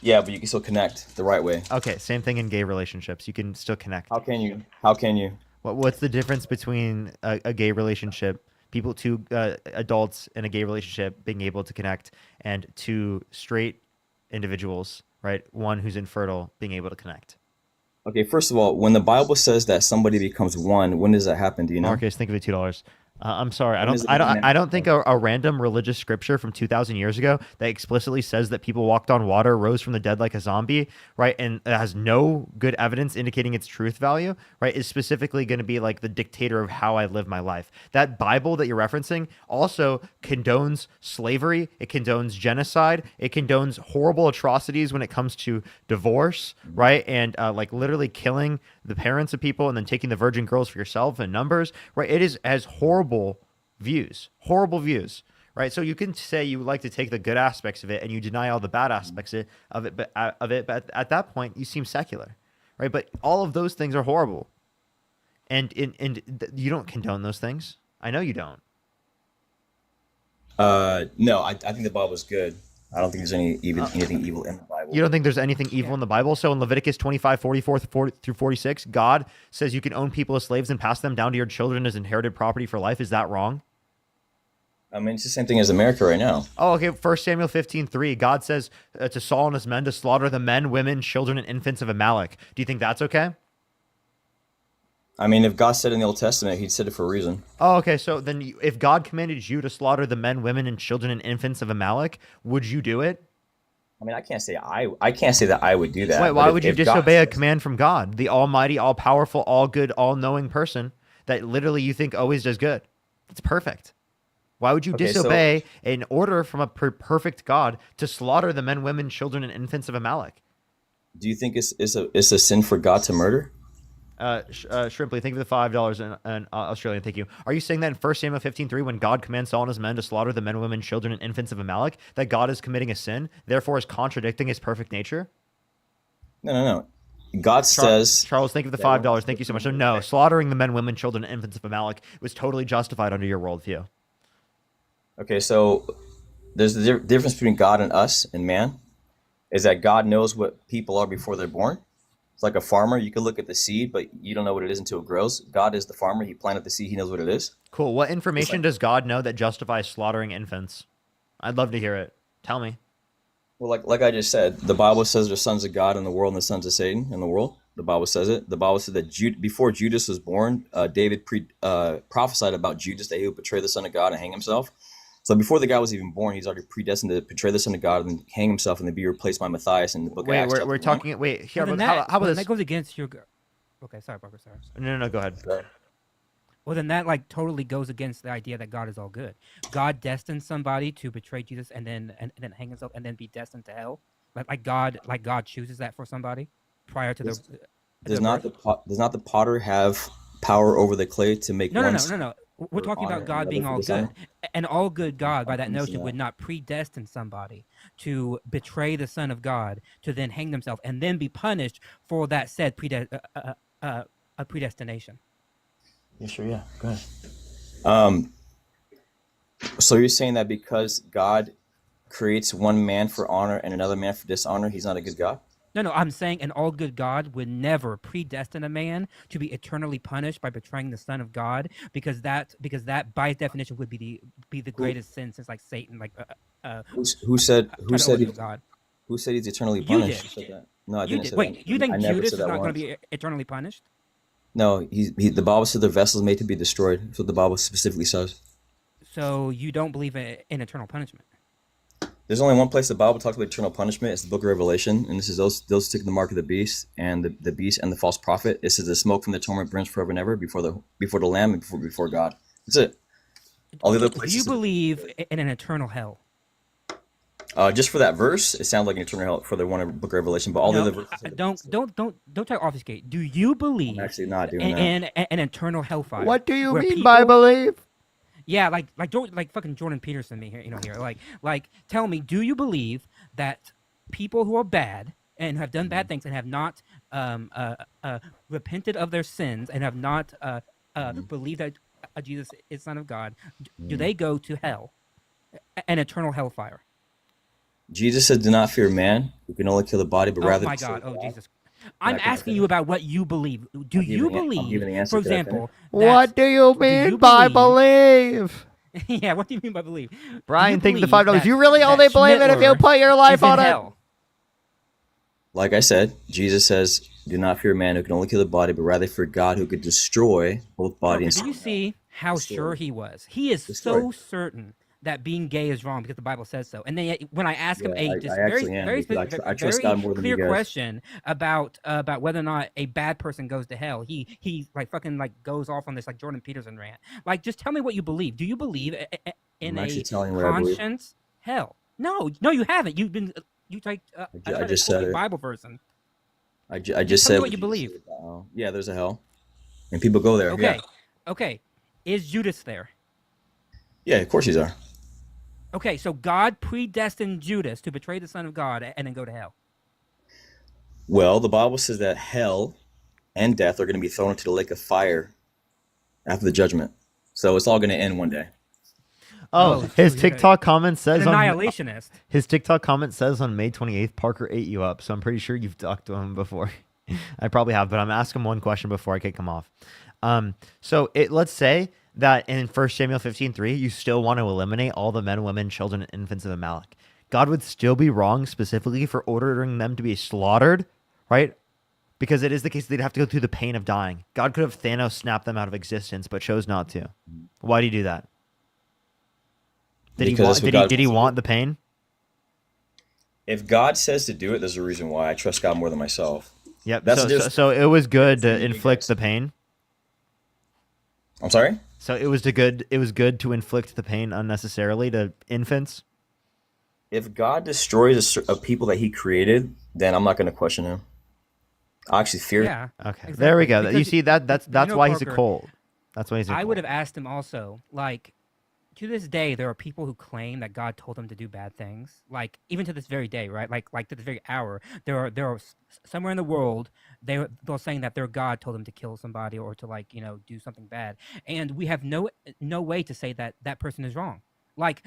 Yeah, but you can still connect the right way. Okay, same thing in gay relationships. You can still connect. How can you? How can you? What's the difference between a gay relationship, two adults in a gay relationship being able to connect, and two straight individuals, right? One who's infertile being able to connect. Okay, first of all, when the Bible says that somebody becomes one, when does that happen? Do you know? Marcus, think of it $2. I'm sorry. When is it I don't think a random religious scripture from 2,000 years ago that explicitly says that people walked on water, rose from the dead like a zombie, right, and it has no good evidence indicating its truth value, right, is specifically going to be like the dictator of how I live my life. That Bible that you're referencing also condones slavery. It condones genocide. It condones horrible atrocities when it comes to divorce, right, and like literally killing the parents of people and then taking the virgin girls for yourself in numbers, right? It has horrible views, right? So you can say you like to take the good aspects of it and you deny all the bad aspects of it, but at that point you seem secular, right? But all of those things are horrible, and you don't condone those things. I know you don't. No, I think the Bible is good. I don't think there's anything evil in the Bible. You don't think there's anything evil in the Bible? So in Leviticus 25:44 through 46, God says you can own people as slaves and pass them down to your children as inherited property for life. Is that wrong? I mean, it's the same thing as America right now. Oh, okay. 1 Samuel 15:3, God says to Saul and his men to slaughter the men, women, children, and infants of Amalek. Do you think that's okay? I mean, if God said in the Old Testament, He said it for a reason. Oh, okay. So then if God commanded you to slaughter the men, women, and children and infants of Amalek, would you do it? I mean, I can't say that I would do that. Wait, but why if- would you if God disobey a says- command from God, the almighty, all-powerful, all-good, all-knowing person that literally you think always does good? It's perfect. Why would you Okay, so- disobey an order from a perfect God to slaughter the men, women, children, and infants of Amalek? Do you think it's a sin for God to murder? Shrimply, thank you for the $5 and Australian. Thank you. Are you saying that in 1 Samuel 15:3, when God commands Saul and his men to slaughter the men, women, children, and infants of Amalek, that God is committing a sin, therefore is contradicting his perfect nature? No. God says. Charles, thank you for the $5. Thank you so much. So no, slaughtering the men, women, children, and infants of Amalek was totally justified under your worldview. Okay, so there's the difference between God and us and man, is that God knows what people are before they're born. It's like a farmer. You can look at the seed, but you don't know what it is until it grows. God is the farmer. He planted the seed. He knows what it is. Cool. What information does God know that justifies slaughtering infants? I'd love to hear it. Tell me. Well, like I just said, the Bible says there's sons of God in the world and the sons of Satan in the world. The Bible says it. The Bible said that before Judas was born, David prophesied about Judas, that he would betray the Son of God and hang himself. So before the guy was even born, he's already predestined to betray the Son of God and hang himself and then be replaced by Matthias in the book of Acts. Wait, we're talking. Wait, here. Well, then How about that this? goes against your. Okay, sorry, Parker. Sorry. No. Go ahead. Well, then that like totally goes against the idea that God is all good. God destined somebody to betray Jesus and then hang himself and then be destined to hell. Like God chooses that for somebody prior to Does not the potter have power over the clay to make No. one? We're talking honor about God and being another all for good. dishonor? And all good God, by that I'm missing notion, would not predestine somebody to betray the Son of God, to then hang themselves, and then be punished for that said predestination. Yeah, sure, yeah. Go ahead. So you're saying that because God creates one man for honor and another man for dishonor, he's not a good God? No, I'm saying an all good God would never predestine a man to be eternally punished by betraying the Son of God, because that by definition would be the greatest sin since like Satan, like Who said God. Who said he's eternally You punished? did. Who said that? No, I You didn't did. say Wait, that. you think I never Judas said is that not going once. to be eternally punished? No, the Bible said the vessel is made to be destroyed. That's what the Bible specifically says. So you don't believe in eternal punishment? There's only one place the Bible talks about eternal punishment. It's the Book of Revelation, and this is those take the mark of the beast and the beast and the false prophet. It says the smoke from the torment burns forever and ever before the Lamb and before God. That's it. All the other Do places. you believe in an eternal hell? Just for that verse, it sounds like an eternal hell for the one in Book of Revelation, but all the No, other verses. don't try to obfuscate. Do you believe I'm actually not doing in that. an eternal hellfire? What do you where mean by people- believe? Yeah, like fucking Jordan Peterson, here. Like, tell me, do you believe that people who are bad and have done bad things and have not repented of their sins and have not believed that Jesus is Son of God, do they go to hell, an eternal hellfire? Jesus said, "Do not fear man, who can only kill the body, but Oh rather." my fear God! God." Oh Jesus! I'm Can I asking you about what you believe. Do you I'm believe, giving the answer. for Can I finish? example, What do you mean you by believe- believe? yeah, what do you mean by believe? Brian, think the believe $5. that- You really that only believe it if you Schmittler put your life is in on it. hell? Like I said, Jesus says, "Do not fear man, who can only kill the body, but rather fear God, who could destroy both body Okay, and do soul." you see how sure he was? He is so certain that being gay is wrong because the Bible says so. And then when I ask him Yeah, a I just actually am, very, because very, I trust very God more than you clear guys. question about whether or not a bad person goes to hell, he like fucking like goes off on this like Jordan Peterson rant. Like, just tell me what you believe. Do you believe in I'm actually a telling you what I believe. conscience hell? No, you haven't. You've been you like I just said it. Bible person. I Just just tell me said what you believe. Yeah, there's a hell, and people go there. Okay, Yeah, okay. Is Judas there? yeah, of course he's there. Okay, so God predestined Judas to betray the Son of God and then go to hell. Well, the Bible says that hell and death are going to be thrown into the lake of fire after the judgment. So it's all going to end one day. Oh, his TikTok comment says an on annihilationist. His TikTok comment says on May 28th, Parker ate you up. So I'm pretty sure you've talked to him before. I probably have, but I'm asking him one question before I kick him off. So let's say that in 1 Samuel 15:3, you still want to eliminate all the men, women, children, and infants of Amalek. God would still be wrong specifically for ordering them to be slaughtered, right? Because it is the case they'd have to go through the pain of dying. God could have Thanos snapped them out of existence, but chose not to. Why do you do that? Did he want the pain? If God says to do it, there's a reason why. I trust God more than myself. Yep. That's So it was good to inflict the pain. I'm sorry? So it was good to inflict the pain unnecessarily to infants. If God destroys a people that He created, then I'm not going to question Him. I actually fear. Yeah. Okay. There we go. Because You see that's why he's a Parker, cult. That's why he's a I cult. would have asked him also, like, to this day, there are people who claim that God told them to do bad things. Like, even to this very day, right? Like to this very hour, there are somewhere in the world they're saying that their God told them to kill somebody or to do something bad, and we have no way to say that that person is wrong. Like,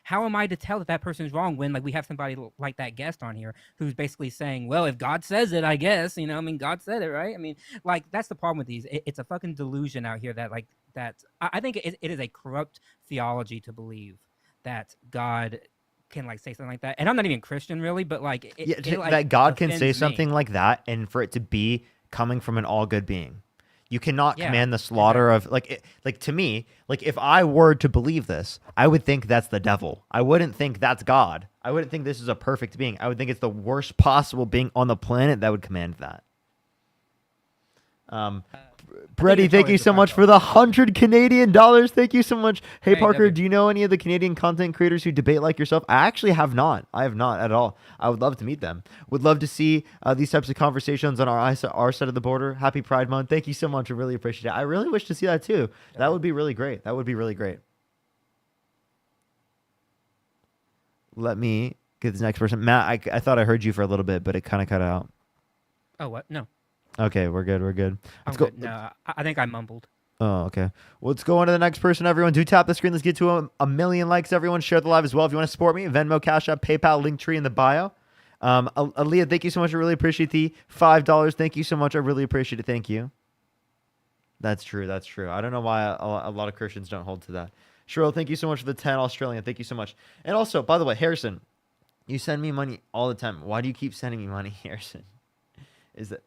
how am I to tell that person is wrong when we have somebody like that guest on here who's basically saying, well, if God says it, I guess, God said it, right? That's the problem with these. It's a fucking delusion out here that I think it is a corrupt theology to believe that God can say something like that. And I'm not even Christian really, but that God can say offends me. something like that and for it to be coming from an all good being. You cannot Yeah, command the slaughter of to me, if I were to believe this, I would think that's the devil. I wouldn't think that's God. I wouldn't think this is a perfect being. I would think it's the worst possible being on the planet that would command that. Brady, thank you so much for the 100 Canadian dollars. Thank you so much. Hey, Parker, do you know any of the Canadian content creators who debate like yourself? I actually have not. I have not at all. I would love to meet them. Would love to see these types of conversations on our side of the border. Happy Pride Month. Thank you so much. I really appreciate it. I really wish to see that too. That would be really great. That would be really great. Let me get this next person. Matt, I thought I heard you for a little bit, but it kind of cut out. Oh, what? No. Okay, we're good. We're good. Let's go. Good. No, I think I mumbled. Oh, okay. Well, let's go on to the next person, everyone. Do tap the screen. Let's get to a million likes, everyone. Share the live as well. If you want to support me, Venmo, Cash App, PayPal, Linktree in the bio. Aaliyah, thank you so much. I really appreciate the $5. Thank you so much. I really appreciate it. Thank you. That's true. That's true. I don't know why a lot of Christians don't hold to that. Cheryl, thank you so much for the 10 Australian. Thank you so much. And also, by the way, Harrison, you send me money all the time. Why do you keep sending me money, Harrison? Is that...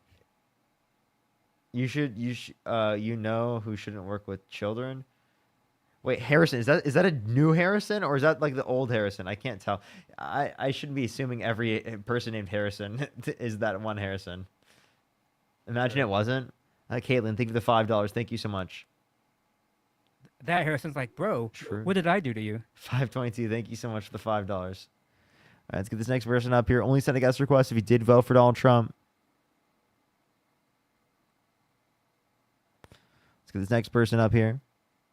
You know who shouldn't work with children? Wait, Harrison, is that a new Harrison or is that like the old Harrison? I can't tell. I shouldn't be assuming every person named Harrison is that one Harrison. Imagine it wasn't. Caitlin, thank you for the $5. Thank you so much. That Harrison's like, bro, what did I do to you? 522, thank you so much for the $5. All right, let's get this next person up here. Only send a guest request if you did vote for Donald Trump. Let's get this next person up here.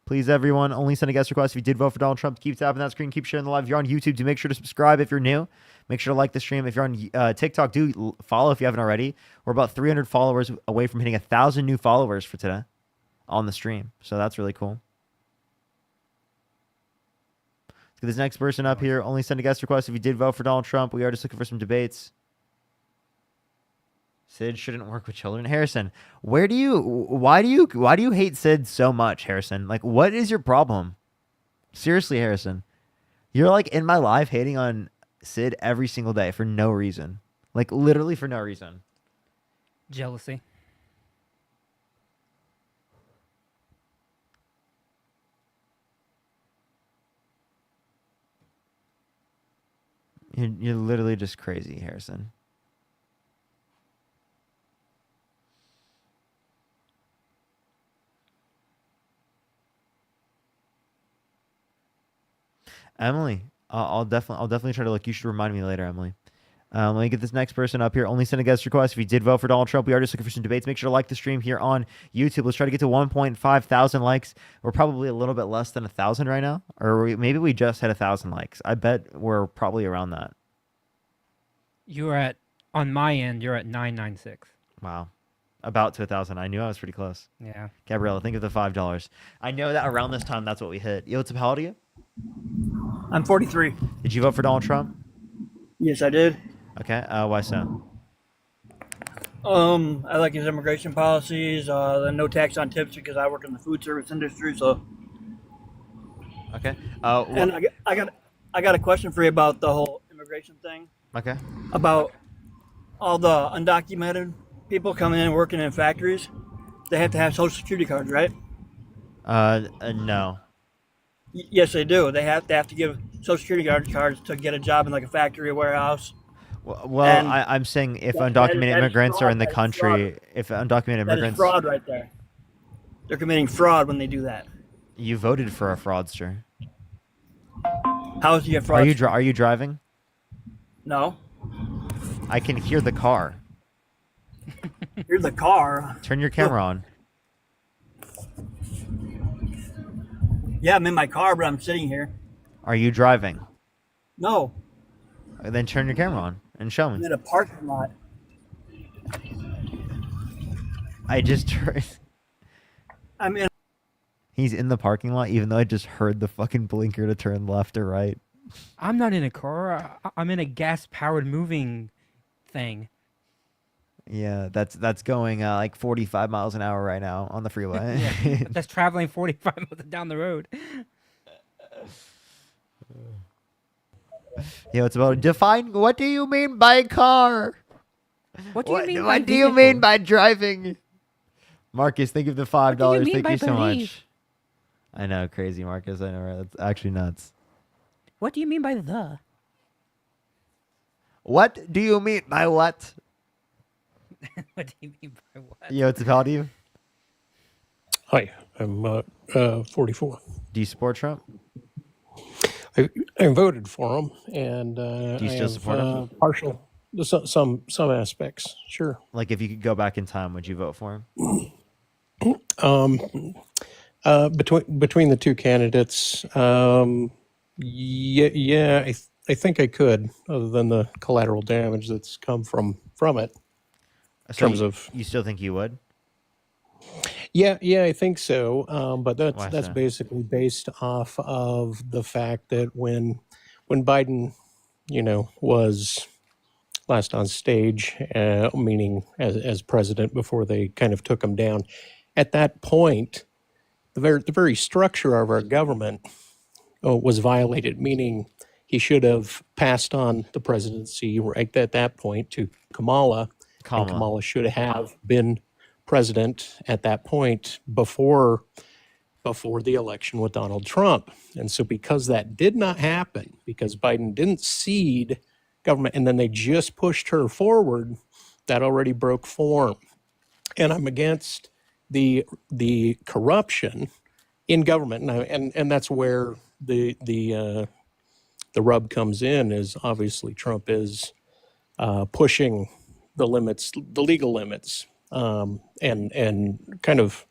Please, everyone, only send a guest request if you did vote for Donald Trump. Keep tapping that screen. Keep sharing the live. If you're on YouTube, do make sure to subscribe if you're new. Make sure to like the stream. If you're on TikTok, do follow if you haven't already. We're about 300 followers away from hitting 1,000 new followers for today on the stream. So that's really cool. Let's get this next person up here. Only send a guest request if you did vote for Donald Trump. We are just looking for some debates. Sid shouldn't work with children. Harrison, why do you hate Sid so much, Harrison? Like, what is your problem? Seriously, Harrison. You're like in my life hating on Sid every single day for no reason. Like, literally for no reason. Jealousy. You're literally just crazy, Harrison. Emily, I'll definitely try to look. You should remind me later, Emily. Let me get this next person up here. Only send a guest request if you did vote for Donald Trump. We are just looking for some debates. Make sure to like the stream here on YouTube. Let's try to get to 1.5 thousand likes. We're probably a little bit less than 1,000 right now, or maybe we just had 1,000 likes. I bet we're probably around that. You're at, on my end, you're at 996. Wow. About to 1,000. I knew I was pretty close. Yeah. Gabriella, think of the $5. I know that around this time, that's what we hit. Yo, how old are you? I'm 43. Did you vote for Donald Trump? Yes, I did. Okay. Why so? I like his immigration policies, the no tax on tips because I work in the food service industry. So. Okay. And I got a question for you about the whole immigration thing. Okay. About all the undocumented people coming in working in factories. They have to have Social Security cards, right? No. Yes, they do. They have to give Social Security cards to get a job in like a factory or warehouse. Well, I'm saying if undocumented immigrants are in the country, if undocumented That is immigrants, fraud right there. They're committing fraud when they do that. you voted for a fraudster. How is he a fraud? Are you driving? No. I can hear the car. Here's the car. Turn your camera on. Yeah, I'm in my car, but I'm sitting here. Are you driving? No. Then turn your camera on and show I'm me. in a parking lot. I just heard. I'm in. He's in the parking lot, even though I just heard the fucking blinker to turn left or right. I'm not in a car. I'm in a gas-powered moving thing. Yeah, that's going like 45 miles an hour right now on the freeway. Yeah, that's traveling 45 miles down the road. Yeah, it's about define. What do you mean by car? What do you mean by What do you vehicle? mean by driving? Marcus, thank you for the $5. What do you mean Thank by you so believe? much. I know, crazy Marcus. I know, right? That's actually nuts. What do you mean by the? What do you mean by what? What do you mean by what? Yo, it's about you. Hi, I'm 44. Do you support Trump? I voted for him, and Do you I still have, support him? partial some aspects. Sure. Like, if you could go back in time, would you vote for him? Between the two candidates, yeah, I think I could, other than the collateral damage that's come from it. In So terms of you still think you would? yeah, I think so. But Why that's so? basically based off of the fact that when Biden, was last on stage, meaning as president before they kind of took him down, at that point, the very structure of our government was violated, meaning he should have passed on the presidency right at that point to Kamala. And Kamala should have been president at that point before before the election with Donald Trump. And so because that did not happen, because Biden didn't cede government and then they just pushed her forward, that already broke form. And I'm against the corruption in government, and that's where the rub comes in. Is obviously Trump is pushing the limits, the legal limits, and kind of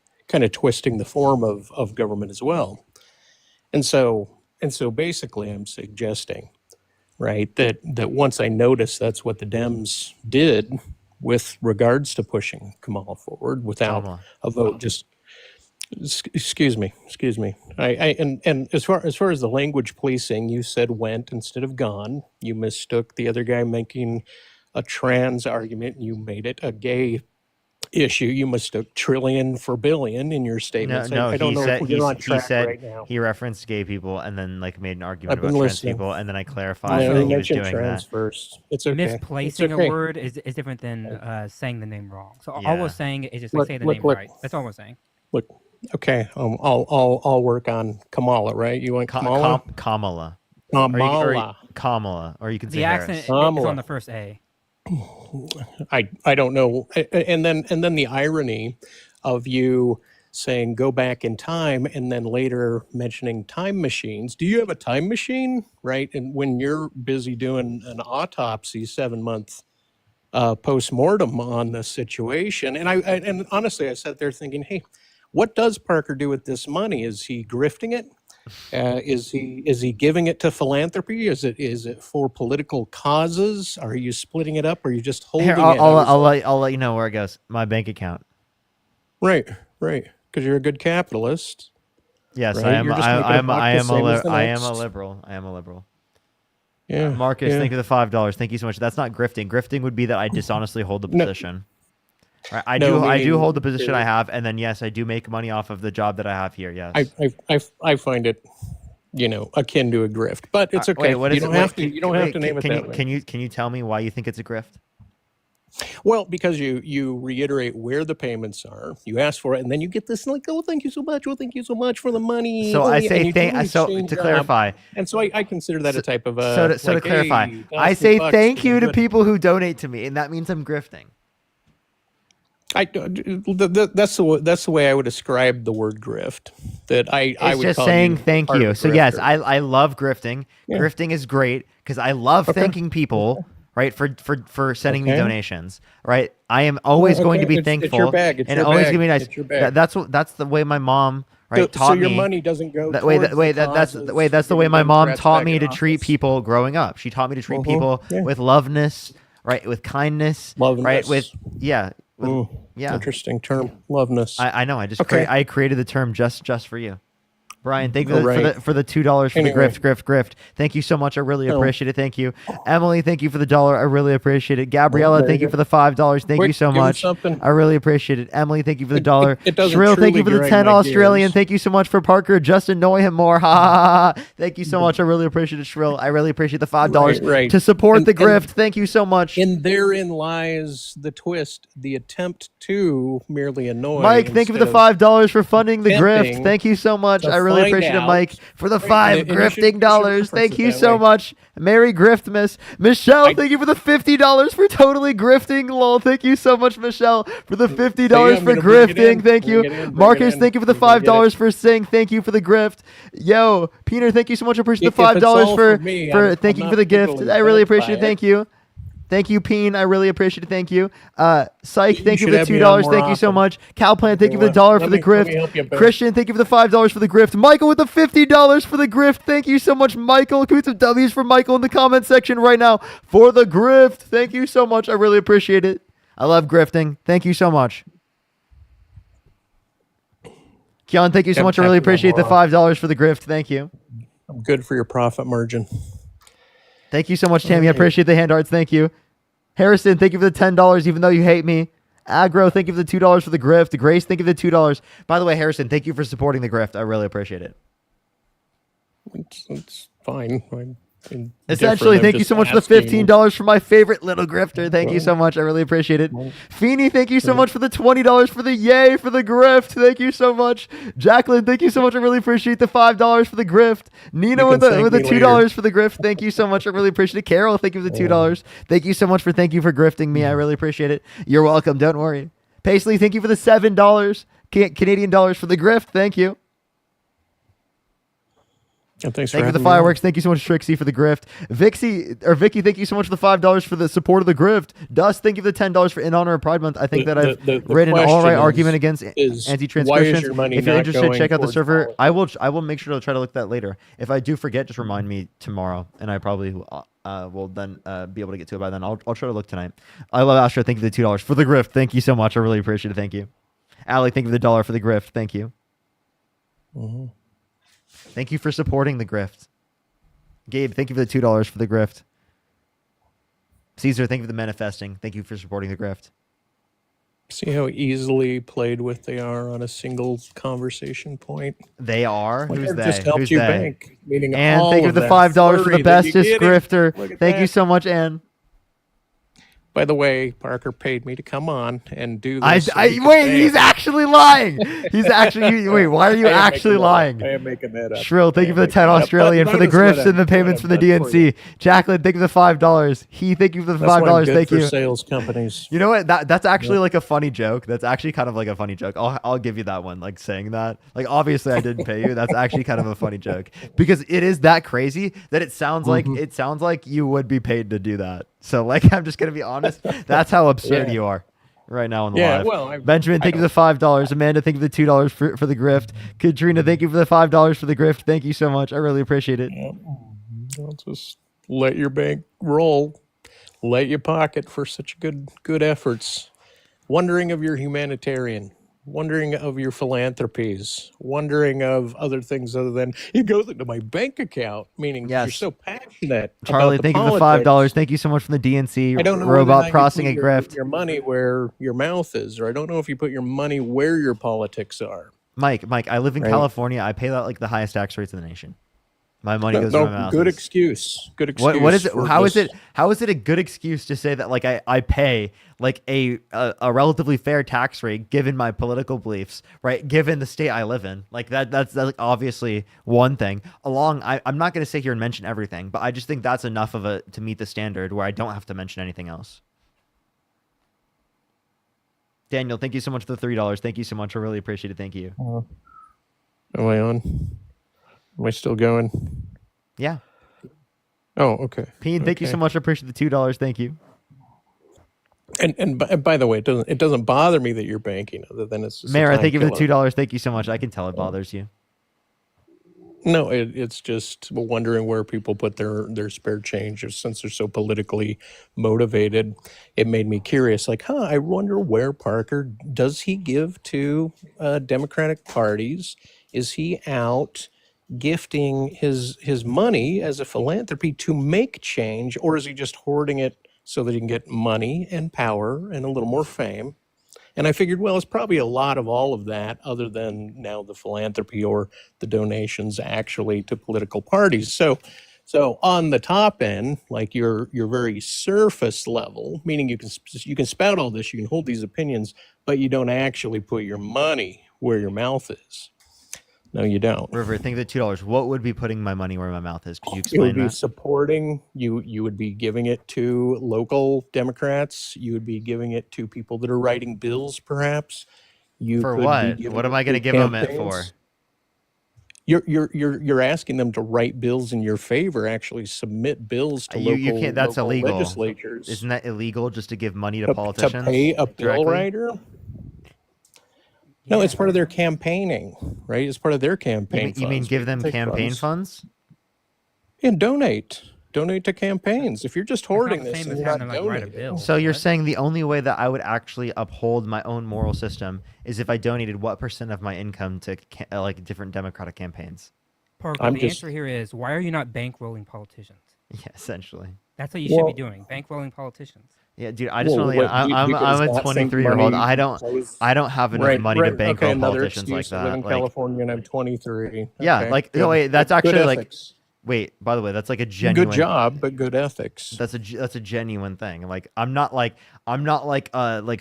twisting the form of government as well. And so basically, I'm suggesting, right, that once I noticed that's what the Dems did with regards to pushing Kamala forward without a vote, just excuse me. And as far as the language policing, you said went instead of gone. You mistook the other guy making a trans argument. You made it a gay issue. You mistook trillion for billion in your statements. No, I don't know if we're on he track said right now. he referenced gay people and then like made an argument I've been about trans listening. people, and then I clarified Yeah, that you he was mentioned doing trans that. first. It's okay. Misplacing It's okay. a word is different than saying the name wrong. So all Yeah. we're saying is just like, say the name right. That's all we're saying. Look, okay. I'll work on Kamala. Right? You want Kamala? Kamala. Kamala. Kamala, or you can say The Harris. accent is Kamala. on the first A. I don't know. And then the irony of you saying go back in time and then later mentioning time machines. Do you have a time machine? Right? And when you're busy doing an autopsy, 7-month post-mortem on the situation. And honestly, I sat there thinking, hey, what does Parker do with this money? Is he grifting it? Is he giving it to philanthropy? Is it for political causes? Are you splitting it up? Or are you just holding Here, it? I'll let you know where it goes. My bank account. Right. Because you're a good capitalist. Yes, right? I am. You're just I making a am. buck I the am same as the I am a next. liberal. I am a liberal. Yeah, Marcus, yeah. thank you for the $5. Thank you so much. That's not grifting. Grifting would be that I dishonestly hold the No. position. Right, I No, do meaning hold the position there- I have, and then yes, I do make money off of the job that I have here. Yes. I find it, akin to a grift, but it's okay. Wait, what you is don't it? have Wait, to. You don't have to name it can that you, way. Can you tell me why you think it's a grift? Well, because you reiterate where the payments are, you ask for it, and then you get this like, oh, thank you so much. Well, thank you so much for the money. So Oh, I yeah, say and you thank. totally So change to up. clarify, and so I consider that a type of so to like, clarify, hey, I $1,000 say bucks thank you to good. people who donate to me, and that means I'm grifting. That's the way I would describe the word grift. That I It's would just call saying you thank part of you. a So yes, grifter. I love grifting. Yeah. Grifting is great because I love Okay. thanking people, right, for sending me Okay. donations. Right, I am always Well, going to okay, be it's your thankful bag, it's and your always bag, gonna be nice. it's your bag. That's the way my mom right So taught your me. money doesn't go That's towards the way the that's causes the way for my mom Democrats taught back me in to treat office. people growing up. She taught me to treat Mhm. people Yeah. with loveness, right, with kindness, right, Loveness. with yeah. With, yeah, Interesting term, loveness. I know. I just Okay. I created the term just for you, Brian. Thank you Oh, for right. the $2 for Anyway. the grift. Thank you so much. I really Oh. appreciate it. Thank you, Emily. Thank you for the $1. I really appreciate it. Gabriella, Very thank you good. for the $5. Thank you Quick, so give us much. something. I really appreciate it. Emily, thank you for the $1. it doesn't Shrill, thank you truly for the grind 10 my Australian. gears. Thank you so much for Parker. Just annoy him more. Ha ha ha. Thank you so much. I really appreciate it. Shrill. I really appreciate the $5 Right. to support And- the and- grift. Thank you so much. And therein lies the twist, the attempt to merely annoy. Mike, thank you for the instead of $5 for funding the grift. attempting Thank you so much. to I really find appreciate it, out. Mike, for the Right, 5 and you should grifting dollars. reference Thank it you that so way. much. Merry Griftmas. Michelle, thank you for the $50 for totally grifting. Lol. Thank you so much, Michelle, for the $50 I'm for gonna bring it in. grifting. Thank you. Bring it in, bring Marcus, it in. thank you for the You're gonna get $5 for saying thank you for the grift. Yo, Peter, thank you so much. I appreciate If the it's $5 all for for me, thank I'm you not for the gift. particularly I really bent by appreciate it. it. Thank you. Thank you, Peen. I really appreciate it. Thank you. Psych, thank you should for the have me on $2. more Thank you so often. much. Calplant, thank you for the Let $1 for the me- let me grift. help you, Bill. Christian, thank you for the $5 for the grift. Michael with the $50 for the grift. Thank you so much, Michael. Put some W's for Michael in the comment section right now for the grift. Thank you so much. I really appreciate it. I love grifting. Thank you so much. Keon, thank you so Have- much. I have really to go appreciate the more $5 for the grift. Thank you. I'm good for your profit margin. Thank you so much, Tammy. I appreciate the hand arts. Thank you. Harrison, thank you for the $10, even though you hate me. Aggro, thank you for the $2 for the grift. Grace, thank you for the $2. By the way, Harrison, thank you for supporting the grift. I really appreciate it. It's fine. Essentially, different. I'm thank you just so much for the asking. $15 for my favorite little grifter. Thank you so much. I really appreciate it. Feeney, thank you so much for the $20 for the yay for the grift. Thank you so much. Jacqueline, thank you so much. I really appreciate the $5 for the grift. Nina You with can the thank me $2 later. for the grift. Thank you so much. I really appreciate it. Carol, thank you for the $2. Thank you so much for grifting me. I really appreciate it. You're welcome. Don't worry. Paisley, thank you for the $7 Canadian dollars for the grift. Thank you. And thanks Thank you for the having me on. fireworks. Thank you so much, Trixie, for the grift. Vicky, thank you so much for the $5 for the support of the grift. Dust, thank you for the $10 for in honor of Pride Month. I think that I've written an all right question argument against is anti-trans why is Christians. your money If you're not interested, going check out the towards server. I will make sure to try to look at that later. If I do forget, just remind me tomorrow, and I probably will then be able to get to it by then. I'll try to look tonight. I love Astro. Thank you for the $2 for the grift. Thank you so much. I really appreciate it. Thank you. Allie, thank you for the $1 for the grift. Thank you. Mhm. Thank you for supporting the grift. Gabe, thank you for the $2 for the grift. Caesar, thank you for the manifesting. Thank you for supporting the grift. See how easily played with they are on a single conversation point? They are? Like, Who's I've they? just helped Who's you they? bank, meaning And all thank you of for the that $5 for flurry the that you bestest get. grifter. Look at Thank you that. so much, Ann. By the way, Parker paid me to come on and do I, this. so I he could wait, bank. he's actually lying. He's actually wait, why are you I am actually making that up. lying? I am making that up. Shrill, thank I you am for the making 10 that up. Australian But for the notice what grifts and the I've- payments what for the I've done for you. DNC. Jacqueline, thank you for the $5. Thank you for the That's why I'm $5. good Thank for you. sales companies. You know what? That's actually Yeah. like a funny joke. That's actually kind of like a funny joke. I'll give you that one. Like saying that. Like obviously I didn't pay you. That's actually kind of a funny joke because it is that crazy that it sounds like you would be paid to do that. So like I'm just gonna be honest. That's how absurd Yeah. you are right now on the Yeah, live. well, Benjamin, thank you for the $5. Amanda, thank you for the $2 for the grift. Katrina, thank you for the $5 for the grift. Thank you so much. I really appreciate it. I'll just let your bank roll, let you pocket for such good efforts. Wondering of your humanitarian, wondering of your philanthropies, wondering of other things other than it goes into my bank account. Meaning you're Yes. so passionate. Charlie, about thank you for the politics. $5. Thank you so much from the DNC. I don't know whether or Robot not you processing put a your, grift. your money where your mouth is, or I don't know if you put your money where your politics are. Mike, I live in Right. California. I pay like the highest tax rates in the nation. My money No, goes no, where my mouth good is. excuse. Good excuse. What is it? for How is this. it? How is it a good excuse to say that like I pay like a relatively fair tax rate given my political beliefs, right? Given the state I live in, like that's like obviously one thing. I'm not going to sit here and mention everything, but I just think that's enough of a to meet the standard where I don't have to mention anything else. Daniel, thank you so much for the $3. Thank you so much. I really appreciate it. Thank you. Am I on? Am I still going? Yeah. Oh, okay. Peen, thank you so Okay. much. I appreciate the $2. Thank you. And by the way, it doesn't bother me that you're banking, other than it's just a Mara, time thank you for the killer. $2. Thank you so much. I can tell it bothers you. No, it's just wondering where people put their spare change, or since they're so politically motivated. It made me curious. Like, I wonder where Parker does he give to Democratic parties? Is he out gifting his money as a philanthropy to make change, or is he just hoarding it so that he can get money and power and a little more fame? And I figured, well, it's probably a lot of all of that, other than now the philanthropy or the donations actually to political parties. So on the top end, like your very surface level, meaning you can spout all this, you can hold these opinions, but you don't actually put your money where your mouth is. No, you don't. River, think of the $2. What would be putting my money where my mouth is? Could you You would explain be that? supporting, you would be giving it to local Democrats. You would be giving it to people that are writing bills, perhaps. You For could be what? giving What am I to going to give them it for? campaigns. You're asking them to write bills in your favor, actually submit bills to You local, can't. That's local illegal. legislatures. Isn't that illegal just to give money to to politicians? pay a bill directly? writer? No, it's part of their campaigning, right? It's part of their campaign You mean funds. give them Take campaign funds? And donate to campaigns. If you're just hoarding the this same and as you're not having them, like, write a donating, bill. So you're saying the only way that I would actually uphold my own moral system is if I donated what % of my income to like different Democratic campaigns? Parker, I'm the just- answer here is why are you not bankrolling politicians? Yeah, essentially. That's what you should Well- be doing, bankrolling politicians. Yeah, dude. I just Well, want to. what, I'm because a that same 23-year-old. money I don't have enough money to bankroll okay, another politicians like excuse. I live that. in Like, California and I'm 23. yeah, Okay, like good. no, wait, that's Good actually like ethics. Wait, by the way, that's like a genuine. Good job, but good ethics. That's a genuine thing. Like I'm not like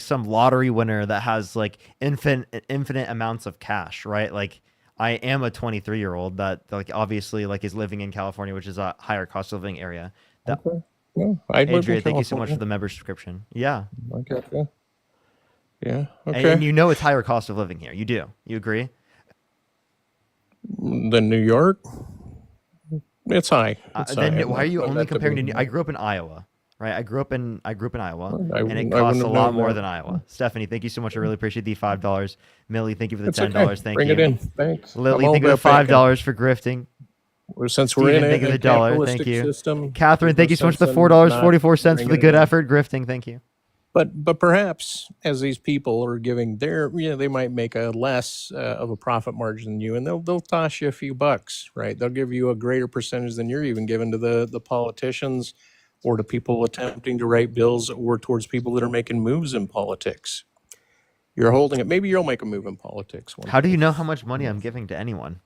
some lottery winner that has like infinite amounts of cash, right? Like I am a 23-year-old that like obviously like is living in California, which is a higher cost of living area. That, Okay. Yeah, I live in Adria, thank you so much California. for the member subscription. Yeah. I get you. Yeah. And Okay. you know it's higher cost of living here. You do. You agree? Than New York, it's high. It's Then high. why are you I'm only not comparing to debating I that. grew up in Iowa, right? I grew up in Iowa, I and it wouldn't costs a have lot known more that. than Iowa. Stephanie, thank you so much. I really appreciate the $5. Millie, thank you for the It's $10. okay. Thank Bring you. it in. Thanks. Lily, I'm all thank you for the about bacon. $5 for grifting. Well, since we're Steven, in thank you a for the $1. Thank capitalistic you. system, Catherine, thank you so much for the sense in not $4.44 for the bringing good it in. effort grifting. Thank you. But perhaps as these people are giving their, they might make a less of a profit margin than you, and they'll toss you a few bucks, right? They'll give you a greater percentage than you're even giving to the politicians or to people attempting to write bills or towards people that are making moves in politics. You're holding it. Maybe you'll make a move in politics one How do day. you know how much money I'm giving to anyone?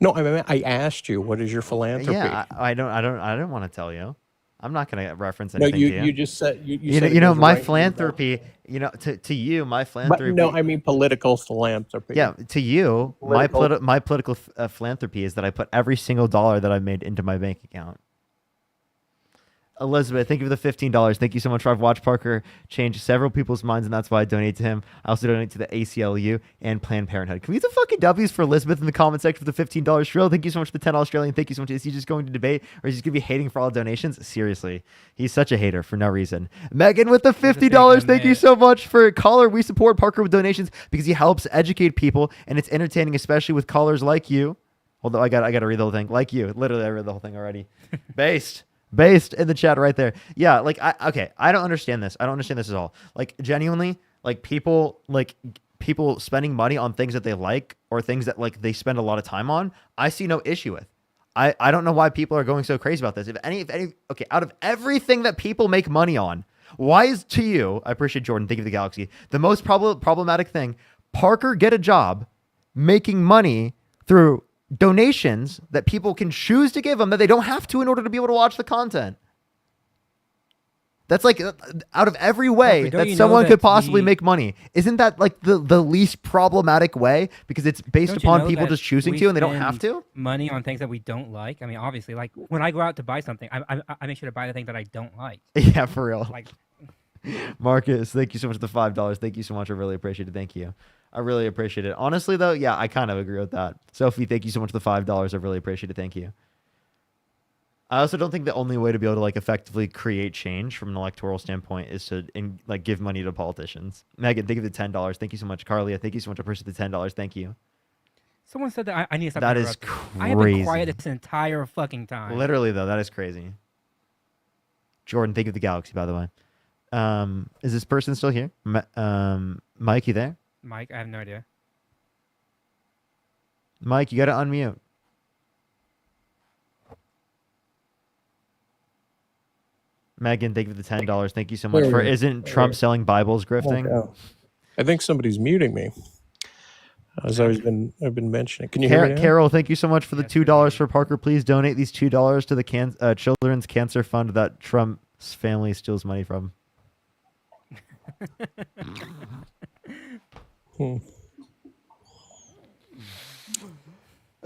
No, I mean, I asked you, what is your philanthropy? Yeah, I don't want to tell you. I'm not going to reference No, anything to you. you just said you You know, said it you know goes my right through the- philanthropy. You know, to you, my But philanthropy. no, I mean political philanthropy. Yeah, to you, Political. my political philanthropy is that I put every single dollar that I've made into my bank account. Elizabeth, thank you for the $15. Thank you so much. I've watched Parker change several people's minds, and that's why I donate to him. I also donate to the ACLU and Planned Parenthood. Can we get the fucking W's for Elizabeth in the comment section for the $15? Shrill, thank you so much for the $10 Australian. Thank you so much. Is he just going to debate, or is he just going to be hating for all donations? Seriously, he's such a hater for no reason. Megan with the $50. Thank you so much for caller. We support Parker with donations because he helps educate people, and it's entertaining, especially with callers like you. Although I got to read the whole thing. Like you, literally, I read the whole thing already. Based in the chat right there. Yeah, like I don't understand this. I don't understand this at all. Like genuinely, like people spending money on things that they like or things that like they spend a lot of time on, I see no issue with. I don't know why people are going so crazy about this. If any okay, out of everything that people make money on, why is to you, I appreciate Jordan, thank you for the galaxy, the most problematic thing, Parker get a job making money through donations that people can choose to give them that they don't have to in order to be able to watch the content. That's like out of every way Parker, don't that you know someone that could possibly the- make money. Isn't that like the least problematic way because it's based Don't you upon know people that just choosing we to and they don't have spend to? money on things that we don't like? I mean, obviously, like when I go out to buy something, I make sure to buy the thing that I don't like. Yeah, for real. Like, Marcus, thank you so much for the $5. Thank you so much. I really appreciate it. Thank you. I really appreciate it. Honestly, though, yeah, I kind of agree with that. Sophie, thank you so much for the $5. I really appreciate it. Thank you. I also don't think the only way to be able to like effectively create change from an electoral standpoint is to like give money to politicians. Megan, thank you for the $10. Thank you so much. Carlia, thank you so much. I appreciate the $10. Thank you. someone said that I need to stop. That is interrupting. I have been crazy. quiet this entire fucking time. Literally, though, that is crazy. Jordan, thank you for the galaxy, by the way. Is this person still here? Mike, you there? Mike, I have no idea. Mike, you got to unmute. Megan, thank you for the $10. Thank you so much for. Isn't Trump selling Bibles grifting? Oh, I think somebody's muting me. As I've been mentioning. Can you hear me now? Carol, thank you so much for the $2 for Parker. Please donate these $2 to the Children's Cancer Fund that Trump's family steals money from.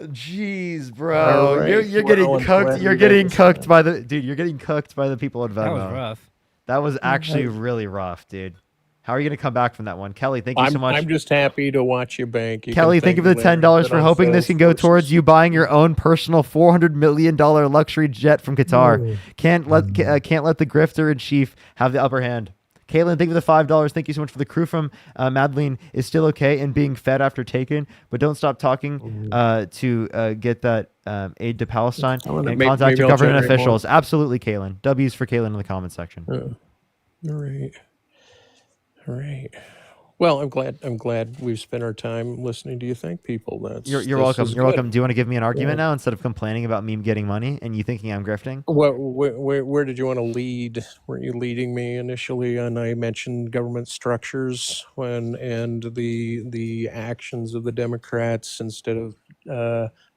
Jeez, bro, Right. you're getting Well, cooked. glad You're you getting guys- cooked by the dude. You're getting cooked by the people at Venmo. That was rough. That was actually really rough, dude. How are you gonna come back from that one, Kelly? Thank you so much. I'm just happy to watch you bank. Kelly, thank you for the $10 for hoping this can go towards you buying your own personal $400 million luxury jet from Qatar. Can't let the grifter in chief have the upper hand. Caitlin, thank you for the $5. Thank you so much for the crew from Madeline is still okay and being fed after taken, but don't stop talking to get that aid to Palestine and contact your government officials. Absolutely, Caitlin. W's for Caitlin in the comment section. All right. Well, I'm glad we've spent our time listening to you thank people. You're welcome. You're welcome. Do you want to give me an argument now instead of complaining about me getting money and you thinking I'm grifting? Where did you want to lead? Weren't you leading me initially? And I mentioned government structures and the actions of the Democrats instead of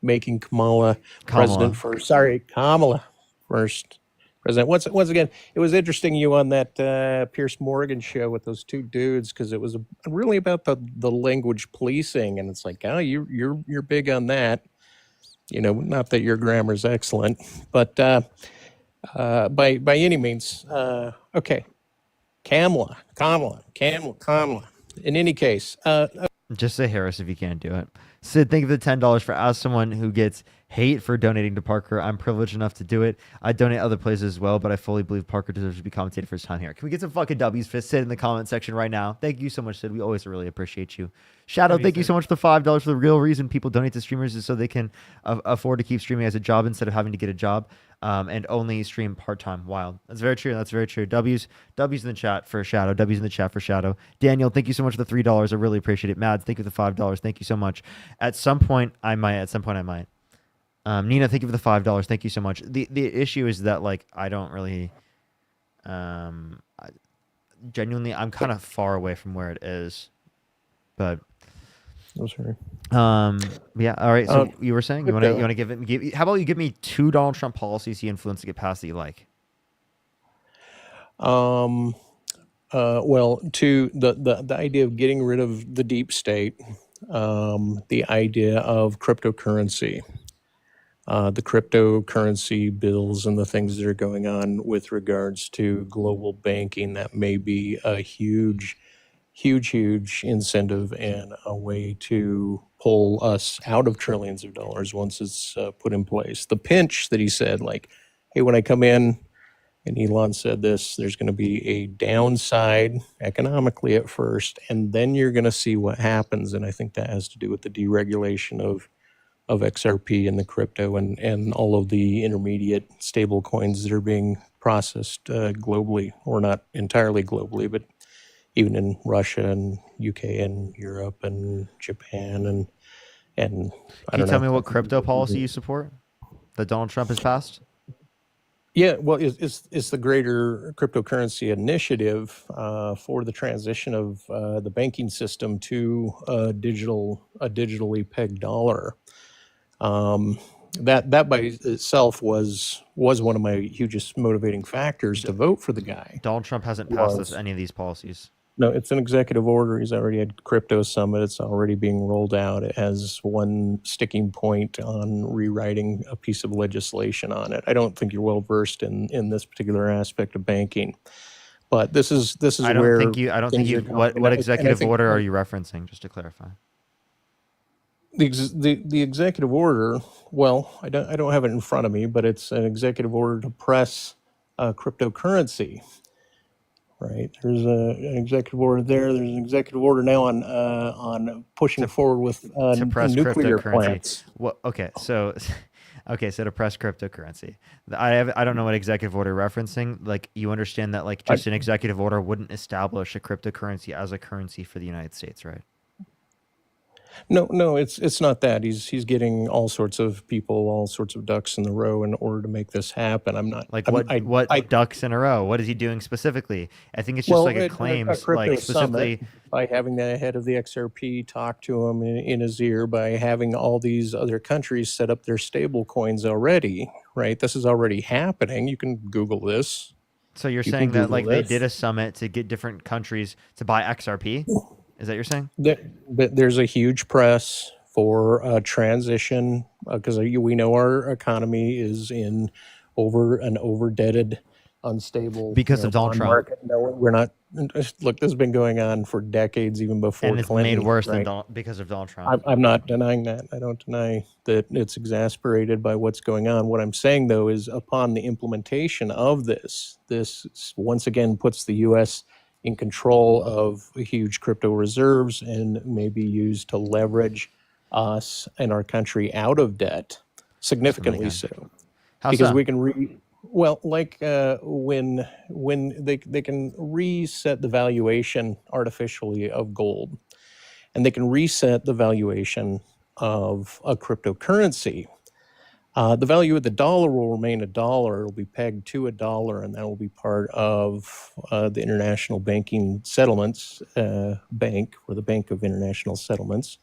making Kamala president first. Sorry, Kamala first president. Once again, it was interesting you on that Pierce Morgan show with those two dudes because it was really about the language policing, and it's like, oh, you're big on that. You know, not that your grammar's excellent, but by any means, okay. Kamala. In any case, just say Harris if you can't do it. Sid, thank you for the $10 for as someone who gets hate for donating to Parker. I'm privileged enough to do it. I donate other places as well, but I fully believe Parker deserves to be commentated for his time here. Can we get some fucking W's for Sid in the comment section right now? Thank you so much, Sid. We always really appreciate you. Shadow, thank you so much for the $5 for the real reason people donate to streamers is so they can afford to keep streaming as a job instead of having to get a job and only stream part-time. Wild. That's very true. That's very true. W's in the chat for Shadow. W's in the chat for Shadow. Daniel, thank you so much for the $3. I really appreciate it. Mads, thank you for the $5. Thank you so much. At some point, I might. Nina, thank you for the $5. Thank you so much. The issue is that, like, I don't really... genuinely, I'm kind of far away from where it is. But... Oh, sorry. Yeah. All right. So you were saying you want to give how about you give me 2 Donald Trump policies he influenced to get passed that you like? Well, to the idea of getting rid of the deep state, the idea of cryptocurrency, the cryptocurrency bills and the things that are going on with regards to global banking, that may be a huge incentive and a way to pull us out of trillions of dollars once it's put in place. The pinch that he said, like, hey, when I come in, and Elon said this, there's going to be a downside economically at first, and then you're going to see what happens. And I think that has to do with the deregulation of XRP and the crypto and all of the intermediate stable coins that are being processed globally, or not entirely globally, but even in Russia and UK and Europe and Japan and Can you tell me what crypto policy you support that Donald Trump has passed? Yeah, well, it's the greater cryptocurrency initiative for the transition of the banking system to a digitally pegged dollar. That by itself was one of my hugest motivating factors to vote for the guy. Donald Trump hasn't passed any of these policies. No, it's an executive order. He's already had Crypto Summit. It's already being rolled out. It has one sticking point on rewriting a piece of legislation on it. I don't think you're well versed in this particular aspect of banking, but this is I don't where think you. What executive order are you referencing? Just to clarify. The executive order. Well, I don't have it in front of me, but it's an executive order to press cryptocurrency. Right. There's an executive order there. There's an executive order now on pushing forward with to press nuclear cryptocurrency. plants. Well, okay, so to press cryptocurrency. I don't know what executive order you're referencing. Like, you understand that, like, just an executive order wouldn't establish a cryptocurrency as a currency for the United States, right? No, it's not that. He's getting all sorts of people, all sorts of ducks in the row in order to make this happen. I'm not like what ducks in a row. What is he doing specifically? I think it's just like a claim, like specifically by having the head of the XRP talk to him in his ear, by having all these other countries set up their stable coins already. Right, this is already happening. You can Google this. So you're saying that like they did a summit to get different countries to buy XRP? Is that what you're saying? There's a huge press for a transition because we know our economy is in an over-debted, unstable because of Donald Trump. Market. No, we're not. Look, this has been going on for decades, even before. And it's Clinton, made worse right? because of Donald Trump. I'm not denying that. I don't deny that it's exasperated by what's going on. What I'm saying, though, is upon the implementation of this once again puts the U.S. in control of huge crypto reserves and may be used to leverage us and our country out of debt, significantly so. How because so? we can when they can reset the valuation artificially of gold, and they can reset the valuation of a cryptocurrency. The value of the dollar will remain a dollar. It will be pegged to a dollar, and that will be part of the International Banking Settlements Bank, or the Bank of International Settlements.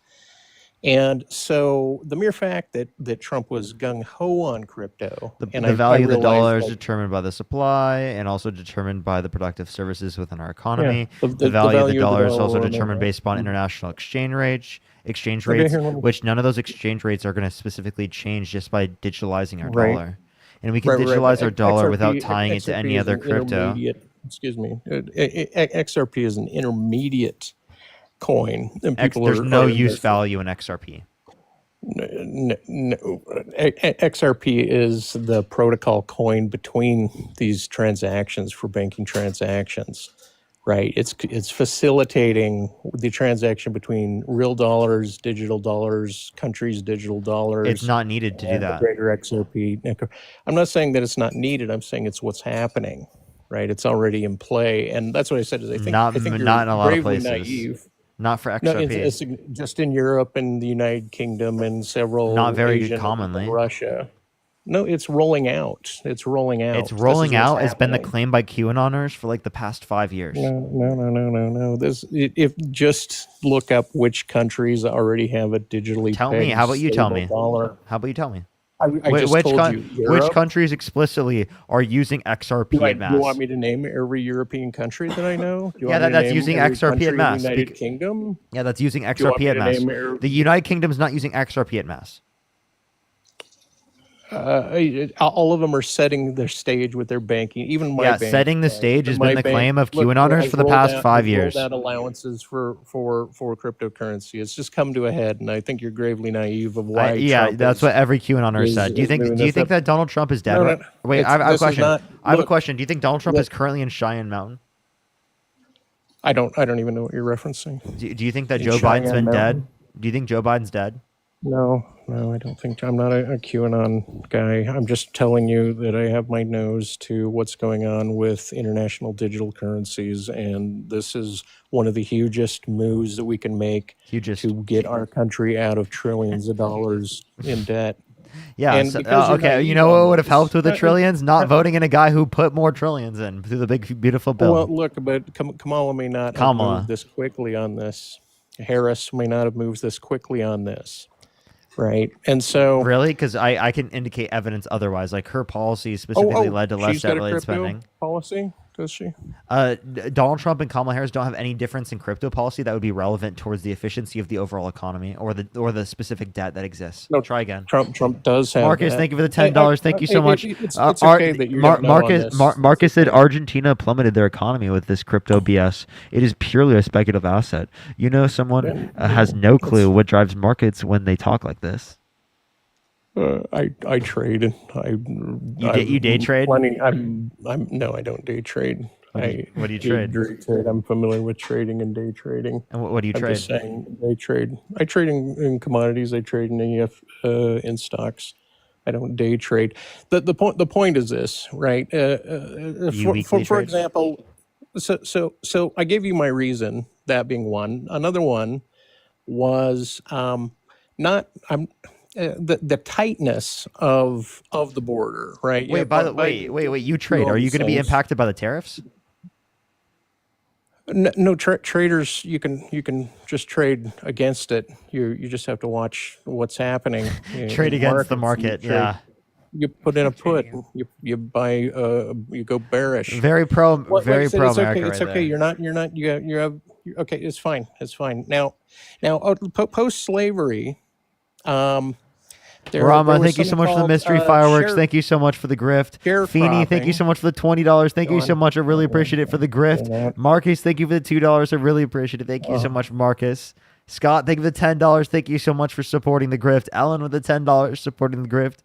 And so the mere fact that Trump was gung ho on crypto, and The I value of the dollar realized is that determined by the supply and also determined by the productive services within our yeah, economy. the, The the, the value of the value of the dollar is dollar also will determined remain. based upon international exchange Okay, rates, here, let me. which none of those exchange rates are going to specifically change just by digitalizing our Right, dollar. And we can right. But digitalize our dollar without XRP tying it to any is other an crypto. intermediate. Excuse me. XRP is an intermediate coin, and people There's are no in use there for. value in XRP. XRP is the protocol coin between these transactions for banking transactions, right? It's facilitating the transaction between real dollars, digital dollars, countries' digital It's dollars, not needed to do and the that. greater XRP. I'm not saying that it's not needed. I'm saying it's what's happening, right? It's already in play, and that's what I said. Is I think Not you're not in a lot of gravely places. naive. Not for No, XRP. just in Europe and the United Kingdom and Not several very Asian and commonly. Russia. No, it's rolling out. It's rolling It's out. This is rolling what's out has been the happening. claim by QAnoners for like the past 5 years. No. If just look up which countries already have a digitally Tell me. pegged How about you tell stable me? dollar. How about you tell me? I just told you Which Europe. countries explicitly are using XRP Do en you want masse? me to name every European country that I know? Do you Yeah, want me to that's name using every XRP country en in the masse. United Kingdom? Yeah, that's using Do you want XRP me en to masse. name The United Kingdom's not using XRP en masse. all of them are setting their stage with their banking. Even my Yeah, bank, setting the stage even has been my the bank. claim of Look, QAnoners has for the rolled past out 5 has years. rolled out allowances for cryptocurrency. It's just come to a head, and I think you're gravely naive of why Yeah, Trump that's what every QAnoner said. Do you is moving think this up. that Donald Trump is dead? No, no, Wait, it's, I have a this is question. not. I have a Look, question. Do you think Donald Trump look, is currently in Cheyenne Mountain? I don't even know what you're referencing. Do you think that In Joe Biden's Cheyenne been dead? Mountain? Do you think Joe Biden's dead? No, I don't think. I'm not a QAnon guy. I'm just telling you that I have my nose to what's going on with international digital currencies, and this is one of the hugest moves that we can make to get our country out of trillions of dollars in debt. Yeah. And So, because you're okay. You naive know what on would have helped this, with the trillions? Not voting in a guy who put more trillions in through the big beautiful bill. well, look, but Kamala may not have Kamala. moved this quickly on this. Harris may not have moved this quickly on this. Right. And so Really? Because I can indicate evidence otherwise. Like her policy specifically led to less she's got a debt-related crypto spending. policy, does she? Donald Trump and Kamala Harris don't have any difference in crypto policy that would be relevant towards the efficiency of the overall economy or the specific debt that exists. No, Try again. Trump does have Marcus, that. thank you for the $10. Thank you so much. It's okay that you're gonna know on this. Marcus said Argentina plummeted their economy with this crypto BS. It is purely a speculative asset. You know, someone has no clue what drives markets when they talk like this. I trade. You day trade? No, I don't day trade. What do you trade? Day trade. I'm familiar with trading and day trading. And what do you I'm trade? just saying day trade. I trade in commodities. I trade in in stocks. I don't day trade. The point is this, right? For example, so I gave you my reason. That being one. Another one was the tightness of the border, right? Wait, wait. You trade. Are you going to be impacted by the tariffs? No, traders. You can just trade against it. You just have to watch what's happening. Trade in against the markets. market. Yeah. You put in a put. You buy. You go bearish. Very pro. Very pro It's America. okay. It's right okay. there. You're not. You have. Okay. It's fine. It's fine. Now, post slavery. Rama, thank you so much for the mystery fireworks. Thank you so much for the grift. Feeny, thank you so much for the $20. Thank you so much. I really appreciate it for the grift. Marcus, thank you for the $2. I really appreciate it. Thank you so much, Marcus. Scott, thank you for the $10. Thank you so much for supporting the grift. Ellen with the $10 supporting the grift.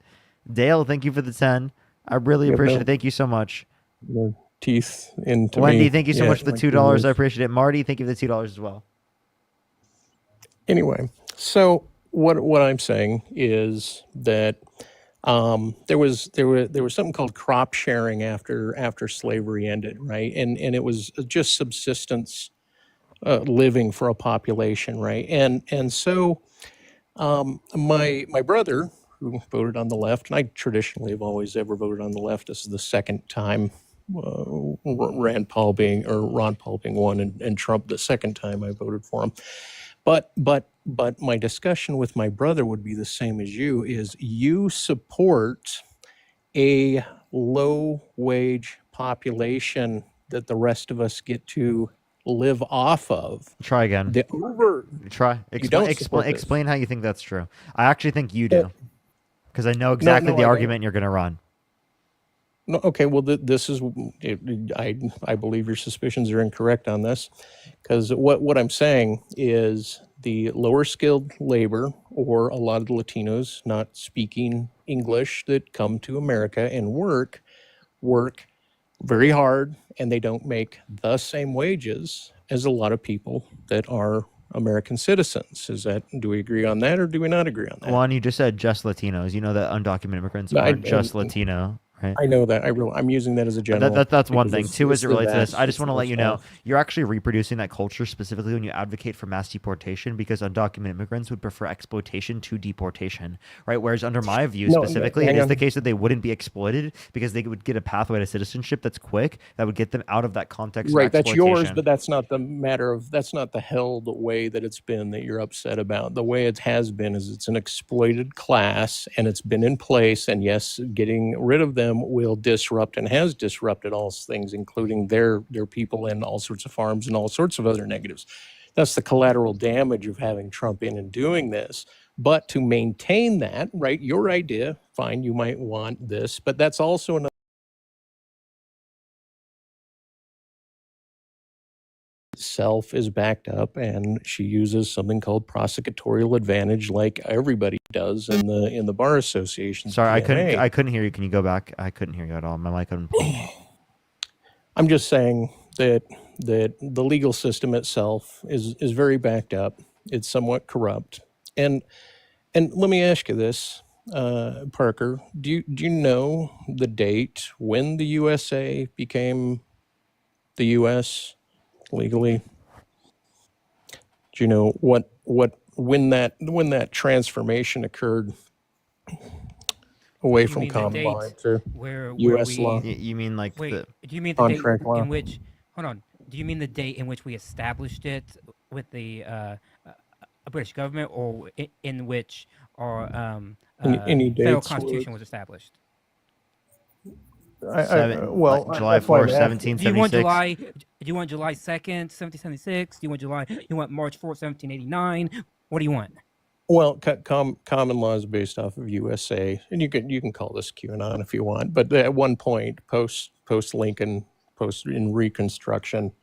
Dale, thank you for the 10. I really appreciate it. Thank you so much. Your teeth into Wendy, me. thank you so much for the $2. I appreciate it. Marty, thank you for the $2 as well. Anyway, so what I'm saying is that there was something called crop sharing after slavery ended, right? And it was just subsistence living for a population, right? And so my brother, who voted on the left, and I traditionally have always ever voted on the left. This is the second time, Ron Paul being one, and Trump the second time I voted for him. But But my discussion with my brother would be the same as you, is you support a low wage population that the rest of us get to live off of. Try again. The over Try. you don't support this. Explain how you think that's true. I actually think you do. Because I know exactly the I argument you're going to run. No, okay, well, this is, I believe your suspicions are incorrect on this, because what I'm saying is the lower skilled labor, or a lot of the Latinos not speaking English that come to America and work very hard, and they don't make the same wages as a lot of people that are American citizens. Do we agree on that, or do we not agree on that? Juan, you just said just Latinos. You know that undocumented immigrants aren't just Latino, right? I know that. I'm using that as a general. That's one thing. because Two, as it's it the relates to this, vast- I just it's want to the let you know, South. you're actually reproducing that culture specifically when you advocate for mass deportation, because undocumented immigrants would prefer exploitation to deportation, right? Whereas under my view No, specifically, hang it is on. the case that they wouldn't be exploited because they would get a pathway to citizenship that's quick, that would get them out of that context Right, of that's exploitation. yours, but that's not that's not the hell the way that it's been that you're upset about. The way it has been is it's an exploited class, and it's been in place, and yes, getting rid of them will disrupt and has disrupted all things, including their people and all sorts of farms and all sorts of other negatives. That's the collateral damage of having Trump in and doing this. But to maintain that, right, your idea, fine, you might want this, but that's also another itself is backed up, and she uses something called prosecutorial advantage, like everybody does in the bar association. Sorry, I couldn't hear you. Can you go back? I couldn't hear you at all. My mic couldn't. I'm just saying that the legal system itself is very backed up. It's somewhat corrupt. And let me ask you this, Parker, do you know the date when the USA became the US legally? Do you know when that transformation occurred away You from mean the common law date to where U.S. we- law? You mean like Wait, the do you mean the date contract law? in which? Hold on. Do you mean the date in which we established it with the British government, or in which our Any federal dates constitution was established? July 4th, 1776. Do you want July? Do you want July 2nd, 1776? Do you want July? You want March 4th, 1789? What do you want? Well, common law is based off of USA, and you can call this QAnon if you want. But at one point, post Lincoln, post in Reconstruction,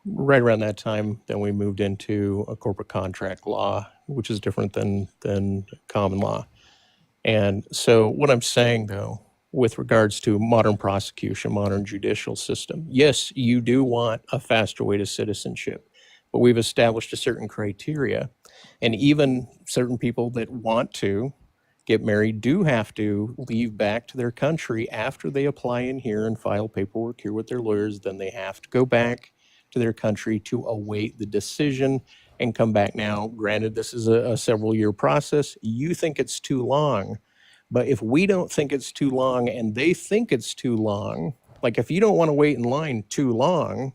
right around that time, then we moved into a corporate contract law, which is different than common law. And so, what I'm saying though, with regards to modern prosecution, modern judicial system, yes, you do want a faster way to citizenship, but we've established a certain criteria. And even certain people that want to get married do have to leave back to their country after they apply in here and file paperwork here with their lawyers. Then they have to go back to their country to await the decision and come back. Now, granted, this is a several year process. You think it's too long, but if we don't think it's too long and they think it's too long, like if you don't want to wait in line too long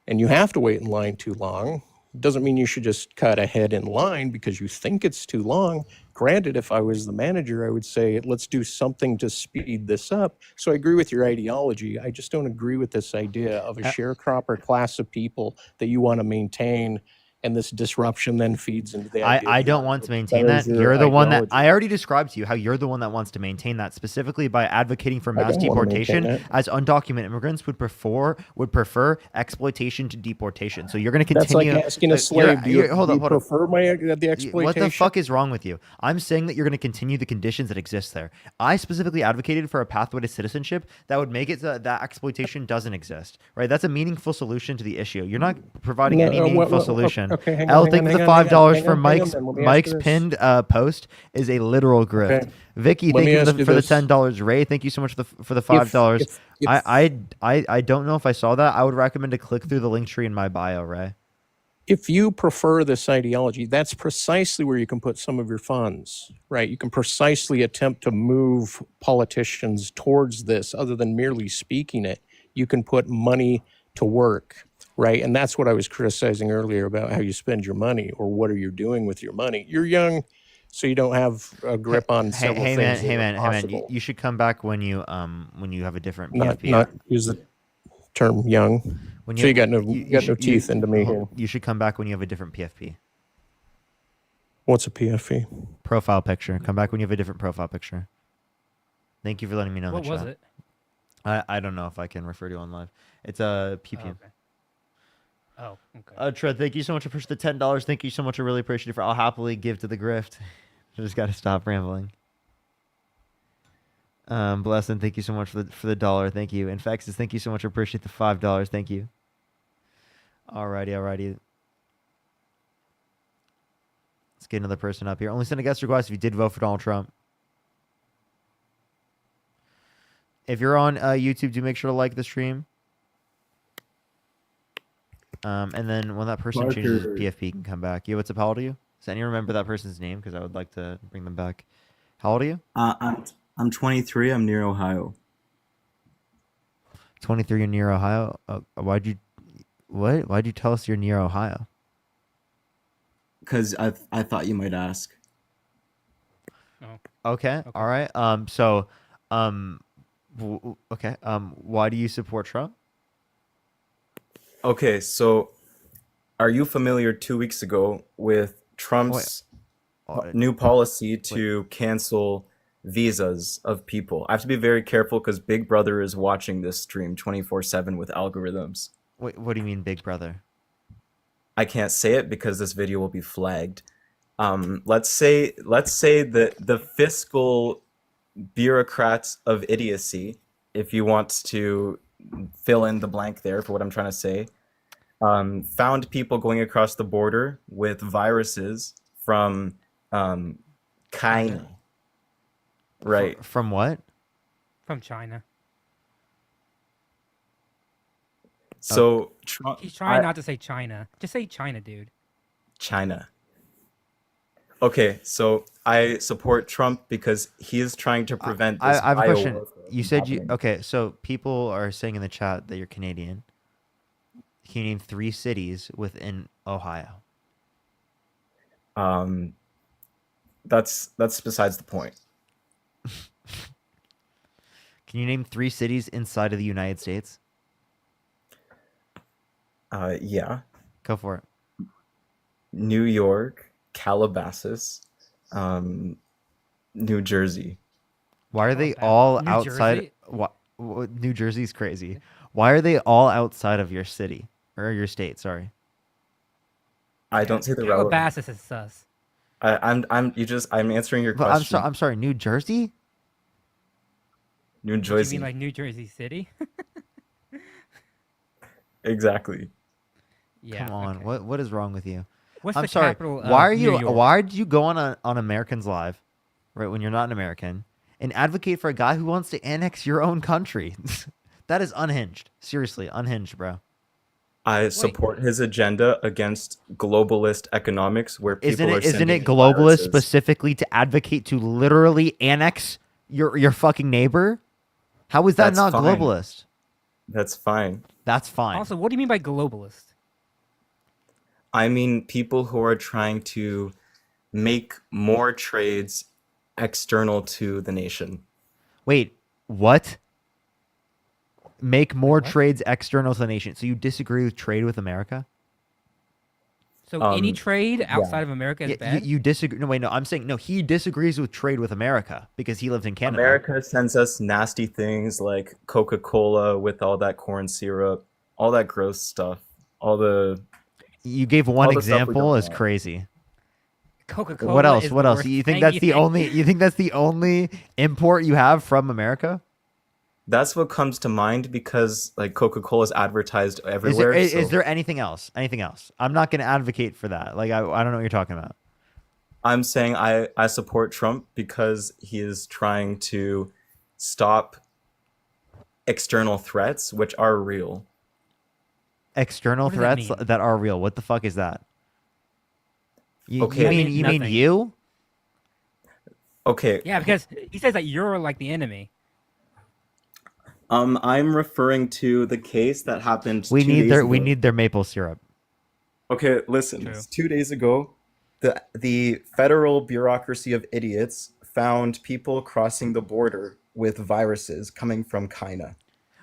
and you have to wait in line too long, doesn't mean you should just cut ahead in line because you think it's too long. Granted, if I was the manager, I would say, let's do something to speed this up. So I agree with your ideology. I just don't agree with this idea of a sharecropper class of people that you want to maintain, and this disruption then feeds into the idea. I don't want to maintain that. You're the one that I already described to you how you're the one that wants to maintain that, specifically by advocating for mass don't wanna maintain deportation, that. as undocumented immigrants would prefer exploitation to deportation. So you're going to That's continue. like asking a slave, do you hold on. prefer the exploitation? What the fuck is wrong with you? I'm saying that you're going to continue the conditions that exist there. I specifically advocated for a pathway to citizenship that would make it so that exploitation doesn't exist. Right? That's a meaningful solution to the issue. You're not providing any meaningful solution. Okay, hang L, on, thank you for the hang on, $5 hang for on, Mike's then let me ask Mike's you this. pinned post is a literal grift. Okay. Vicky, Let thank me you ask for you the this. $10. Ray, thank you so much for the $5. If- I don't know if I saw that. I would recommend to click through the link tree in my bio, Ray. If you prefer this ideology, that's precisely where you can put some of your funds, right? You can precisely attempt to move politicians towards this other than merely speaking it. You can put money to work. right? And that's what I was criticizing earlier about how you spend your money or what are you doing with your money. You're young, so you don't have a grip on several Hey things. man, that are hey man, you, possible. you should come back when you have a different Not PFP. not use the term young. When So you got no should- teeth into me here. You should come back when you have a different PFP. What's a PFP? Profile picture. Come back when you have a different profile picture. Thank you for letting me know. In What the was chat. it? I don't know if I can refer to you on live. It's a PPM. Oh, okay. Tread, thank you so much for the $10. Thank you so much. I really appreciate it. I'll happily give to the grift. I just got to stop rambling. Blessing, thank you so much for the $1. Thank you. Infexus, thank you so much. I appreciate the $5. Thank you. Alrighty. Let's get another person up here. Only send a guest request if you did vote for Donald Trump. If you're on YouTube, do make sure to like the stream. And then when that person changes PFP, you can come back. What's up? How old are you? Does anyone remember that person's name? Because I would like to bring them back. How old are you? I'm 23. I'm near Ohio. 23. You're near Ohio. Why'd you tell us you're near Ohio? Because I thought you might ask. Okay. All right. Okay. Why do you support Trump? Okay, so are you familiar 2 weeks ago with Trump's new policy to cancel visas of people? I have to be very careful because Big Brother is watching this stream 24/7 with algorithms. Wait, what do you mean, Big Brother? I can't say it because this video will be flagged. Let's say that the fiscal bureaucrats of idiocy, if you want to fill in the blank there for what I'm trying to say, found people going across the border with viruses from China. Right. From what? From China. So Trump, He's trying not to say China. Just say China, dude. China. Okay, so I support Trump because he is trying to prevent this. I have a question. biowarfare You from said happening. okay. So people are saying in the chat that you're Canadian. Can you name 3 cities within Ohio? That's besides the point. Can you name 3 cities inside of the United States? Yeah. Go for it. New York, Calabasas, New Jersey. Why are they all New outside? Jersey? New Jersey's crazy. Why are they all outside of your city or your state? Sorry. I don't see the relevance. Calabasas is sus. I'm answering your But question. I'm sorry. New Jersey. New You Jersey. mean like New Jersey City? Exactly. Yeah. Come on. What is wrong with you? What's I'm the sorry. capital of Why are New you? York? Why did you go on Americans Live, right when you're not an American, and advocate for a guy who wants to annex your own country? That is unhinged. Seriously, unhinged, bro. I support his agenda against globalist economics, where people Isn't are it? Isn't sending it globalist viruses. specifically to advocate to literally annex your fucking neighbor? How is that That's not fine. globalist? That's fine. That's fine. Also, what do you mean by globalist? I mean people who are trying to make more trades external to the nation. Wait, what? Make more trades external to the nation. So you disagree with trade with America? So any trade outside of America is Yeah, bad? you disagree. No, wait, no. I'm saying no. He disagrees with trade with America because he lives in Canada. America sends us nasty things like Coca-Cola with all that corn syrup, all that gross stuff, all the. You gave one all the stuff we example don't as want. crazy. Coca-Cola. What else? is What the else? worst You think thing that's you the think- only? You think that's the only import you have from America? That's what comes to mind because like Coca-Cola is advertised Is there, everywhere. is so there anything else? Anything else? I'm not going to advocate for that. Like I don't know what you're talking about. I'm saying I support Trump because he is trying to stop external threats, which are real. External What does that threats mean? that are real. What the fuck is that? You Okay. mean Nothing. you? Okay. Yeah, because he says that you're like the enemy. I'm referring to the case that happened We 2 need days their ago. we need their maple syrup. Okay, listen. True. 2 days ago, the federal bureaucracy of idiots found people crossing the border with viruses coming from China.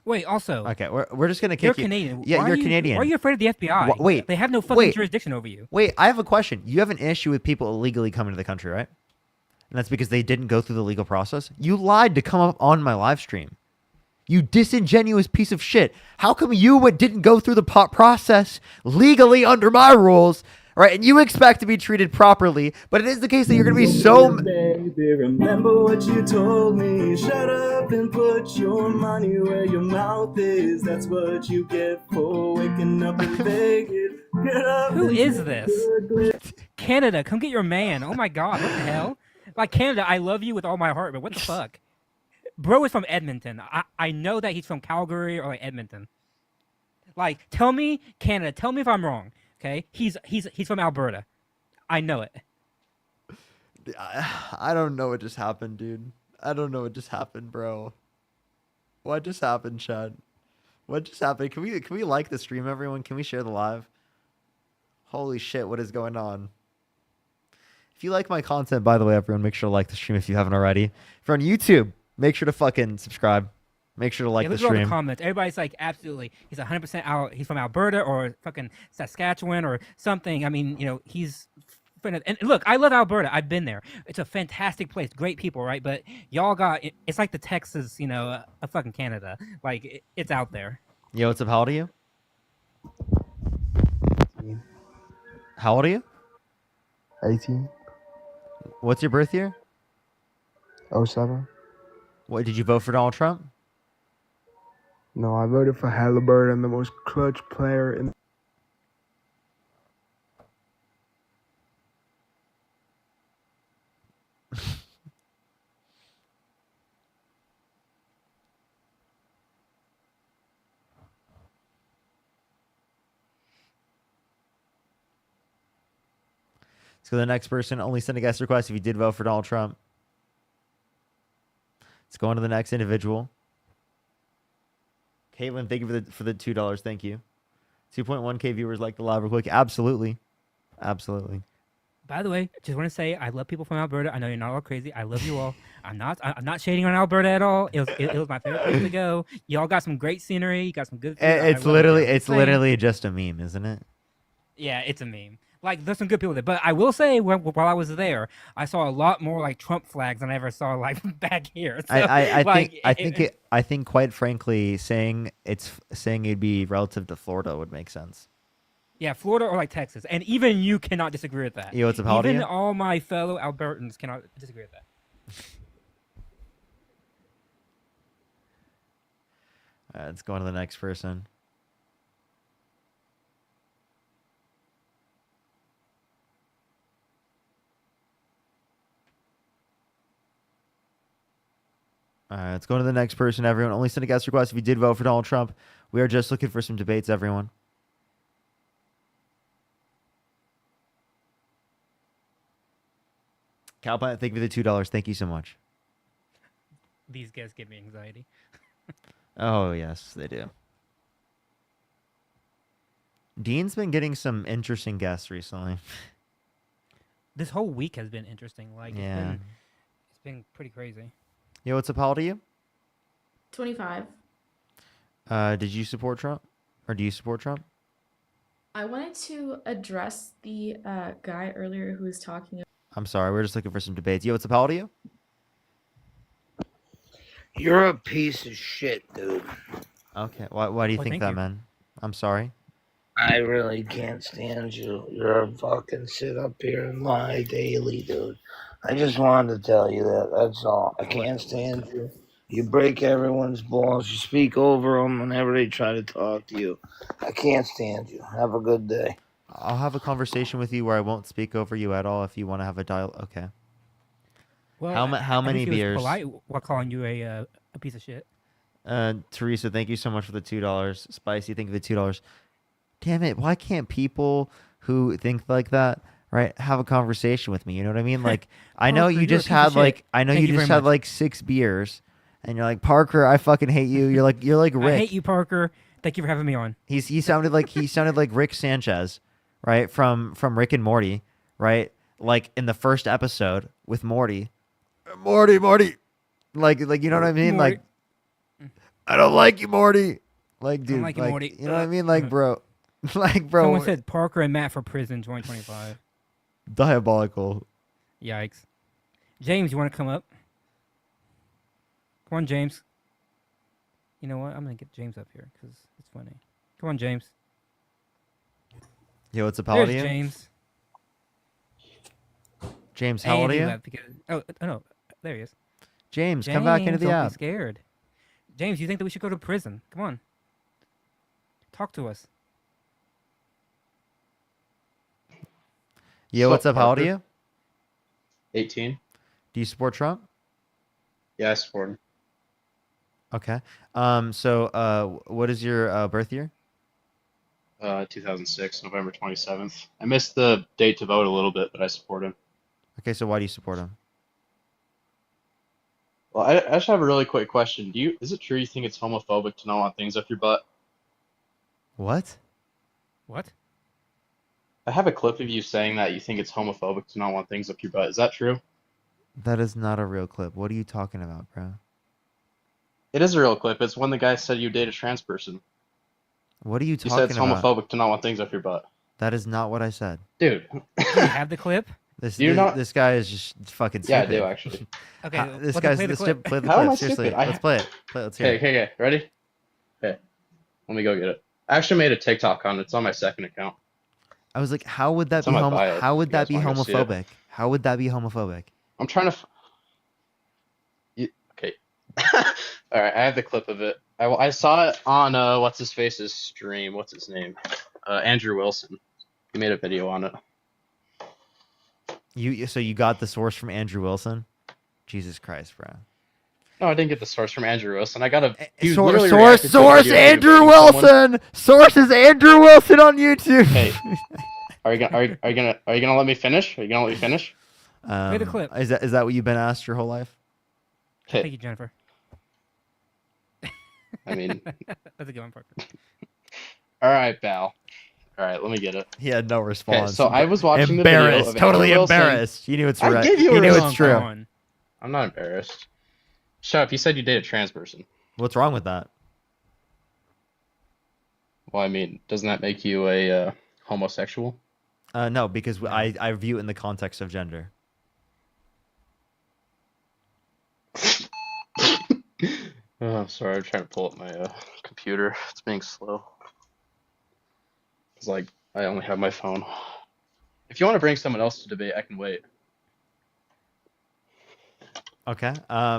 Wait, also, Okay, we're just gonna you're kick you. Canadian. Yeah, Why you're are you, Canadian. Why are you afraid of the FBI? Wait, They have no fucking wait. jurisdiction over you. Wait, I have a question. You have an issue with people illegally coming to the country, right? And that's because they didn't go through the legal process. You lied to come up on my live stream. You disingenuous piece of shit. How come you didn't go through the process legally under my rules, right? And you expect to be treated properly, but it is the case that you're going to be so... Baby, remember what you told me. Shut up and put your money where your mouth is. That's what you get for waking up in Vegas. Get up Who and is get this? good. Canada, come get your man. Oh my god, what the hell? Like, Canada, I love you with all my heart, but what the fuck? Bro is from Edmonton. I know that he's from Calgary or like Edmonton. Like, tell me, Canada, tell me if I'm wrong. Okay, he's from Alberta. I know it. I don't know what just happened, dude. I don't know what just happened, bro. What just happened, Chad? What just happened? Can we like the stream, everyone? Can we share the live? Holy shit, what is going on? If you like my content, by the way, everyone, make sure to like the stream if you haven't already. If you're on YouTube, make sure to fucking subscribe. Make sure to like Yeah, the look at all the stream. comments. Everybody's like, absolutely. He's 100% out. He's from Alberta or fucking Saskatchewan or something. I mean, you know, he's. And look, I love Alberta. I've been there. It's a fantastic place. Great people, right? But y'all got. It's like the Texas, you know, of fucking Canada. Like, it's out there. Yo, what's up? How old are you? How old are you? 18. What's your birth year? 07. What, did you vote for Donald Trump? No, I voted for Halliburton, the most clutch player in. Let's go to the next person. Only send a guest request if you did vote for Donald Trump. Let's go on to the next individual. Caitlin, thank you for the $2. Thank you. 2.1K viewers like the live real quick. Absolutely. Absolutely. By the way, just want to say I love people from Alberta. I know you're not all crazy. I love you all. I'm not shading on Alberta at all. It was my favorite place to go. Y'all got some great scenery. You got some good food. It's literally just a meme, isn't it? Yeah, it's a meme. Like, there's some good people there. But I will say, while I was there, I saw a lot more like Trump flags than I ever saw like back here. So, I think quite frankly, saying it'd be relative to Florida would make sense. Yeah, Florida or like Texas, and even you cannot disagree with that. Yo, what's up? How old are Even you? all my fellow Albertans cannot disagree with that. All right, let's go on to the next person. All right, let's go to the next person, everyone. Only send a guest request if you did vote for Donald Trump. We are just looking for some debates, everyone. Calpine, thank you for the $2. Thank you so much. These guests give me anxiety. Oh, yes, they do. Dean's been getting some interesting guests recently. This whole week has been interesting. Like, Yeah. it's been pretty crazy. Yo, what's up? How old are you? 25. Did you support Trump? Or do you support Trump? I wanted to address the guy earlier who was talking. I'm sorry, we're just looking for some debates. Yo, what's up? How old are you? You're a piece of shit, dude. Okay, why do you Well, think thank that, you. man? I'm sorry. I really can't stand you. You're a fucking sit up here and lie daily, dude. I just wanted to tell you that. That's all. I can't stand you. You break everyone's balls. You speak over them whenever they try to talk to you. I can't stand you. Have a good day. I'll have a conversation with you where I won't speak over you at all if you want to have a dialogue. Okay. Well, How I many think he was beers? polite while calling you a piece of shit. Teresa, thank you so much for the $2. Spicy, thank you for the $2. Damn it! Why can't people who think like that, right, have a conversation with me? You know what I mean? Like, I know Well, you you're a just piece of had like shit. I know Thank you you just very had much. like 6 beers, And you're like, Parker, I fucking hate you. You're like Rick. I hate you, Parker. Thank you for having me on. He sounded like Rick Sanchez, right? From Rick and Morty, right? Like in the first episode with Morty. Morty. Like you know what I mean? Morty. Like I don't like you, Morty. Like dude, like you, Morty. You know what I mean? Like bro. Like bro. Someone said Parker and Matt for prison 2025. Diabolical. Yikes. James, you want to come up? Come on, James. You know what? I'm going to get James up here because it's funny. Come on, James. Yo, what's up? How old are There's you? James. James, how old are And he you? left because, oh, no. There he is. James, come back into the don't app. Be scared. James, you think that we should go to prison? Come on. Talk to us. Yo, what's up? How old are you? 18. Do you support Trump? Yeah, I support him. Okay. What is your birth year? 2006, November 27th. I missed the date to vote a little bit, but I support him. Okay, so why do you support him? Well, I just have a really quick question. Is it true you think it's homophobic to not want things up your butt? What? What? I have a clip of you saying that you think it's homophobic to not want things up your butt. Is that true? That is not a real clip. What are you talking about, bro? It is a real clip. It's when the guy said you date a trans person. What are you You talking said it's about? homophobic to not want things up your butt. That is not what I said. Dude. Do you have the clip? This guy is just fucking Yeah, I stupid. do, actually. Okay, This let's guy's play the clip. play the How am I clip. Seriously, stupid? let's play it. Let's hear it. Okay. Ready? Okay. Let me go get it. I actually made a TikTok on it. It's on my second account. I was like, how would that It's be on my bio, how if would you that guys be wanna go see it. homophobic? How would that be homophobic? I'm trying to. Okay. All right, I have the clip of it. I saw it on what's his face's stream. What's his name? Andrew Wilson. He made a video on it. So you got the source from Andrew Wilson? Jesus Christ, bro. No, I didn't get the source from Andrew Wilson. I got a Source Andrew Wilson. Source is Andrew Wilson on YouTube. Hey, are you gonna let me finish? Are you gonna let me finish? Play the clip. Is that what you've been asked your whole life? Thank you, Jennifer. I mean, That's a good one, Parker. all right, Bal. All right, let me get it. He had no response. Okay, so I was watching the video embarrassed, of totally Andrew Wilson. embarrassed. You knew it's right. I give you He a knew response. it's true. I'm not embarrassed. Shut up. You said you date a trans person. What's wrong with that? Well, I mean, doesn't that make you a homosexual? No, because I view it in the context of gender. Oh, I'm sorry. I'm trying to pull up my computer. It's being slow. It's like I only have my phone. If you want to bring someone else to debate, I can wait. Okay.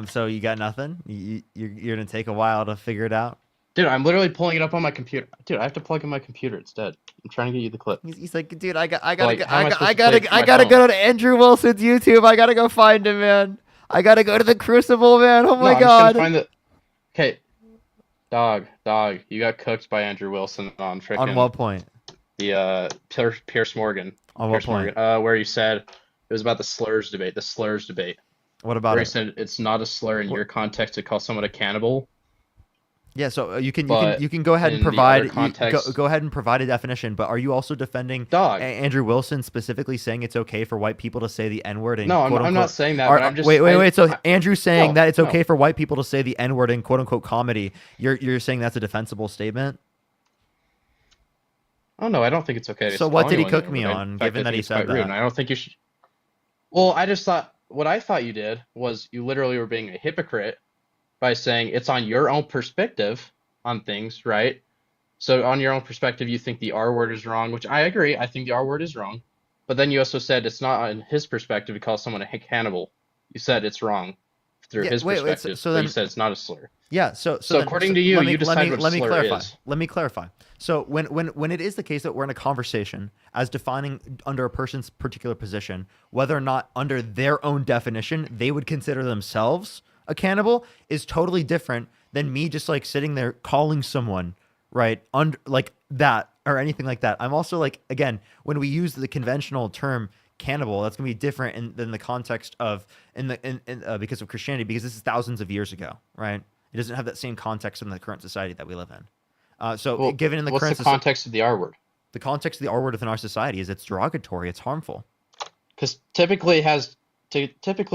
So you got nothing? You're gonna take a while to figure it out. Dude, I'm literally pulling it up on my computer. Dude, I have to plug in my computer. It's dead. I'm trying to get you the clip. He's like, dude, I gotta go to Andrew Wilson's YouTube. I gotta go find him, man. I gotta go to the Crucible, man. Oh my I'm just god. gonna find the. Okay, dog, you got cooked by Andrew Wilson on freaking. On what point? The Pierce Morgan. On what Pierce Morgan, where you said it was about the slurs debate. The slurs debate. What about where it? he said it's not a slur in your context to call someone a cannibal. Yeah, so you can But go ahead and in the provide other context- go ahead and provide a definition. But are you also defending Andrew Wilson specifically saying it's okay for white people to say the N word? No, I'm quote, not unquote, saying that, but I'm just- wait. So I- Andrew's saying no, that it's no. okay for white people to say the N word in quote unquote comedy. You're saying that's a defensible statement? Oh no, I don't think it's okay. To So what call did he anyone cook me that. In on, fact, given I that think he it's said quite rude, that? and I don't think you should. Well, I just thought what I thought you did was you literally were being a hypocrite by saying it's on your own perspective on things, right? So on your own perspective, you think the R word is wrong, which I agree. I think the R word is wrong. But then you also said it's not on his perspective to call someone a cannibal. You said it's wrong through Yeah, his wait, perspective. so but then- you said it's not a slur. Yeah. So then- according to you, you decide what a let me slur clarify. is. Let me clarify. So when it is the case that we're in a conversation as defining under a person's particular position, whether or not under their own definition they would consider themselves a cannibal is totally different than me just like sitting there calling someone right under like that or anything like that. I'm also like, again, when we use the conventional term cannibal, that's going to be different than the context of because of Christianity, because this is thousands of years ago, right? It doesn't have that same context in the current society that we live in. Well, Given in the what's current the context of the R word? the context of the R word within our society is it's derogatory, it's harmful. Because typically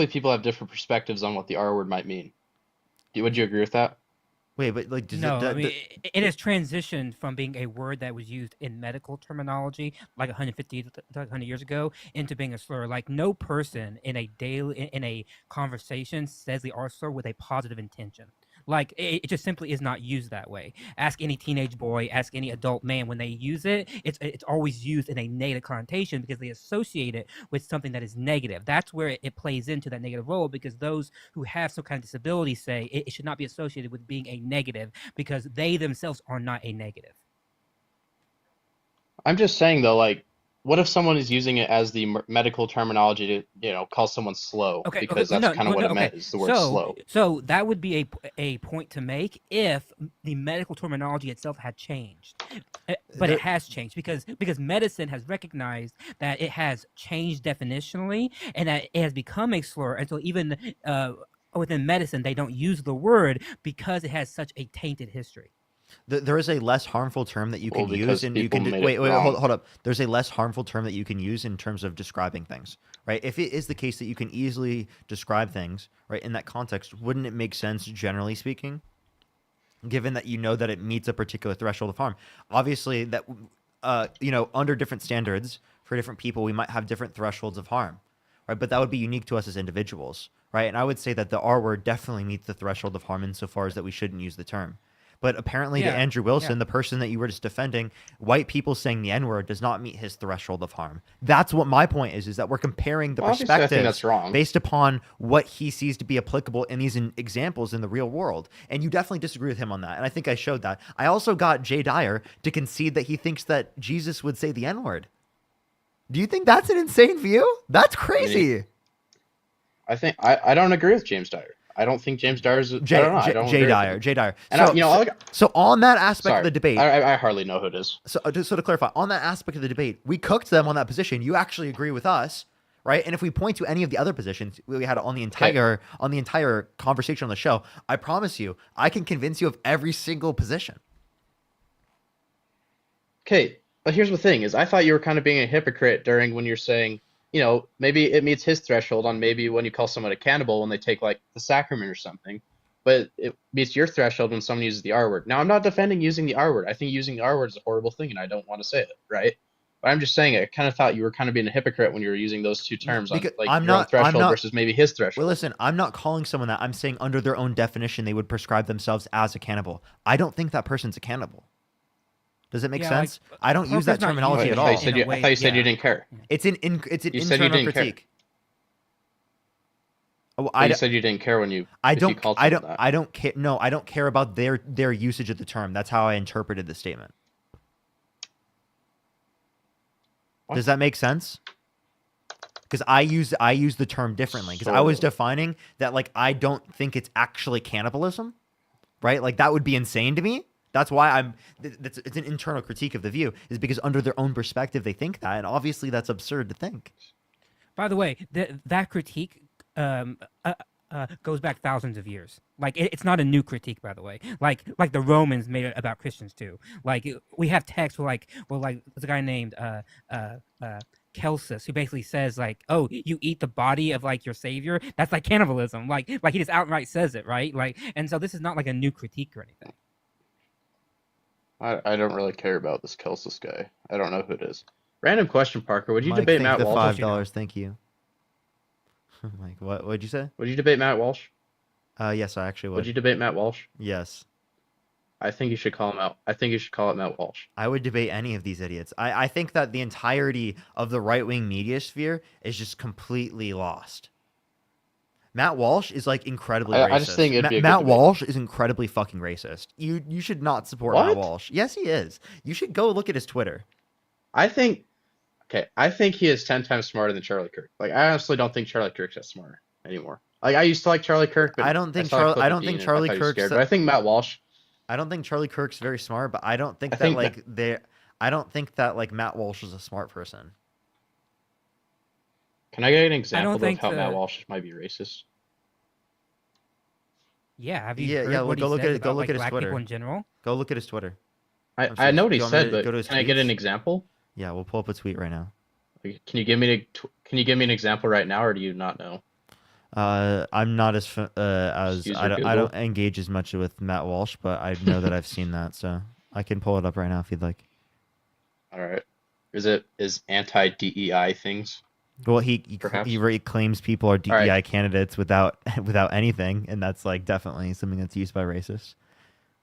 people have different perspectives on what the R word might mean. Would you agree with that? Wait, but like, does No, it, I mean, it has transitioned from being a word that was used in medical terminology like 150 to 100 years ago into being a slur. Like, no person in a conversation says the R slur with a positive intention. Like, it just simply is not used that way. Ask any teenage boy, ask any adult man, when they use it, it's always used in a negative connotation because they associate it with something that is negative. That's where it plays into that negative role, because those who have some kind of disability say it should not be associated with being a negative because they themselves are not a negative. I'm just saying though, like, what if someone is using it as the medical terminology to, call someone slow? Okay, Because okay, that's kind of what it meant, okay. is the word slow. So that would be a point to make if the medical terminology itself had changed. But it has changed because medicine has recognized that it has changed definitionally and that it has become a slur. And so even within medicine, they don't use the word because it has such a tainted history. There is a less harmful term that you can use, and you can wait, hold up. There's a less harmful term that you can use in terms of describing things, right? If it is the case that you can easily describe things, right, in that context, wouldn't it make sense, generally speaking, given that you know that it meets a particular threshold of harm? Obviously, that under different standards for different people, we might have different thresholds of harm, right? But that would be unique to us as individuals, right? And I would say that the R word definitely meets the threshold of harm insofar as that we shouldn't use the term. But apparently to Andrew Wilson, the person that you were just defending, white people saying the N-word does not meet his threshold of harm. That's what my point is that we're comparing the Obviously, I think perspectives that's wrong. based upon what he sees to be applicable in these examples in the real world. And you definitely disagree with him on that. And I think I showed that. I also got Jay Dyer to concede that he thinks that Jesus would say the N-word. Do you think that's an insane view? That's crazy. I think I don't agree with James Dyer. I don't think James Dyer is. Jay Dyer. And So on that aspect of the debate, I hardly know who it is. So to clarify, on that aspect of the debate, we cooked them on that position. You actually agree with us, right? And if we point to any of the other positions we had on the entire conversation on the show, I promise you, I can convince you of every single position. Okay, but here's the thing: is I thought you were kind of being a hypocrite when you're saying, maybe it meets his threshold on maybe when you call someone a cannibal when they take like the sacrament or something, but it meets your threshold when someone uses the R word. Now, I'm not defending using the R word. I think using the R word is a horrible thing, and I don't want to say it, right? But I'm just saying I kind of thought you were kind of being a hypocrite when you were using those two terms on like your own threshold versus maybe his threshold. Well, listen, I'm not calling someone that. I'm saying under their own definition, they would prescribe themselves as a cannibal. I don't think that person's a cannibal. Does it make sense? Like, I don't use that terminology at all. I thought you said you didn't care. It's an internal critique. You said you didn't care when you. I don't care. No, I don't care about their usage of the term. That's how I interpreted the statement. What? Does that make sense? Because I use the term differently. Because I was defining that like I don't think it's actually cannibalism, right? Like that would be insane to me. That's why it's an internal critique of the view, is because under their own perspective they think that, and obviously that's absurd to think. By the way, that critique goes back thousands of years. Like it's not a new critique, by the way. Like the Romans made it about Christians too. Like we have texts where there's a guy named Celsus who basically says like, oh, you eat the body of like your savior. That's like cannibalism. Like he just outright says it, right? Like, and so this is not like a new critique or anything. I don't really care about this Celsus guy. I don't know who it is. Random question, Parker. Would you debate Matt Walsh? $5, thank you. Mike, what'd you say? Would you debate Matt Walsh? Yes, I actually would. Would you debate Matt Walsh? Yes. I think you should call him out. I think you should call it Matt Walsh. I would debate any of these idiots. I think that the entirety of the right-wing media sphere is just completely lost. Matt Walsh is like incredibly racist. I just think it'd be a good Matt debate. Walsh is incredibly fucking racist. You should not support Matt Walsh. Yes, he is. You should go look at his Twitter. I think he is 10 times smarter than Charlie Kirk. Like I honestly don't think Charlie Kirk's that smart anymore. Like I used to like Charlie Kirk, but I don't think Charlie Kirk's. But I think Matt Walsh. I don't think Charlie Kirk's very smart, but I don't think that Matt Walsh is a smart person. Can I get an I example don't of think how Matt the Walsh might be racist? yeah. Have you Yeah, heard yeah. what he Go look says at go about look like at his black people Twitter. in general? Go look at his Twitter. I I'm I know what do he you want me said, to go but to his can I get an tweets? example? Yeah, we'll pull up a tweet right now. Like, can you give me an example right now, or do you not know? I'm not as Just use your I don't Google. engage as much with Matt Walsh, but I know that I've seen that, so I can pull it up right now if you'd like. All right. Is anti-DEI things, Well, he perhaps? claims people are All right. DEI candidates without without anything, and that's like definitely something that's used by racists.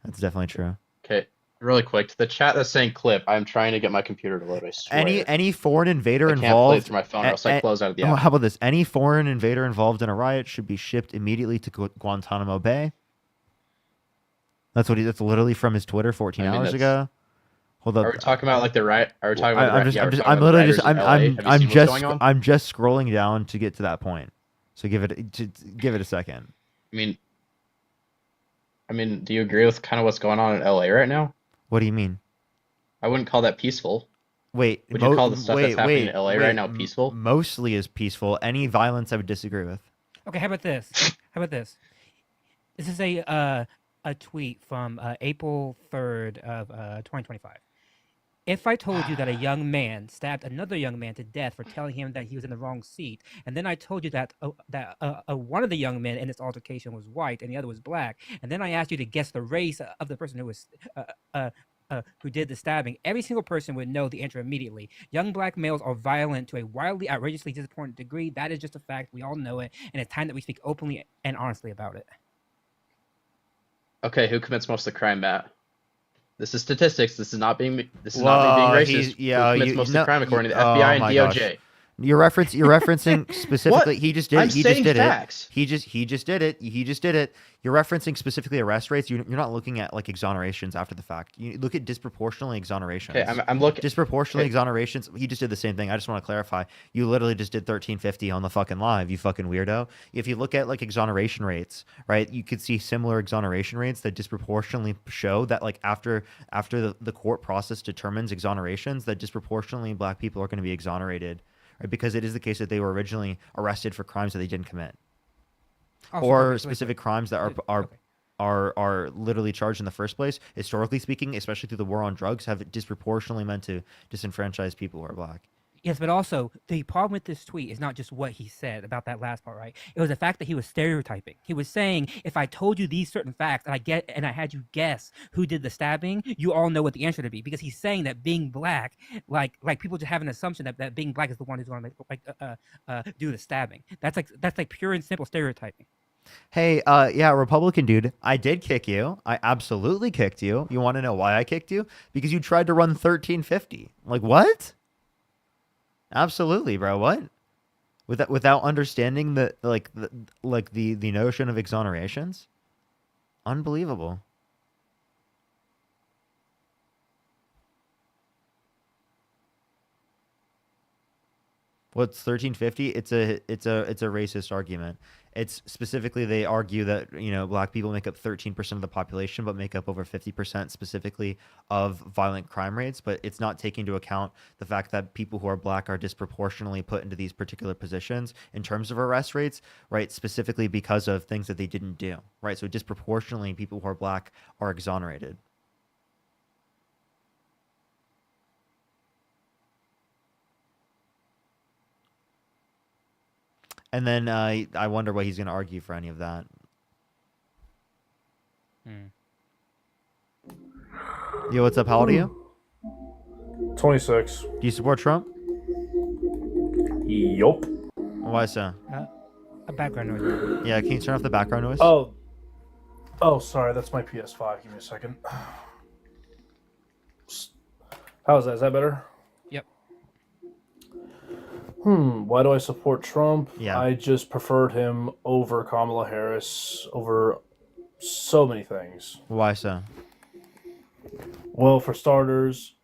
That's definitely true. Okay. Really quick, to the chat that's saying clip, I'm trying to get my computer to load, I swear. Any foreign invader I can't play it involved. through my phone, or else I close out of the app. How about this? Any foreign invader involved in a riot should be shipped immediately to Guantanamo Bay. That's literally from his Twitter 14 I mean, hours that's- ago. Hold up. Are we talking about like the riot? Are we talking about the I'm riot? just, Yeah, I'm we're just, talking I'm about the literally just, rioters in LA. Have you I'm seen what's just, going on? I'm just scrolling down to get to that point. So give it a second. I mean, do you agree with kind of what's going on in LA right now? What do you mean? I wouldn't call that peaceful. Wait, Would you call the stuff that's happening in LA right now peaceful? Mostly is peaceful. Any violence I would disagree with. Okay, how about this? How about this? This is a tweet from April 3rd of 2025. If I told you that a young man stabbed another young man to death for telling him that he was in the wrong seat, and then I told you that one of the young men in this altercation was white and the other was black, and then I asked you to guess the race of the person who was who did the stabbing, every single person would know the answer immediately. Young black males are violent to a wildly, outrageously disappointing degree. That is just a fact. We all know it, and it's time that we speak openly and honestly about it. Okay, who commits most of the crime, Matt? This is statistics. This is not me being racist. Who commits most of the crime according to the FBI and DOJ? You're referencing specifically. What? He just did. I'm He just saying did facts. it. He just did it. He just did it. You're referencing specifically arrest rates. You're not looking at like exonerations after the fact. You look at disproportionately exonerations. Okay, I'm looking. Disproportionately exonerations. He just did the same thing. I just want to clarify. You literally just did 1350 on the fucking live. You fucking weirdo. If you look at like exoneration rates, right, you could see similar exoneration rates that disproportionately show that like after the court process determines exonerations, that disproportionately black people are going to be exonerated. Right, because it is the case that they were originally arrested for crimes that they didn't commit, or specific crimes that are literally charged in the first place. Historically speaking, especially through the war on drugs, have disproportionately meant to disenfranchise people who are black. Yes, but also the problem with this tweet is not just what he said about that last part, right? It was the fact that he was stereotyping. He was saying, if I told you these certain facts and I had you guess who did the stabbing, you all know what the answer to be. Because he's saying that being black, like people just have an assumption that being black is the one who's going to do the stabbing. That's like pure and simple stereotyping. Hey, yeah, Republican dude, I did kick you. I absolutely kicked you. You want to know why I kicked you? Because you tried to run 1350. Like what? Absolutely, bro. What? Without understanding the notion of exonerations? Unbelievable. What's 1350? It's a racist argument. It's specifically, they argue that, black people make up 13% of the population, but make up over 50% specifically of violent crime rates. But it's not taking into account the fact that people who are black are disproportionately put into these particular positions in terms of arrest rates, right? Specifically because of things that they didn't do, right? So disproportionately, people who are black are exonerated. And then I wonder what he's going to argue for any of that. Yo, what's up? How old are you? 26. Do you support Trump? Yup. Why so? A background noise. Yeah, can you turn off the background noise? Oh, sorry. That's my PS5. Give me a second. How's that? Is that better? Yep. Why do I support Trump? Yeah. I just preferred him over Kamala Harris, over so many things. Why so? Well, for starters,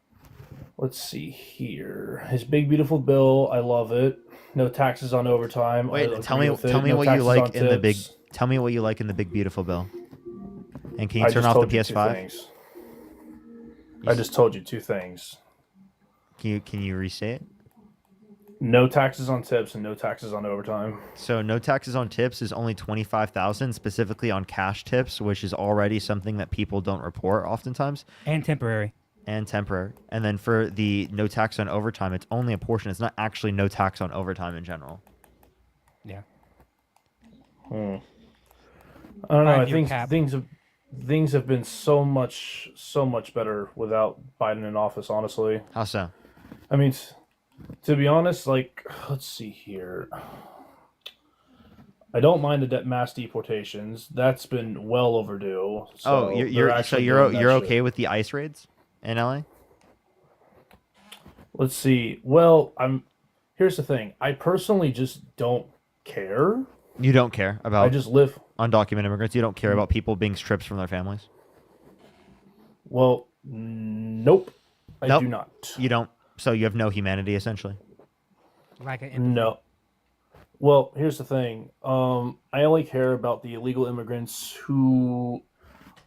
let's see here. His big beautiful bill, I love it. No taxes on overtime. Wait, tell me what you like in the big. Tell me what you like in the big beautiful bill. And can you turn off the PS5? I just told you two things. Can you restate it? No taxes on tips and no taxes on overtime. So no taxes on tips is only 25,000, specifically on cash tips, which is already something that people don't report oftentimes. And temporary. And temporary. And then for the no tax on overtime, it's only a portion. It's not actually no tax on overtime in general. Yeah. I don't know. I 5-year think cap. things have been so much better without Biden in office. Honestly. How so? I mean, to be honest, like, let's see here. I don't mind the mass deportations. That's been well overdue. So Oh, you're they're you're so actually you're doing that you're shit. okay with the ICE raids in LA? Let's see. Well, here's the thing. I personally just don't care. You don't care about I just live. undocumented immigrants. You don't care about people being stripped from their families. Well, nope. I Nope. do not. You don't. So you have no humanity, essentially. Like an No. Well, here's the thing. I only care about the illegal immigrants who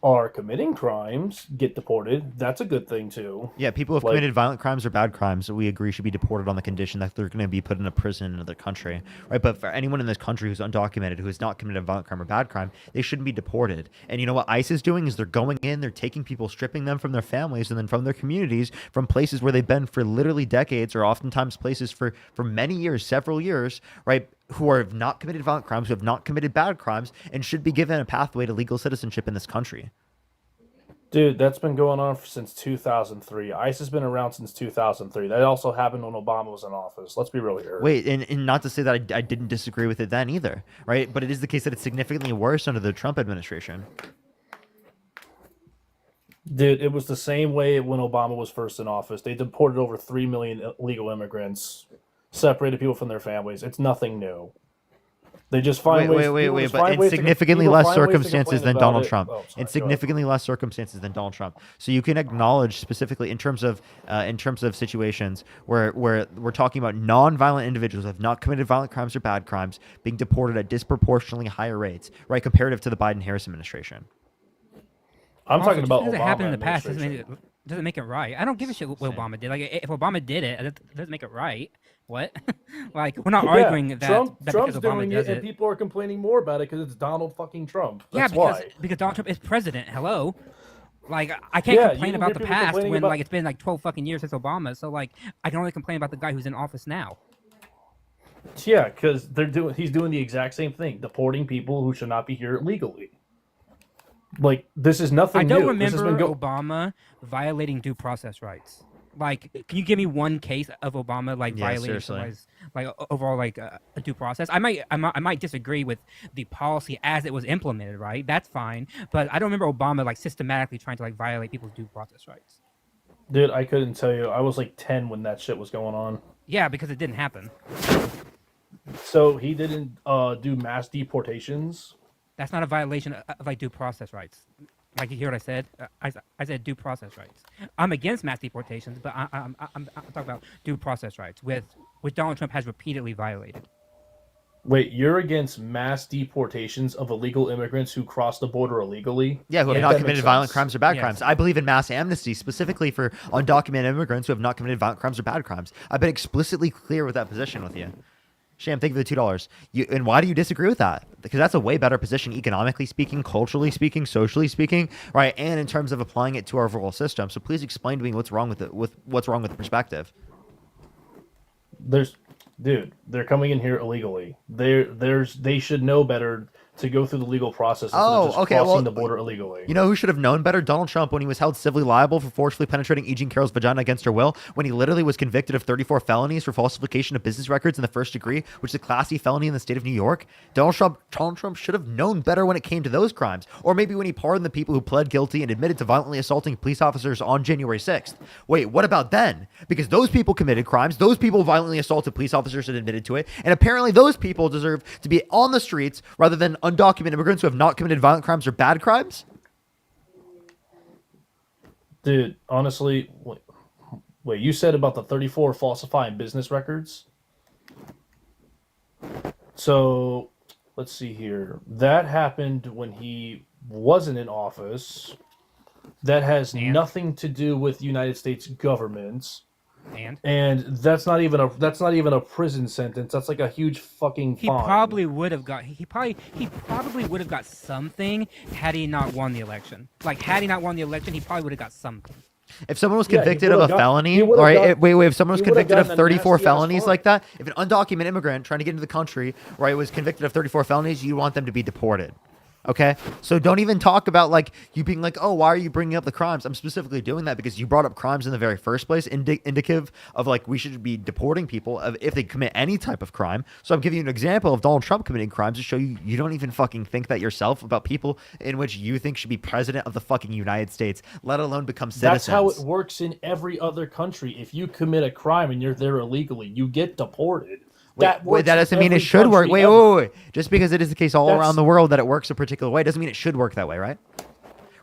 are committing crimes get deported. That's a good thing too. Yeah, people who have Like- committed violent crimes or bad crimes, we agree should be deported on the condition that they're going to be put in a prison in another country, right? But for anyone in this country who's undocumented, who has not committed a violent crime or bad crime, they shouldn't be deported. And you know what ICE is doing is they're going in, they're taking people, stripping them from their families and then from their communities, from places where they've been for literally decades, or oftentimes places for many years, several years, right? Who have not committed violent crimes, who have not committed bad crimes, and should be given a pathway to legal citizenship in this country. Dude, that's been going on since 2003. ICE has been around since 2003. That also happened when Obama was in office. Let's be real here. Wait, and not to say that I didn't disagree with it then either, right? But it is the case that it's significantly worse under the Trump administration. Dude, it was the same way when Obama was first in office. They deported over 3 million illegal immigrants, separated people from their families. It's nothing new. They just find ways. people just but find in ways to- significantly people less find ways to circumstances complain than about Donald it. Trump. Oh, sorry, In go ahead. significantly less circumstances than Donald Trump. So you can acknowledge specifically in terms of situations where we're talking about non-violent individuals who have not committed violent crimes or bad crimes being deported at disproportionately higher rates, right, comparative to the Biden-Harris administration. I'm Also, talking just about because it Obama happened in the past administration. doesn't make it right. I don't give a shit what Obama did. Like, if Obama did it, it doesn't make it right. What? Like, we're not arguing that. Trump's because Obama doing does it, and people are complaining more about it because it's Donald fucking Trump. That's why. because Donald Trump is president. Hello. Like, I can't Yeah, complain you about hear the people past complaining when about- like it's been like 12 fucking years since Obama. So like, I can only complain about the guy who's in office now. Yeah, because he's doing the exact same thing, deporting people who should not be here legally. Like, this is nothing I don't new. This has remember been Obama violating due process rights. Like, can you give me one case of Obama like Yeah, violating seriously. someone's like overall like a due process? I might disagree with the policy as it was implemented. Right, that's fine. But I don't remember Obama like systematically trying to like violate people's due process rights. Dude, I couldn't tell you. I was like 10 when that shit was going on. Yeah, because it didn't happen. So he didn't do mass deportations. That's not a violation of like due process rights. Like, you hear what I said? I said due process rights. I'm against mass deportations, but I'm talking about due process rights, which Donald Trump has repeatedly violated. Wait, you're against mass deportations of illegal immigrants who cross the border illegally? Yeah, who have Make not that make committed violent sense. crimes or bad crimes. I believe in mass amnesty, specifically for undocumented immigrants who have not committed violent crimes or bad crimes. I've been explicitly clear with that position with you. Sham, thank you for the $2. And why do you disagree with that? Because that's a way better position, economically speaking, culturally speaking, socially speaking, right? And in terms of applying it to our overall system. So please explain to me what's wrong with it, what's wrong with the perspective. They're coming in here illegally. They should know better to go through the legal process instead Oh, of just okay, crossing well, the border illegally. You know who should have known better? Donald Trump, when he was held civilly liable for forcefully penetrating E. Jean Carroll's vagina against her will, when he literally was convicted of 34 felonies for falsification of business records in the first degree, which is a Class C felony in the state of New York. Donald Trump should have known better when it came to those crimes. Or maybe when he pardoned the people who pled guilty and admitted to violently assaulting police officers on January 6th. Wait, what about then? Because those people committed crimes, those people violently assaulted police officers and admitted to it, and apparently those people deserve to be on the streets rather than undocumented immigrants who have not committed violent crimes or bad crimes? Dude, honestly, wait, you said about the 34 falsifying business records? So, let's see here. That happened when he wasn't in office. That has nothing to do with United States government. And that's not even a prison sentence. That's like a huge fucking He fine. probably would have got. He probably would have got something had he not won the election. Like had he not won the election, he probably would have got something. If someone was Yeah, he convicted of a would've got- felony, he would've right? got- Wait, if someone was he would've convicted of gotten a 34 nasty-ass felonies fine. like that, if an undocumented immigrant trying to get into the country, right, was convicted of 34 felonies, you want them to be deported. Okay, so don't even talk about like you being like, oh, why are you bringing up the crimes? I'm specifically doing that because you brought up crimes in the very first place, indicative of like we should be deporting people if they commit any type of crime. So I'm giving you an example of Donald Trump committing crimes to show you don't even fucking think that yourself about people in which you think should be president of the fucking United States, let alone become citizens. That's how it works in every other country. If you commit a crime and you're there illegally, you get deported. That works in doesn't mean it every should work. country Wait, ever. wait. Just because it is the case all That's- around the world that it works a particular way doesn't mean it should work that way, right?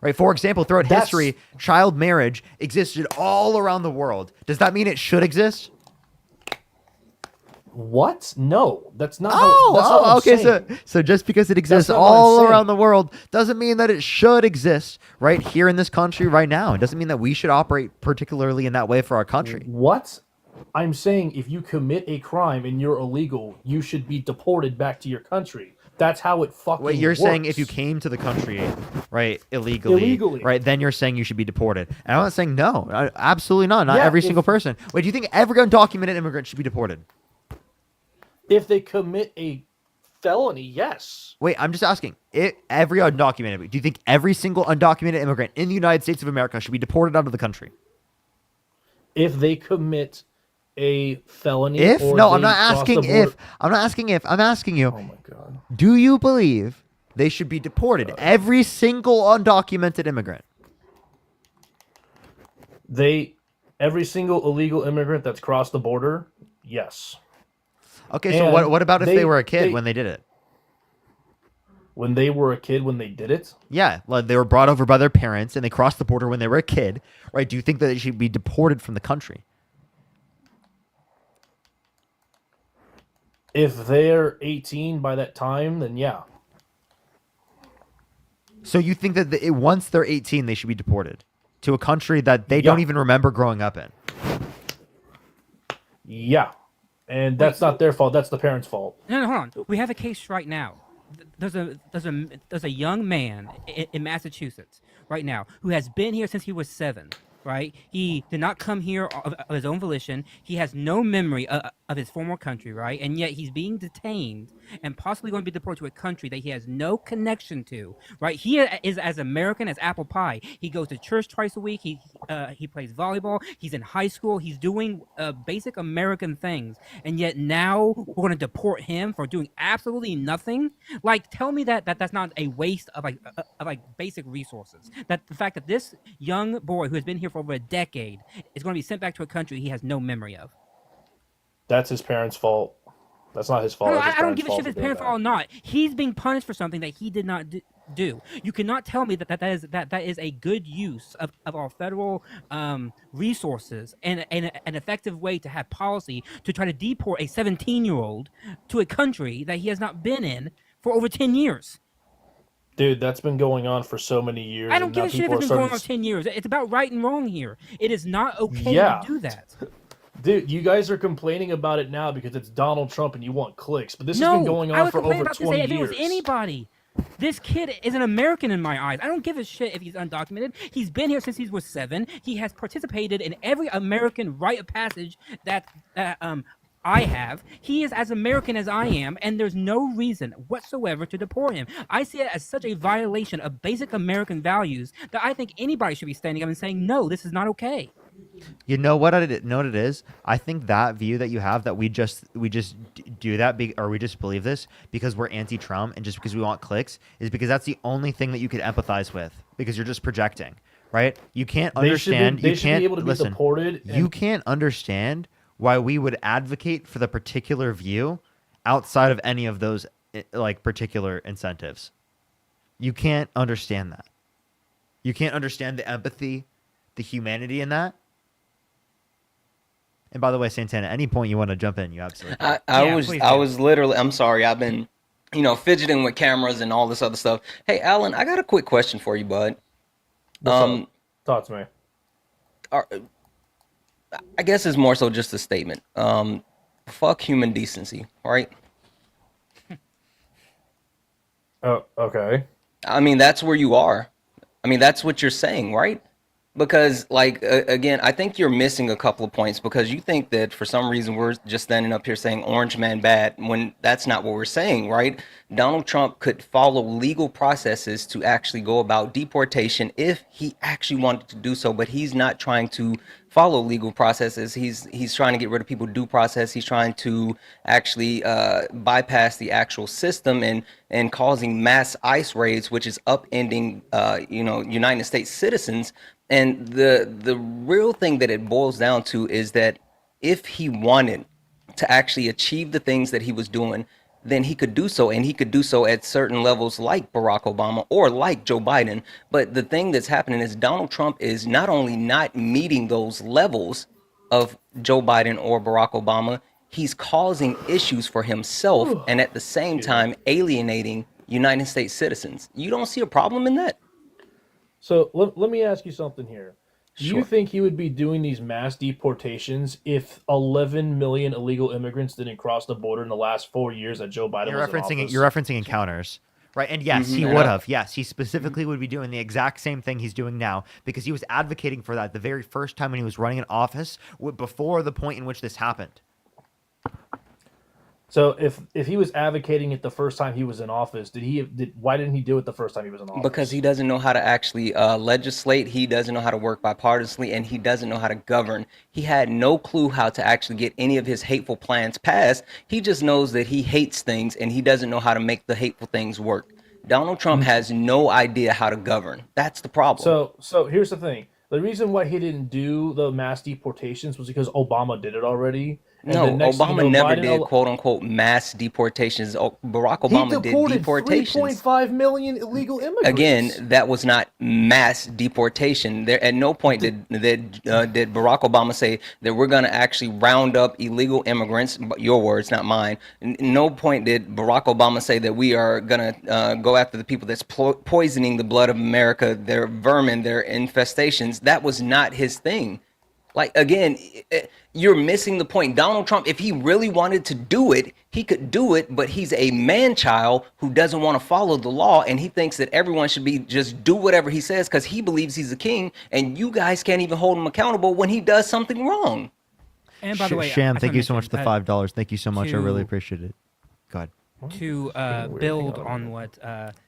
Right. For example, throughout That's- history, child marriage existed all around the world. Does that mean it should exist? What? No, that's not. Okay. So just because it exists not what I'm all saying. around the world doesn't mean that it should exist right here in this country right now. It doesn't mean that we should operate particularly in that way for our country. What? I'm saying if you commit a crime and you're illegal, you should be deported back to your country. That's how it fucking Wait, you're works. saying if you came to the country, right, illegally, right, then you're saying you should be deported. And I'm not saying no, absolutely not. Not Yeah, every if- single person. Wait, do you think every undocumented immigrant should be deported? If they commit a felony, yes. Wait, I'm just asking. Every undocumented, do you think every single undocumented immigrant in the United States of America should be deported out of the country? If they commit a felony, If or no, they I'm not cross the asking border- if. I'm not asking if. I'm asking you. Oh my god. Do you believe they should be deported? Every single undocumented immigrant. Every single illegal immigrant that's crossed the border, yes. Okay, so And what about if they were a kid when they did it? When they were a kid when they did it? Yeah, like they were brought over by their parents and they crossed the border when they were a kid, right? Do you think that they should be deported from the country? If they're 18 by that time, then yeah. So you think that once they're 18, they should be deported to a country that they don't even remember growing up in? Yeah. And that's not their fault. That's the parents' fault. No, hold on. We have a case right now. There's a young man in Massachusetts right now who has been here since he was 7. Right? He did not come here of his own volition. He has no memory of his former country, right? And yet he's being detained and possibly going to be deported to a country that he has no connection to, right? He is as American as apple pie. He goes to church twice a week. He plays volleyball. He's in high school. He's doing basic American things. And yet now we're going to deport him for doing absolutely nothing? Like, tell me that's not a waste of basic resources. That the fact that this young boy who has been here for over a decade is going to be sent back to a country he has no memory of. That's his parents' fault. That's not his fault. No, That's his I don't parents' give a fault shit if his for doing parents that. fault or not. He's being punished for something that he did not do. You cannot tell me that is a good use of our federal resources and an effective way to have policy to try to deport a 17-year-old to a country that he has not been in for over 10 years. Dude, that's been going on for so many years. I don't and give now a shit if people it's are been going starting on 10 years. It's about right and wrong here. It is not okay Yeah. to do that. Dude, you guys are complaining about it now because it's Donald Trump and you want clicks, but this No, has been going I on would for complain over about this 20 if it years. was anybody. This kid is an American in my eyes. I don't give a shit if he's undocumented. He's been here since he was 7. He has participated in every American rite of passage that I have. He is as American as I am, and there's no reason whatsoever to deport him. I see it as such a violation of basic American values that I think anybody should be standing up and saying, no, this is not okay. You know what it is? I think that view that you have that we just do that or we just believe this because we're anti-Trump and just because we want clicks is because that's the only thing that you could empathize with because you're just projecting, right? You can't understand. They should be able to be listen, deported. You can't understand why we would advocate for the particular view outside of any of those like particular incentives. You can't understand that. You can't understand the empathy, the humanity in that. And by the way, Santana, any point you want to jump in, you absolutely can. I was literally, I'm sorry, I've been, fidgeting with cameras and all this other stuff. Hey, Alan, I got a quick question for you, bud. What's up? Talk to me. I guess it's more so just a statement. Fuck human decency, right? Oh, okay. I mean, that's where you are. I mean, that's what you're saying, right? Because, like, again, I think you're missing a couple of points because you think that for some reason we're just standing up here saying orange man bad when that's not what we're saying, right? Donald Trump could follow legal processes to actually go about deportation if he actually wanted to do so, but he's not trying to follow legal processes. He's trying to get rid of people due process. He's trying to actually bypass the actual system and causing mass ICE raids, which is upending United States citizens. And the real thing that it boils down to is that if he wanted to actually achieve the things that he was doing, then he could do so, and he could do so at certain levels like Barack Obama or like Joe Biden. But the thing that's happening is Donald Trump is not only not meeting those levels of Joe Biden or Barack Obama, he's causing issues for himself and at the same time alienating United States citizens. You don't see a problem in that? So let me ask you something here. Do you Sure. think he would be doing these mass deportations if 11 million illegal immigrants didn't cross the border in the last 4 years that Joe Biden was in office? You're referencing encounters, right? And yes, he Mhm. would have. Yes, he specifically would be doing the exact same thing he's doing now because he was advocating for that the very first time when he was running in office, before the point in which this happened. So if he was advocating it the first time he was in office, why didn't he do it the first time he was in office? Because he doesn't know how to actually legislate, he doesn't know how to work bipartisanly, and he doesn't know how to govern. He had no clue how to actually get any of his hateful plans passed. He just knows that he hates things, and he doesn't know how to make the hateful things work. Donald Trump has no idea how to govern. That's the problem. So here's the thing. The reason why he didn't do the mass deportations was because Obama did it already. And No, then next thing you Obama know, never Biden did quote unquote mass deportations. Barack he Obama did deported deportations. 3.5 million illegal immigrants. Again, that was not mass deportation. There, at no point did Barack Obama say that we're going to actually round up illegal immigrants. Your words, not mine. No point did Barack Obama say that we are going to go after the people that's poisoning the blood of America, their vermin, their infestations. That was not his thing. Like, again, you're missing the point. Donald Trump, if he really wanted to do it, he could do it, but he's a man-child who doesn't want to follow the law, and he thinks that everyone should be just do whatever he says because he believes he's a king, and you guys can't even hold him accountable when he does something wrong. And by the way, Sham, I thank just you wanna so much for the mention, $5. Thank you so much. I really to- appreciate it. Go ahead. to build on what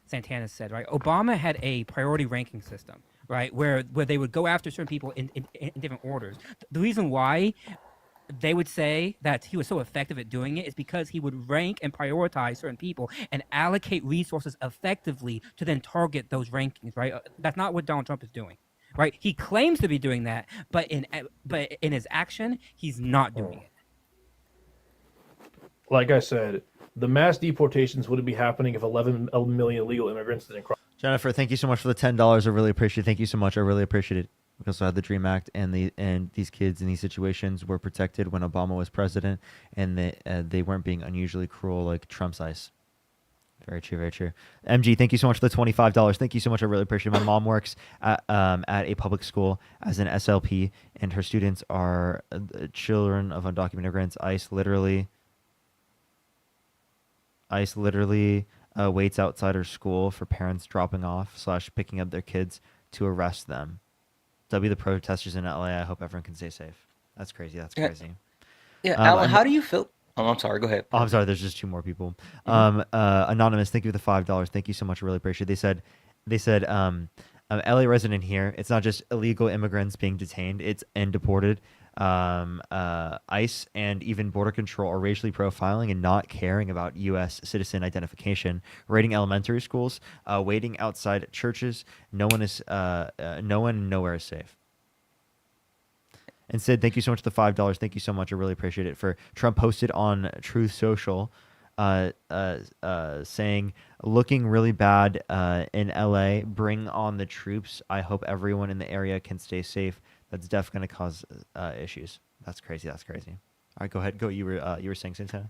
Santana said, right? Obama had a priority ranking system, right, where they would go after certain people in different orders. The reason why they would say that he was so effective at doing it is because he would rank and prioritize certain people and allocate resources effectively to then target those rankings, right? That's not what Donald Trump is doing, right? He claims to be doing that, but in his action, he's not doing it. Like I said, the mass deportations wouldn't be happening if 11 million illegal immigrants didn't cross. Jennifer, thank you so much for the $10. I really appreciate it. Thank you so much. I really appreciate it. We also had the DREAM Act, and these kids in these situations were protected when Obama was president, and they weren't being unusually cruel like Trump's ICE. Very true, very true. MG, thank you so much for the $25. Thank you so much. I really appreciate it. My mom works at a public school as an SLP, and her students are children of undocumented immigrants. ICE literally waits outside her school for parents dropping off / picking up their kids to arrest them. W the protesters in LA. I hope everyone can stay safe. That's crazy. That's Yeah. crazy. Yeah, Alan, how do you feel? Oh, I'm sorry. Go ahead. Oh, I'm sorry. There's just two more people. Anonymous, thank you for the $5. Thank you so much. I really appreciate it. They said, LA resident here. It's not just illegal immigrants being detained. It's and deported. ICE and even Border Control are racially profiling and not caring about U.S. citizen identification, raiding elementary schools, waiting outside churches. No one nowhere is safe. And Sid, thank you so much for the $5. Thank you so much. I really appreciate it. For Trump posted on Truth Social, saying, looking really bad in LA. Bring on the troops. I hope everyone in the area can stay safe. That's definitely going to cause issues. That's crazy. That's crazy. All right, go ahead. Go. You were saying, Santana?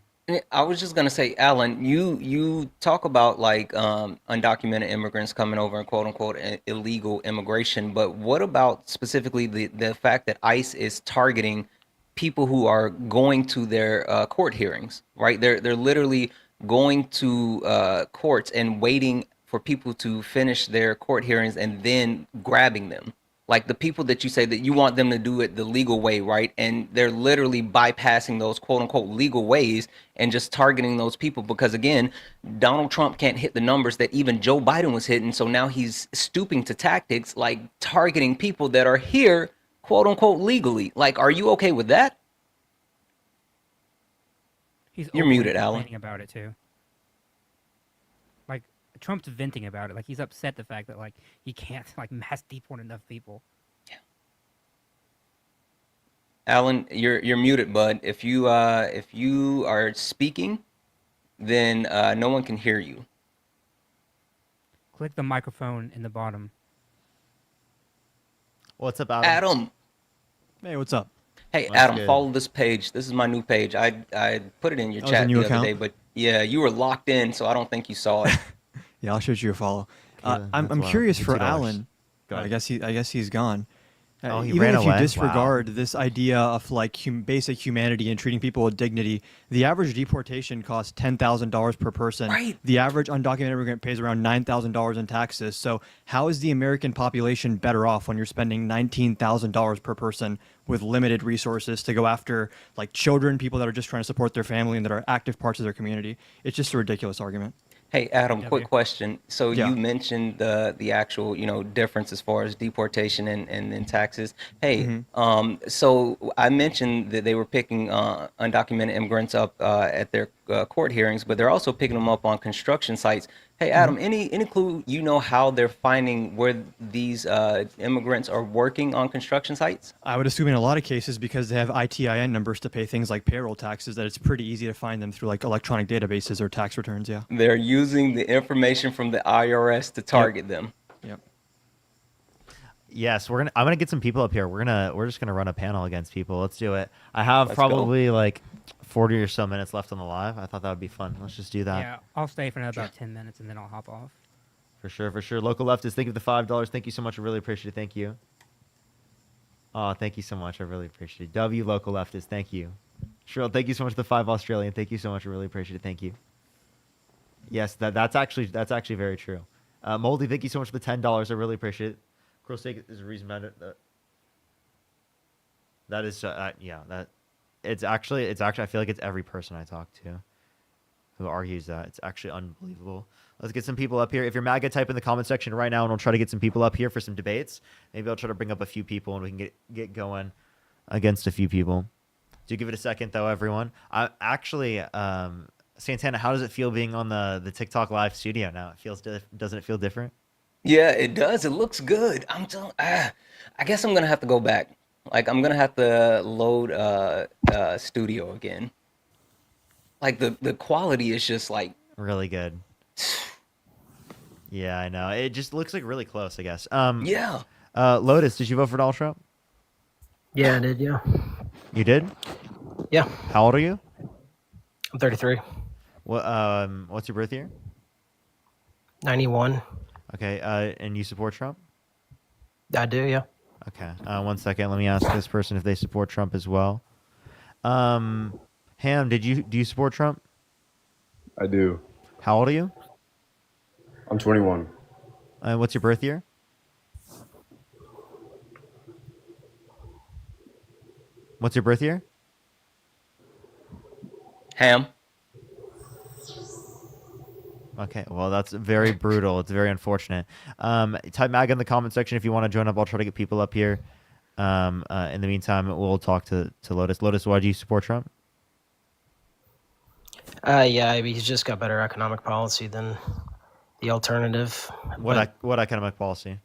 I was just gonna say, Alan, you talk about like undocumented immigrants coming over and quote unquote illegal immigration, but what about specifically the fact that ICE is targeting people who are going to their court hearings, right? They're literally going to courts and waiting for people to finish their court hearings and then grabbing them. Like the people that you say that you want them to do it the legal way, right? And they're literally bypassing those quote unquote legal ways and just targeting those people because again, Donald Trump can't hit the numbers that even Joe Biden was hitting. So now he's stooping to tactics like targeting people that are here, quote unquote, legally. Like, are you okay with that? He's You're openly muted, Alan. complaining about it too. Like Trump's venting about it. Like he's upset the fact that like he can't like mass deport enough people. Alan, you're muted, bud. If you are speaking, then no one can hear you. Click the microphone in the bottom. What's up, Adam? Adam. Hey, what's up? Hey, That's Adam, good. follow this page. This is my new page. I put it in your Oh, it's a chat new the other account? day, but yeah, you were locked in, so I don't think you saw it. Yeah, I'll shoot you a follow. Okay, I'm that's wild. curious $2. for Alan. Go ahead. I guess he's gone. Oh, he Even ran if you away? disregard this idea of like basic humanity and treating people with dignity, the average deportation costs $10,000 per person. Right. The average undocumented immigrant pays around $9,000 in taxes. So how is the American population better off when you're spending $19,000 per person with limited resources to go after like children, people that are just trying to support their family and that are active parts of their community? It's just a ridiculous argument. Hey, Adam, quick question. So Yeah. you mentioned the actual, difference as far as deportation and taxes. Hey, so I mentioned that they were picking undocumented immigrants up at their court hearings, but they're also picking them up on construction sites. Hey, Adam, any clue how they're finding where these immigrants are working on construction sites? I would assume in a lot of cases because they have ITIN numbers to pay things like payroll taxes that it's pretty easy to find them through like electronic databases or tax returns. Yeah. They're using the information from the IRS to target them. Yep. Yes, I'm gonna get some people up here. We're just gonna run a panel against people. Let's do it. I have Let's go. probably like 40 or so minutes left on the live. I thought that would be fun. Let's just do that. Yeah, I'll stay for another about 10 minutes and then I'll hop off. For sure, for sure. Local leftists, thank you for the $5. Thank you so much. I really appreciate it. Thank you. Oh, thank you so much. I really appreciate it. W local leftists, thank you. Cheryl, thank you so much for the 5 Australian. Thank you so much. I really appreciate it. Thank you. Yes, that's actually very true. Moldy, thank you so much for the $10. I really appreciate it. Crossteak is a reason behind it. That is yeah, that it's actually I feel like it's every person I talk to who argues that. It's actually unbelievable. Let's get some people up here. If you're MAGA, type in the comment section right now and we'll try to get some people up here for some debates. Maybe I'll try to bring up a few people and we can get going against a few people. Do give it a second though, everyone. I actually Santana, how does it feel being on the TikTok live studio now? Doesn't it feel different? Yeah, it does. It looks good. I guess I'm gonna have to go back. Like I'm gonna have to load studio again. Like the quality is just like really good. Yeah, I know. It just looks like really close, I guess. Yeah. Lotus, did you vote for Donald Trump? Yeah, I did. Yeah. You did? Yeah. How old are you? I'm 33. What's your birth year? 91. Okay, and you support Trump? I do, yeah. Okay, 1 second. Let me ask this person if they support Trump as well. Ham, do you support Trump? I do. How old are you? I'm 21. What's your birth year? What's your birth year? Ham. Okay, well, that's very brutal. It's very unfortunate. Type MAGA in the comment section if you want to join up. I'll try to get people up here. In the meantime, we'll talk to Lotus. Lotus, why do you support Trump? Yeah, he's just got better economic policy than the alternative. What economic policy?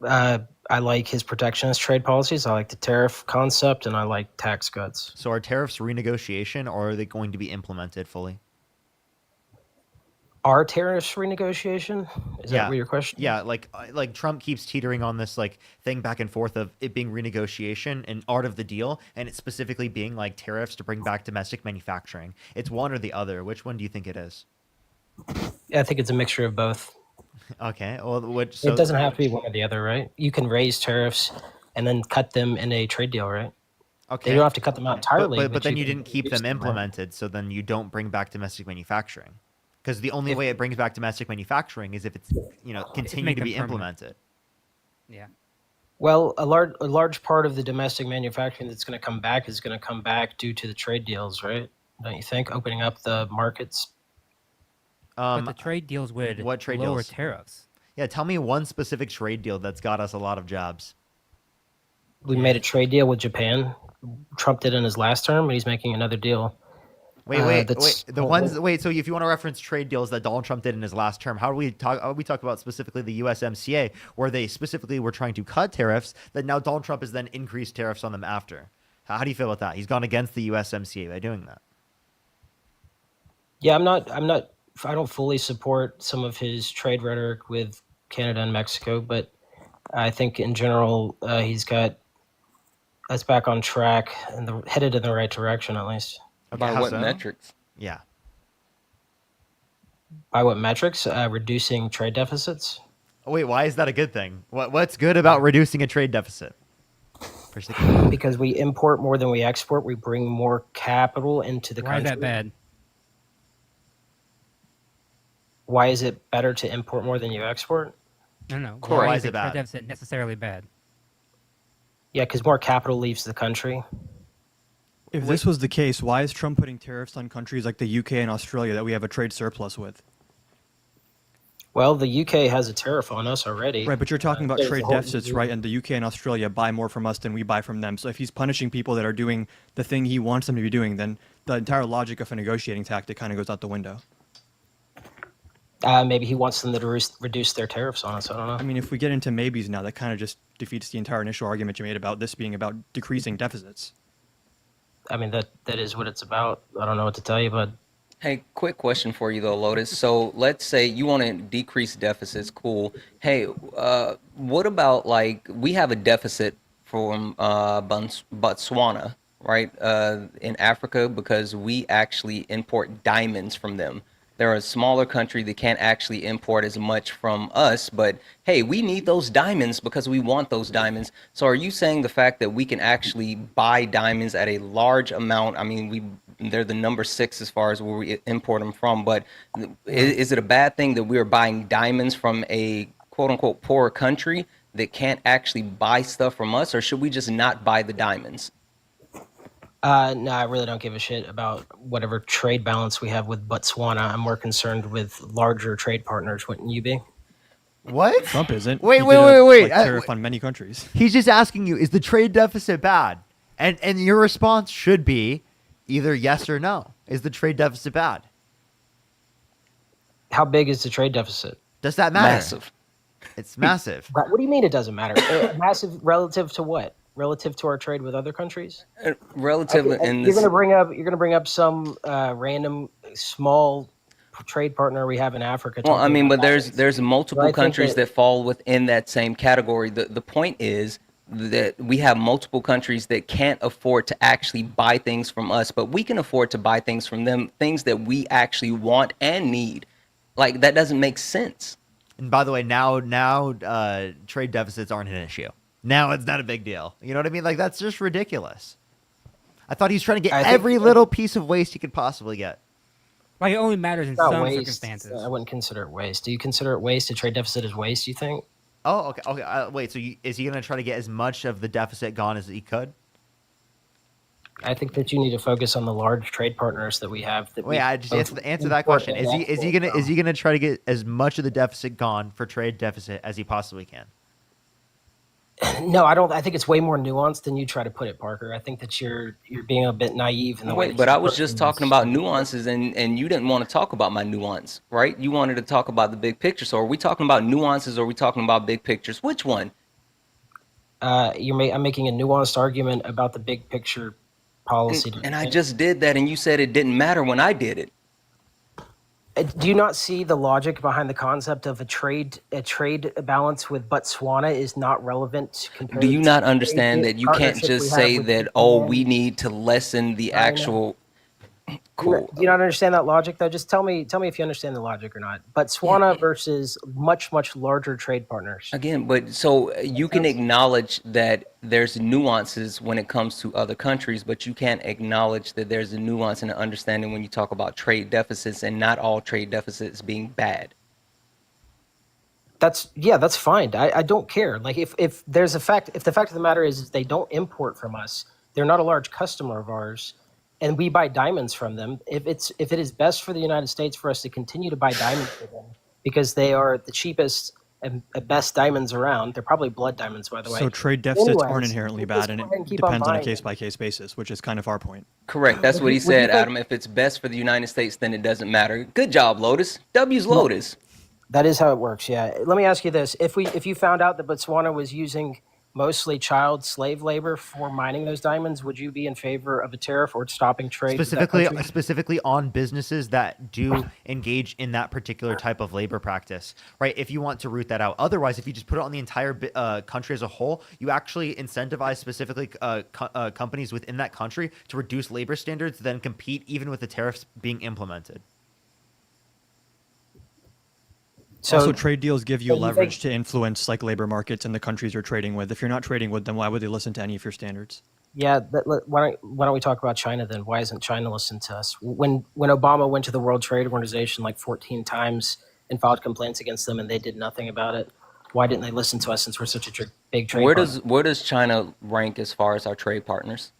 I like his protectionist trade policies. I like the tariff concept, and I like tax cuts. So are tariffs renegotiation, or are they going to be implemented fully? Are tariffs renegotiation? Is that Yeah, what your question? yeah. Like Trump keeps teetering on this like thing back and forth of it being renegotiation and art of the deal, and it's specifically being like tariffs to bring back domestic manufacturing. It's one or the other. Which one do you think it is? Yeah, I think it's a mixture of both. Okay. Well, which It doesn't have to be one or the other, right? You can raise tariffs and then cut them in a trade deal, right? Okay. They don't have to cut them out entirely. But then you can didn't keep reduce them right? implemented, so then you don't bring back domestic manufacturing. Because the only way it brings back domestic manufacturing is if it's continue make to them be permanent. implemented. Yeah. Well, a large part of the domestic manufacturing that's going to come back is going to come back due to the trade deals, right? Don't you think? Opening up the markets. But the trade deals would What trade lower deals? tariffs. Yeah, tell me one specific trade deal that's got us a lot of jobs. We made a trade deal with Japan. Trump did in his last term, and he's making another deal. Wait. that's- So if you want to reference trade deals that Donald Trump did in his last term, how do we talk? We talk about specifically the USMCA, where they specifically were trying to cut tariffs. That now Donald Trump has then increased tariffs on them after. How do you feel about that? He's gone against the USMCA by doing that. Yeah, I don't fully support some of his trade rhetoric with Canada and Mexico, but I think in general he's got us back on track and headed in the right direction at least. By how what so? metrics? Yeah. By what metrics? Reducing trade deficits. Oh, wait, why is that a good thing? What's good about reducing a trade deficit? Because we import more than we export, we bring more capital into the Why is country. that bad? Why is it better to import more than you export? No. Correct. Why is the it bad? trade deficit necessarily bad? Yeah, because more capital leaves the country. If this was the case, why is Trump putting tariffs on countries like the UK and Australia that we have a trade surplus with? Well, the UK has a tariff on us already. Right, but you're talking about There's trade the whole deficits, EU. right? And the UK and Australia buy more from us than we buy from them. So if he's punishing people that are doing the thing he wants them to be doing, then the entire logic of a negotiating tactic kind of goes out the window. Maybe he wants them to reduce their tariffs on us. I don't know. I mean, if we get into maybes now, that kind of just defeats the entire initial argument you made about this being about decreasing deficits. I mean, that is what it's about. I don't know what to tell you, but Hey, quick question for you though, Lotus. So let's say you want to decrease deficits, cool. Hey, what about like we have a deficit from Botswana, right? In Africa because we actually import diamonds from them. They're a smaller country that can't actually import as much from us, but hey, we need those diamonds because we want those diamonds. So are you saying the fact that we can actually buy diamonds at a large amount? I mean, they're the number 6 as far as where we import them from, but is it a bad thing that we're buying diamonds from a quote unquote poor country that can't actually buy stuff from us, or should we just not buy the diamonds? no, I really don't give a shit about whatever trade balance we have with Botswana. I'm more concerned with larger trade partners, wouldn't you be? What? Trump isn't. Wait, He wait, did a, wait, wait. like, tariff on many countries. He's just asking you, is the trade deficit bad? And your response should be either yes or no. Is the trade deficit bad? How big is the trade deficit? Does that matter? Massive. It's massive. What do you mean it doesn't matter? Massive relative to what? Relative to our trade with other countries? Relative in You're this. going to bring up some random small trade partner we have in Africa. Well, I talking mean, about but there's multiple I think countries that- that fall within that same category. The point is that we have multiple countries that can't afford to actually buy things from us, but we can afford to buy things from them, things that we actually want and need. Like that doesn't make sense. And by the way, now trade deficits aren't an issue. Now it's not a big deal. You know what I mean? Like that's just ridiculous. I thought he was trying to get every little piece of waste he could possibly get. Like it only matters in It's not some waste. circumstances. I wouldn't consider it waste. Do you consider it waste? A trade deficit is waste, you think? Oh, okay. Okay. Wait. So is he going to try to get as much of the deficit gone as he could? I think that you need to focus on the large trade partners that we have. That Wait, we I just both answer that import question. and Is he export gonna try to get as much of the deficit gone for trade deficit as he possibly can? No, I don't. I think it's way more nuanced than you try to put it, Parker. I think that you're being a bit naive in the way. Wait, but I was just talking about nuances, and you didn't want to talk about my nuance, right? You wanted to talk about the big picture. So are we talking about nuances, or are we talking about big pictures? Which one? I'm making a nuanced argument about the big picture policy. And I just did that, and you said it didn't matter when I did it. Do you not see the logic behind the concept of a trade balance with Botswana is not relevant compared Do you to not the understand that you can't partnership we just have say with that, oh, Japan, we need to lessen the China? actual Do you not understand that logic though? Just tell me if you understand the logic or not. Botswana versus much larger trade partners. Again, but so you can acknowledge that there's nuances when it comes to other countries, but you can't acknowledge that there's a nuance and an understanding when you talk about trade deficits and not all trade deficits being bad. That's fine. I don't care. Like if there's a fact, if the fact of the matter is they don't import from us, they're not a large customer of ours, and we buy diamonds from them. If it is best for the United States for us to continue to buy diamonds from them because they are the cheapest and best diamonds around. They're probably blood diamonds, by the way. So trade deficits aren't Anyways, inherently we'll just bad, and go it ahead and keep on depends on a buying case it. by case basis, which is kind of our point. Correct. That's what he Would you said, think- Adam. If it's best for the United States, then it doesn't matter. Good job, Lotus. W's Lotus. That is how it works. Yeah. Let me ask you this: if you found out that Botswana was using mostly child slave labor for mining those diamonds, would you be in favor of a tariff or stopping trade with that country? Specifically on businesses that do engage in that particular type of labor practice, right? If you want to root that out. Otherwise, if you just put it on the entire country as a whole, you actually incentivize specifically companies within that country to reduce labor standards, then compete even with the tariffs being implemented. Also, trade deals give you so you leverage think- to influence like labor markets in the countries you're trading with. If you're not trading with them, why would they listen to any of your standards? Yeah, why don't we talk about China then? Why isn't China listening to us? When Obama went to the World Trade Organization like 14 times and filed complaints against them, and they did nothing about it, why didn't they listen to us since we're such a big trade partner? Where does China rank as far as our trade partners?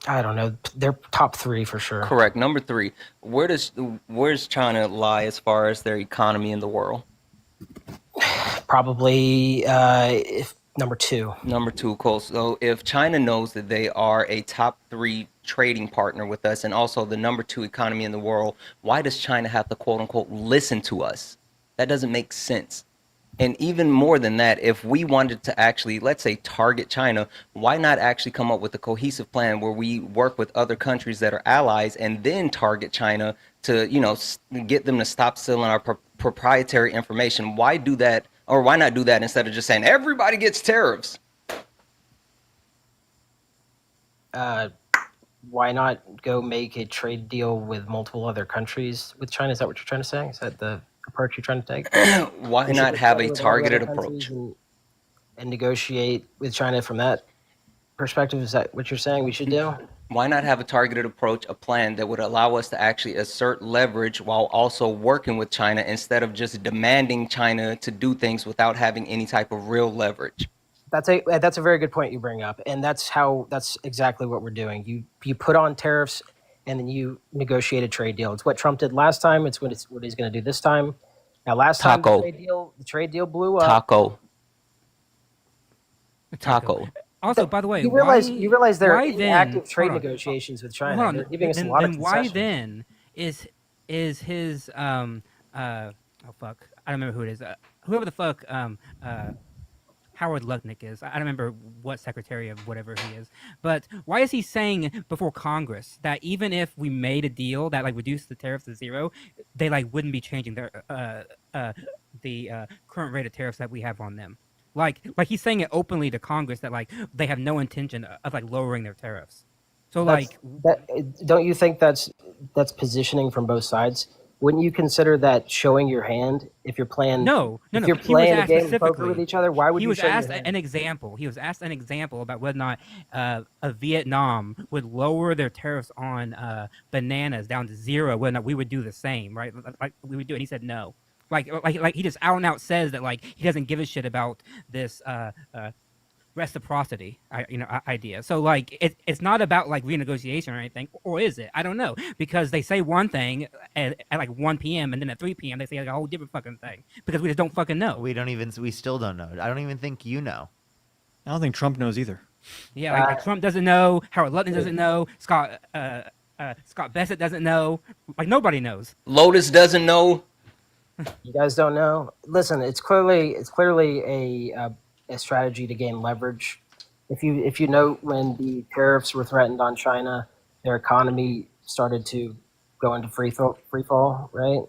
I don't know. They're top 3 for sure. Correct. Number 3. Where's China lie as far as their economy in the world? Probably number 2. Number 2, cool. So if China knows that they are a top 3 trading partner with us and also the number 2 economy in the world, why does China have to quote unquote listen to us? That doesn't make sense. And even more than that, if we wanted to actually, let's say, target China, why not actually come up with a cohesive plan where we work with other countries that are allies and then target China to, get them to stop stealing our proprietary information? Why do that, or why not do that instead of just saying everybody gets tariffs? Why not go make a trade deal with multiple other countries with China? Is that what you're trying to say? Is that the approach you're trying to take? Why We should not work have together a with all the other targeted countries approach? and negotiate with China from that perspective? Is that what you're saying we should do? Why not have a targeted approach, a plan that would allow us to actually assert leverage while also working with China instead of just demanding China to do things without having any type of real leverage? That's a very good point you bring up, and that's exactly what we're doing. You put on tariffs, and then you negotiate a trade deal. It's what Trump did last time. It's what he's going to do this time. Now, last time Taco. the trade deal blew up. Taco. Also, by the way, You realize there are why then- active trade hold on. negotiations with China. Hold on. They're giving us a then, lot of then why concessions. then is his oh fuck, I don't remember who it is. Whoever the fuck Howard Lutnick is. I don't remember what secretary of whatever he is. But why is he saying before Congress that even if we made a deal that like reduced the tariffs to 0, they like wouldn't be changing their the current rate of tariffs that we have on them? Like he's saying it openly to Congress that like they have no intention of like lowering their tariffs. So Don't you think that's positioning from both sides? Wouldn't you consider that showing your hand if you're playing? No. If you're He was playing a asked game of poker specifically. with each other, why would he you was show your asked hand? an example. He was asked an example about whether or not a Vietnam would lower their tariffs on bananas down to 0, whether or not we would do the same, right? Like we would do it. And he said no. Like he just out and out says that like he doesn't give a shit about this reciprocity idea. So like it's not about like renegotiation or anything, or is it? I don't know, because they say one thing at like 1 p.m. and then at 3 p.m. they say like a whole different fucking thing because we just don't fucking know. We still don't know. I don't even think you know. I don't think Trump knows either. Yeah, like Trump doesn't know, Howard Lutnick doesn't know, Scott Bessent doesn't know, like nobody knows. Lotus doesn't know. You guys don't know. Listen, it's clearly a strategy to gain leverage. If you know when the tariffs were threatened on China, their economy started to go into free fall, right?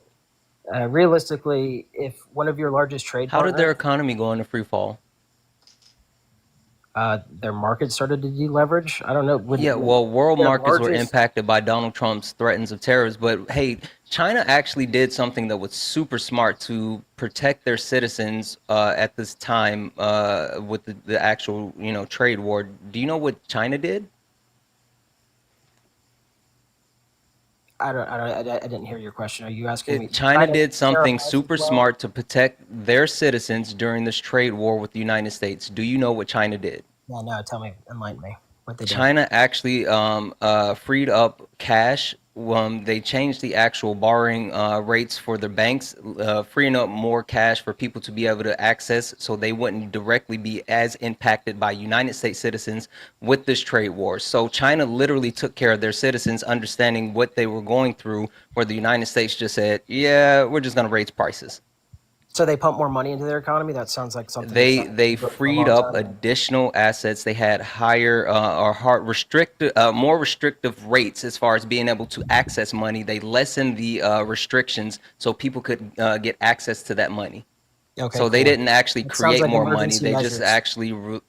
Realistically, if one of your largest trade How did their partners, economy go into free fall? their market started to deleverage, I don't know. Yeah, well, world Their markets were largest, impacted by Donald Trump's threats of tariffs, but hey, China actually did something that was super smart to protect their citizens at this time with the actual, trade war. Do you know what China did? I didn't hear your question. Are you asking me? China did something tariff super as well? smart to protect their citizens during this trade war with the United States. Do you know what China did? Yeah, no, tell me, enlighten me. What they did. China actually freed up cash. They changed the actual borrowing rates for the banks, freeing up more cash for people to be able to access, so they wouldn't directly be as impacted by United States citizens with this trade war. So China literally took care of their citizens, understanding what they were going through, where the United States just said, yeah, we're just going to raise prices. So they pump more money into their economy. That sounds like something. They freed up additional assets. They had higher more restrictive rates as far as being able to access money. They lessened the restrictions so people could get access to that money. Okay, So they cool. didn't actually It sounds create like more money. emergency They measures. just actually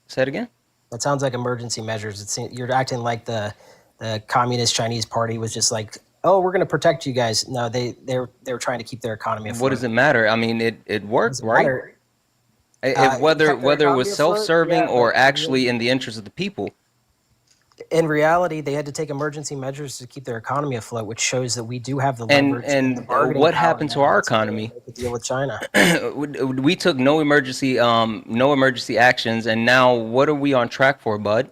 say it again. That sounds like emergency measures. You're acting like the Communist Chinese Party was just like, oh, we're going to protect you guys. No, they're trying to keep their economy afloat. What does it matter? I mean, it worked, Doesn't right? matter. If whether kept their whether it economy was afloat? self-serving Yeah, or but actually in the interest of the people. in reality, they had to take emergency measures to keep their economy afloat, which shows that we do have the And leverage and the and bargaining what power happened to now our to economy? make a deal with China. We took no emergency actions, and now what are we on track for, bud?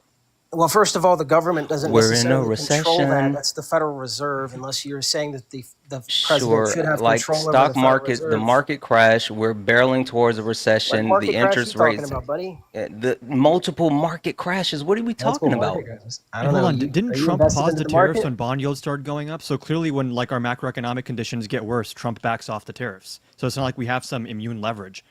Well, first of all, the government doesn't We're in a necessarily control that. recession. That's the Federal Reserve, unless you're saying that the president Sure, should have like control over the stock Federal market, Reserve. the market crash. We're barreling towards a What recession. market The crash are you interest talking rates, about, buddy? the multiple market crashes. What are we Multiple talking about? market crashes. I And don't hold know. on, didn't Are you Trump invested pause into the the tariffs market? when bond yields started going up? So clearly, when like our macroeconomic conditions get worse, Trump backs off the tariffs. So it's not like we have some immune leverage.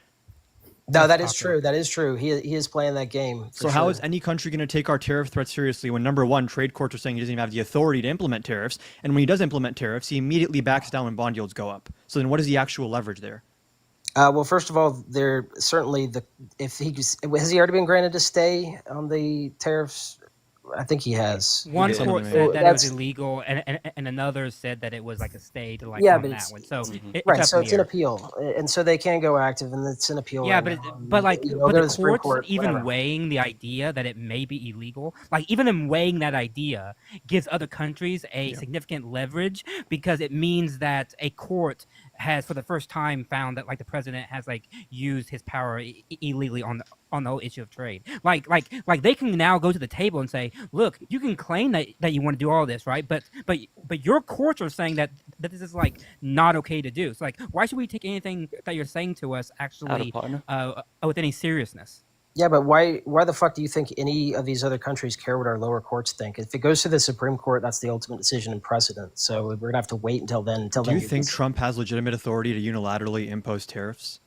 No, that is true. That is true. He is playing that game. For So how sure. is any country going to take our tariff threat seriously when number one, trade courts are saying he doesn't even have the authority to implement tariffs, and when he does implement tariffs, he immediately backs down when bond yields go up. So then, what is the actual leverage there? Well, first of all, there certainly has he already been granted a stay on the tariffs? I think he has. One did. court Something said like that that. it was That's- illegal, and another said that it was like a stay to like Yeah, on but that it's one. So it's right. up So in it's the an air. appeal, and so they can go active, and it's an appeal. Yeah, right but now. but like You know, but go to the the Supreme courts Court, even whatever. weighing the idea that it may be illegal, like even them weighing that idea gives other countries a significant leverage because it means that a court has for the first time found that like the president has like used his power illegally on the whole issue of trade. Like they can now go to the table and say, look, you can claim that you want to do all this, right? But your courts are saying that this is like not okay to do. So like, why should we take anything that you're saying to us actually partner. with any seriousness? Yeah, but why the fuck do you think any of these other countries care what our lower courts think? If it goes to the Supreme Court, that's the ultimate decision and precedent. So we're gonna have to wait until then. Do you think Trump has legitimate authority to unilaterally impose tariffs?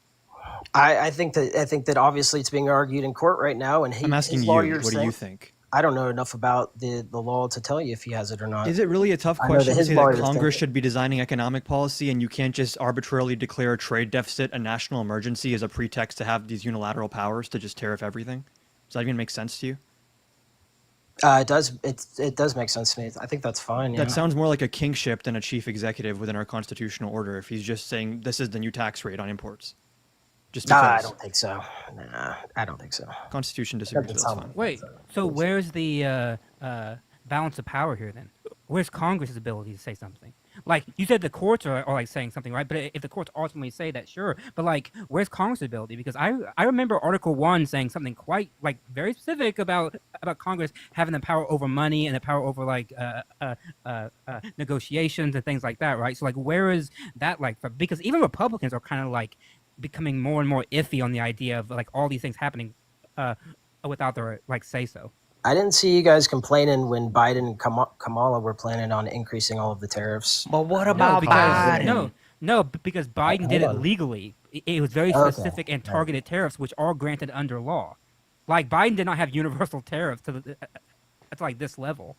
I think that obviously it's being argued in court right now, and I'm asking his you. lawyers What do you think? I don't know enough about the law to tell you if he has it or not. Is it really a tough I know question to his say that lawyers think Congress it. should be designing economic policy and you can't just arbitrarily declare a trade deficit a national emergency as a pretext to have these unilateral powers to just tariff everything? Does that even make sense to you? It does. It does make sense to me. I think that's fine. That Yeah. sounds more like a kingship than a chief executive within our constitutional order if he's just saying this is the new tax rate on imports. Just Nah, because. I don't think so. Nah, I don't think so. Constitution disagrees, Doesn't but that's sound- fine. Wait, so where's the balance of power here then? Where's Congress's ability to say something? Like you said, the courts are like saying something, right? But if the courts ultimately say that, sure. But like, where's Congress's ability? Because I remember Article 1 saying something quite like very specific about Congress having the power over money and the power over like negotiations and things like that, right? So like, where is that like? Because even Republicans are kind of like becoming more and more iffy on the idea of like all these things happening without their like say so. I didn't see you guys complaining when Biden and Kamala were planning on increasing all of the tariffs. But what No, about because Biden? because Biden did it Hold on. legally. It was very Okay. specific and targeted tariffs, which are granted under law. Like Biden did not have universal tariffs to like this level.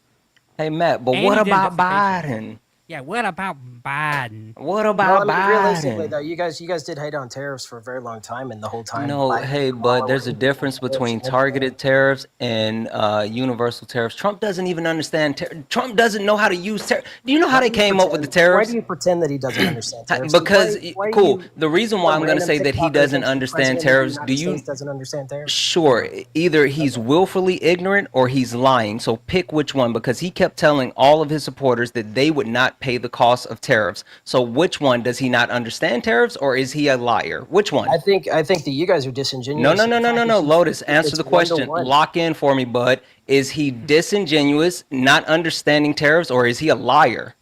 Hey Matt, but And what he did about investigation. Biden? Yeah, what about Biden? What Well, about I mean, realistically, Biden? though, you guys did hate on tariffs for a very long time, and the whole time No, Biden hey, and Kamala but were there's a implementing difference tariffs between and everything. targeted tariffs and universal tariffs. Trump doesn't even understand. Trump doesn't know how to use tariffs. Do you know how Why they do you came up with the pretend? Why do tariffs? you pretend that he doesn't understand tariffs? Because Why do cool. you The reason why some I'm going to random say that he TikToker doesn't thinks the understand president of the tariffs. Do United you? States doesn't understand tariffs? Sure. Either he's willfully ignorant or he's lying. So pick which one, because he kept telling all of his supporters that they would not pay the cost of tariffs. So which one, does he not understand tariffs, or is he a liar? Which one? I think that you guys are No, disingenuous. no, In no, the no, fact no, that no. you Lotus, think answer it's the one to question. one. Lock in for me, bud. Is he disingenuous, not understanding tariffs, or is he a liar?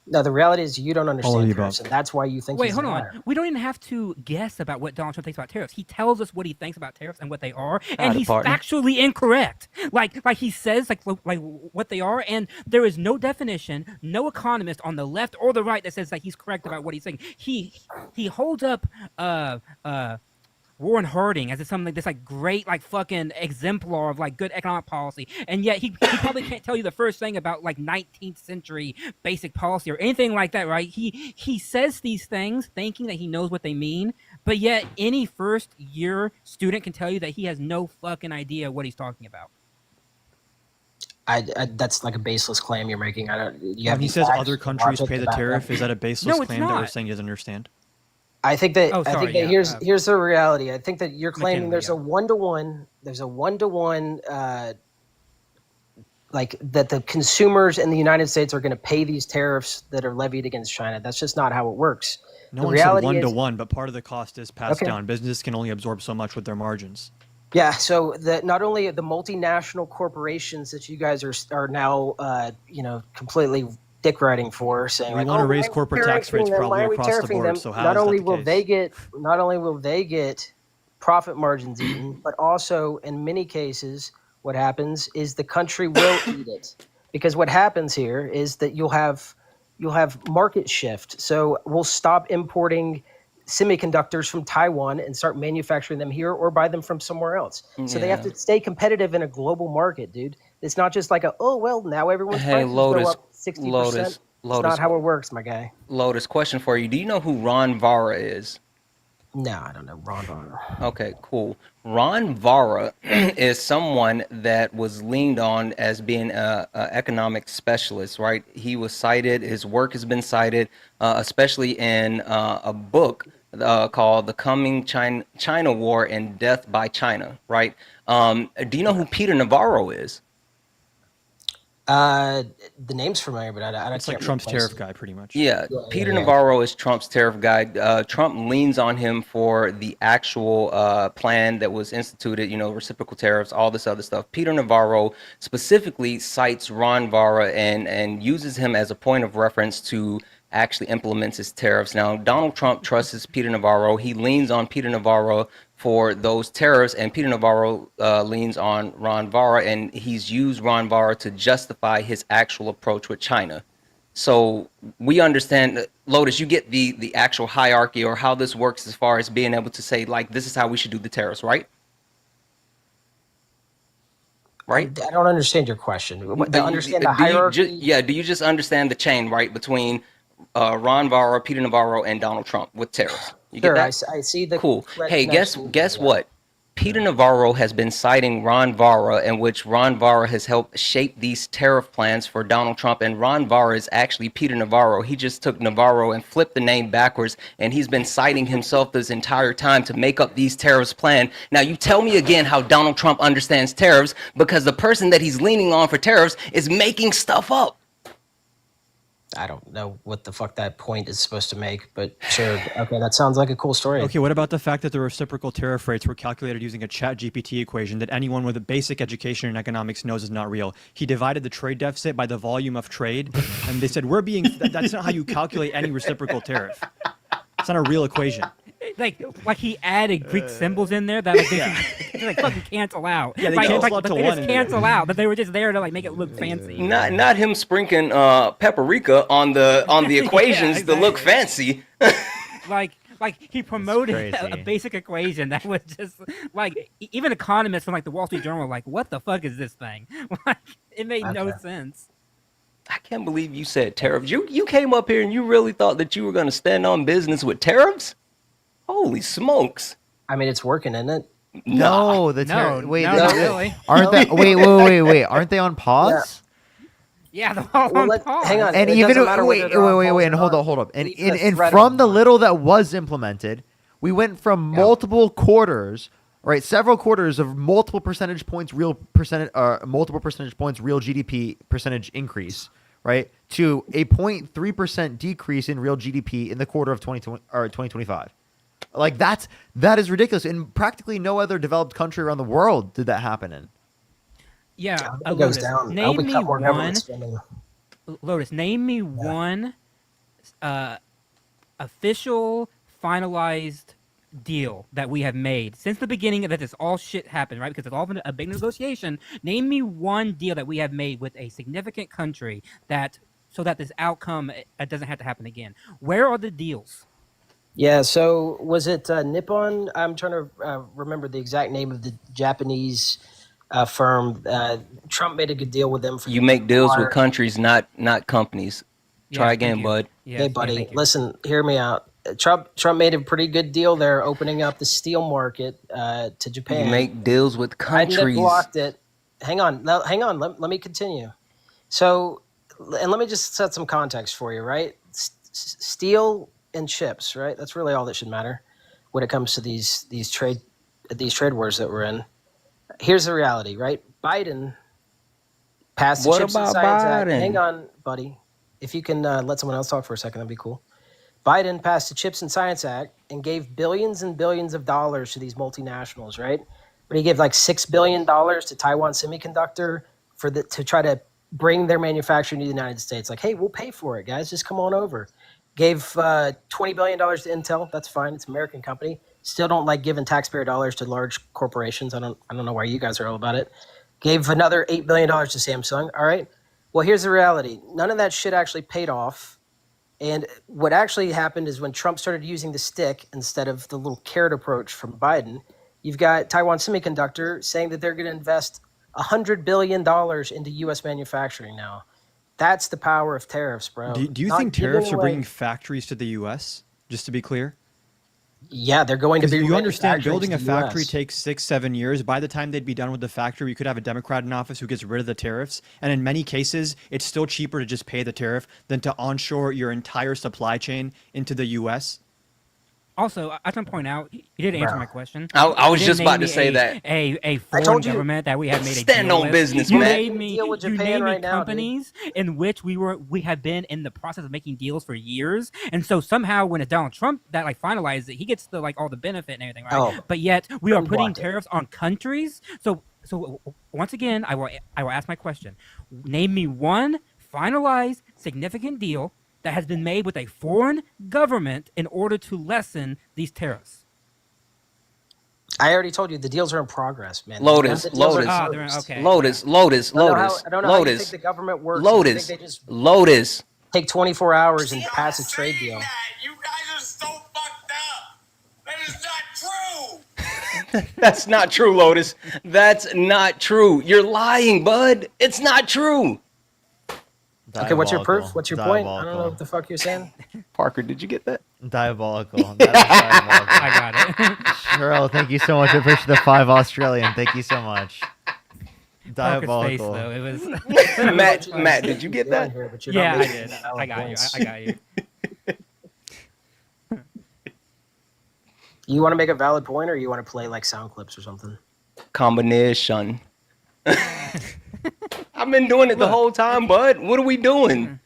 No, the reality is you don't All of understand the tariffs, above. and that's why you think Wait, he's a hold liar. on. We don't even have to guess about what Donald Trump thinks about tariffs. He tells us what he thinks about tariffs and what they are, and Howdy, he's partner. factually incorrect. Like he says like what they are, and there is no definition, no economist on the left or the right that says that he's correct about what he's saying. He holds up Warren Harding as something like this, like great, like fucking exemplar of like good economic policy, and yet he probably can't tell you the first thing about like 19th century basic policy or anything like that, right? He says these things thinking that he knows what they mean, but yet any first year student can tell you that he has no fucking idea what he's talking about. That's like a baseless claim you're making. I don't. You When have he any says facts other or countries logic pay to the back tariff, up? is that a baseless No, it's claim that we're not. saying he doesn't understand? I think that Oh, sorry, yeah, here's the reality. I think that you're claiming McKinley, there's yeah. a one-to-one like that the consumers in the United States are going to pay these tariffs that are levied against China. That's just not how it works. No The one said reality one to is, one, but part of the cost is passed okay, down. Businesses can only absorb so much with their margins. yeah. So that not only the multinational corporations that you guys are now completely dick riding for, saying We like, want oh, to why raise are we corporate tax rates tariffing them? probably Why are we across the tariffing them? board. So how Not is that only the will case? they get profit margins eaten, but also in many cases, what happens is the country will eat it, because what happens here is that you'll have market shift. So we'll stop importing semiconductors from Taiwan and start manufacturing them here, or buy them from somewhere else. So they have Yeah. to stay competitive in a global market, dude. It's not just like now everyone's Hey, prices go Lotus, up 60%. Lotus, It's not Lotus, how it works, my guy. Lotus. Question for you. Do you know who Ron Vara is? No, I don't know. Ron. Okay, cool. Ron Vara is someone that was leaned on as being a economic specialist, right? He was cited. His work has been cited, especially in a book called "The Coming China War and Death by China," right? Do you know who Peter Navarro is? The name's familiar, but I It's like can't Trump's replace tariff it. guy, pretty much. Yeah, Yeah, Peter yeah. Navarro is Trump's tariff guy. Trump leans on him for the actual plan that was instituted, reciprocal tariffs, all this other stuff. Peter Navarro specifically cites Ron Vara and uses him as a point of reference to actually implements his tariffs. Now, Donald Trump trusts Peter Navarro. He leans on Peter Navarro for those tariffs, and Peter Navarro leans on Ron Vara, and he's used Ron Vara to justify his actual approach with China. So we understand, Lotus, you get the actual hierarchy or how this works as far as being able to say, like, this is how we should do the tariffs, right? Right? I don't understand your question. To understand the Do you hierarchy. do you just understand the chain, right, between Ron Vara, Peter Navarro, and Donald Trump with tariffs? You get Sure, that? I see the Cool. correct Hey, connection. guess what? Peter Navarro has been citing Ron Vara, in which Ron Vara has helped shape these tariff plans for Donald Trump. And Ron Vara is actually Peter Navarro. He just took Navarro and flipped the name backwards, and he's been citing himself this entire time to make up these tariffs plan. Now, you tell me again how Donald Trump understands tariffs, because the person that he's leaning on for tariffs is making stuff up. I don't know what the fuck that point is supposed to make, but sure. Okay, that sounds like a cool story. Okay, what about the fact that the reciprocal tariff rates were calculated using a ChatGPT equation that anyone with a basic education in economics knows is not real? He divided the trade deficit by the volume of trade, and they said, that's not how you calculate any reciprocal tariff. It's not a real equation. Like he added Greek symbols in there that they like fucking cancel out. Yeah, they like, cancel out to they one just in cancel out, but they were just there to like make it look fancy. Not him sprinkling paprika on the equations to look fancy. Like he promoted crazy. a basic equation that was just like even economists from like the Wall Street Journal were like, what the fuck is this thing? Like it made no Okay. sense. I can't believe you said tariffs. You came up here and you really thought that you were going to stand on business with tariffs? Holy smokes. I mean, it's working, isn't it? No, the No, wait, no, the- not really. aren't they? Wait, aren't they on pause? Yeah, the whole Well, hang on. And it even doesn't matter wait, whether they're on pause and or hold not. up, hold up. And Leave the and threat from the alone. little that was implemented, we went from multiple quarters, right? Several quarters of multiple percentage points real GDP percentage increase, right? To a 0.3% decrease in real GDP in the quarter of 2020 or 2025. Like that is ridiculous. In practically no other developed country around the world did that happen in. Yeah, It goes down. I hope Name we me cut more government one. spending. Lotus, name me one official, finalized deal that we have made since the beginning that this all shit happened, right? Because it's all been a big negotiation. Name me one deal that we have made with a significant country so that this outcome doesn't have to happen again. Where are the deals? Yeah, so was it Nippon? I'm trying to remember the exact name of the Japanese firm. Trump made a good deal with them for You make deals with water. countries, not companies. Try again, bud. Hey, buddy, listen, hear me out. Trump made a pretty good deal there, opening up the steel market to Japan. You make deals with Biden countries. blocked it. Hang on. Let me continue. So, and let me just set some context for you, right? Steel and chips, right? That's really all that should matter when it comes to these trade wars that we're in. Here's the reality, right? Biden passed the What Chips and about Science Act. Biden? Hang on, buddy. If you can let someone else talk for a second, that'd be cool. Biden passed the Chips and Science Act and gave billions and billions of dollars to these multinationals, right? But he gave like $6 billion to Taiwan Semiconductor to try to bring their manufacturing to the United States. Like, hey, we'll pay for it, guys. Just come on over. Gave $20 billion to Intel. That's fine. It's an American company. Still don't like giving taxpayer dollars to large corporations. I don't know why you guys are all about it. Gave another $8 billion to Samsung. All right. Well, here's the reality. None of that shit actually paid off. And what actually happened is when Trump started using the stick instead of the little carrot approach from Biden, you've got Taiwan Semiconductor saying that they're going to invest $100 billion into U.S. manufacturing now. That's the power of tariffs, bro. Do you Not think giving tariffs are away- bringing factories to the U.S.? Just to be clear. Yeah, they're going to be. You understand, manufacturing building to a the factory US. takes 6-7 years. By the time they'd be done with the factory, you could have a Democrat in office who gets rid of the tariffs. And in many cases, it's still cheaper to just pay the tariff than to onshore your entire supply chain into the U.S. Also, I just want to point out, you didn't answer Bro. my question. I was You just didn't about name to me say that. A I foreign told you. government that we have made a Stand deal on with. business, You man. named me, Deal with you Japan named me right now, dude. companies in which we have been in the process of making deals for years, and so somehow when it's Donald Trump that like finalizes it, he gets the like all the benefit and everything, right? Oh. But yet we are He putting blocked it. tariffs on countries. So once again, I will ask my question. Name me one finalized significant deal that has been made with a foreign government in order to lessen these tariffs. I already told you the deals are in progress, man. Lotus, The deals are Lotus, closed. okay. Lotus, I don't know Lotus, how you Lotus, think the government works. Lotus, You think they just Lotus. take 24 hours and pass a trade deal? That's not true, Lotus. That's not true. You're lying, bud. It's not true. Okay, what's your proof? Diabolical. What's your point? I don't know Diabolical. what the fuck you're saying. Parker, did you get that? Diabolical. That is diabolical. I got it. Cheryl, thank you so much. I appreciate the 5 Australian. Thank you so much. Parker's face, Diabolical. though, it was. Matt, did you get that? Yeah, I did. I got you. I got you. You want to make a valid point, or you want to play like sound clips or something? Combination. I've been doing it the whole time, bud. What are we doing?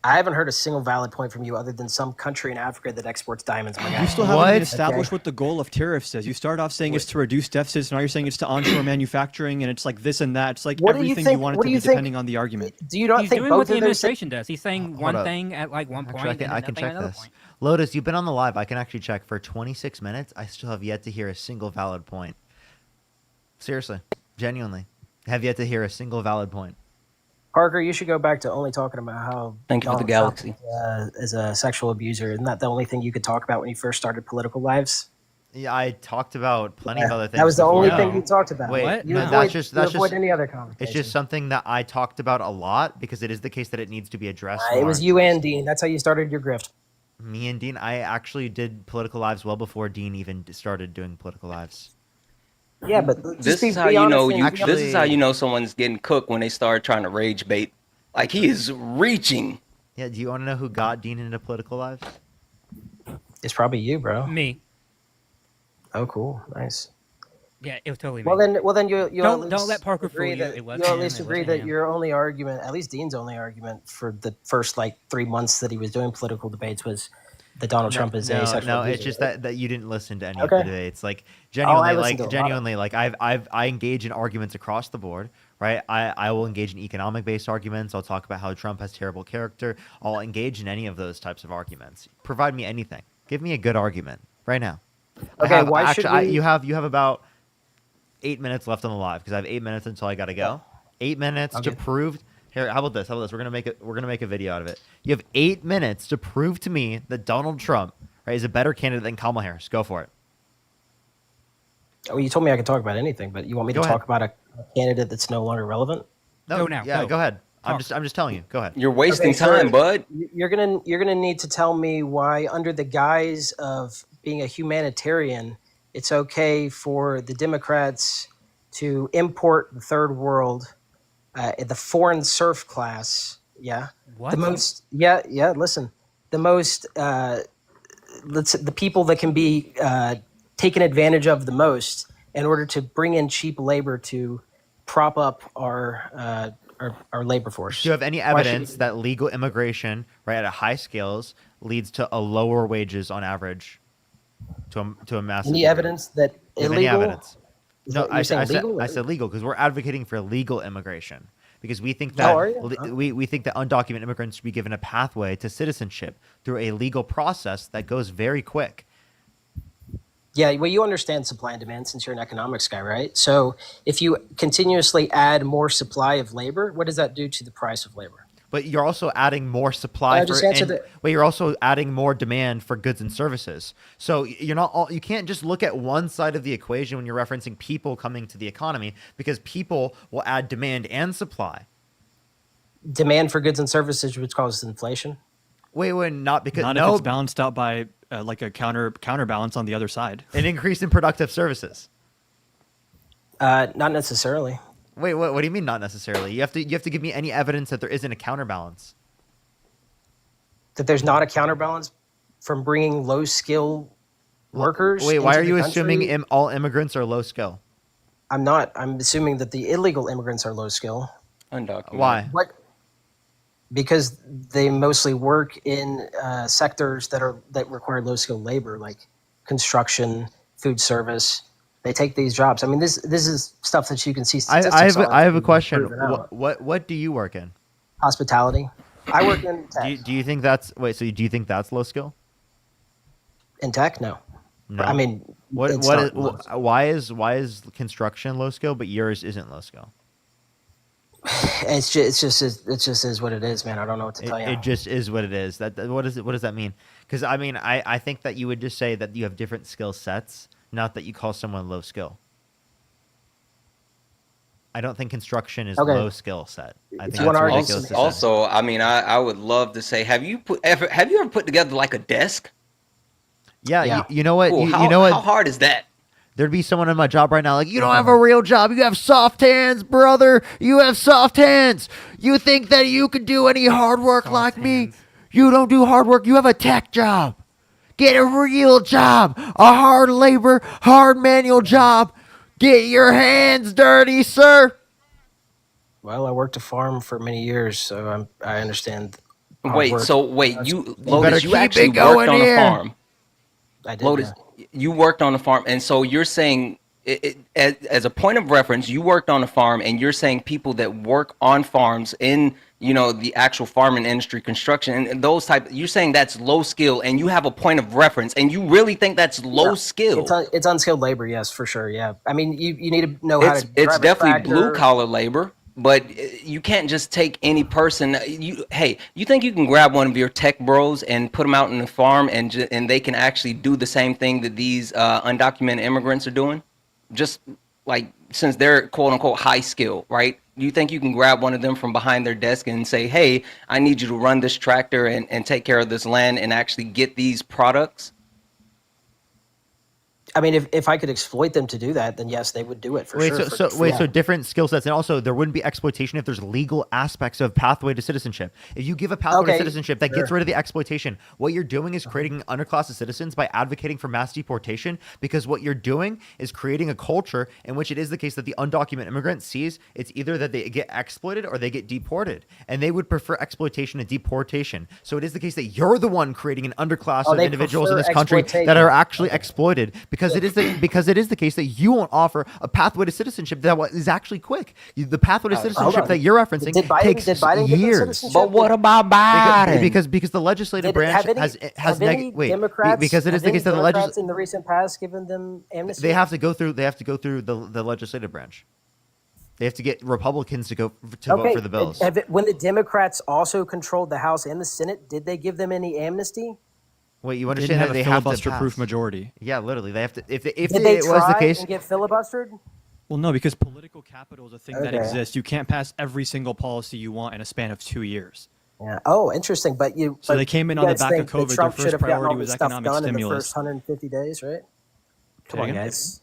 I haven't heard a single valid point from you other than some country in Africa that exports diamonds. My guy. You still haven't even What? established Okay. what the goal of tariffs is. You start off saying it's to reduce deficits, now you're saying it's to onshore manufacturing, and it's like this and that. It's like What do you everything think- want it what to do be you think- depending on the argument. Do you not He's think doing both what the of those? administration does. He's saying Hold one up. thing at like one point, Actually, and I then can nothing at check another this. point. Lotus, you've been on the live. I can actually check for 26 minutes. I still have yet to hear a single valid point. Seriously, genuinely, have yet to hear a single valid point. Parker, you should go back to only talking about how Thank you for the Donald Trump galaxy. is a sexual abuser. Isn't that the only thing you could talk about when you first started political lives? Yeah, I talked about plenty of other things. That was the before. only thing you talked about. Wait, You no, avoid, that's just you avoid just any other it's conversation. just something that I talked about a lot because it is the case that it needs to be addressed It more. was you and Dean. That's how you started your grift. Me and Dean, I actually did political lives well before Dean even started doing political lives. Yeah, but This is how you know this is how you know someone's getting cooked when they start trying to rage bait. Like he is reaching. Yeah, do you want to know who got Dean into political lives? It's probably you, bro. Me. Oh, cool, nice. Yeah, it was totally me. Well then you Don't let Parker fool agree you. that It you'll wasn't at him, least it agree wasn't that him. your only argument, at least Dean's only argument for the first like 3 months that he was doing political debates was that Donald Trump is a sexual no, abuser. it's just that you didn't listen to any of Okay. the debates. Like Oh, I listened to a lot of genuinely, like I engage in arguments across the board, right? I will engage in economic based arguments. I'll talk about how Trump has terrible character. I'll engage in any of those types of arguments. Provide me anything. Give me a good argument right now. Okay, why should we- you have about 8 minutes left on the live because I have 8 minutes until I gotta go. 8 minutes to Okay. prove. Here, how about this? We're gonna make a video out of it. You have 8 minutes to prove to me that Donald Trump, right, is a better candidate than Kamala Harris. Go for it. Oh, you told me I could talk about anything, but you want me to Go talk about a candidate that's no longer relevant? No, yeah, go ahead. I'm just telling you. Go ahead. You're wasting Okay, so time, bud. You're gonna need to tell me why, under the guise of being a humanitarian, it's okay for the Democrats to import the third world, the foreign serf class. Yeah, What? the most. Yeah. Listen, the most. The people that can be taken advantage of the most in order to bring in cheap labor to prop up our labor force. Do you have any Why should evidence that legal immigration, right, at a high scales leads to a lower wages on average to a massive Any degree? evidence that Do you have illegal? any evidence? Is No, that- you're saying legal? I said legal because we're advocating for legal immigration because we think Oh, that are you? we think that undocumented immigrants should be given a pathway to citizenship through a legal process that goes very quick. Yeah, well, you understand supply and demand since you're an economics guy, right? So if you continuously add more supply of labor, what does that do to the price of labor? But you're also adding more supply just for, answer and, the- but you're also adding more demand for goods and services. So you're not all, you can't just look at one side of the equation when you're referencing people coming to the economy because people will add demand and supply. Demand for goods and services, which causes inflation. Wait, not because Not no, if it's balanced out by like a counterbalance on the other side. an increase in productive services. Not necessarily. Wait, what do you mean not necessarily? You have to give me any evidence that there isn't a counterbalance. That there's not a counterbalance from bringing low skill workers. Wait, why into are the you country? assuming all immigrants are low skill? I'm not. I'm assuming that the illegal immigrants are low skill. Undocumented. Why? What? Because they mostly work in sectors that require low skilled labor, like construction, food service. They take these jobs. I mean, this is stuff that you can see statistics on. I have a question. proven out. What do you work in? Hospitality. I work in tech. Do you think that's do you think that's low skill? In tech, no. No. I mean, What it's what not is, low why is construction low skill but yours isn't low skill? It's just is what it is, man. I don't know what to tell you. It just is what it is. What does that mean? Because I mean, I think that you would just say that you have different skill sets, not that you call someone low skill. I don't think construction is Okay. low skill set. I think you wanna that's argue ridiculous. to say. Also, I mean, I would love to say, have you ever put together like a desk? Yeah, Yeah. You know what? Cool. You How know what? how hard is that? There'd be someone in my job right now like, you don't have a real job. You have soft hands, brother. You have soft hands. You think that you can do any hard work like me? You don't do hard work. You have a tech job. Get a real job. A hard labor, hard manual job. Get your hands dirty, sir. Well, I worked a farm for many years, so I understand. hard Wait, work. so wait, better Lotus, you keep actually it going worked on here. a farm. I did. Lotus, you worked on a farm, and so you're saying, as a point of reference, you worked on a farm, and you're saying people that work on farms in, the actual farming industry, construction, and those type, you're saying that's low skill, and you have a point of reference, and you really think that's low skill? It's unskilled labor, yes, for sure. Yeah, I mean, you need to know how It's to. drive a definitely tractor. blue collar labor. but you can't just take any person. You think you can grab one of your tech bros and put them out in the farm and they can actually do the same thing that these undocumented immigrants are doing? Just like, since they're quote unquote high skill, right? You think you can grab one of them from behind their desk and say, hey, I need you to run this tractor and take care of this land and actually get these products? I mean, if I could exploit them to do that, then yes, they would do it for sure. So different skill sets, and also there wouldn't be exploitation if there's legal aspects of pathway to citizenship. If you give a pathway to citizenship, that gets rid of the exploitation. What you're doing is creating an underclass of citizens by advocating for mass deportation, because what you're doing is creating a culture in which it is the case that the undocumented immigrant sees it's either that they get exploited or they get deported, and they would prefer exploitation and deportation. So it is the case that you're the one creating an underclass of individuals in this country that are actually exploited, because it is the case that you won't offer a pathway to citizenship that is actually quick. The pathway to citizenship that you're referencing takes years. But what about Biden? Because the legislative branch has Democrats, because it is the case that the Democrats in the recent past given them amnesty. they have to go through the legislative branch. They have to get Republicans to vote for the bills. When the Democrats also controlled the House and the Senate, did they give them any amnesty? Wait, you They understand didn't that they have a have to filibuster-proof pass. majority. Yeah, literally, they have to. If Did it they was try the case, and get filibustered? Well, no, because political capital is a thing that Okay. exists. You can't pass every single policy you want in a span of 2 years. Yeah. Oh, interesting. But So they came in on the back of think that COVID. Their Trump should first have gotten priority all was this stuff economic done in the stimulus. first 150 days, right? Come Say on, again? guys.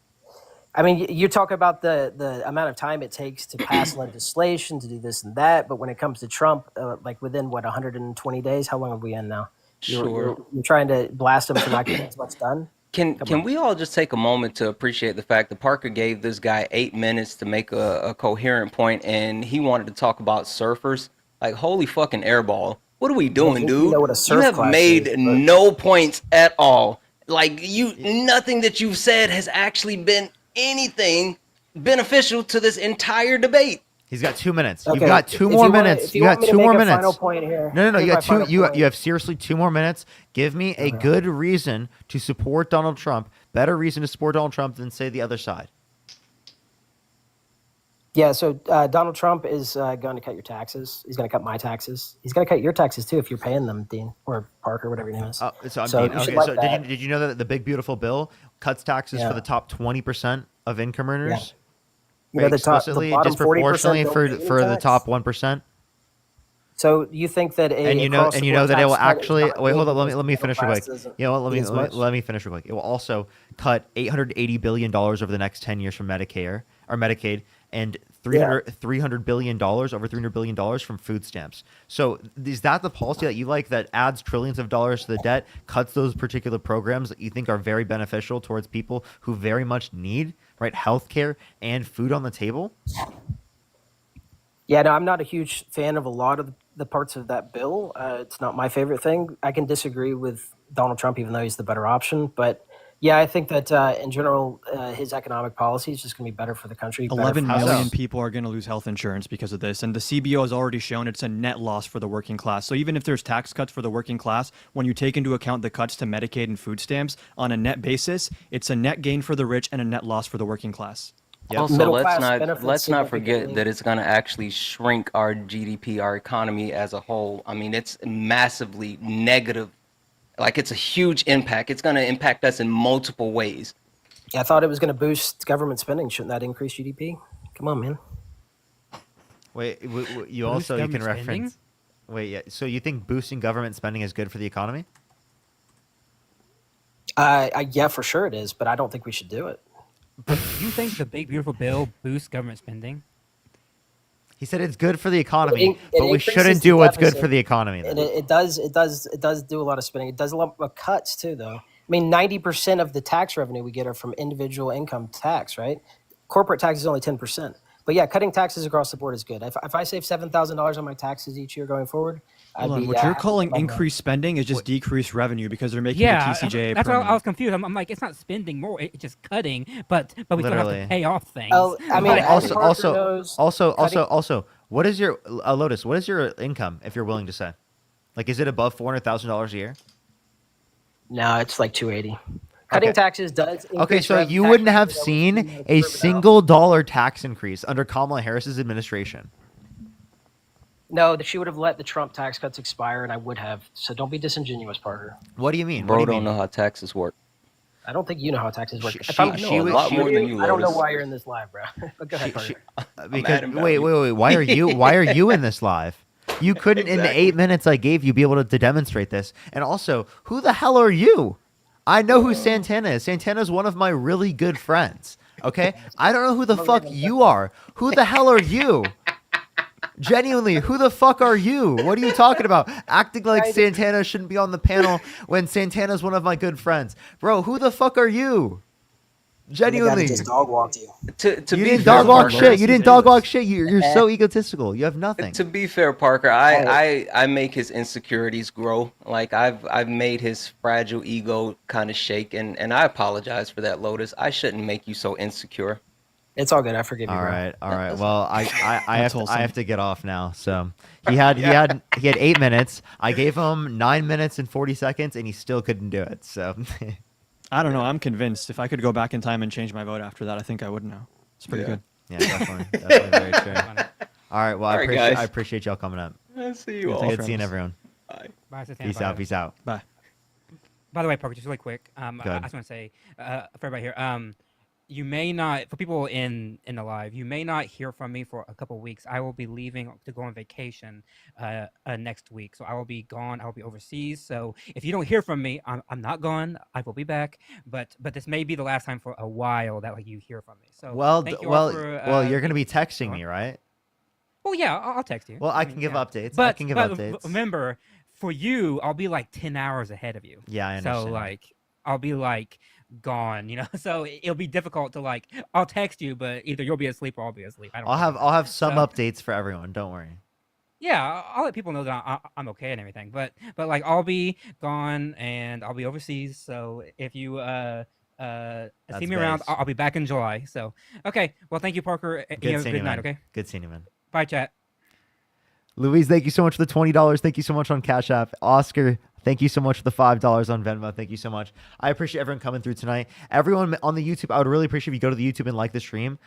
I mean, you talk about the amount of time it takes to pass legislation, to do this and that, but when it comes to Trump, like within, 120 days? How long are we in now? You're trying to blast him for not getting as much done? Can we all just take a moment to appreciate the fact that Parker gave this guy 8 minutes to make a coherent point, and he wanted to talk about surfers? Like, holy fucking airball. What are we doing, You dude? know what a surf have class made is, but- no points at all. Like, nothing that you've said has actually been anything beneficial to this entire debate. he's got 2 minutes. Okay, You've got two if more you wanna- minutes. if You you got want me to 2 more make a minutes. final point here, No, here's you my got final two. point. You have seriously 2 more minutes. Give me a good reason to support Donald Trump. Better reason to support Donald Trump than say the other side. Yeah, so Donald Trump is going to cut your taxes. He's going to cut my taxes. He's going to cut your taxes too if you're paying them, Dean or Parker, whatever your name is. So you should like that. did you know that the big beautiful bill cuts taxes Yeah. for the top 20% of income earners? You know, the Explicitly, bottom 40% disproportionately don't for pay any for the tax? top 1%. So you think that And you know that it will actually wait. Hold on. Let because me the finish real middle quick. class doesn't You know what? pay as much? Let me finish real quick. It will also cut $880 billion over the next 10 years from Medicare or Medicaid, and $300 billion over $300 billion from food stamps. So is that the policy that you like, that adds trillions of dollars to the debt, cuts those particular programs that you think are very beneficial towards people who very much need, right, healthcare and food on the table? Yeah, no, I'm not a huge fan of a lot of the parts of that bill. It's not my favorite thing. I can disagree with Donald Trump, even though he's the better option. But yeah, I think that in general, his economic policy is just going to be better for the country. better 11 for us. million people are going to lose health insurance because of this. And the CBO has already shown it's a net loss for the working class. So even if there's tax cuts for the working class, when you take into account the cuts to Medicaid and food stamps on a net basis, it's a net gain for the rich and a net loss for the working class. Also, Middle let's class not benefits forget significantly. that it's going to actually shrink our GDP, our economy as a whole. I mean, it's massively negative. Like, it's a huge impact. It's going to impact us in multiple ways. Yeah, I thought it was going to boost government spending. Shouldn't that increase GDP? Come on, man. Wait, you Boost also you can government spending? reference. Wait, yeah. So you think boosting government spending is good for the economy? Yeah, for sure it is, but I don't think we should do it. You think the big beautiful bill boosts government spending? He said it's good for the economy, It but we increases shouldn't the do what's good deficit, for the economy. And Then. it does do a lot of spending. It does a lot of cuts too, though. I mean, 90% of the tax revenue we get are from individual income tax, right? Corporate tax is only 10%. But yeah, cutting taxes across the board is good. If I save $7,000 on my taxes each year going forward, Hold I'd on, be what you're happy calling about that. increased spending is just decreased revenue because they're making Yeah, the TCJA that's why I was permanent. confused. I'm like, it's not spending more; it's just cutting. But we still have Literally. to pay off things. Oh, I mean, Like, as Parker knows, cutting- Also, what is your Lotus? What is your income, if you're willing to say? Like, is it above $400,000 a year? No, it's like 280. Cutting taxes does. Okay, increase so you tax wouldn't have revenue, seen but a single dollar tax increase under Kamala Harris's administration. No, that she would have let the Trump tax cuts expire, and I would have. So don't be disingenuous, Parker. What do you mean? Bro What do you don't mean? know how taxes work. I don't think you know how taxes work. If she- I'm she was- a lot more than you, I don't know Lotus. why you're in this live, bro. But go ahead, Parker. Because Adam wait, Value. wait. Why are you in this live? You couldn't in the Exactly. 8 minutes I gave you be able to demonstrate this. And also, who the hell are you? I know who Santana is. Santana's one of my really good friends. Okay? I don't know who the fuck you are. Who the hell are you? Genuinely, who the fuck are you? What are you talking about? Acting like Santana shouldn't be on the panel when Santana's one of my good friends. Bro, who the fuck are you? Genuinely. just dog walked you. To You be didn't fair, dog walk Parker- shit. You didn't dog walk shit. You're so egotistical. You have nothing. To be fair, Parker, I make his insecurities grow. Like I've made his fragile ego kind of shake, and I apologize for that, Lotus. I shouldn't make you so insecure. It's all good. I forgive you, All bro. right, all right. Well, I That's have wholesome. to get off now. So he had 8 minutes. I gave him 9 minutes and 40 seconds, and he still couldn't do it. So I don't know. I'm convinced. If I could go back in time and change my vote after that, I think I would now. It's pretty good. yeah, definitely very true. All right. Well, All right, guys. I appreciate y'all coming up. I see you It's all. good seeing everyone. Bye. Bye, Santana. Peace Bye. out. Peace out. Bye. By the way, Parker, just really quick, I Go ahead. just want to say for everybody here, you may not, for people in the live, you may not hear from me for a couple weeks. I will be leaving to go on vacation next week, so I will be gone. I will be overseas. So if you don't hear from me, I'm not gone. I will be back, but this may be the last time for a while that like you hear from me. So Well, thank you all for, you're gonna be texting me, right? Well, yeah, I'll text you. Well, I mean, can give yeah. updates. But, I can give but updates. remember, for you, I'll be like 10 hours ahead of you. Yeah, I So understand. like, I'll be like gone, you know. So it'll be difficult to like. I'll text you, but either you'll be asleep or I'll be asleep. I don't. I'll have some So- updates for everyone. Don't worry. Yeah, I'll let people know that I'm okay and everything. But like, I'll be gone and I'll be overseas. So if you see That's me around, base. I'll be back in July. So okay. Well, thank you, Parker. You Good have a seeing good you, night. man. Okay. Good seeing you, man. Bye, chat. Louise, thank you so much for the $20. Thank you so much on Cash App. Oscar, thank you so much for the $5 on Venmo. Thank you so much. I appreciate everyone coming through tonight. Everyone on the YouTube, I would really appreciate if you go to the YouTube and like the stream.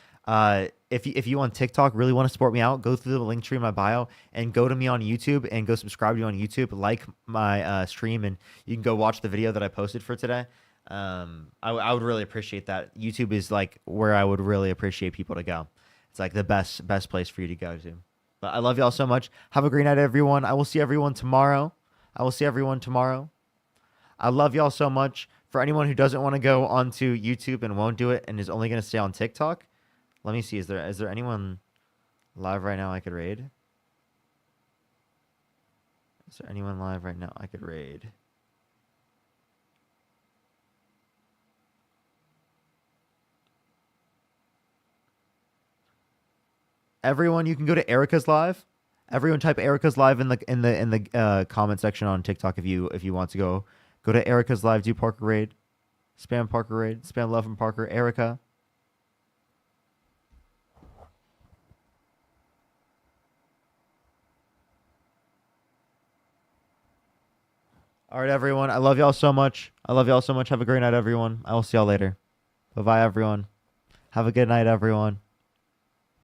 If you on TikTok really want to support me out, go through the link tree in my bio and go to me on YouTube and go subscribe to me on YouTube. Like my stream, and you can go watch the video that I posted for today. I would really appreciate that. YouTube is like where I would really appreciate people to go. It's like the best place for you to go to. But I love y'all so much. Have a great night, everyone. I will see everyone tomorrow. I love y'all so much. For anyone who doesn't want to go onto YouTube and won't do it and is only going to stay on TikTok, let me see. Is there anyone live right now I could raid? Is there anyone live right now I could raid? Everyone, you can go to Erica's live. Everyone, type Erica's live in the comment section on TikTok if you want to go to Erica's live. Do Parker raid, spam Parker raid, spam love from Parker. Erica. All right, everyone. I love y'all so much. Have a great night, everyone. I will see y'all later. Bye bye, everyone. Have a good night, everyone.